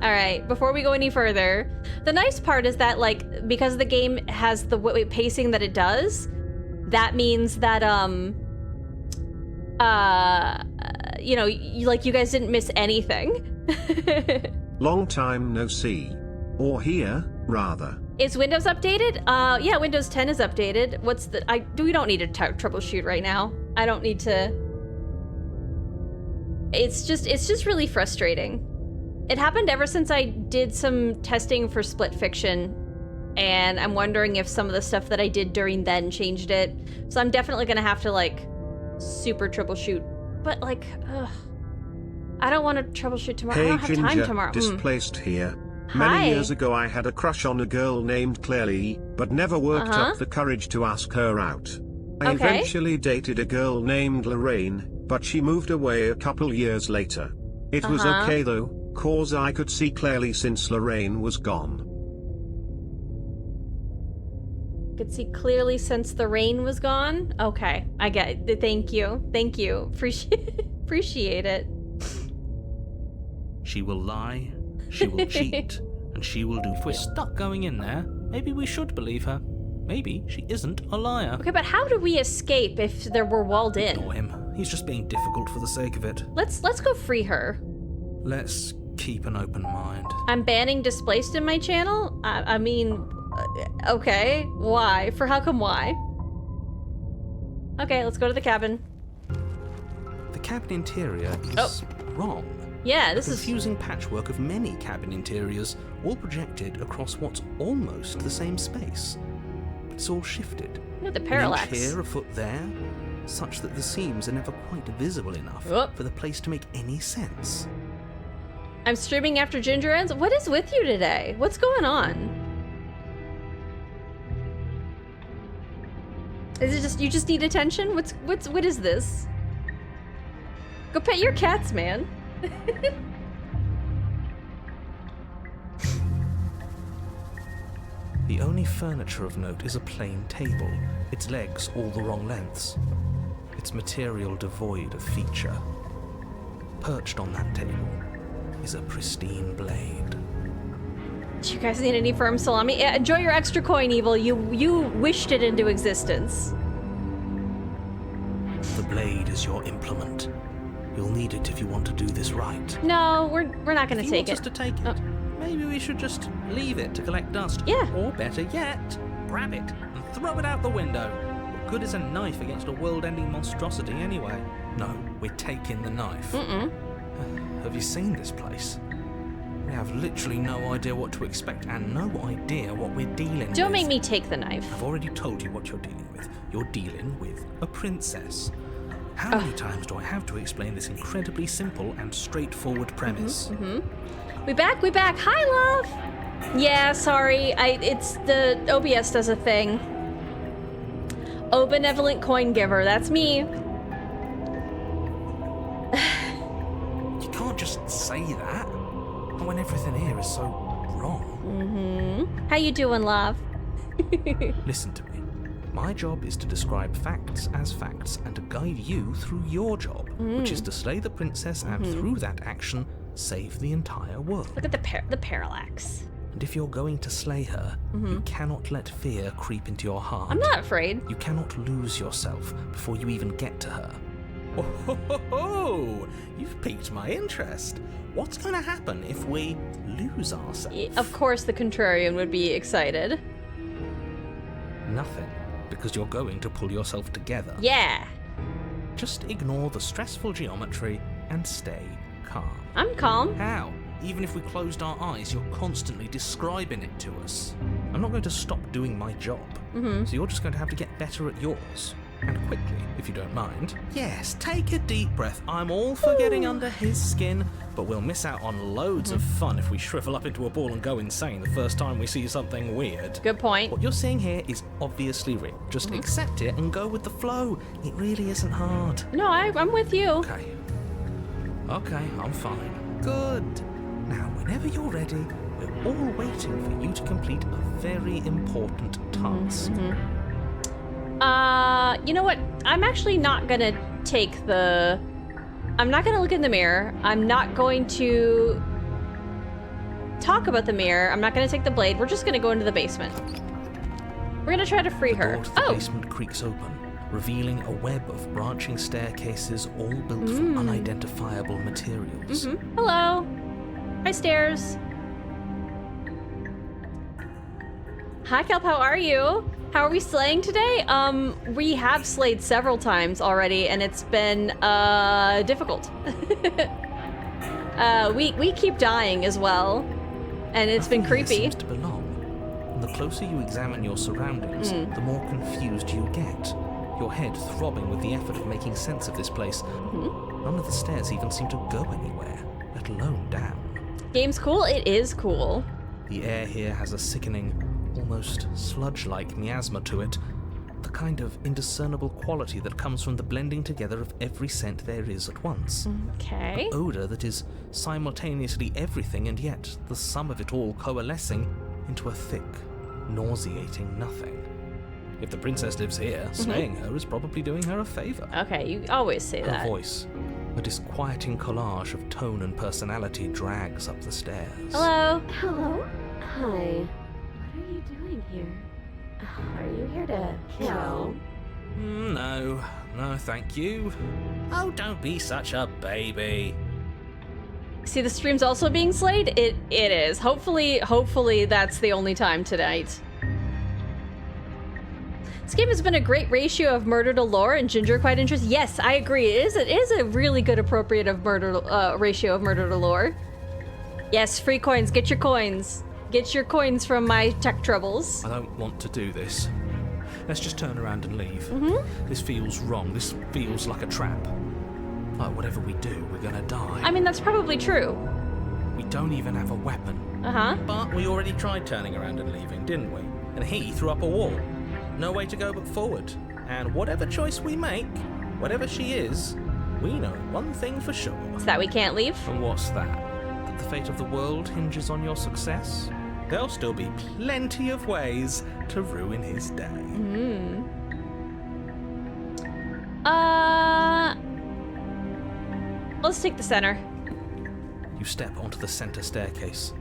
All right, before we go any further, the nice part is that, like, because the game has the pacing that it does, that means that, you know, you guys didn't miss anything. Long time no see. Or hear, rather. Is Windows updated? Yeah, Windows 10 is updated. What's the... we don't need to troubleshoot right now. I don't need to... It's just really frustrating. It happened ever since I did some testing for Split Fiction, and I'm wondering if some of the stuff that I did during then changed it. So I'm definitely gonna have to, like, super troubleshoot. But, like, ugh. I don't want to troubleshoot tomorrow. Hey, I don't have time Ginger, tomorrow. displaced here. Hi. Many years ago I had a crush on a girl named Claire, but never worked up the courage to ask her out. I eventually dated a girl named Lorraine, but she moved away a couple years later. It was okay though, cause I could see clearly since Lorraine was gone. Could see clearly since the rain was gone. Okay, I get it. Thank you. Appreciate it. She will lie, she will cheat, and she will do. If we're stuck going in there, maybe we should believe her. Maybe she isn't a liar. Okay, but how do we escape if we're walled in? Ignore him. He's just being difficult for the sake of it. Let's go free her. Let's keep an open mind. I'm banning displaced in my channel? I mean, okay. Why? How come why? Okay, let's go to the cabin. The cabin interior is wrong. Yeah, this a is confusing patchwork of many cabin interiors, all projected across what's almost the same space. But it's all shifted. the parallax. An inch here, a foot there, such that the seams are never quite visible enough for the place to make any sense. I'm streaming after Ginger ends. What is with you today? What's going on? Is it just you just need attention? What is this? Go pet your cats, man. The only furniture of note is a plain table, its legs all the wrong lengths, its material devoid of feature. Perched on that table is a pristine blade. Do you guys need any firm salami? Yeah, enjoy your extra coin, Evil. You wished it into existence. The blade is your implement. You'll need it if you want to do this right. No, we're not gonna take it. If you want us to take it, maybe we should just leave it to collect dust. Yeah. Or better yet, grab it and throw it out the window. What good is a knife against a world-ending monstrosity anyway? No, we're taking the knife. Have you seen this place? We have literally no idea what to expect and no idea what we're dealing with. Don't make me take the knife. I've already told you what you're dealing with. You're dealing with a princess. How many times do I have to explain this incredibly simple and straightforward premise? We back. Hi, love. Yeah, sorry. It's the OBS does a thing. Oh, benevolent coin giver. That's me. You can't just say that when everything here is so wrong. How you doing, love? Listen to me. My job is to describe facts as facts and to guide you through your job, which is to slay the princess and through that action, save the entire world. Look at the parallax. And if you're going to slay her, you cannot let fear creep into your heart. I'm not afraid. You cannot lose yourself before you even get to her. Oh, you've piqued my interest. What's going to happen if we lose ourselves? Of course the contrarian would be excited. Nothing, because you're going to pull yourself together. Yeah. Just ignore the stressful geometry and stay calm. I'm calm. How? Even if we closed our eyes, you're constantly describing it to us. I'm not going to stop doing my job, so you're just going to have to get better at yours. And quickly, if you don't mind. Yes, take a deep breath. I'm all for getting under his skin, but we'll miss out on loads of fun if we shrivel up into a ball and go insane the first time we see something weird. Good point. What you're seeing here is obviously real. Just accept it and go with the flow. It really isn't hard. No, I'm with you. Okay, I'm fine. Good. Now, whenever you're ready, we're all waiting for you to complete a very important task. You know what? I'm actually not gonna take the... I'm not gonna look in the mirror. I'm not going to talk about the mirror. I'm not gonna take the blade. We're just gonna go into the basement. We're gonna try to free her. The door to the basement creaks open, revealing a web of branching staircases all built from unidentifiable materials. Hello. Hi, stairs. Hi, Kelp. How are you? How are we slaying today? We have slayed several times already, and it's been difficult. We keep dying as well, and it's been creepy. Seems to belong. And the closer you examine your surroundings, the more confused you get. Your head throbbing with the effort of making sense of this place. None of the stairs even seem to go anywhere, let alone down. Game's cool. It is cool. The air here has a sickening, almost sludge-like miasma to it, the kind of indiscernible quality that comes from the blending together of every scent there is at once. Okay. An odor that is simultaneously everything and yet the sum of it all coalescing into a thick, nauseating nothing. If the princess lives here, slaying her is probably doing her a favor. Okay, you always say Her that. voice, a disquieting collage of tone and personality, drags up the stairs. Hello. Hello? Hi. What are you doing here? Are you here to kill? No, thank you. Oh, don't be such a baby. See, the stream's also being slayed? It is. Hopefully that's the only time tonight. This game has been a great ratio of murder to lore and ginger quiet interest. Yes, I agree. It is a really good appropriate of ratio of murder to lore. Yes, free coins. Get your coins. Get your coins from my tech troubles. I don't want to do this. Let's just turn around and leave. This feels wrong. This feels like a trap. Like whatever we do, we're gonna die. I mean, that's probably true. We don't even have a weapon. But we already tried turning around and leaving, didn't we? And he threw up a wall. No way to go but forward. And whatever choice we make, whatever she is, we know one thing for sure. Is that we can't leave? And what's that? That the fate of the world hinges on your success? There'll still be plenty of ways to ruin his day. Let's take the center. You step onto the center staircase.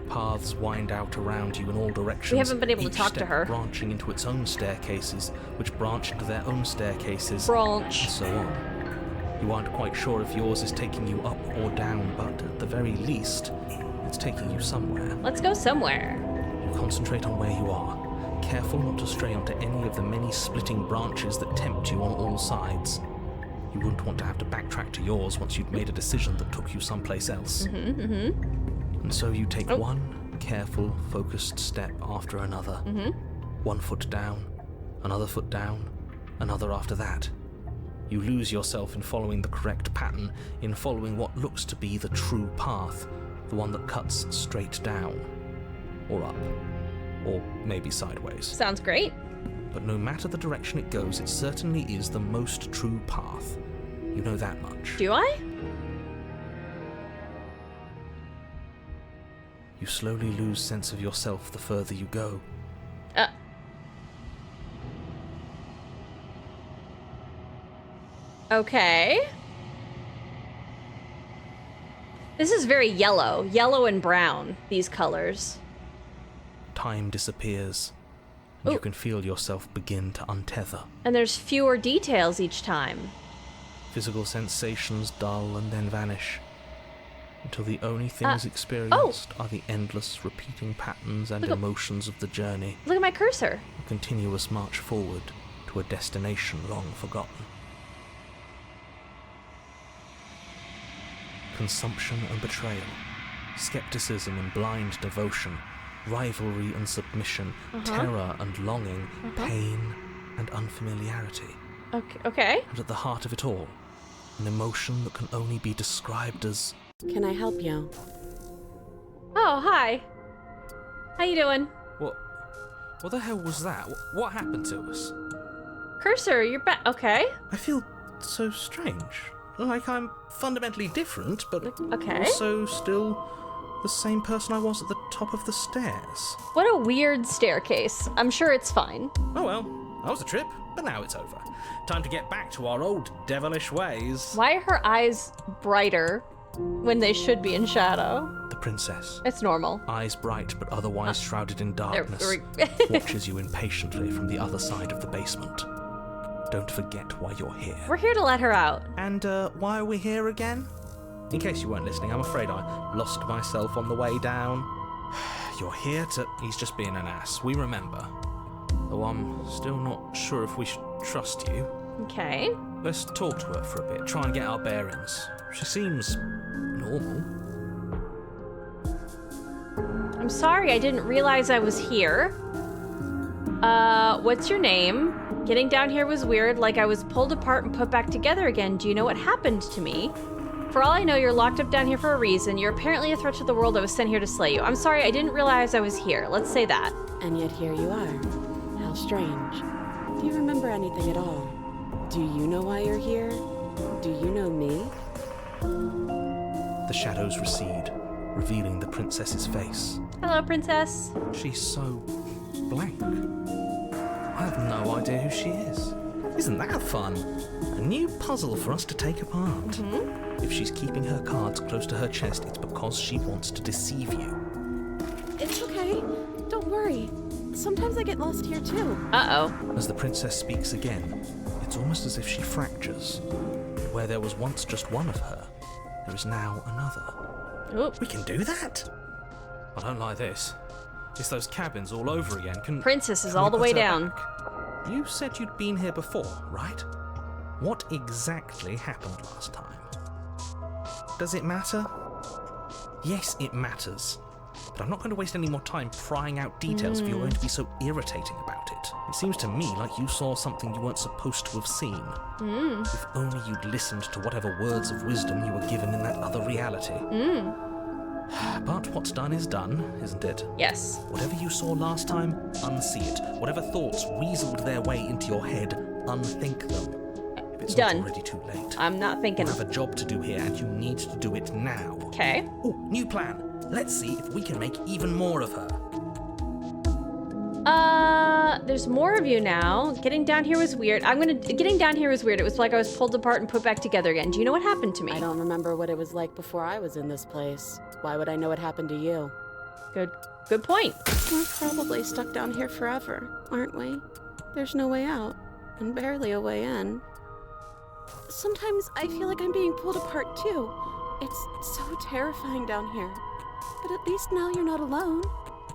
Paths wind out around you in all directions. We haven't been able to each talk to step her. branching into its own staircases, which branch into their own staircases, Branch. and so on. You aren't quite sure if yours is taking you up or down, but at the very least, it's taking you somewhere. Let's go somewhere. You concentrate on where you are, careful not to stray onto any of the many splitting branches that tempt you on all sides. You wouldn't want to have to backtrack to yours once you'd made a decision that took you someplace else. And so you take one careful, focused step after another. 1 foot down, another foot down, another after that. You lose yourself in following the correct pattern, in following what looks to be the true path, the one that cuts straight down, or up, or maybe sideways. Sounds great. But no matter the direction it goes, it certainly is the most true path. You know that much. Do I? You slowly lose sense of yourself the further you go. Okay. This is very yellow. Yellow and brown, these colors. Time disappears. And you can feel yourself begin to untether. And there's fewer details each time. Physical sensations dull and then vanish, until the only things experienced are the endless repeating patterns and emotions of the journey. Look at my cursor. A continuous march forward to a destination long forgotten. Consumption and betrayal, skepticism and blind devotion, rivalry and submission, terror and longing, pain and unfamiliarity. Okay. And at the heart of it all, an emotion that can only be described as... Can I help you? Oh, hi. How you doing? What the hell was that? What happened to us? Cursor, you're back. Okay. I feel so strange. Like I'm fundamentally different, but also still the same person I was at the top of the stairs. What a weird staircase. I'm sure it's fine. Oh well, that was a trip, but now it's over. Time to get back to our old devilish ways. Why are her eyes brighter when they should be in shadow? The princess. It's normal. Eyes bright but otherwise shrouded in darkness, watches you impatiently from the other side of the basement. Don't forget why you're here. We're here to let her out. And why are we here again? In case you weren't listening, I'm afraid I lost myself on the way down. You're here to... He's just being an ass. We remember. Though I'm still not sure if we should trust you. Okay. Let's talk to her for a bit, try and get our bearings. She seems normal. I'm sorry, I didn't realize I was here. What's your name? Getting down here was weird, like I was pulled apart and put back together again. Do you know what happened to me? For all I know, you're locked up down here for a reason. You're apparently a threat to the world. I was sent here to slay you. I'm sorry, I didn't realize I was here. Let's say that. And yet here you are. How strange. Do you remember anything at all? Do you know why you're here? Do you know me? The shadows recede, revealing the princess's face. Hello, princess. She's so blank. I have no idea who she is. Isn't that fun? A new puzzle for us to take apart. If she's keeping her cards close to her chest, it's because she wants to deceive you. It's okay. Don't worry. Sometimes I get lost here too. Uh-oh. As the princess speaks again, it's almost as if she fractures. Where there was once just one of her, there is now another. Oop. We can do that? I don't like this. It's those cabins all over again. Princess is Can we all the put way her down. back? You said you'd been here before, right? What exactly happened last time? Does it matter? Yes, it matters. But I'm not going to waste any more time prying out details if you're going to be so irritating about it. It seems to me like you saw something you weren't supposed to have seen. If only you'd listened to whatever words of wisdom you were given in that other reality. But what's done is done, isn't it? Yes. Whatever you saw last time, unsee it. Whatever thoughts weaseled their way into your head, unthink them. If it's Done. not already too late. I'm not thinking. You have a job to do here, and you need to do it now. Okay. Oh, new plan. Let's see if we can make even more of her. There's more of you now. Getting down here was weird. Getting down here was weird. It was like I was pulled apart and put back together again. Do you know what happened to me? I don't remember what it was like before I was in this place. Why would I know what happened to you? Good point. We're probably stuck down here forever, aren't we? There's no way out, and barely a way in. Sometimes I feel like I'm being pulled apart too. It's so terrifying down here. But at least now you're not alone.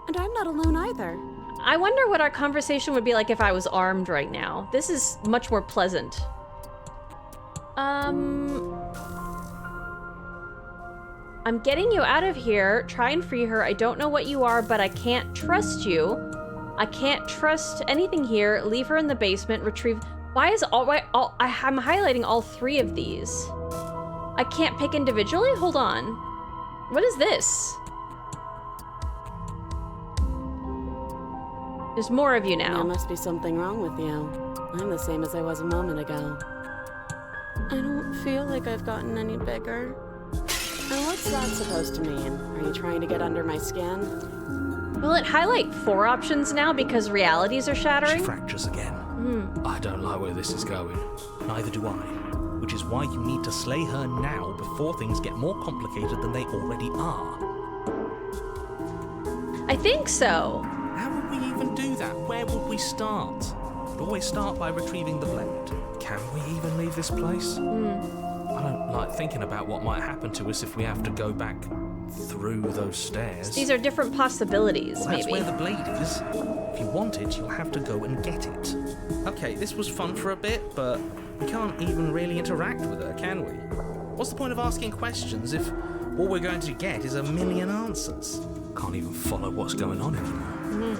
And I'm not alone either. I wonder what our conversation would be like if I was armed right now. This is much more pleasant. I'm getting you out of here. Try and free her. I don't know what you are, but I can't trust you. I can't trust anything here. Leave her in the basement. Retrieve. Why is I'm highlighting all three of these? I can't pick individually? Hold on. What is this? There's more of you now. There must be something wrong with you. I'm the same as I was a moment ago. I don't feel like I've gotten any bigger. And what's that supposed to mean? Are you trying to get under my skin? Will it highlight 4 options now because realities are shattering? She fractures again. I don't like where this is going. Neither do I. Which is why you need to slay her now before things get more complicated than they already are. I think so. How would we even do that? Where would we start? We'd always start by retrieving the blade. Can we even leave this place? I don't like thinking about what might happen to us if we have to go back through those stairs. These are different possibilities, Well, that's maybe. where the blade is. If you want it, you'll have to go and get it. Okay, this was fun for a bit, but we can't even really interact with her, can we? What's the point of asking questions if all we're going to get is a million answers? Can't even follow what's going on anymore.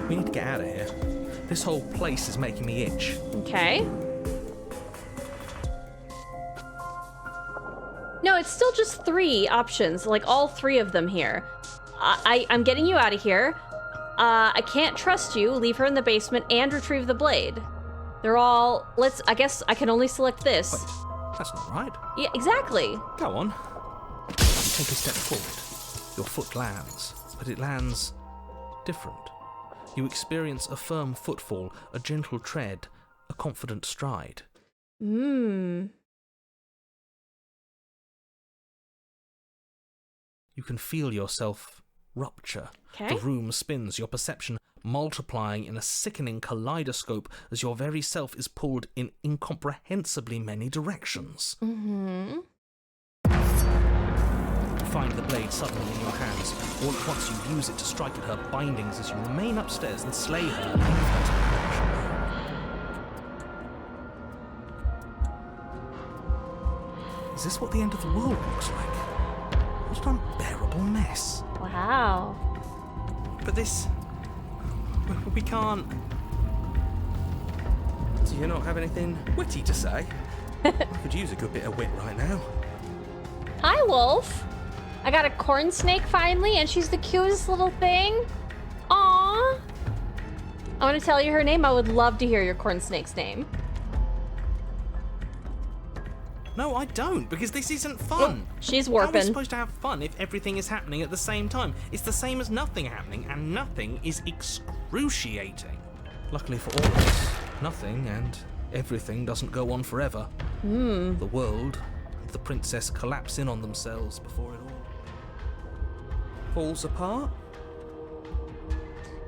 We need to get out of here. This whole place is making me itch. Okay. No, it's still just 3 options, like all 3 of them here. I'm getting you out of here. I can't trust you. Leave her in the basement and retrieve the blade. They're all, I guess I can only select this. Wait, that's not right. Yeah, exactly. Go on. You take a step forward. Your foot lands, but it lands different. You experience a firm footfall, a gentle tread, a confident stride. Hmm. You can feel yourself rupture. Okay. The room spins, your perception multiplying in a sickening kaleidoscope as your very self is pulled in incomprehensibly many directions. Mm-hmm. You find the blade suddenly in your hands. All at once you use it to strike at her bindings as you remain upstairs and slay her and leave her to perish. Is this what the end of the world looks like? What an unbearable mess. Wow. But this... we can't... Do you not have anything witty to say? I could use a good bit of wit right now. Hi, Wolf. I got a corn snake finally, and she's the cutest little thing. Aww. I want to tell you her name. I would love to hear your corn snake's name. No, I don't, because this isn't fun. She's How are we warping. supposed to have fun if everything is happening at the same time? It's the same as nothing happening, and nothing is excruciating. Luckily for all of us, Nothing and everything doesn't go on forever. The world and the princess collapse in on themselves before it all falls apart.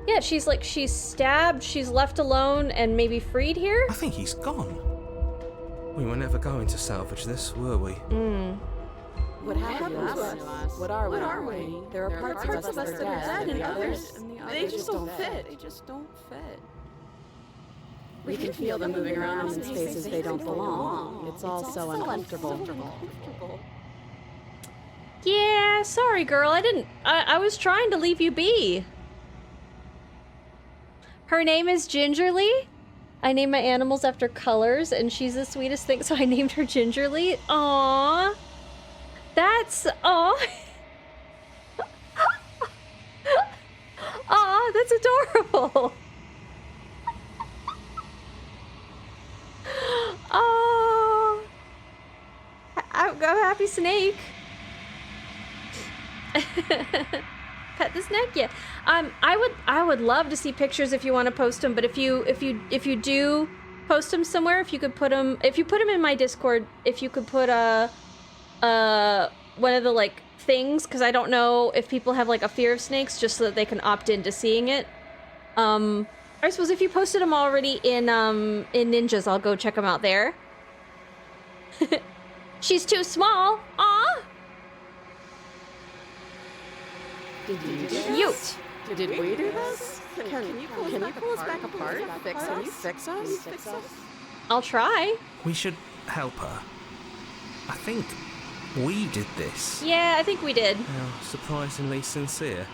Yeah, she's stabbed, she's left alone, and maybe freed here? I think he's gone. We were never going to salvage this, were we? What happened to us? What are we? There are parts of us that are dead, and others, they just don't fit. We can feel them moving around in spaces they don't belong. It's all so uncomfortable. Yeah, sorry, girl. I was trying to leave you be. Her name is Gingerly. I name my animals after colors, and she's the sweetest thing, so I named her Gingerly. Aww. Aw, that's adorable. Oh, I'm a happy snake. Pet the snake, yeah. I would love to see pictures if you want to post them, but if you do post them somewhere, if you put them in my Discord, if you could put one of the like things, because I don't know if people have like a fear of snakes, just so that they can opt into seeing it. I suppose if you posted them already in Ninjas, I'll go check them out there. She's too small. Aw. Did you do this? Did we do this? Can you pull us back apart? Can you fix us? I'll try. We should help her. I think we did this. Yeah, I think we did. How surprisingly sincere.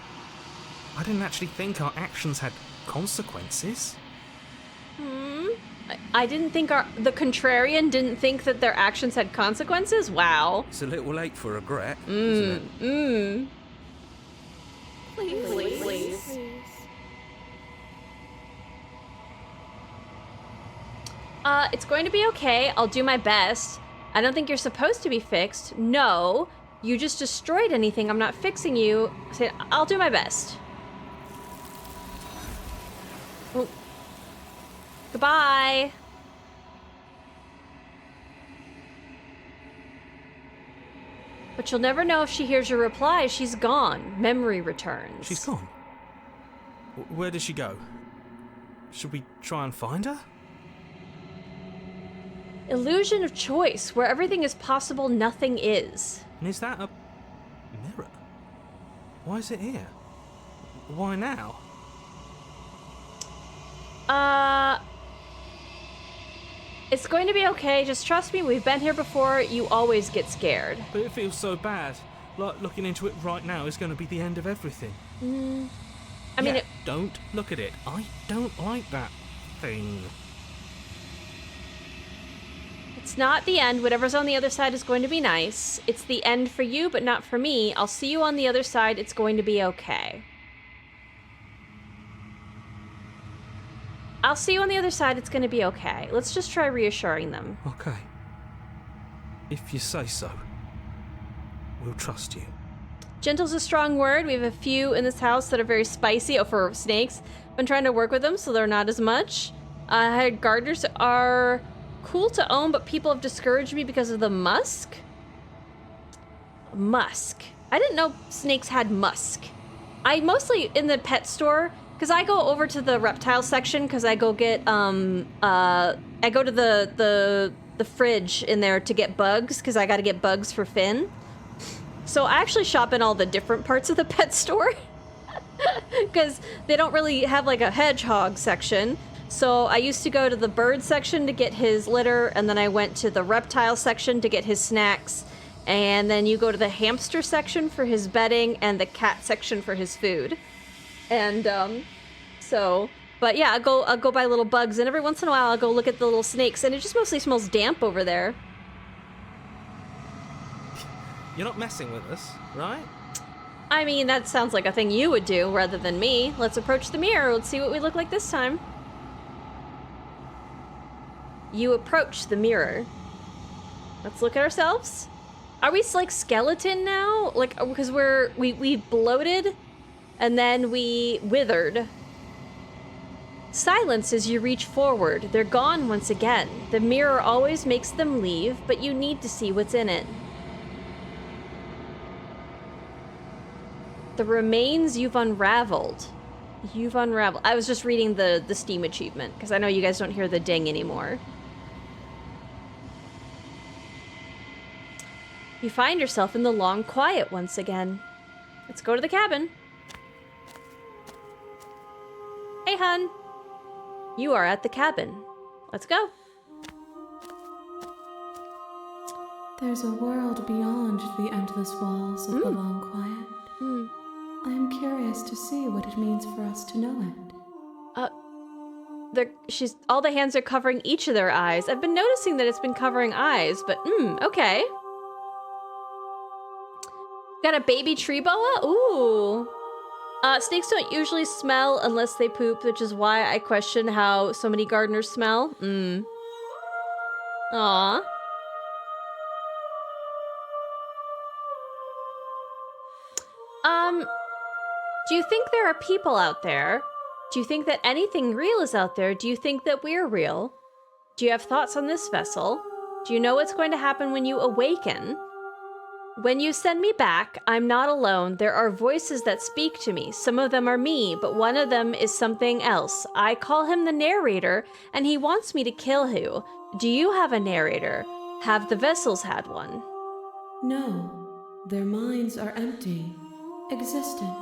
I didn't actually think our actions had consequences. I didn't think the contrarian didn't think that their actions had consequences? Wow. It's a little late for regret, isn't it? Please. It's going to be okay. I'll do my best. I don't think you're supposed to be fixed. No. You just destroyed anything. I'm not fixing you. I'll do my best. Oh. Goodbye. But you'll never know if she hears your reply. She's gone. Memory returns. She's gone? Where did she go? Should we try and find her? Illusion of choice. Where everything is possible, nothing is. And is that a mirror? Why is it here? Why now? It's going to be okay. Just trust me. We've been here before. You always get scared. But it feels so bad. Like looking into it right now is going to be the end of everything. I mean, don't look at it. I don't like that thing. It's not the end. Whatever's on the other side is going to be nice. It's the end for you, but not for me. I'll see you on the other side. It's going to be okay. I'll see you on the other side. It's going to be okay. Let's just try reassuring them. Okay. If you say so. We'll trust you. Gentle's a strong word. We have a few in this house that are very spicy. Oh, for snakes. Been trying to work with them, so they're not as much. Gardeners are cool to own, but people have discouraged me because of the musk. Musk. I didn't know snakes had musk. I mostly, in the pet store, because I go over to the reptile section, because I go get, I go to the fridge in there to get bugs, because I got to get bugs for Finn. So I actually shop in all the different parts of the pet store, because they don't really have like a hedgehog section. So I used to go to the bird section to get his litter, and then I went to the reptile section to get his snacks, and then you go to the hamster section for his bedding, and the cat section for his food. And but yeah, I'll go buy little bugs, and every once in a while I'll go look at the little snakes, and it just mostly smells damp over there. You're not messing with us, right? I mean, that sounds like a thing you would do rather than me. Let's approach the mirror. Let's see what we look like this time. You approach the mirror. Let's look at ourselves. Are we like skeleton now? Like, because we bloated and then we withered. Silence as you reach forward. They're gone once again. The mirror always makes them leave, but you need to see what's in it. The remains you've unraveled. You've unraveled. I was just reading the Steam achievement, because I know you guys don't hear the ding anymore. You find yourself in the long quiet once again. Let's go to the cabin. Hey, hun. You are at the cabin. Let's go. There's a world beyond the endless walls of the long quiet. I am curious to see what it means for us to know it. All the hands are covering each of their eyes. I've been noticing that it's been covering eyes, but okay. Got a baby tree boa? Ooh. Snakes don't usually smell unless they poop, which is why I question how so many gardeners smell. Aww. Do you think there are people out there? Do you think that anything real is out there? Do you think that we're real? Do you have thoughts on this vessel? Do you know what's going to happen when you awaken? When you send me back, I'm not alone. There are voices that speak to me. Some of them are me, but one of them is something else. I call him the narrator, and he wants me to kill you. Do you have a narrator? Have the vessels had one? No. Their minds are empty, existent,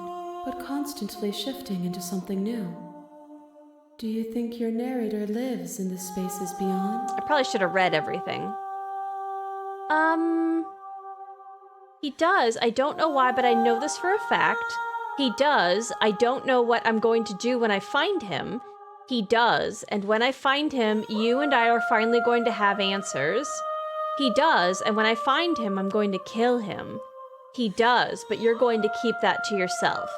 but constantly shifting into something new. Do you think your narrator lives in the spaces beyond? I probably should have read everything. He does. I don't know why, but I know this for a fact. He does. I don't know what I'm going to do when I find him. He does. And when I find him, you and I are finally going to have answers. He does. And when I find him, I'm going to kill him. He does, but you're going to keep that to yourself.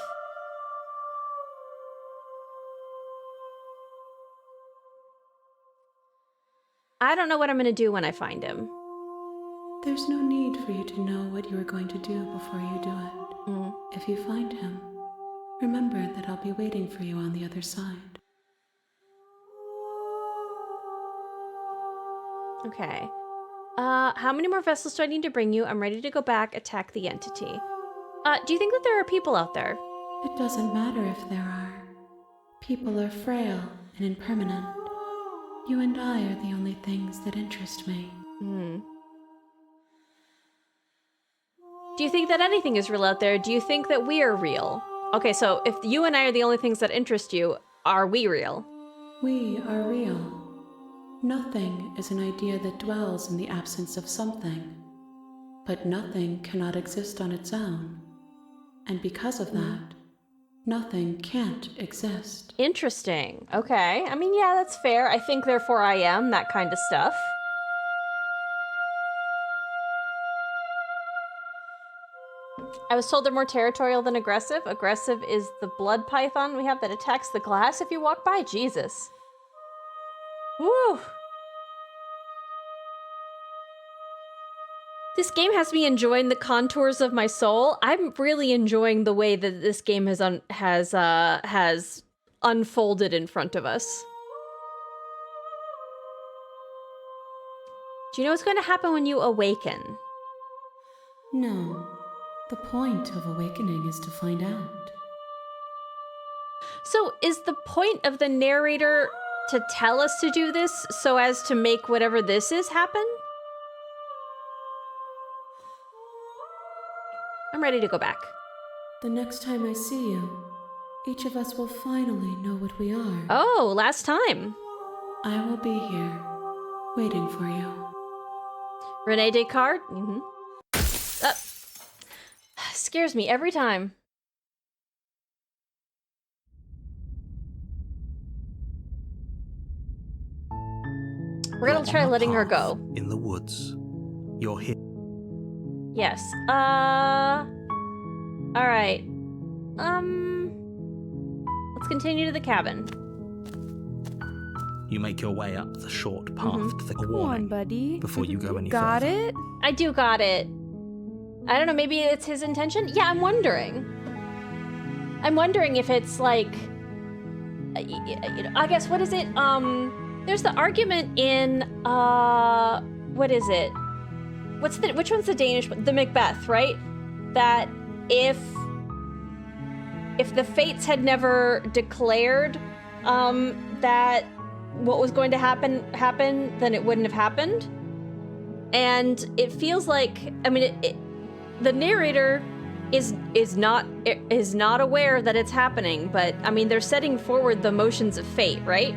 I don't know what I'm going to do when I find him. There's no need for you to know what you are going to do before you do it. If you find him, remember that I'll be waiting for you on the other side. Okay. How many more vessels do I need to bring you? I'm ready to go back, attack the entity. Do you think that there are people out there? It doesn't matter if there are. People are frail and impermanent. You and I are the only things that interest me. Do you think that anything is real out there? Do you think that we are real? Okay, so if you and I are the only things that interest you, are we real? We are real. Nothing is an idea that dwells in the absence of something. But nothing cannot exist on its own. And because of that, nothing can't exist. Interesting. Okay. I mean, yeah, that's fair. I think, therefore I am, that kind of stuff. I was told they're more territorial than aggressive. Aggressive is the blood python we have that attacks the glass if you walk by. Jesus. Woo. This game has me enjoying the contours of my soul. I'm really enjoying the way that this game has unfolded in front of us. Do you know what's going to happen when you awaken? No. The point of awakening is to find out. So is the point of the narrator to tell us to do this so as to make whatever this is happen? I'm ready to go back. The next time I see you, each of us will finally know what we are. Oh, last time. I will be here, waiting for you. Rene Descartes? Scares me every time. We're gonna try letting her go. In the woods. You're here. Yes. Alright. Let's continue to the cabin. You make your way up the short path to the Come on, buddy. before you go any Got further. it? I do got it. I don't know, maybe it's his intention? Yeah, I'm wondering. I'm wondering if it's like... I guess, what is it? There's the argument in, what is it? Which one's the Danish one? The Macbeth, right? That if the fates had never declared, that what was going to happen, then it wouldn't have happened. And it feels like, I mean, the narrator is not aware that it's happening, but I mean, they're setting forward the motions of fate, right?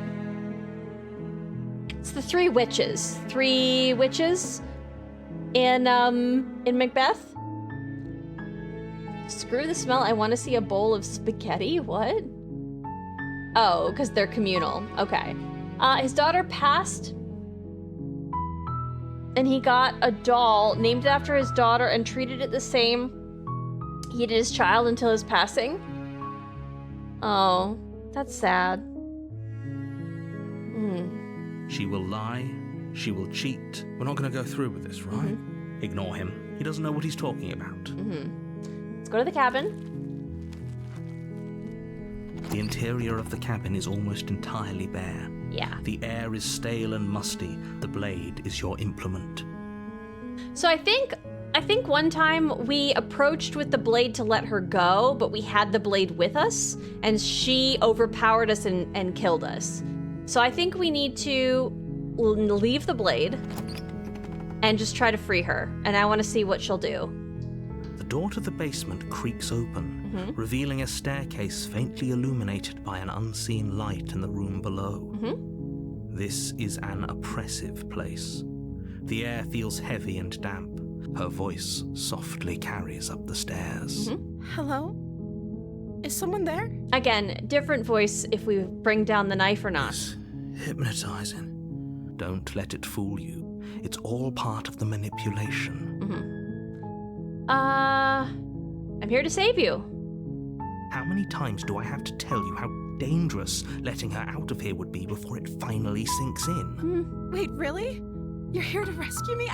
It's the three witches in Macbeth. Screw the smell, I want to see a bowl of spaghetti. What? Oh, because they're communal. Okay. His daughter passed, and he got a doll, named it after his daughter, and treated it the same he did his child until his passing. Oh, that's sad. She will lie, she will cheat. We're not going to go through with this, right? Ignore him. He doesn't know what he's talking about. Let's go to the cabin. The interior of the cabin is almost entirely bare. Yeah. The air is stale and musty. The blade is your implement. So I think one time we approached with the blade to let her go, but we had the blade with us, and she overpowered us and killed us. So I think we need to leave the blade and just try to free her, and I want to see what she'll do. The door to the basement creaks open, revealing a staircase faintly illuminated by an unseen light in the room below. This is an oppressive place. The air feels heavy and damp. Her voice softly carries up the stairs. Hello? Is someone there? Again, different voice if we bring down the knife or not. It's hypnotizing. Don't let it fool you. It's all part of the manipulation. I'm here to save you. How many times do I have to tell you how dangerous letting her out of here would be before it finally sinks in? Wait, really? You're here to rescue me?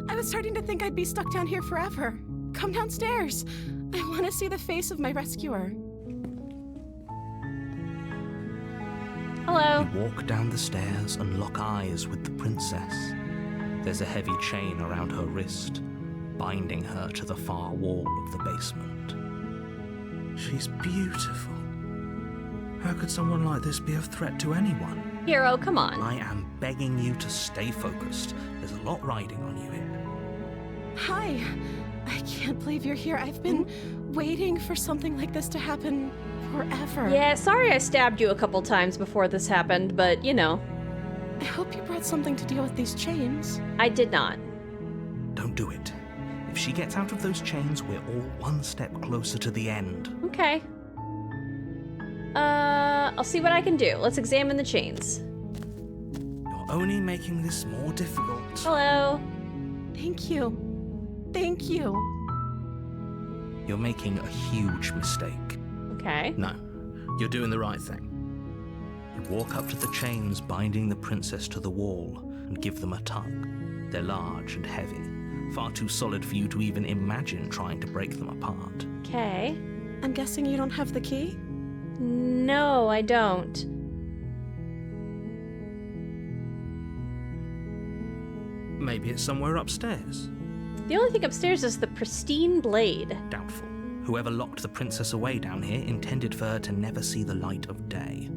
I was starting to think I'd be stuck down here forever. Come downstairs. I want to see the face of my rescuer. Hello. You walk down the stairs and lock eyes with the princess. There's a heavy chain around her wrist, binding her to the far wall of the basement. She's beautiful. How could someone like this be a threat to anyone? Hero, come on. I am begging you to stay focused. There's a lot riding on you here. Hi. I can't believe you're here. I've been waiting for something like this to happen forever. Yeah, sorry I stabbed you a couple times before this happened, but you know. I hope you brought something to deal with these chains. I did not. Don't do it. If she gets out of those chains, we're all one step closer to the end. Okay. I'll see what I can do. Let's examine the chains. You're only making this more difficult. Hello. Thank you. Thank you. You're making a huge mistake. Okay. No, you're doing the right thing. You walk up to the chains binding the princess to the wall and give them a tug. They're large and heavy, far too solid for you to even imagine trying to break them apart. Okay. I'm guessing you don't have the key? No, I don't. Maybe it's somewhere upstairs. The only thing upstairs is the pristine blade. Doubtful. Whoever locked the princess away down here intended for her to never see the light of day.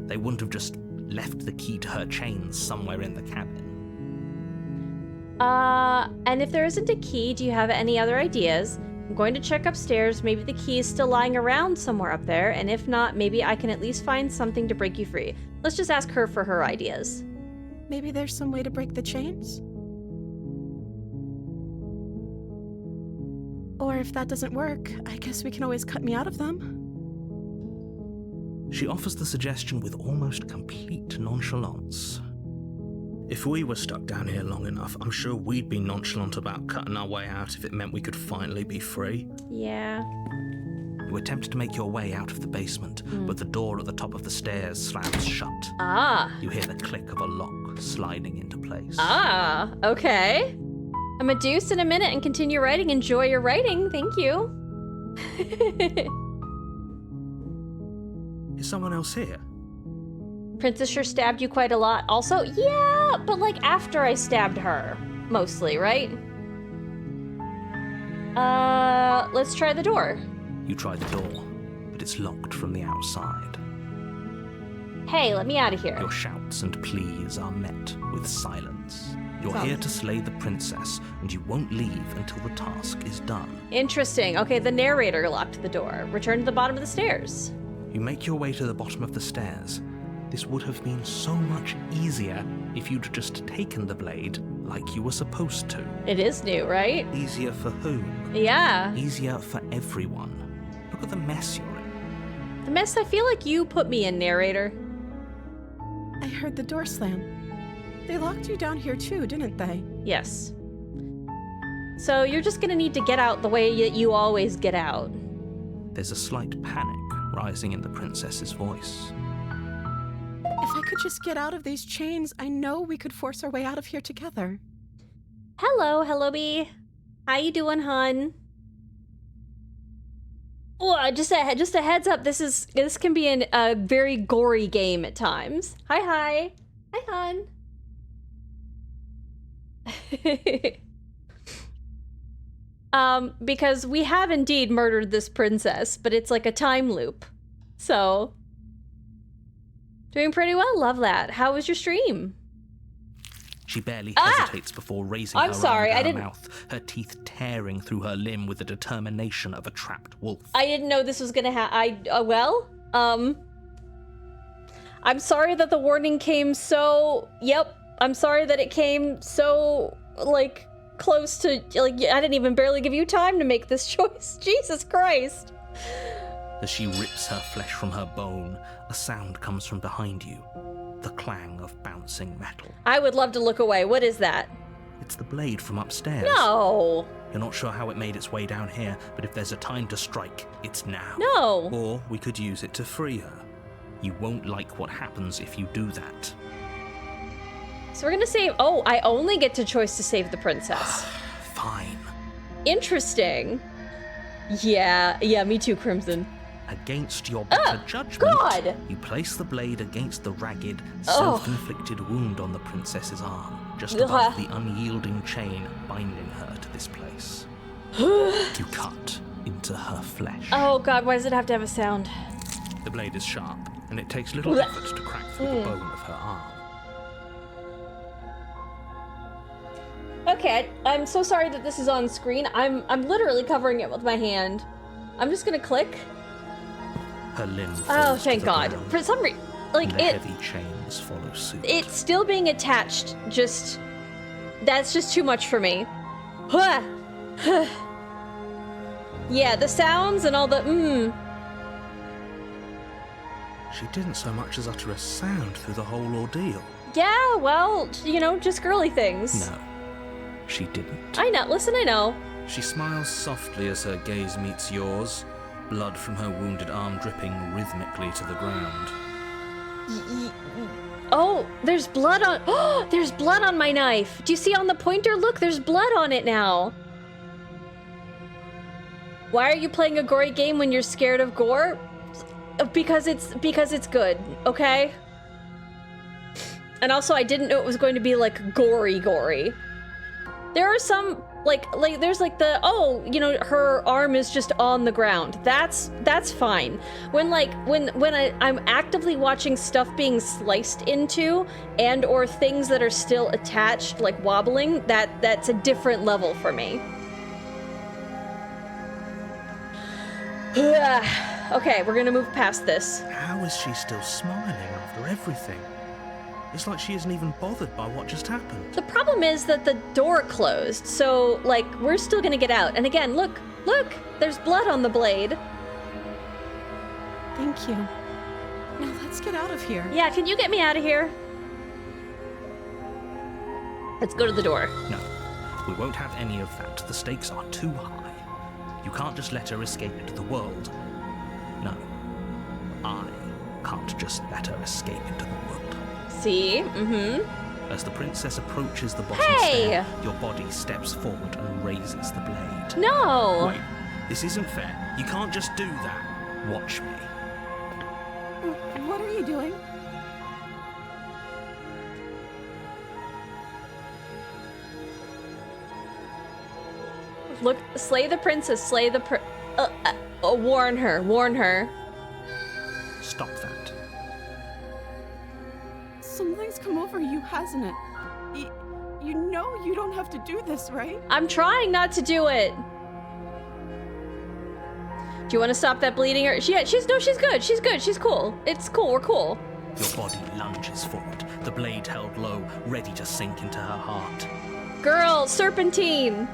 They wouldn't have just left the key to her chains somewhere in the cabin. And if there isn't a key, do you have any other ideas? I'm going to check upstairs. Maybe the key is still lying around somewhere up there, and if not, maybe I can at least find something to break you free. Let's just ask her for her ideas. Maybe there's some way to break the chains? Or if that doesn't work, I guess we can always cut me out of them. She offers the suggestion with almost complete nonchalance. If we were stuck down here long enough, I'm sure we'd be nonchalant about cutting our way out if it meant we could finally be free. Yeah. You attempt to make your way out of the basement, but the door at the top of the stairs slams shut. Ah. You hear the click of a lock sliding into place. Ah, okay. I'm a deuce in a minute and continue writing. Enjoy your writing. Thank you. Is someone else here? Princess sure stabbed you quite a lot. Also, yeah, but like after I stabbed her, mostly, right? Let's try the door. You try the door, but it's locked from the outside. Hey, let me out of here. Your shouts and pleas are met with silence. You're here to slay the princess, and you won't leave until the task is done. Interesting. Okay, the narrator locked the door. Return to the bottom of the stairs. You make your way to the bottom of the stairs. This would have been so much easier if you'd just taken the blade like you were supposed to. It is new, right? Easier for whom? Yeah. Easier for everyone. Look at the mess you're in. The mess I feel like you put me in, narrator. I heard the door slam. They locked you down here too, didn't they? Yes. So you're just gonna need to get out the way that you always get out. There's a slight panic rising in the princess's voice. If I could just get out of these chains, I know we could force our way out of here together. Hello bee. How you doing, hun? Oh, just a heads up. This can be a very gory game at times. Hi, hun. Because we have indeed murdered this princess, but it's like a time loop. So, doing pretty well. Love that. How was your stream? She barely hesitates before raising her arm to her mouth, her teeth tearing through her limb with the determination of a trapped wolf. I didn't know this was gonna happen. I'm sorry that the warning came so... Yep, I'm sorry that it came so, like, close to... Like, I didn't even barely give you time to make this choice. Jesus Christ. As she rips her flesh from her bone, a sound comes from behind you. The clang of bouncing metal. I would love to look away. What is that? It's the blade from upstairs. No! You're not sure how it made its way down here, but if there's a time to strike, it's now. No! Or we could use it to free her. You won't like what happens if you do that. So we're gonna save... Oh, I only get to choice to save the princess. Fine. Interesting. Yeah, me too, Crimson. Against your better judgment, God! You place the blade against the ragged, self-inflicted wound on the princess's arm, just above the unyielding chain binding her to this place. You cut into her flesh. Oh God, why does it have to have a sound? The blade is sharp, and it takes little effort to crack through the bone of her arm. Okay, I'm so sorry that this is on screen. I'm literally covering it with my hand. I'm just gonna click. Her limb Oh, thank God. Ground, For some reason, like and the heavy chains follow suit. It's still being attached. That's just too much for me. Yeah, the sounds and all the She didn't so much as utter a sound through the whole ordeal. Yeah, well, you know, just girly things. No, she didn't. I know. Listen, I know. She smiles softly as her gaze meets yours, blood from her wounded arm dripping rhythmically to the ground. Oh, there's blood on... Oh, there's blood on my knife. Do you see on the pointer? Look, there's blood on it now. Why are you playing a gory game when you're scared of gore? Because it's good, okay? And also, I didn't know it was going to be, like, gory. There are some... Like there's like the, oh, you know, her arm is just on the ground. That's fine. When I'm actively watching stuff being sliced into and or things that are still attached, like wobbling, that's a different level for me. Okay, we're gonna move past this. How is she still smiling after everything? It's like she isn't even bothered by what just happened. The problem is that the door closed, so, like, we're still gonna get out. And again, look, there's blood on the blade. Thank you. Now let's get out of here. Yeah, can you get me out of here? Let's go to the door. No, we won't have any of that. The stakes are too high. You can't just let her escape into the world. No, I can't just let her escape into the world. See? As the princess approaches the bottom stair, your body steps forward and raises the blade. No! Wait, this isn't fair. You can't just do that. Watch me. What are you doing? Look, slay the princess, slay the warn her, warn her. Stop that. Something's come over you, hasn't it? You know you don't have to do this, right? I'm trying not to do it. Do you want to stop that bleeding? Or she's good. She's good. She's cool. It's cool. We're cool. Your body lunges forward, the blade held low, ready to sink into her heart. Girl, serpentine.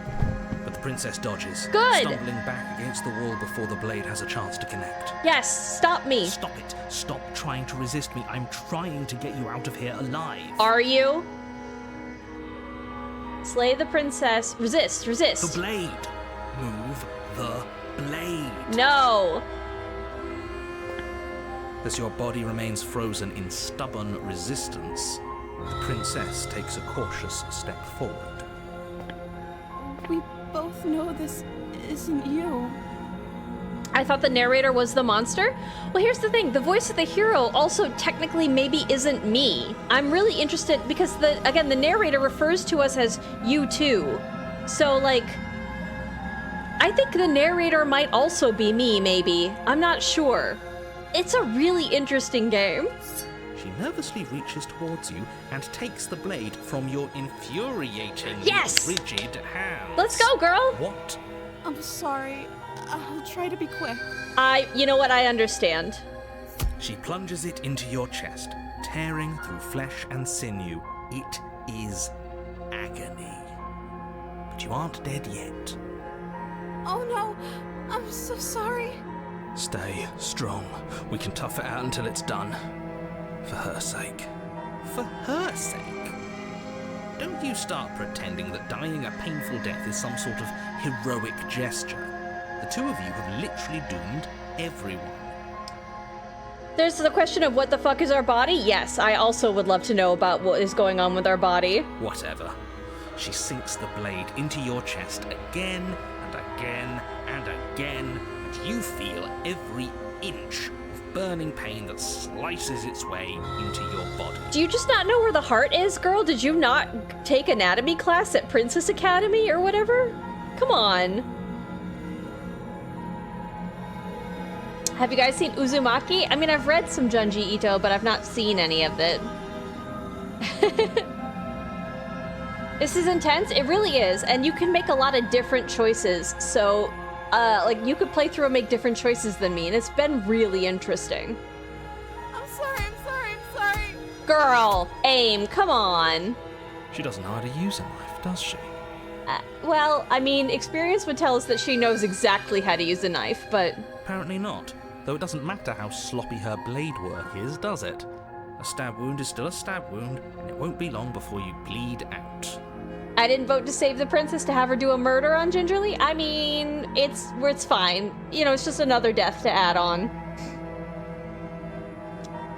But the princess dodges, Good. stumbling back against the wall before the blade has a chance to connect. Yes, stop me. Stop it. Stop trying to resist me. I'm trying to get you out of here alive. Are you? Slay the princess. Resist. The blade. Move the blade. No. As your body remains frozen in stubborn resistance, the princess takes a cautious step forward. We both know this isn't you. I thought the narrator was the monster. Well, here's the thing. The voice of the hero also technically maybe isn't me. I'm really interested because the narrator refers to us as you too. So like, I think the narrator might also be me, maybe. I'm not sure. It's a really interesting game. She nervously reaches towards you and takes the blade from your infuriatingly Yes! rigid hands. Let's go, girl. What? I'm sorry. I'll try to be quick. You know what, I understand. She plunges it into your chest, tearing through flesh and sinew. It is agony. But you aren't dead yet. Oh no, I'm so sorry. Stay strong. We can tough it out until it's done. For her sake. For her sake? Don't you start pretending that dying a painful death is some sort of heroic gesture. The two of you have literally doomed everyone. There's the question of what the fuck is our body? Yes, I also would love to know about what is going on with our body. Whatever. She sinks the blade into your chest again and again and again, and you feel every inch of burning pain that slices its way into your body. Do you just not know where the heart is, girl? Did you not take anatomy class at Princess Academy or whatever? Come on. Have you guys seen Uzumaki? I mean, I've read some Junji Ito, but I've not seen any of it. This is intense. It really is. And you can make a lot of different choices. So, like, you could play through and make different choices than me. And it's been really interesting. I'm sorry. Girl, aim, come on. She doesn't know how to use a knife, does she? Well, I mean, experience would tell us that she knows exactly how to use a knife, but... Apparently not. Though it doesn't matter how sloppy her blade work is, does it? A stab wound is still a stab wound, and it won't be long before you bleed out. I didn't vote to save the princess to have her do a murder on Gingerly. I mean, it's fine. You know, it's just another death to add on.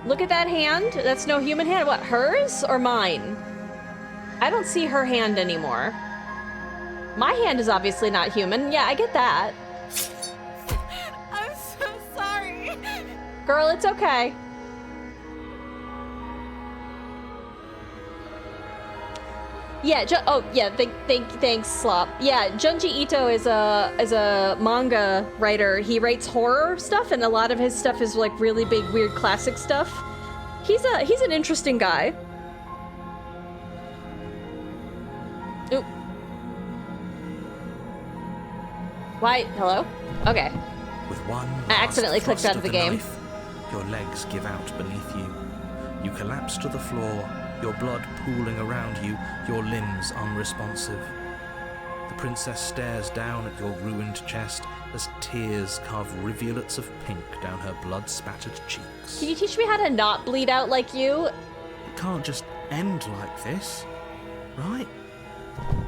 Look at that hand. That's no human hand. What, hers or mine? I don't see her hand anymore. My hand is obviously not human. Yeah, I get that. I'm so sorry. Girl, it's okay. Yeah, thanks, Slop. Yeah, Junji Ito is a manga writer. He writes horror stuff, and a lot of his stuff is like really big, weird classic stuff. He's an interesting guy. Oop. Why? Hello? Okay. With one I accidentally last clicked thrust out of the game. knife, your legs give out beneath you. You collapse to the floor, your blood pooling around you, your limbs unresponsive. The princess stares down at your ruined chest as tears carve rivulets of pink down her blood-spattered cheeks. Can you teach me how to not bleed out like you? It can't just end like this, right?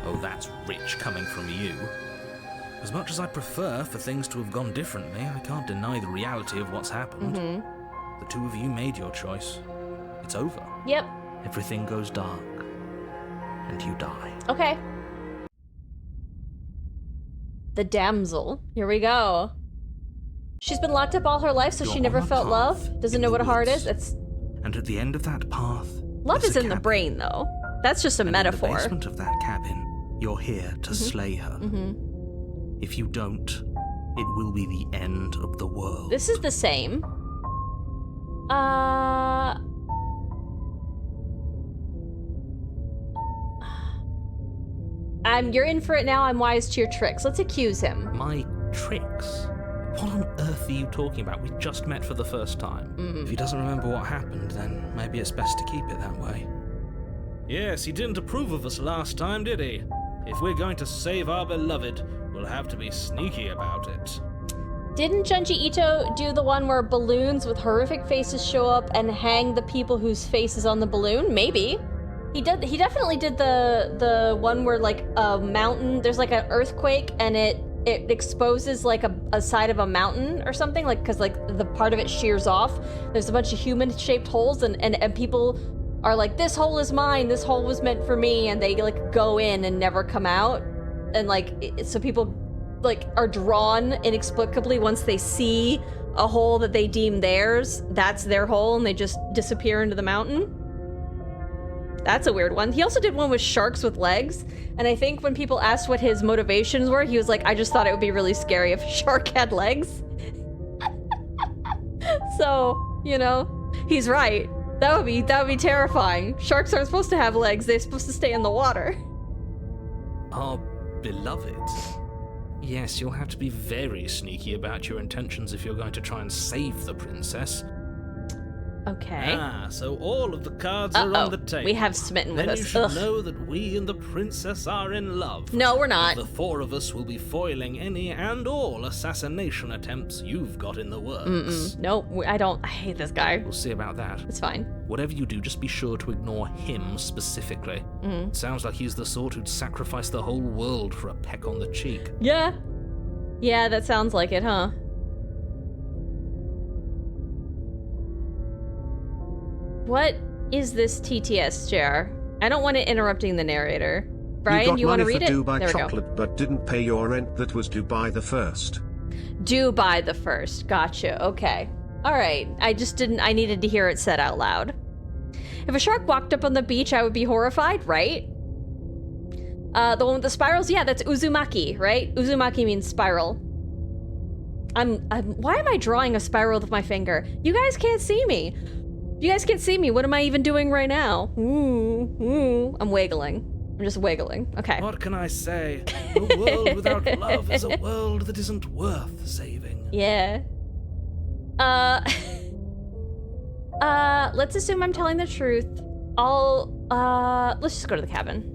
Oh, that's rich coming from you. As much as I prefer for things to have gone differently, I can't deny the reality of what's happened. The two of you made your choice. It's over. Yep. Everything goes dark. And you die. Okay. The Damsel. Here we go. She's been locked up all her life, so You're she never on a felt path love. Doesn't in know the what a heart woods. is. It's And at the end of that path, love there's is a in the cabin. brain, though. That's just a And metaphor. in the basement of that cabin, you're here to slay her. If you don't, it will be the end of the world. This is the same. You're in for it now. I'm wise to your tricks. Let's accuse him. My tricks? What on earth are you talking about? We just met for the first time. If he doesn't remember what happened, then maybe it's best to keep it that way. Yes, he didn't approve of us last time, did he? If we're going to save our beloved, we'll have to be sneaky about it. Didn't Junji Ito do the one where balloons with horrific faces show up and hang the people whose face is on the balloon? Maybe. He definitely did the one where like a mountain, there's like an earthquake and it exposes like a side of a mountain or something, like because like the part of it shears off. There's a bunch of human-shaped holes and people are like, this hole is mine, this hole was meant for me, and they like go in and never come out. And like, so people like are drawn inexplicably once they see a hole that they deem theirs. That's their hole and they just disappear into the mountain. That's a weird one. He also did one with sharks with legs, and I think when people asked what his motivations were, he was like, I just thought it would be really scary if a shark had legs. So, you know, he's right. That would be terrifying. Sharks aren't supposed to have legs, they're supposed to stay in the water. Our beloved? Yes, you'll have to be very sneaky about your intentions if you're going to try and save the princess. Okay. Ah, so all of the cards are on the table. We have Smitten with then us. You should know that we and the princess are in love. No, we're not. The four of us will be foiling any and all assassination attempts you've got in the works. No, I don't. I hate this guy. We'll see about that. It's fine. Whatever you do, just be sure to ignore him specifically. Sounds like he's the sort who'd sacrifice the whole world for a peck on the cheek. Yeah. Yeah, that sounds like it, huh? What is this TTS, JR? I don't want it interrupting the narrator. Brian, you want to read it? Due by there we chocolate, go. but didn't pay your rent that was due by the 1st. Due by the 1st. Gotcha. Okay. All right. I needed to hear it said out loud. If a shark walked up on the beach, I would be horrified, right? The one with the spirals? Yeah, that's Uzumaki, right? Uzumaki means spiral. Why am I drawing a spiral with my finger? You guys can't see me. You guys can't see me. What am I even doing right now? I'm wiggling. I'm just wiggling. Okay. What can I say? A world without love is a world that isn't worth saving. Yeah. Let's assume I'm telling the truth. Let's just go to the cabin.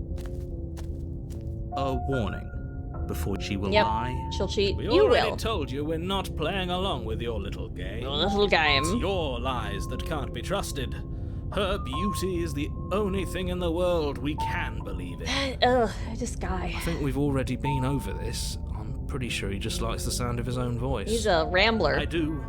A warning. Before she will Yep. lie. She'll cheat. We You already will. told you we're not playing along with your little game. Little game. It's your lies that can't be trusted. Her beauty is the only thing in the world we can believe in. Ugh, this guy. I think we've already been over this. I'm pretty sure he just likes the sound of his own voice. He's a rambler. I do,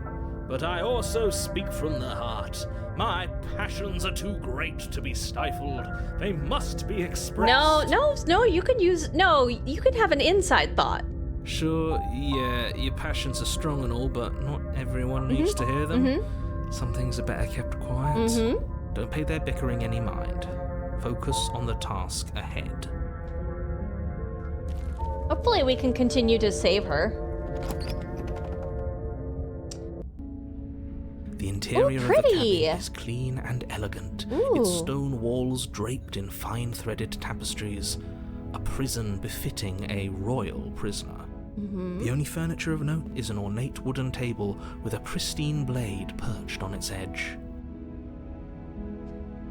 but I also speak from the heart. My passions are too great to be stifled. They must be expressed. No, you can have an inside thought. Sure, yeah, your passions are strong and all, but not everyone needs to hear them. Some things are better kept quiet. Don't pay their bickering any mind. Focus on the task ahead. Hopefully we can continue to save her. The interior of the pretty. cabin is clean and elegant, its stone walls draped in fine-threaded tapestries, a prison befitting a royal prisoner. The only furniture of note is an ornate wooden table with a pristine blade perched on its edge.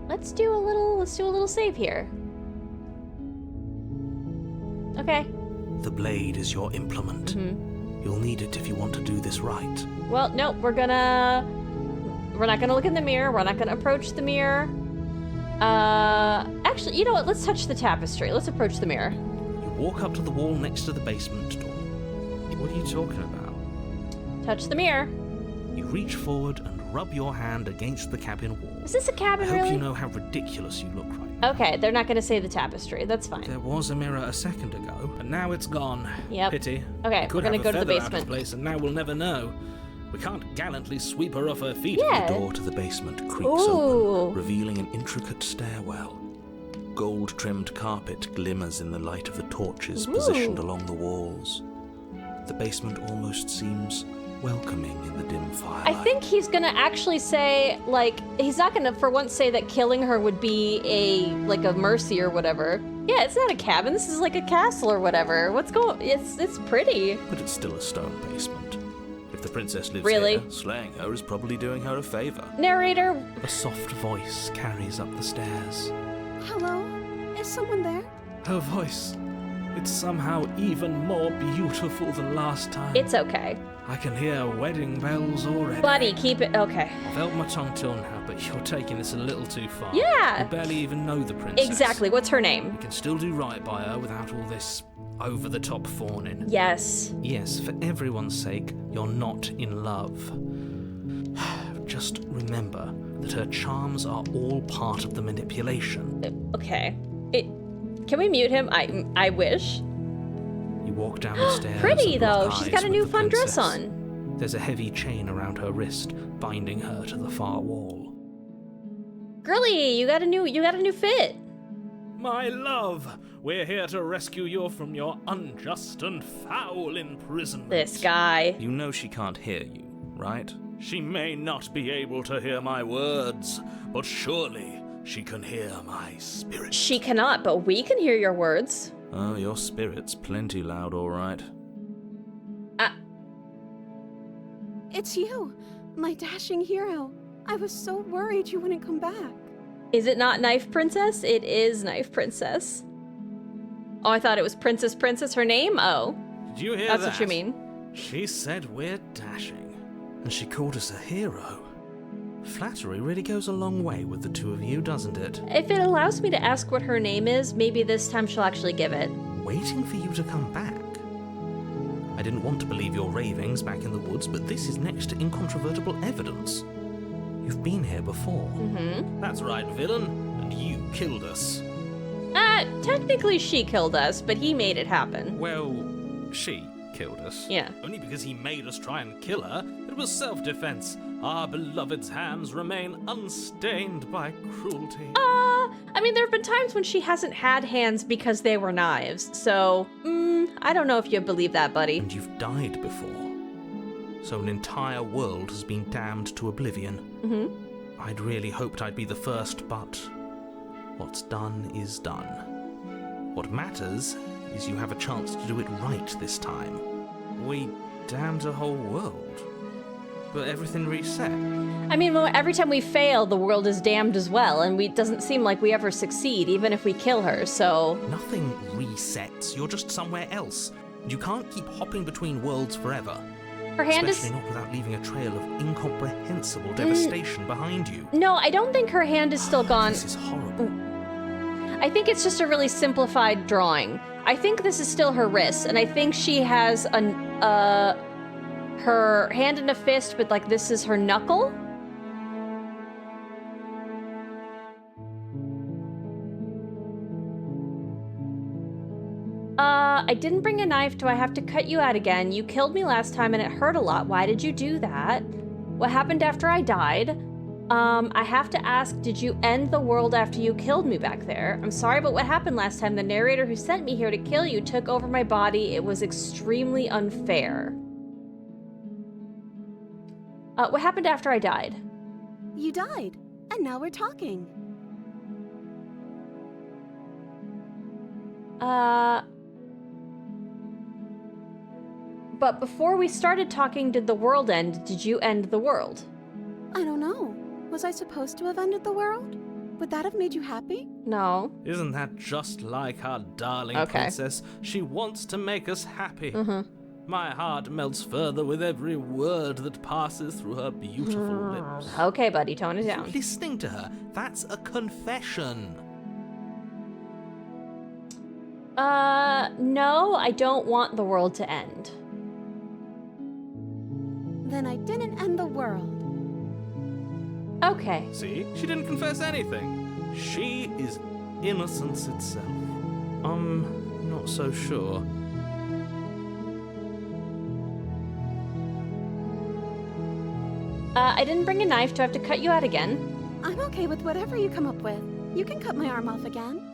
Let's do a little save here. Okay. The blade is your implement. You'll need it if you want to do this right. Well, no, we're not gonna look in the mirror. We're not gonna approach the mirror. Actually, you know what? Let's touch the tapestry. Let's approach the mirror. You walk up to the wall next to the basement door. What are you talking about? Touch the mirror. You reach forward and rub your hand against the cabin wall. Is this a cabin, I hope really? you know how ridiculous you look right now. Okay, they're not gonna say the tapestry. That's fine. There was a mirror a second ago. And now it's gone. Yep. Pity. Okay, We could we're gonna have go a to the feather out of basement. place, and now we'll never know. We can't gallantly sweep her off her feet. Yeah. The door to the basement creaks Ooh. open, revealing an intricate stairwell. Gold-trimmed carpet glimmers in the light of the torches positioned along the walls. The basement almost seems welcoming in the dim firelight. I think he's gonna actually say, like, he's not gonna for once say that killing her would be a mercy or whatever. Yeah, it's not a cabin, this is like a castle or whatever. It's pretty. But it's still a stone basement. If the princess lives Really? here, slaying her is probably doing her a favor. Narrator. A soft voice carries up the stairs. Hello? Is someone there? Her voice. It's somehow even more beautiful than last time. It's okay. I can hear wedding bells already. Buddy, keep it, okay. I've held my tongue till now, but you're taking this a little too far. Yeah. You barely even know the princess. Exactly, what's her name? We can still do right by her without all this over-the-top fawning. Yes. Yes, for everyone's sake, you're not in love. Just remember that her charms are all part of the manipulation. Okay. Can we mute him? I wish. You walk down the stairs. Pretty and lock though. She's eyes got a with new the fun dress princess. on. There's a heavy chain around her wrist, binding her to the far wall. Girly, you got a new fit. My love, we're here to rescue you from your unjust and foul imprisonment. This guy. You know she can't hear you, right? She may not be able to hear my words, but surely she can hear my spirit. She cannot, but we can hear your words. Oh, your spirit's plenty loud, all right. It's you, my dashing hero. I was so worried you wouldn't come back. Is it not Knife Princess? It is Knife Princess. Oh, I thought it was Princess her name? Oh. Did you hear That's that? what you mean. She said we're dashing. And she called us a hero. Flattery really goes a long way with the two of you, doesn't it? If it allows me to ask what her name is, maybe this time she'll actually give it. Waiting for you to come back. I didn't want to believe your ravings back in the woods, but this is next to incontrovertible evidence. You've been here before. Mm-hmm. That's right, villain. And you killed us. Technically she killed us, but he made it happen. Well, she killed us. Yeah. Only because he made us try and kill her. It was self-defense. Our beloved's hands remain unstained by cruelty. I mean, there have been times when she hasn't had hands because they were knives, so, I don't know if you believe that, buddy. And you've died before. So an entire world has been damned to oblivion. Mm-hmm. I'd really hoped I'd be the first, but what's done is done. What matters is you have a chance to do it right this time. We damned a whole world. But everything reset. I mean, well, every time we fail, the world is damned as well, and it doesn't seem like we ever succeed, even if we kill her, so... Nothing resets. You're just somewhere else. You can't keep hopping between worlds forever. Her hand Especially not without leaving a trail of incomprehensible devastation behind you. No, I don't think her hand is still gone. This is horrible. I think it's just a really simplified drawing. I think this is still her wrist, and I think she has her hand in a fist, but like this is her knuckle. I didn't bring a knife. Do I have to cut you out again? You killed me last time and it hurt a lot. Why did you do that? What happened after I died? I have to ask, did you end the world after you killed me back there? I'm sorry, but what happened last time? The narrator who sent me here to kill you took over my body. It was extremely unfair. What happened after I died? You died, and now we're talking. But before we started talking, did the world end? Did you end the world? I don't know. Was I supposed to have ended the world? Would that have made you happy? No. Isn't that just like our darling princess? She wants to make us happy. Mm-hmm. My heart melts further with every word that passes through her beautiful lips. Okay, buddy, tone it down. Listening to her, that's a confession. No, I don't want the world to end. Then I didn't end the world. Okay. See? She didn't confess anything. She is innocence itself. I'm not so sure. I didn't bring a knife. Do I have to cut you out again? I'm okay with whatever you come up with. You can cut my arm off again.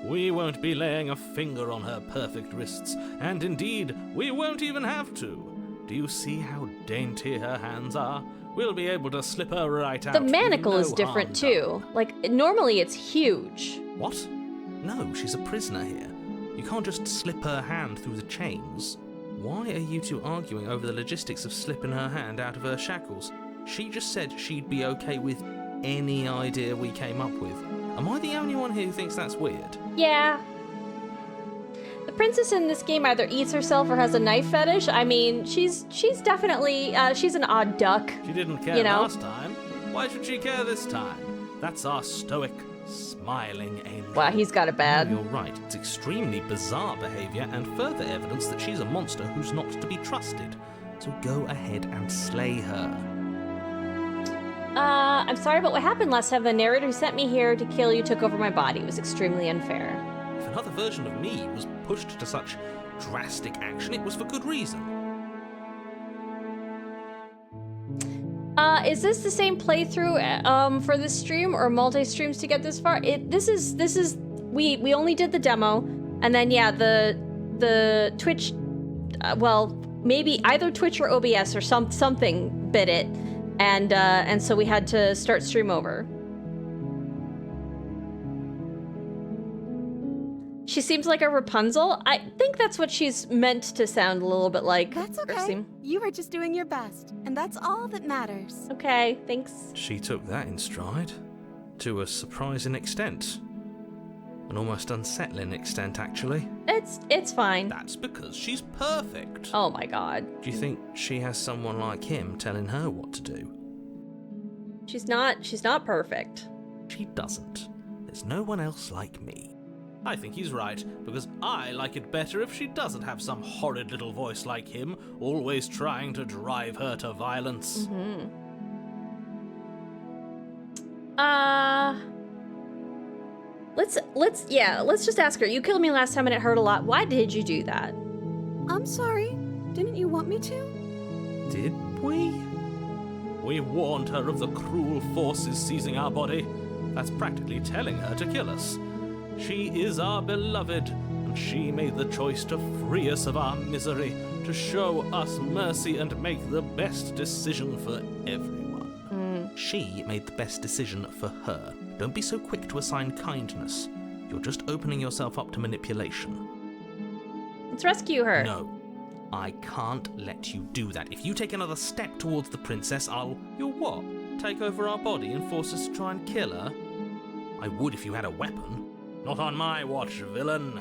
We won't be laying a finger on her perfect wrists, and indeed, we won't even have to. Do you see how dainty her hands are? We'll be able to slip her right out. The manacle is different too. Like, normally it's huge. What? No, she's a prisoner here. You can't just slip her hand through the chains. Why are you two arguing over the logistics of slipping her hand out of her shackles? She just said she'd be okay with any idea we came up with. Am I the only one here who thinks that's weird? Yeah. The princess in this game either eats herself or has a knife fetish. I mean, she's definitely, she's an odd duck. She didn't care last time. Why should she care this time? That's our stoic, smiling angel. Wow, he's got it bad. You're right. It's extremely bizarre behavior and further evidence that she's a monster who's not to be trusted. So go ahead and slay her. I'm sorry about what happened last time. The narrator who sent me here to kill you took over my body. It was extremely unfair. If another version of me was pushed to such drastic action, it was for good reason. Is this the same playthrough for this stream or multi-streams to get this far? This is we only did the demo, and then yeah, the Twitch, well, maybe either Twitch or OBS or something bit it, and so we had to start stream over. She seems like a Rapunzel. I think that's what she's meant to sound a little bit like. That's okay. You were just doing your best, and that's all that matters. Okay, thanks. She took that in stride. To a surprising extent. An almost unsettling extent, actually. It's fine. That's because she's perfect. Oh my god. Do you think she has someone like him telling her what to do? She's not perfect. She doesn't. There's no one else like me. I think he's right, because I like it better if she doesn't have some horrid little voice like him, always trying to drive her to violence. Let's just ask her. You killed me last time and it hurt a lot. Why did you do that? I'm sorry. Didn't you want me to? Did we? We warned her of the cruel forces seizing our body. That's practically telling her to kill us. She is our beloved, and she made the choice to free us of our misery, to show us mercy and make the best decision for everyone. She made the best decision for her. Don't be so quick to assign kindness. You're just opening yourself up to manipulation. Let's rescue her. No, I can't let you do that. If you take another step towards the princess, You'll what? Take over our body and force us to try and kill her? I would if you had a weapon. Not on my watch, villain.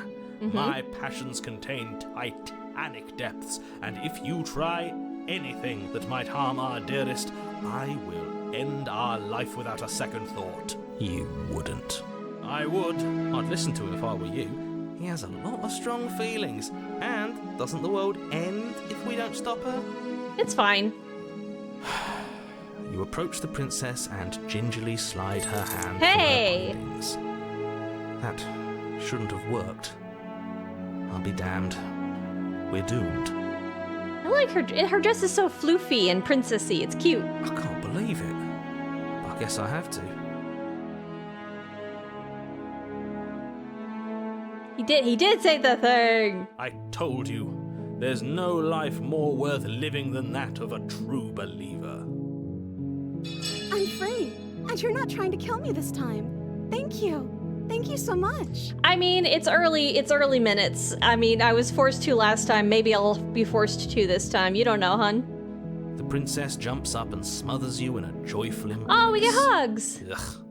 My passions contain titanic depths, and if you try anything that might harm our dearest, I will end our life without a second thought. You wouldn't. I would. I'd listen to him if I were you. He has a lot of strong feelings, and doesn't the world end if we don't stop her? It's fine. You approach the princess and gingerly slide her hand Hey! through her bindings. That shouldn't have worked. I'll be damned. We're doomed. I like her dress is so floofy and princessy. It's cute. I can't believe it. I guess I have to. He did say the thing. I told you, there's no life more worth living than that of a true believer. I'm free, and you're not trying to kill me this time. Thank you. Thank you so much. I mean, it's early minutes. I mean, I was forced to last time. Maybe I'll be forced to this time. You don't know, hun. The princess jumps up and smothers you in a joyful embrace. Oh, we get hugs. Ugh.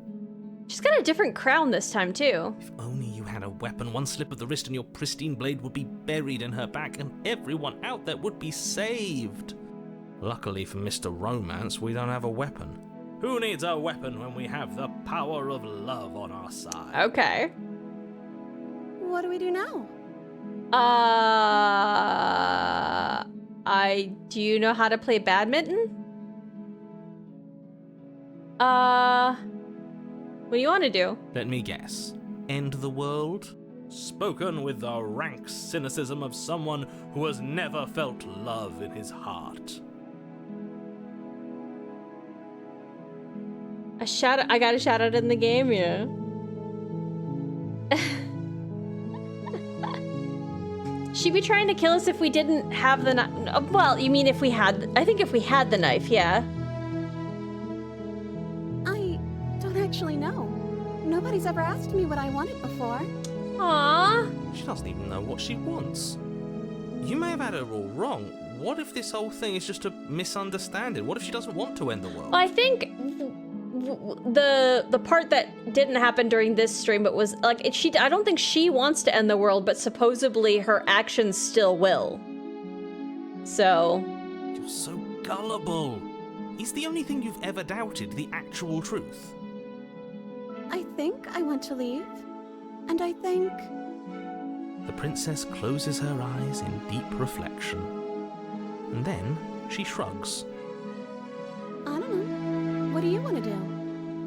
She's got a different crown this time, too. If only you had a weapon, one slip of the wrist and your pristine blade would be buried in her back and everyone out there would be saved. Luckily for Mr. Romance, we don't have a weapon. Who needs a weapon when we have the power of love on our side? Okay. What do we do now? Do you know how to play badminton? What do you want to do? Let me guess. End the world? Spoken with the rank cynicism of someone who has never felt love in his heart. I got a shout out in the game, yeah. she be trying to kill us if we didn't have the knife? Well, you mean if we had... I think if we had the knife, yeah. I don't actually know. Nobody's ever asked me what I wanted before. Aww. She doesn't even know what she wants. You may have had her all wrong. What if this whole thing is just a misunderstanding? What if she doesn't want to end the world? Well, I think the part that didn't happen during this stream, but was like I don't think she wants to end the world, but supposedly her actions still will. So. You're so gullible. Is the only thing you've ever doubted the actual truth? I think I want to leave. And I think... The princess closes her eyes in deep reflection. And then she shrugs. I don't know. What do you want to do?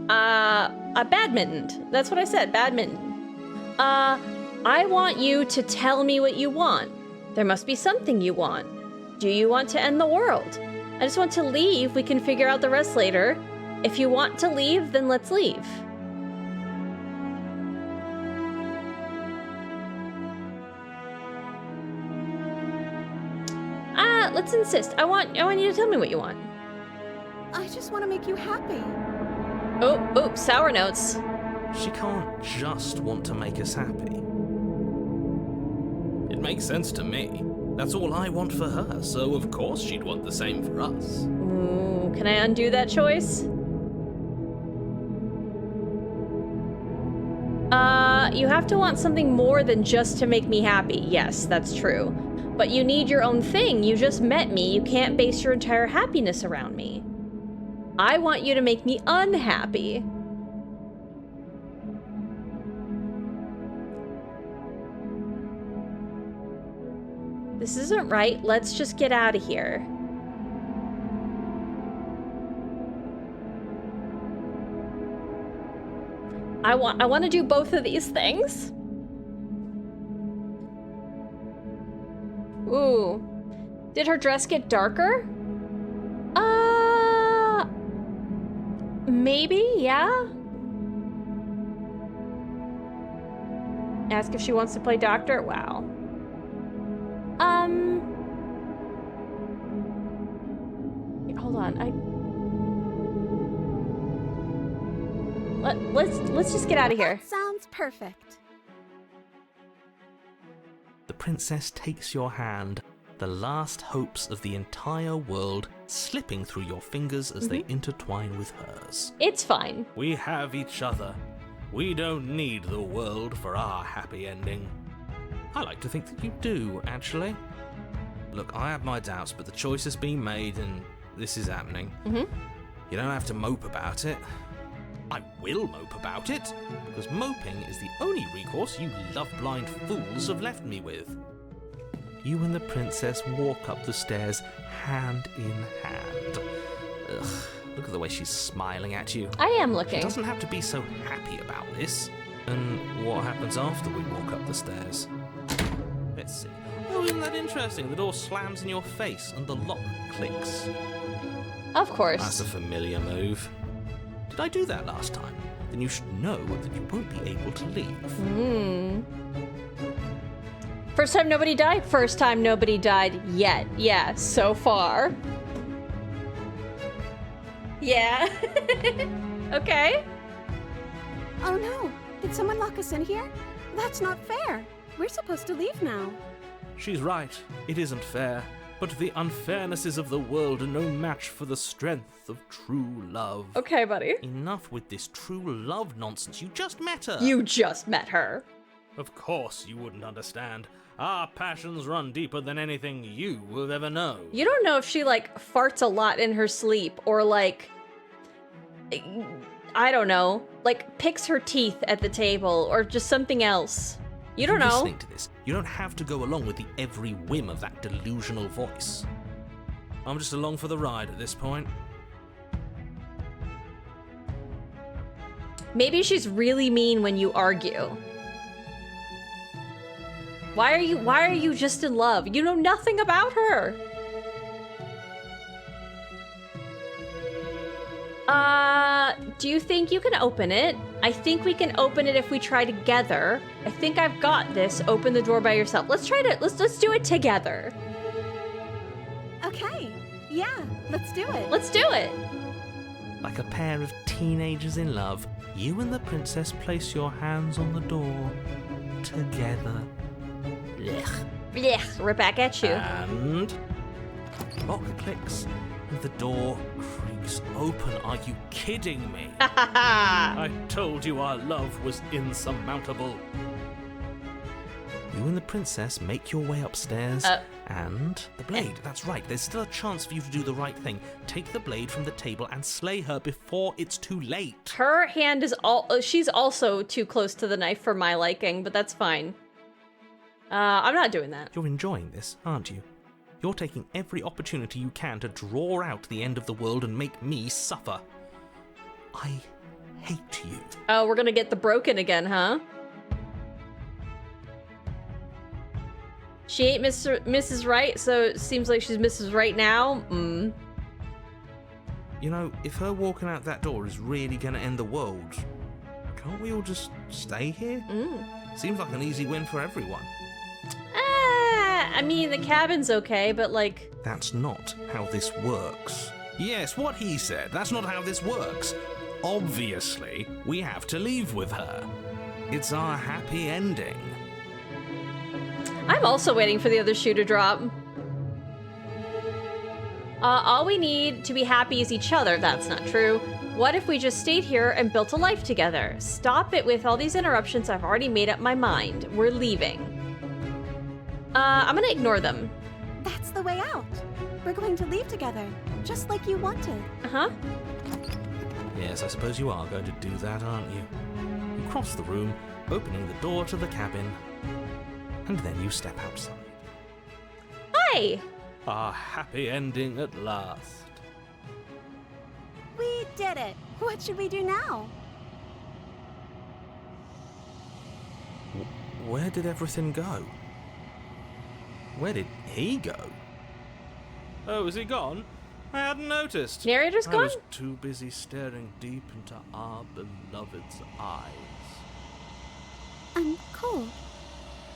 Badminton. That's what I said, badminton. I want you to tell me what you want. There must be something you want. Do you want to end the world? I just want to leave. We can figure out the rest later. If you want to leave, then let's leave. Let's insist. I want you to tell me what you want. I just want to make you happy. Oh, sour notes. She can't just want to make us happy. It makes sense to me. That's all I want for her, so of course she'd want the same for us. Ooh, can I undo that choice? You have to want something more than just to make me happy. Yes, that's true. But you need your own thing. You just met me. You can't base your entire happiness around me. I want you to make me unhappy. This isn't right. Let's just get out of here. I want to do both of these things. Ooh. Did her dress get darker? Maybe, yeah. Ask if she wants to play doctor. Wow. Hold on. Let's just get out of here. That sounds perfect. The princess takes your hand, the last hopes of the entire world slipping through your fingers as they intertwine with hers. It's fine. We have each other. We don't need the world for our happy ending. I like to think that you do, actually. Look, I have my doubts, but the choice has been made and this is happening. You don't have to mope about it. I will mope about it, because moping is the only recourse you love-blind fools have left me with. You and the princess walk up the stairs, hand in hand. Ugh, look at the way she's smiling at you. I am looking. She doesn't have to be so happy about this. And what happens after we walk up the stairs? Let's see. Oh, isn't that interesting? The door slams in your face and the lock clicks. Of course. That's a familiar move. Did I do that last time? Then you should know that you won't be able to leave. First time nobody died? First time nobody died yet. Yeah, so far. Yeah. Okay. Oh no, did someone lock us in here? That's not fair. We're supposed to leave now. She's right. It isn't fair. But the unfairnesses of the world are no match for the strength of true love. Okay, buddy. Enough with this true love nonsense. You just met her. You just met her. Of course you wouldn't understand. Our passions run deeper than anything you will ever know. You don't know if she, like, farts a lot in her sleep or, like, I don't know, like, picks her teeth at the table or just something else. You don't know. Listening to this, you don't have to go along with the every whim of that delusional voice. I'm just along for the ride at this point. Maybe she's really mean when you argue. Why are you just in love? You know nothing about her. Do you think you can open it? I think we can open it if we try together. I think I've got this. Open the door by yourself. Let's try to, let's do it together. Okay, yeah, let's do it. Let's do it. Like a pair of teenagers in love, you and the princess place your hands on the door together. Blech. Blech, right back at you. And lock clicks and the door creaks open. Are you kidding me? I told you our love was insurmountable. You and the princess make your way upstairs, and the blade. That's right, there's still a chance for you to do the right thing. Take the blade from the table and slay her before it's too late. Her hand is she's also too close to the knife for my liking, but that's fine. I'm not doing that. You're enjoying this, aren't you? You're taking every opportunity you can to draw out the end of the world and make me suffer. I hate you. Oh, we're gonna get the broken again, huh? She ain't Mrs. Right, so it seems like she's Mrs. Right now. You know, if her walking out that door is really gonna end the world, can't we all just stay here? Seems like an easy win for everyone. I mean, the cabin's okay, but like... That's not how this works. Yes, what he said. That's not how this works. Obviously, we have to leave with her. It's our happy ending. I'm also waiting for the other shoe to drop. All we need to be happy is each other. That's not true. What if we just stayed here and built a life together? Stop it with all these interruptions. I've already made up my mind. We're leaving. I'm gonna ignore them. That's the way out. We're going to leave together, just like you wanted. Uh-huh. Yes, I suppose you are going to do that, aren't you? You cross the room, opening the door to the cabin, and then you step outside. Hi! Our happy ending at last. We did it. What should we do now? Where did everything go? Where did he go? Oh, is he gone? I hadn't noticed. Narrator's I gone? was too busy staring deep into our beloved's eyes. I'm cold.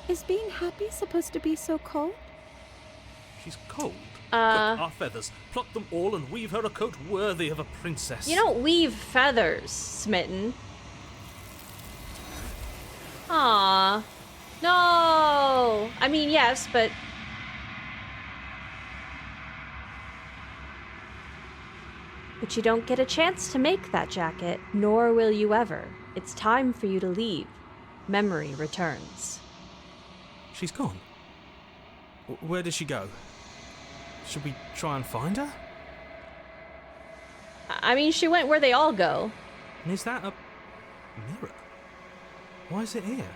Is being happy supposed to be so cold? She's cold. Quick, our feathers. Pluck them all and weave her a coat worthy of a princess. You don't weave feathers, Smitten. Aww. No! I mean, yes, but... But you don't get a chance to make that jacket, nor will you ever. It's time for you to leave. Memory returns. She's gone. Where did she go? Should we try and find her? I mean, she went where they all go. And is that a mirror? Why is it here?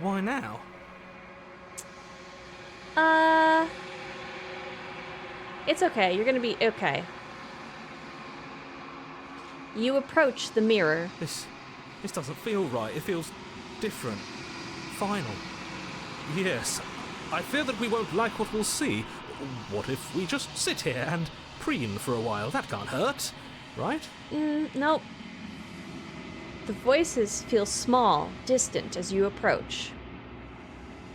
Why now? It's okay. You're gonna be okay. You approach the mirror. This doesn't feel right. It feels different. Final. Yes. I fear that we won't like what we'll see. What if we just sit here and preen for a while? That can't hurt, right? Nope. The voices feel small, distant as you approach.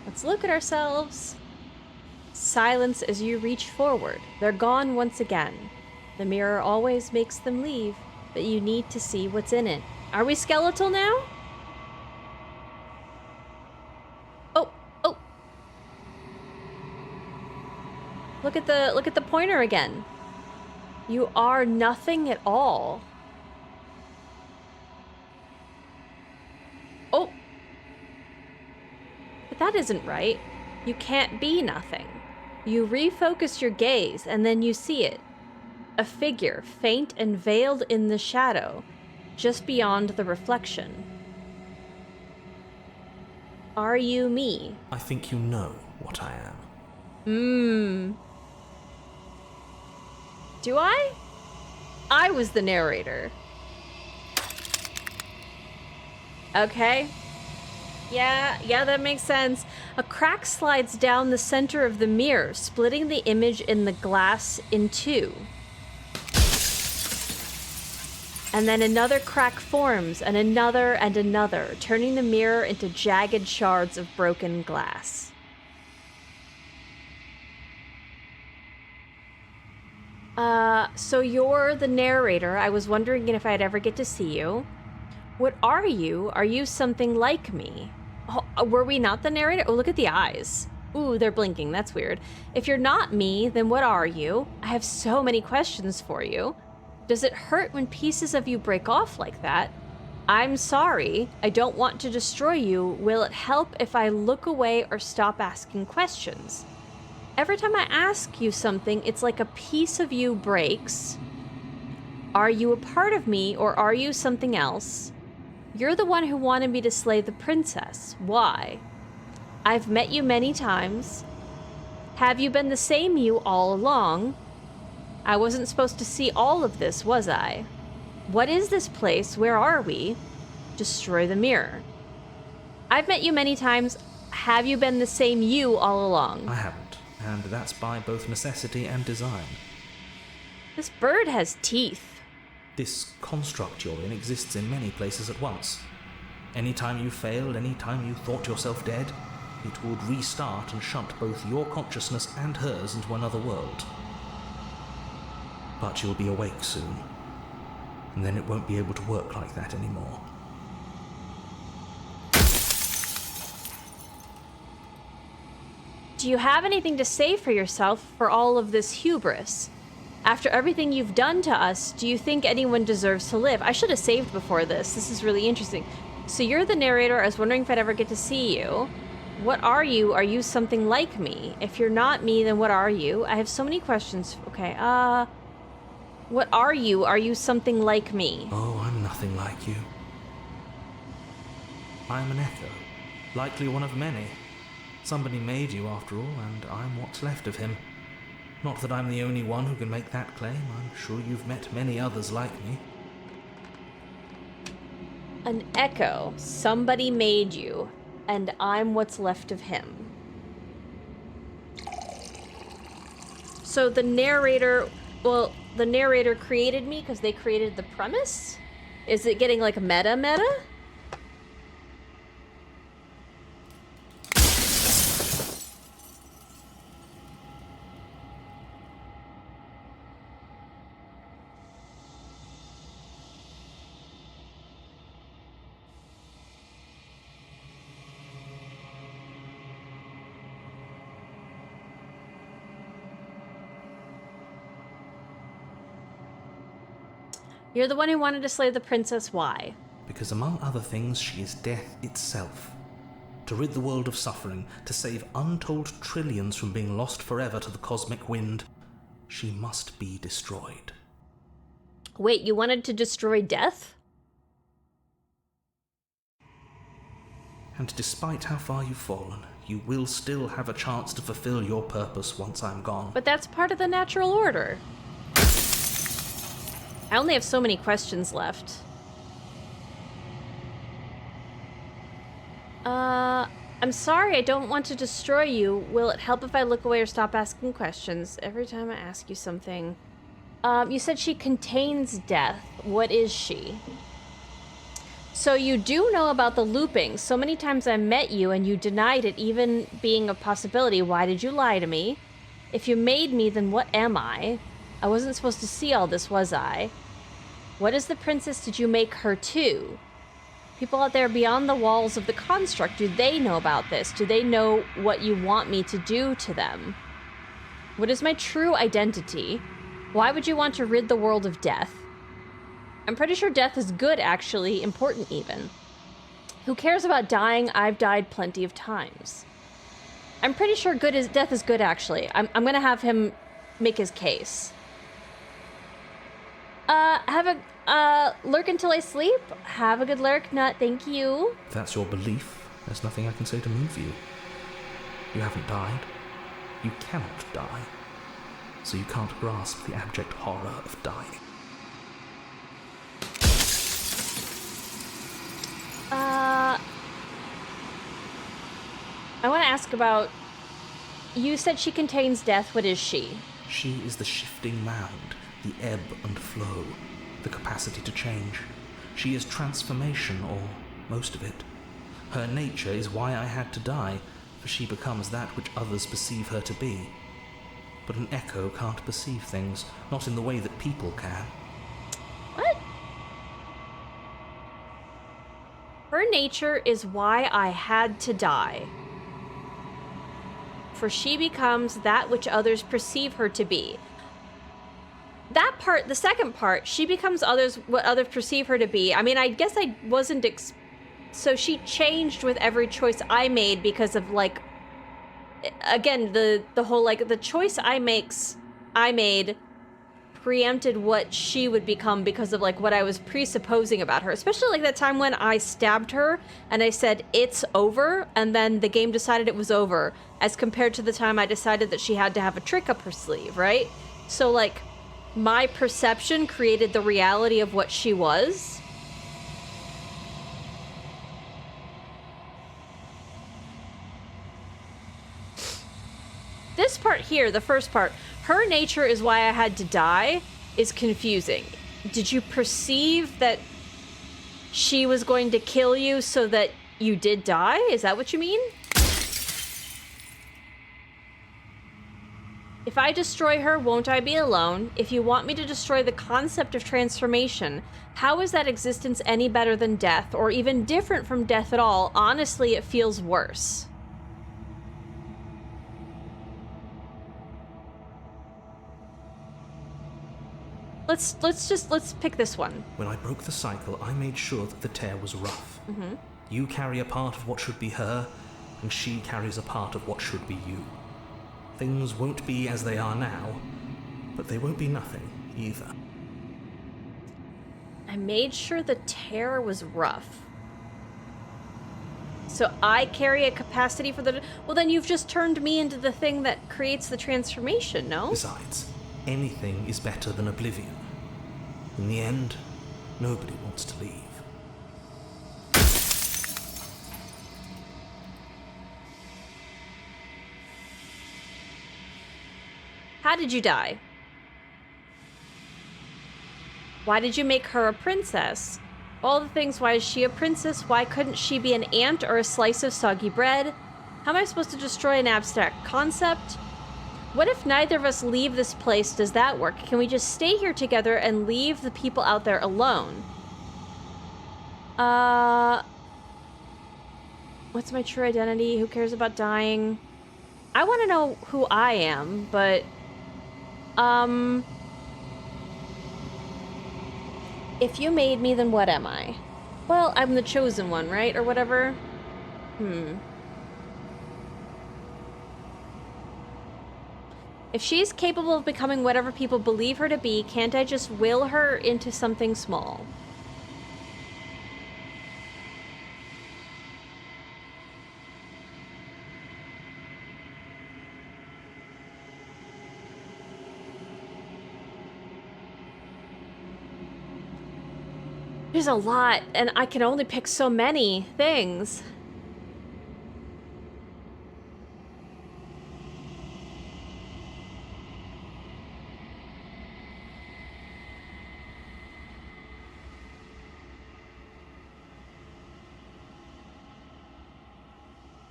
Let's look at ourselves. Silence as you reach forward. They're gone once again. The mirror always makes them leave, but you need to see what's in it. Are we skeletal now? Oh. Look at the pointer again. You are nothing at all. Oh. But that isn't right. You can't be nothing. You refocus your gaze and then you see it. A figure, faint and veiled in the shadow, just beyond the reflection. Are you me? I think you know what I am. Do I? I was the narrator. Okay. Yeah, that makes sense. A crack slides down the center of the mirror, splitting the image in the glass in two. And then another crack forms, and another, turning the mirror into jagged shards of broken glass. So you're the narrator. I was wondering if I'd ever get to see you. What are you? Are you something like me? Oh, were we not the narrator? Oh, look at the eyes. Ooh, they're blinking. That's weird. If you're not me, then what are you? I have so many questions for you. Does it hurt when pieces of you break off like that? I'm sorry. I don't want to destroy you. Will it help if I look away or stop asking questions? Every time I ask you something, it's like a piece of you breaks. Are you a part of me or are you something else? You're the one who wanted me to slay the princess. Why? I've met you many times. Have you been the same you all along? I wasn't supposed to see all of this, was I? What is this place? Where are we? Destroy the mirror. I've met you many times. Have you been the same you all along? I haven't, and that's by both necessity and design. This bird has teeth. This construct you're in exists in many places at once. Anytime you failed, anytime you thought yourself dead, it would restart and shunt both your consciousness and hers into another world. But you'll be awake soon, and then it won't be able to work like that anymore. Do you have anything to say for yourself for all of this hubris? After everything you've done to us, do you think anyone deserves to live? I should have saved before this. This is really interesting. So you're the narrator. I was wondering if I'd ever get to see you. What are you? Are you something like me? If you're not me, then what are you? I have so many questions. Okay, what are you? Are you something like me? Oh, I'm nothing like you. I'm an echo, likely one of many. Somebody made you after all, and I'm what's left of him. Not that I'm the only one who can make that claim. I'm sure you've met many others like me. An echo. Somebody made you, and I'm what's left of him. So the narrator created me because they created the premise? Is it getting like meta? You're the one who wanted to slay the princess. Why? Because among other things, she is death itself. To rid the world of suffering, to save untold trillions from being lost forever to the cosmic wind, she must be destroyed. Wait, you wanted to destroy death? And despite how far you've fallen, you will still have a chance to fulfill your purpose once I'm gone. But that's part of the natural order. I only have so many questions left. I'm sorry, I don't want to destroy you. Will it help if I look away or stop asking questions? Every time I ask you something. You said she contains death. What is she? So you do know about the looping. So many times I met you and you denied it even being a possibility. Why did you lie to me? If you made me, then what am I? I wasn't supposed to see all this, was I? What is the princess did you make her to? People out there beyond the walls of the construct, do they know about this? Do they know what you want me to do to them? What is my true identity? Why would you want to rid the world of death? I'm pretty sure death is good, actually, important even. Who cares about dying? I've died plenty of times. I'm pretty sure death is good, actually. I'm gonna have him make his case. Have a lurk until I sleep. Have a good lurk, Nut. Thank you. If that's your belief, there's nothing I can say to move you. You haven't died. You cannot die. So you can't grasp the abject horror of dying. I want to ask about... You said she contains death. What is she? She is the shifting mound, the ebb and flow, the capacity to change. She is transformation, or most of it. Her nature is why I had to die, for she becomes that which others perceive her to be. But an echo can't perceive things, not in the way that people can. What? Her nature is why I had to die. For she becomes that which others perceive her to be. That part, the second part, she becomes what others perceive her to be. I mean, I guess I wasn't so she changed with every choice I made because of, like, again, the whole, like, the choice I made preempted what she would become because of, like, what I was presupposing about her. Especially, like, that time when I stabbed her and I said, it's over, and then the game decided it was over, as compared to the time I decided that she had to have a trick up her sleeve, right? So, like, my perception created the reality of what she was. This part here, the first part, her nature is why I had to die, is confusing. Did you perceive that she was going to kill you so that you did die? Is that what you mean? If I destroy her, won't I be alone? If you want me to destroy the concept of transformation, how is that existence any better than death, or even different from death at all? Honestly, it feels worse. Let's pick this one. When I broke the cycle, I made sure that the tear was rough. Mm-hmm. You carry a part of what should be her, and she carries a part of what should be you. Things won't be as they are now, but they won't be nothing either. I made sure the tear was rough. So I carry a capacity for the... Well, then you've just turned me into the thing that creates the transformation, no? Besides, anything is better than oblivion. In the end, nobody wants to leave. How did you die? Why did you make her a princess? All the things, why is she a princess? Why couldn't she be an ant or a slice of soggy bread? How am I supposed to destroy an abstract concept? What if neither of us leave this place? Does that work? Can we just stay here together and leave the people out there alone? What's my true identity? Who cares about dying? I want to know who I am, but... If you made me, then what am I? Well, I'm the chosen one, right? Or whatever? If she's capable of becoming whatever people believe her to be, can't I just will her into something small? There's a lot, and I can only pick so many things.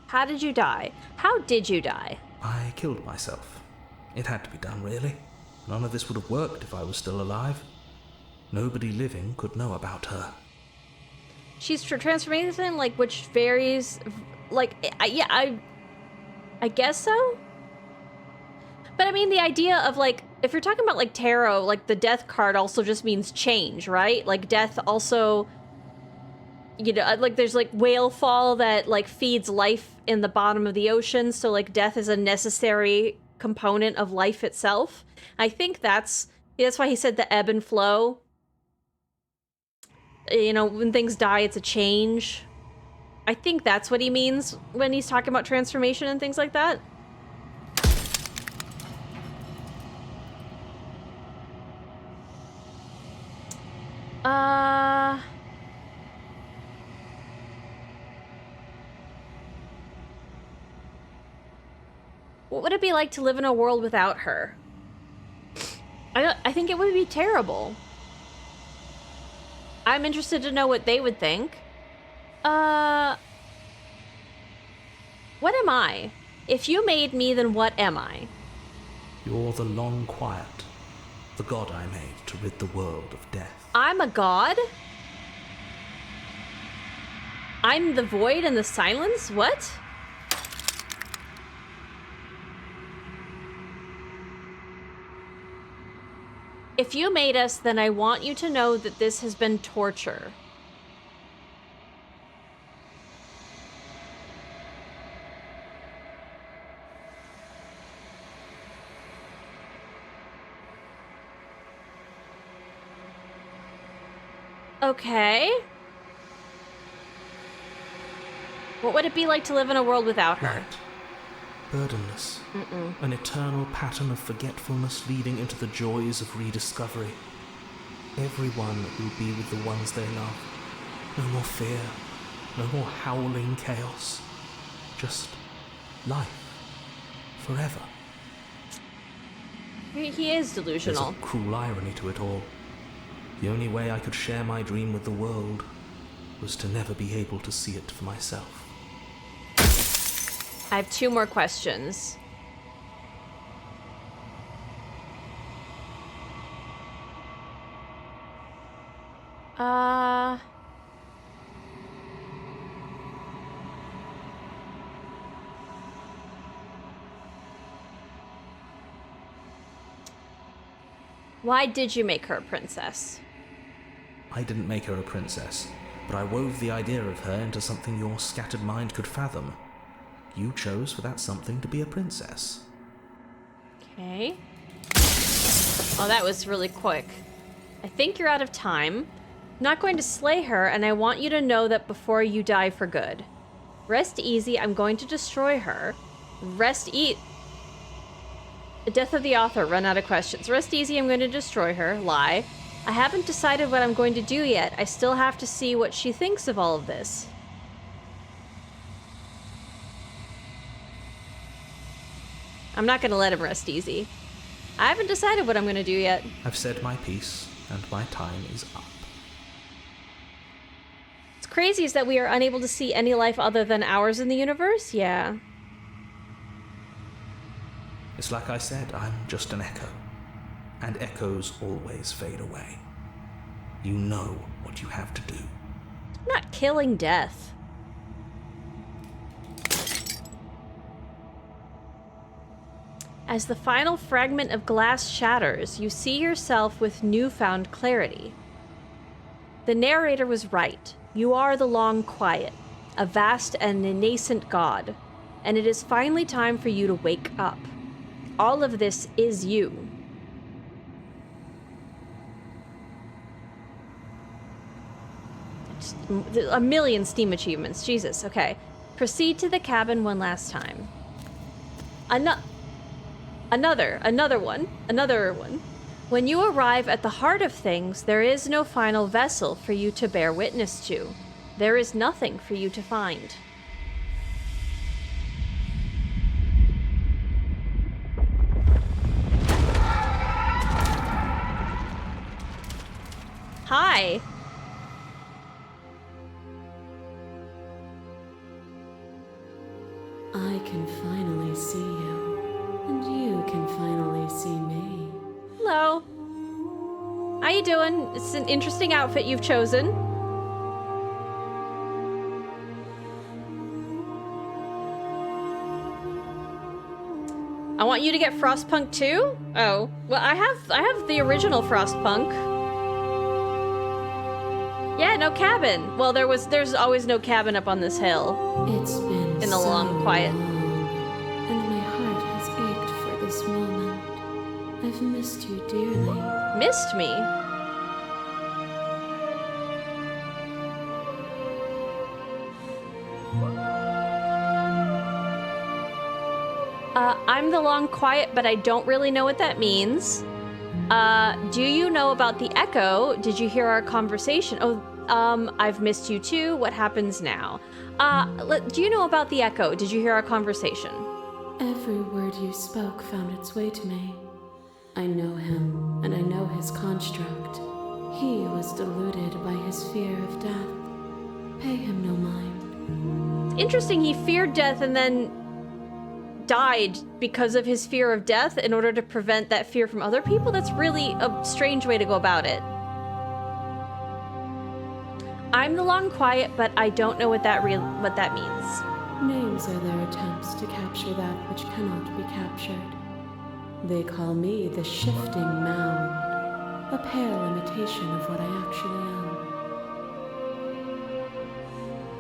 How did you die? How did you die? I killed myself. It had to be done, really. None of this would have worked if I was still alive. Nobody living could know about her. She's transformation, like, which varies, like, I guess so? But I mean, the idea of, like, if you're talking about, like, tarot, like, the death card also just means change, right? Like, death also, you know, like, there's, like, whale fall that, like, feeds life in the bottom of the ocean, so, like, death is a necessary component of life itself. I think that's why he said the ebb and flow. You know, when things die, it's a change. I think that's what he means when he's talking about transformation and things like that. What would it be like to live in a world without her? I think it would be terrible. I'm interested to know what they would think. What am I? If you made me, then what am I? You're the long quiet, the god I made to rid the world of death. I'm a god? I'm the void and the silence? What? If you made us, then I want you to know that this has been torture. Okay. What would it be like to live in a world without her? Night. Burdenless. An eternal pattern of forgetfulness leading into the joys of rediscovery. Everyone will be with the ones they love. No more fear. No more howling chaos. Just life. Forever. He is delusional. There's a cruel irony to it all. The only way I could share my dream with the world was to never be able to see it for myself. I have 2 more questions. Why did you make her a princess? I didn't make her a princess, but I wove the idea of her into something your scattered mind could fathom. You chose for that something to be a princess. Okay. Oh, that was really quick. I think you're out of time. I'm not going to slay her, and I want you to know that before you die for good. Rest easy, I'm going to destroy her. The death of the author, run out of questions. Rest easy, I'm going to destroy her. Lie. I haven't decided what I'm going to do yet. I still have to see what she thinks of all of this. I'm not going to let him rest easy. I haven't decided what I'm going to do yet. I've said my piece, and my time is up. What's crazy is that we are unable to see any life other than ours in the universe? Yeah. It's like I said, I'm just an echo. And echoes always fade away. You know what you have to do. I'm not killing death. As the final fragment of glass shatters, you see yourself with newfound clarity. The narrator was right. You are the long quiet, a vast and nascent god, and it is finally time for you to wake up. All of this is you. Just a million Steam achievements. Jesus, okay. Proceed to the cabin one last time. Another one. When you arrive at the heart of things, there is no final vessel for you to bear witness to. There is nothing for you to find. Hi. I can finally see you, and you can finally see me. Hello. How you doing? It's an interesting outfit you've chosen. I want you to get Frostpunk too? Oh, well, I have the original Frostpunk. Yeah, no cabin. Well, there's always no cabin up on this hill. It's been in the long quiet. long, and my heart has ached for this moment. I've missed you dearly. Missed me? I'm the long quiet, but I don't really know what that means. Do you know about the echo? Did you hear our conversation? Oh, I've missed you too. What happens now? Do you know about the echo? Did you hear our conversation? Every word you spoke found its way to me. I know him, and I know his construct. He was deluded by his fear of death. Pay him no mind. It's interesting, he feared death and then died because of his fear of death in order to prevent that fear from other people? That's really a strange way to go about it. I'm the long quiet, but I don't know what that means. Names are their attempts to capture that which cannot be captured. They call me the shifting mound, a pale imitation of what I actually am.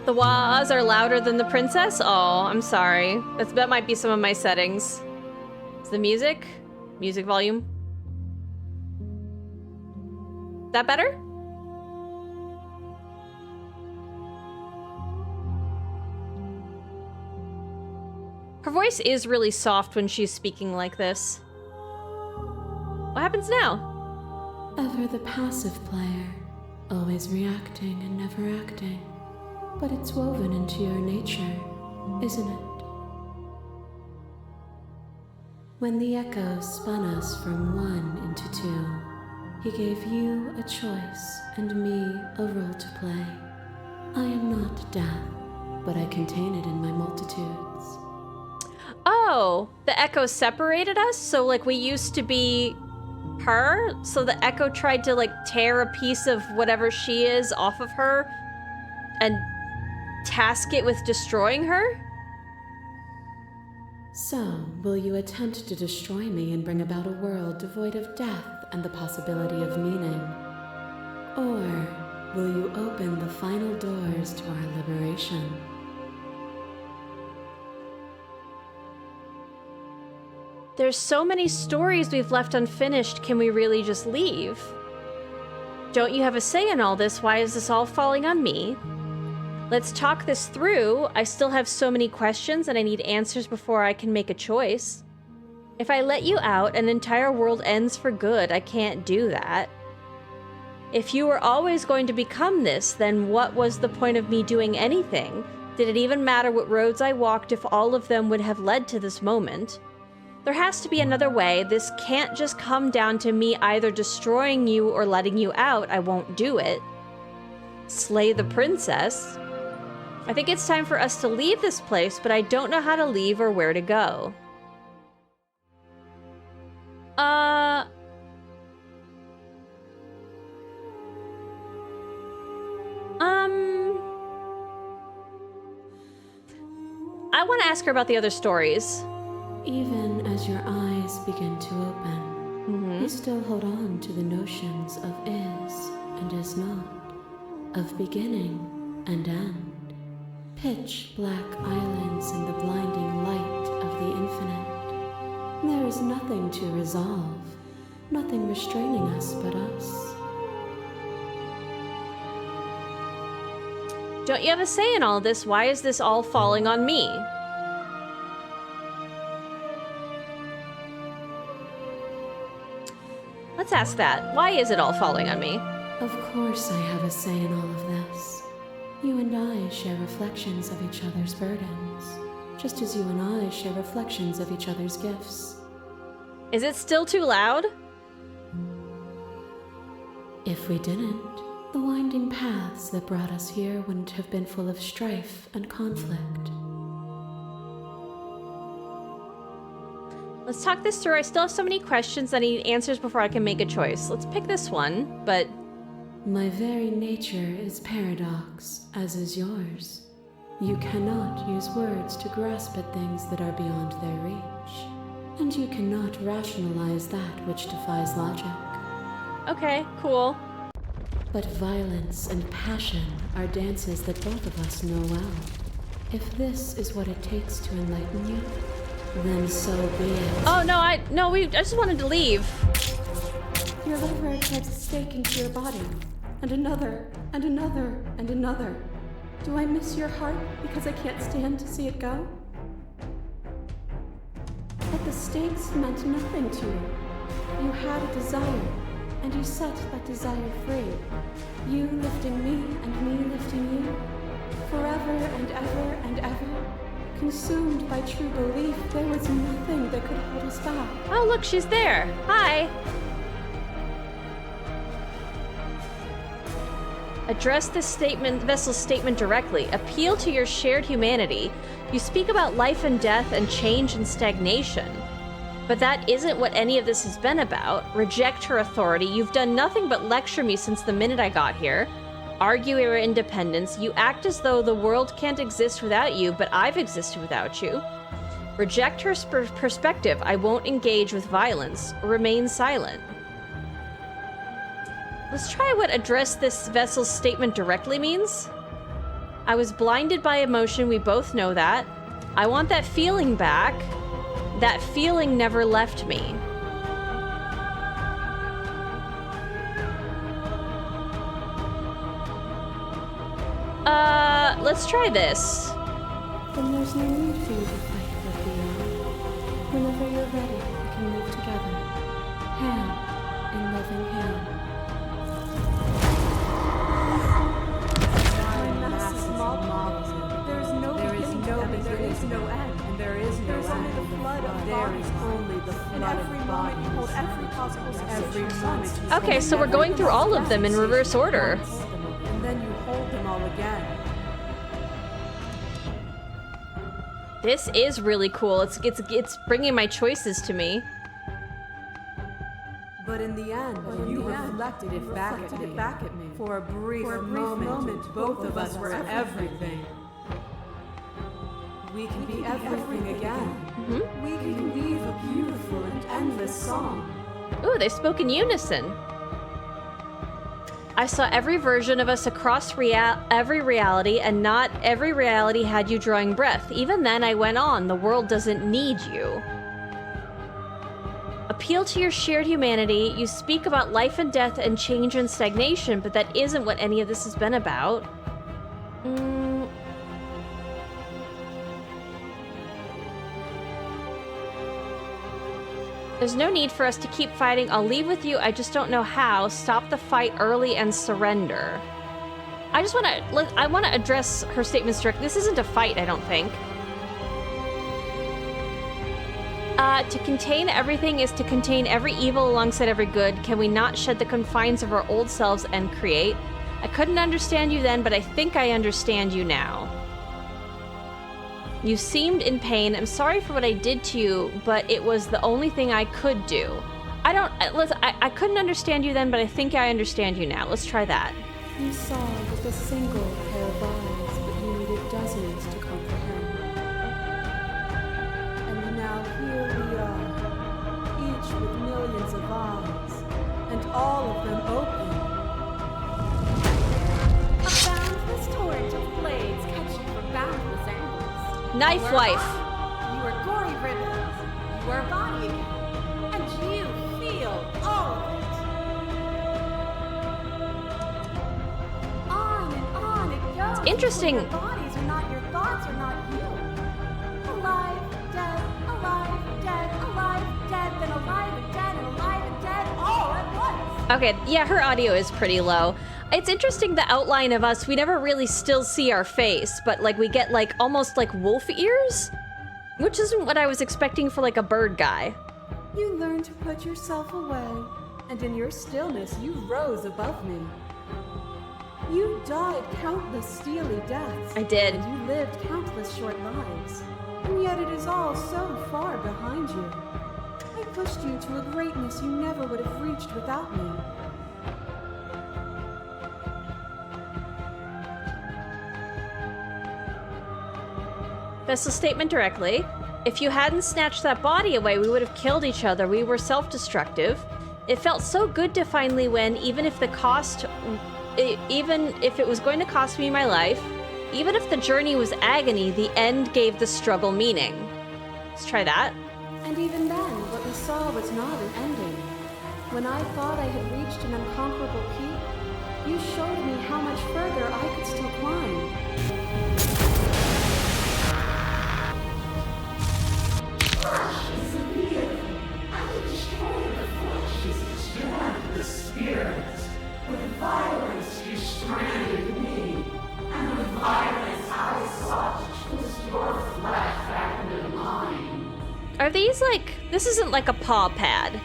The wahs are louder than the princess? Oh, I'm sorry. That might be some of my settings. Is the music? Music volume? That better? Her voice is really soft when she's speaking like this. What happens now? Ever the passive player, always reacting and never acting. But it's woven into your nature, isn't it? When the echo spun us from one into two, he gave you a choice and me a role to play. I am not death, but I contain it in my multitudes. Oh, the echo separated us? So like we used to be her? So the echo tried to like tear a piece of whatever she is off of her and task it with destroying her? So, will you attempt to destroy me and bring about a world devoid of death and the possibility of meaning? Or will you open the final doors to our liberation? There's so many stories we've left unfinished. Can we really just leave? Don't you have a say in all this? Why is this all falling on me? Let's talk this through. I still have so many questions and I need answers before I can make a choice. If I let you out, an entire world ends for good. I can't do that. If you were always going to become this, then what was the point of me doing anything? Did it even matter what roads I walked if all of them would have led to this moment? There has to be another way. This can't just come down to me either destroying you or letting you out. I won't do it. Slay the princess. I think it's time for us to leave this place, but I don't know how to leave or where to go. I want to ask her about the other stories. Even as your eyes begin to open, you still hold on to the notions of is and is not, of beginning and end. Pitch black islands in the blinding light of the infinite. There is nothing to resolve, nothing restraining us but us. Don't you have a say in all this? Why is this all falling on me? Let's ask that. Why is it all falling on me? Of course I have a say in all of this. You and I share reflections of each other's burdens, just as you and I share reflections of each other's gifts. Is it still too loud? If we didn't, the winding paths that brought us here wouldn't have been full of strife and conflict. Let's talk this through. I still have so many questions that I need answers before I can make a choice. Let's pick this one, but... My very nature is paradox, as is yours. You cannot use words to grasp at things that are beyond their reach. And you cannot rationalize that which defies logic. Okay, cool. But violence and passion are dances that both of us know well. If this is what it takes to enlighten you, then so be it. Oh, no, I just wanted to leave. Your liver attracts a stake into your body, and another, and another, and another. Do I miss your heart because I can't stand to see it go? But the stakes meant nothing to you. You had a desire, and you set that desire free. You lifting me, and me lifting you. Forever and ever and ever. Consumed by true belief, there was nothing that could hold us back. Oh, look, she's there. Hi. Address this vessel's statement directly. Appeal to your shared humanity. You speak about life and death and change and stagnation. But that isn't what any of this has been about. Reject her authority. You've done nothing but lecture me since the minute I got here. Argue your independence. You act as though the world can't exist without you, but I've existed without you. Reject her perspective. I won't engage with violence. Remain silent. Let's try what address this vessel's statement directly means. I was blinded by emotion. We both know that. I want that feeling back. That feeling never left me. Let's try this. Then there's no need for you to fight with the other. Whenever you're ready, we can move together. Hand in loving hand. There is no beginning, there is no end, and there is no end. Only the flood of there is only the flood of bodies. You hold every possible moment. Okay, so we're going through all of them in reverse order. And then you hold them all again. This is really cool. It's bringing my choices to me. But in the end, you reflected it back at me. For a brief moment, both of us were everything. We can be everything again. We can weave a beautiful and endless song. Ooh, they spoke in unison. I saw every version of us across every reality, and not every reality had you drawing breath. Even then, I went on. The world doesn't need you. Appeal to your shared humanity. You speak about life and death and change and stagnation, but that isn't what any of this has been about. There's no need for us to keep fighting. I'll leave with you. I just don't know how. Stop the fight early and surrender. I want to address her statements directly. This isn't a fight, I don't think. To contain everything is to contain every evil alongside every good. Can we not shed the confines of our old selves and create? I couldn't understand you then, but I think I understand you now. You seemed in pain. I'm sorry for what I did to you, but it was the only thing I could do. I couldn't understand you then, but I think I understand you now. Let's try that. You saw with a single pair of eyes, but you needed dozens to comprehend. And now here we are, each with millions of eyes, and all of them open. A boundless torrent of blades catching from boundless angles. Knife wife. You are gory ribbons. You are a body again. And you feel all of it. On and on it goes. It's interesting. Your bodies are not your thoughts, are not you. Alive, dead, then alive and dead, all at once. Okay, yeah, her audio is pretty low. It's interesting, the outline of us, we never really still see our face, but like we get like almost like wolf ears, which isn't what I was expecting for like a bird guy. You learned to put yourself away, and in your stillness you rose above me. You died countless steely deaths. I did. And you lived countless short lives. And yet it is all so far behind you. I pushed you to a greatness you never would have reached without me. Vessel statement directly. If you hadn't snatched that body away, we would have killed each other. We were self-destructive. It felt so good to finally win, even if it was going to cost me my life. Even if the journey was agony, the end gave the struggle meaning. Let's try that. And even then, what we saw was not an ending. When I thought I had reached an unconquerable peak, you showed me how much further I could still climb. The spirit. With violence you stranded me, and with violence I sought to twist your flesh back into mine. Are these like... This isn't like a paw pad.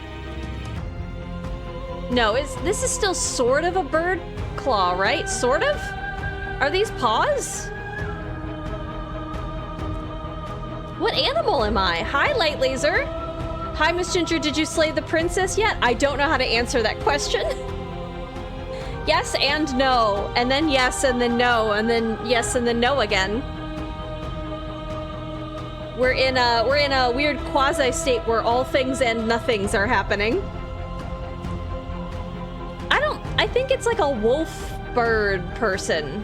No, this is still sort of a bird claw, right? Sort of? Are these paws? What animal am I? Hi, Light Laser. Hi, Miss Ginger, did you slay the princess yet? I don't know how to answer that question. Yes and no, and then yes and then no, and then yes and then no again. We're in a weird quasi state where all things and nothings are happening. I think it's like a wolf bird person.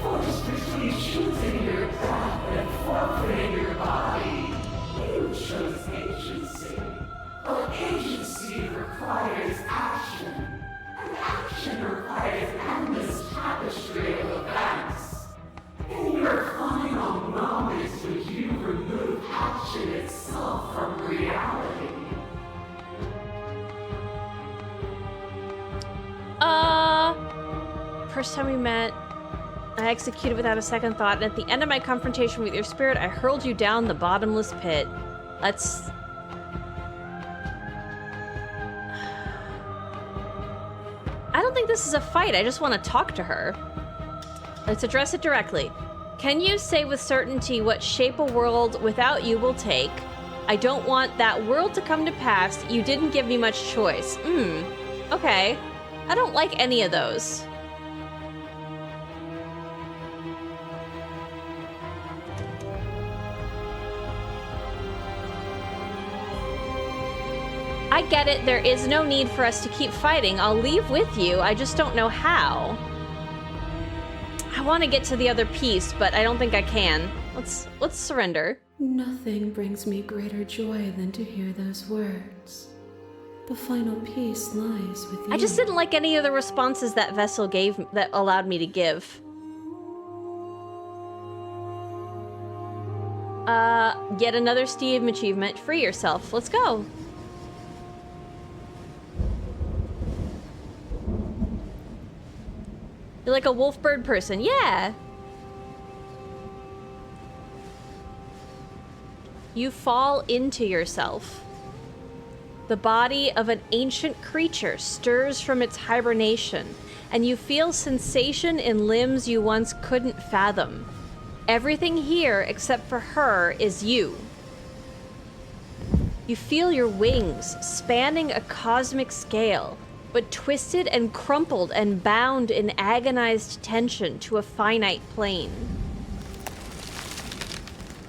Force between choosing your path and forfeiting your body. You chose agency. But agency requires action. And action requires endless tapestry of events. In your final moments, would you remove action itself from reality? First time we met, I executed without a second thought, and at the end of my confrontation with your spirit, I hurled you down the bottomless pit. Let's... I don't think this is a fight, I just want to talk to her. Let's address it directly. Can you say with certainty what shape a world without you will take? I don't want that world to come to pass. You didn't give me much choice. Okay. I don't like any of those. I get it, there is no need for us to keep fighting. I'll leave with you, I just don't know how. I want to get to the other piece, but I don't think I can. Let's surrender. Nothing brings me greater joy than to hear those words. The final piece lies with you. I just didn't like any of the responses that Vessel gave that allowed me to give. Get another Steam achievement. Free yourself. Let's go. You're like a wolf bird person. Yeah. You fall into yourself. The body of an ancient creature stirs from its hibernation, and you feel sensation in limbs you once couldn't fathom. Everything here, except for her, is you. You feel your wings spanning a cosmic scale, but twisted and crumpled and bound in agonized tension to a finite plane.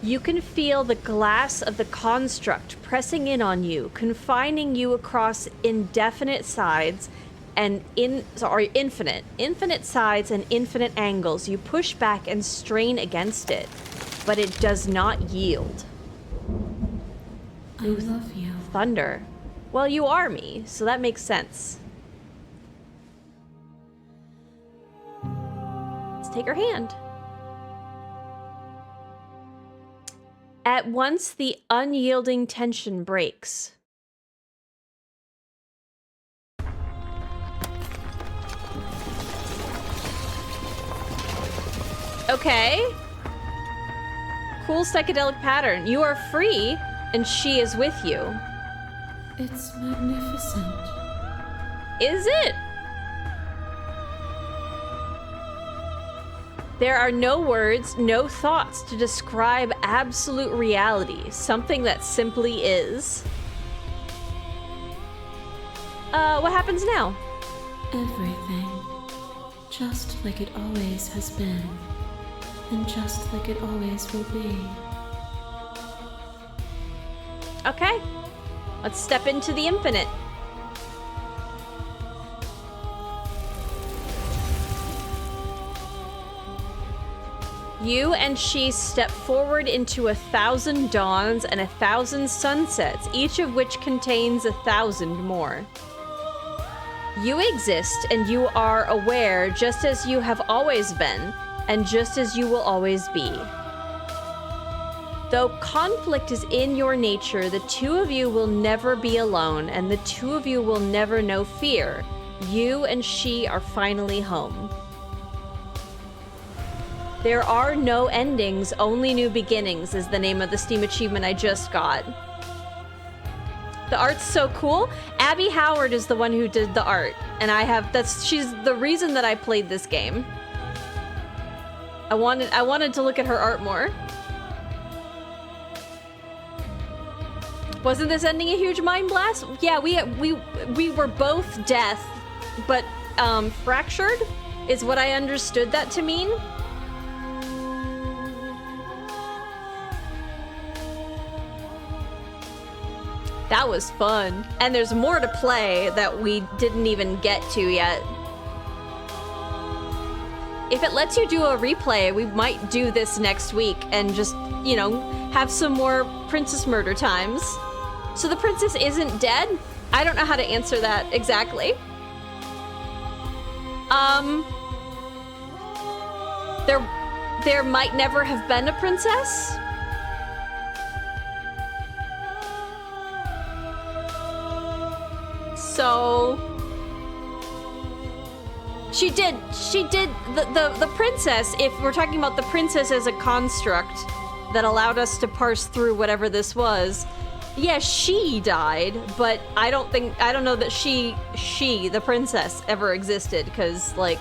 You can feel the glass of the construct pressing in on you, confining you across infinite sides and infinite sides and infinite angles. You push back and strain against it, but it does not yield. I love you. Thunder. Well, you are me, so that makes sense. Let's take her hand. At once, the unyielding tension breaks. Okay. Cool psychedelic pattern. You are free, and she is with you. It's magnificent. Is it? There are no words, no thoughts to describe absolute reality, something that simply is. What happens now? Everything. Just like it always has been. And just like it always will be. Okay. Let's step into the infinite. You and she step forward into 1,000 dawns and 1,000 sunsets, each of which contains 1,000 more. You exist and you are aware just as you have always been, and just as you will always be. Though conflict is in your nature, the two of you will never be alone, and the two of you will never know fear. You and she are finally home. There are no endings, only new beginnings is the name of the Steam achievement I just got. The art's so cool. Abby Howard is the one who did the art, and she's the reason that I played this game. I wanted to look at her art more. Wasn't this ending a huge mind blast? Yeah, we were both death, but fractured is what I understood that to mean. That was fun. And there's more to play that we didn't even get to yet. If it lets you do a replay, we might do this next week and just, you know, have some more princess murder times. So the princess isn't dead? I don't know how to answer that exactly. There might never have been a princess. So she did the princess, if we're talking about the princess as a construct that allowed us to parse through whatever this was, yeah, she died, but I don't know that she, the princess, ever existed, because, like,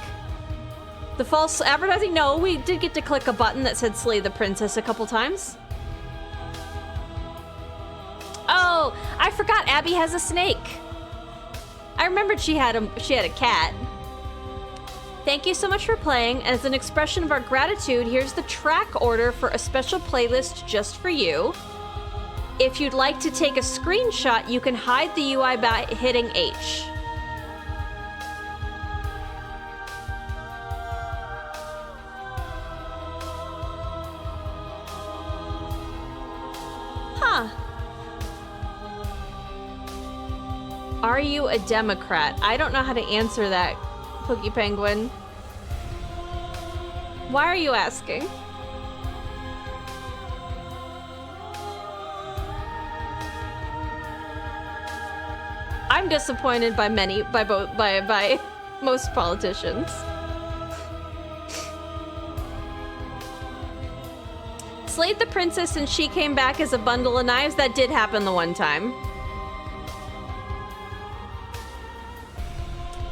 the false advertising, no, we did get to click a button that said slay the princess a couple times. Oh, I forgot Abby has a snake. I remembered she had a cat. Thank you so much for playing. As an expression of our gratitude, here's the track order for a special playlist just for you. If you'd like to take a screenshot, you can hide the UI by hitting H. Huh. Are you a Democrat? I don't know how to answer that, Pookie Penguin. Why are you asking? I'm disappointed by most politicians. Slayed the princess and she came back as a bundle of knives. That did happen the one time.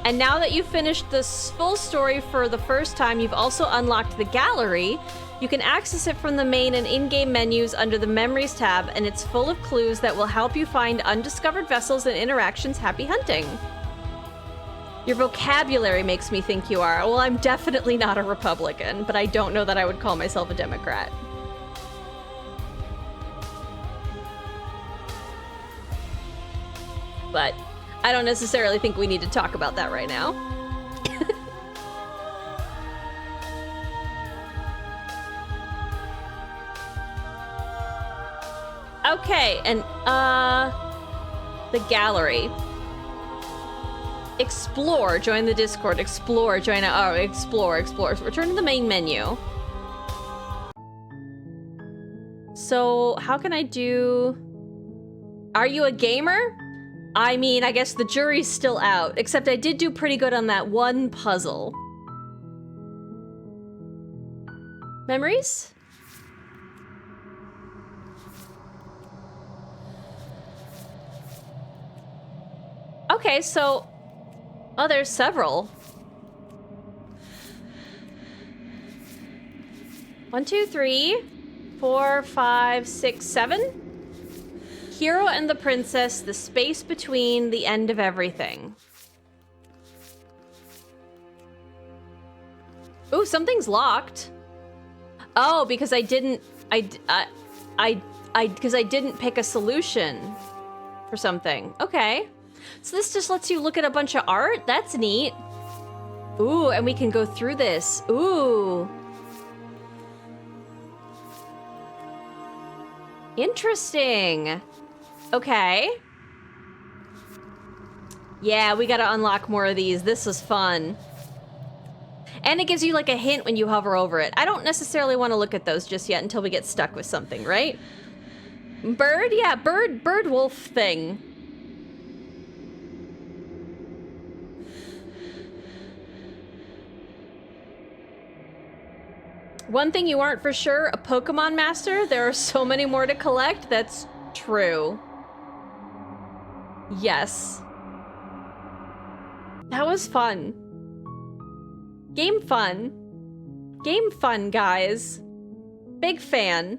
And now that you've finished this full story for the first time, you've also unlocked the gallery. You can access it from the main and in-game menus under the Memories tab, and it's full of clues that will help you find undiscovered vessels and interactions. Happy hunting. Your vocabulary makes me think you are. Well, I'm definitely not a Republican, but I don't know that I would call myself a Democrat. But I don't necessarily think we need to talk about that right now. Okay, and the gallery. Explore, join the Discord. Explore, join explore. So return to the main menu. So how can I do? Are you a gamer? I mean, I guess the jury's still out, except I did do pretty good on that one puzzle. Memories? Okay, so... Oh, there's several. 1, 2, 3, 4, 5, 6, 7. Hero and the princess, the space between, the end of everything. Ooh, something's locked. Oh, because I didn't... because I didn't pick a solution for something. Okay. So this just lets you look at a bunch of art? That's neat. Ooh, and we can go through this. Ooh. Interesting. Okay. Yeah, we gotta unlock more of these. This is fun. And it gives you like a hint when you hover over it. I don't necessarily want to look at those just yet until we get stuck with something, right? Bird? Yeah, bird wolf thing. One thing you aren't for sure, a Pokemon master? There are so many more to collect. That's true. Yes. That was fun. Game fun. Game fun, guys. Big fan.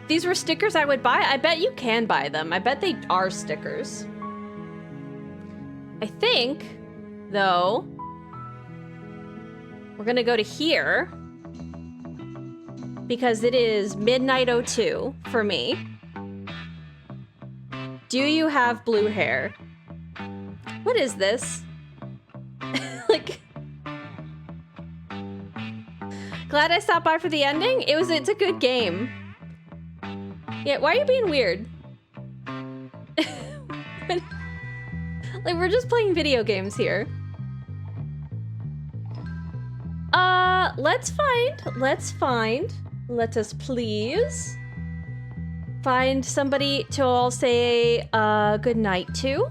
These were stickers I would buy? I bet you can buy them. I bet they are stickers. I think, though, we're gonna go to here because it is midnight 02 for me. Do you have blue hair? What is this? Like, glad I stopped by for the ending. It's a good game. Yeah, why are you being weird? Like, we're just playing video games here. Let us please find somebody to all say good night to.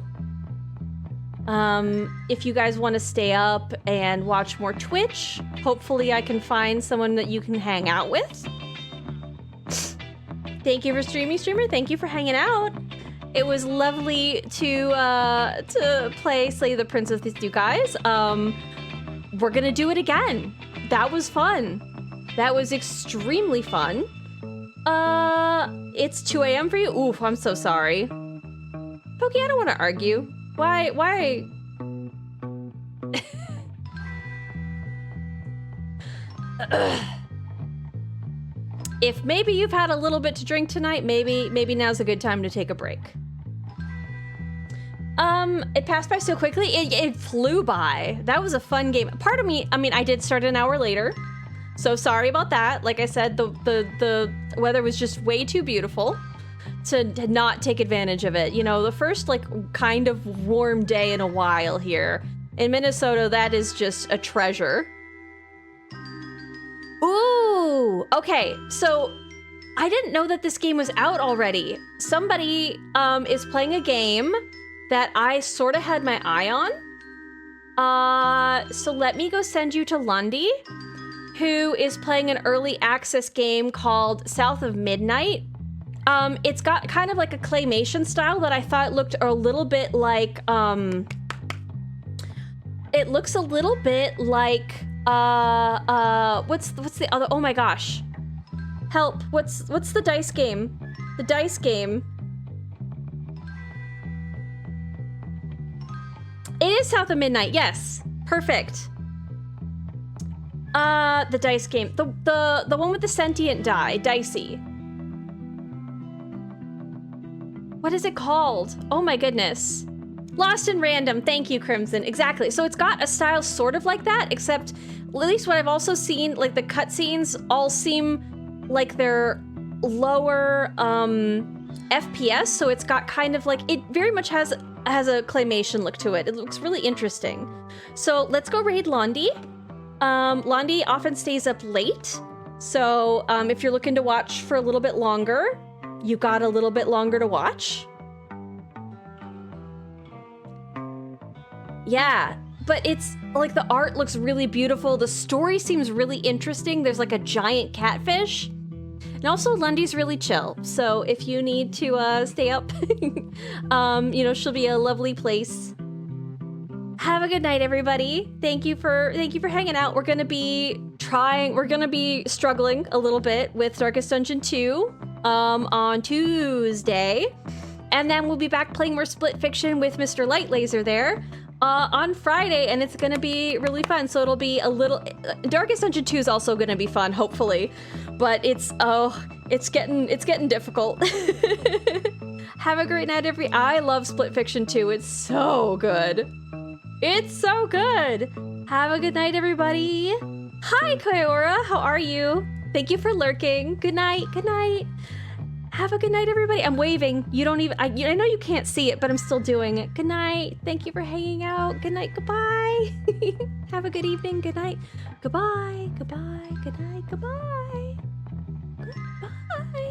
If you guys want to stay up and watch more Twitch, hopefully I can find someone that you can hang out with. Thank you for streaming, streamer. Thank you for hanging out. It was lovely to play Slay the Princess with you guys. We're gonna do it again. That was fun. That was extremely fun. It's 2 a.m. for you? Oof, I'm so sorry. Pokey, I don't want to argue. Why? If maybe you've had a little bit to drink tonight, maybe now's a good time to take a break. It passed by so quickly. It flew by. That was a fun game. Part of me, I mean, I did start an hour later, so sorry about that. Like I said, the weather was just way too beautiful to not take advantage of it. You know, the first like kind of warm day in a while here in Minnesota, that is just a treasure. Ooh, okay, so I didn't know that this game was out already. Somebody is playing a game that I sort of had my eye on. So let me go send you to Lundy, who is playing an early access game called South of Midnight. It's got kind of like a claymation style that I thought looked a little bit like, it looks a little bit like, what's the other, oh my gosh. Help, what's the dice game? The dice game. It is South of Midnight, yes. Perfect. The dice game. The one with the sentient die, Dicey. What is it called? Oh my goodness. Lost in Random, thank you, Crimson. Exactly, so it's got a style sort of like that, except at least what I've also seen, like the cutscenes all seem like they're lower FPS, so it's got kind of like, it very much has a claymation look to it. It looks really interesting. So let's go raid Londi. Londi often stays up late, so if you're looking to watch for a little bit longer, you got a little bit longer to watch. Yeah, but it's like the art looks really beautiful. The story seems really interesting. There's like a giant catfish. And also Lundy's really chill. So if you need to stay up, you know, she'll be a lovely place. Have a good night, everybody. Thank you for hanging out. We're gonna be struggling a little bit with Darkest Dungeon 2 on Tuesday. And then we'll be back playing more Split Fiction with Mr. Light Laser there on Friday, and it's gonna be really fun. So it'll be a little, Darkest Dungeon 2 is also gonna be fun, hopefully. But it's getting difficult. Have a great night, I love Split Fiction 2. It's so good. It's so good. Have a good night, everybody. Hi, Koyora. How are you? Thank you for lurking. Good night. Good night. Have a good night, everybody. I'm waving. You don't even, I know you can't see it, but I'm still doing it. Good night. Thank you for hanging out. Good night. Goodbye. Have a good evening. Good night. Goodbye. Goodbye. Good night. Goodbye. Goodbye.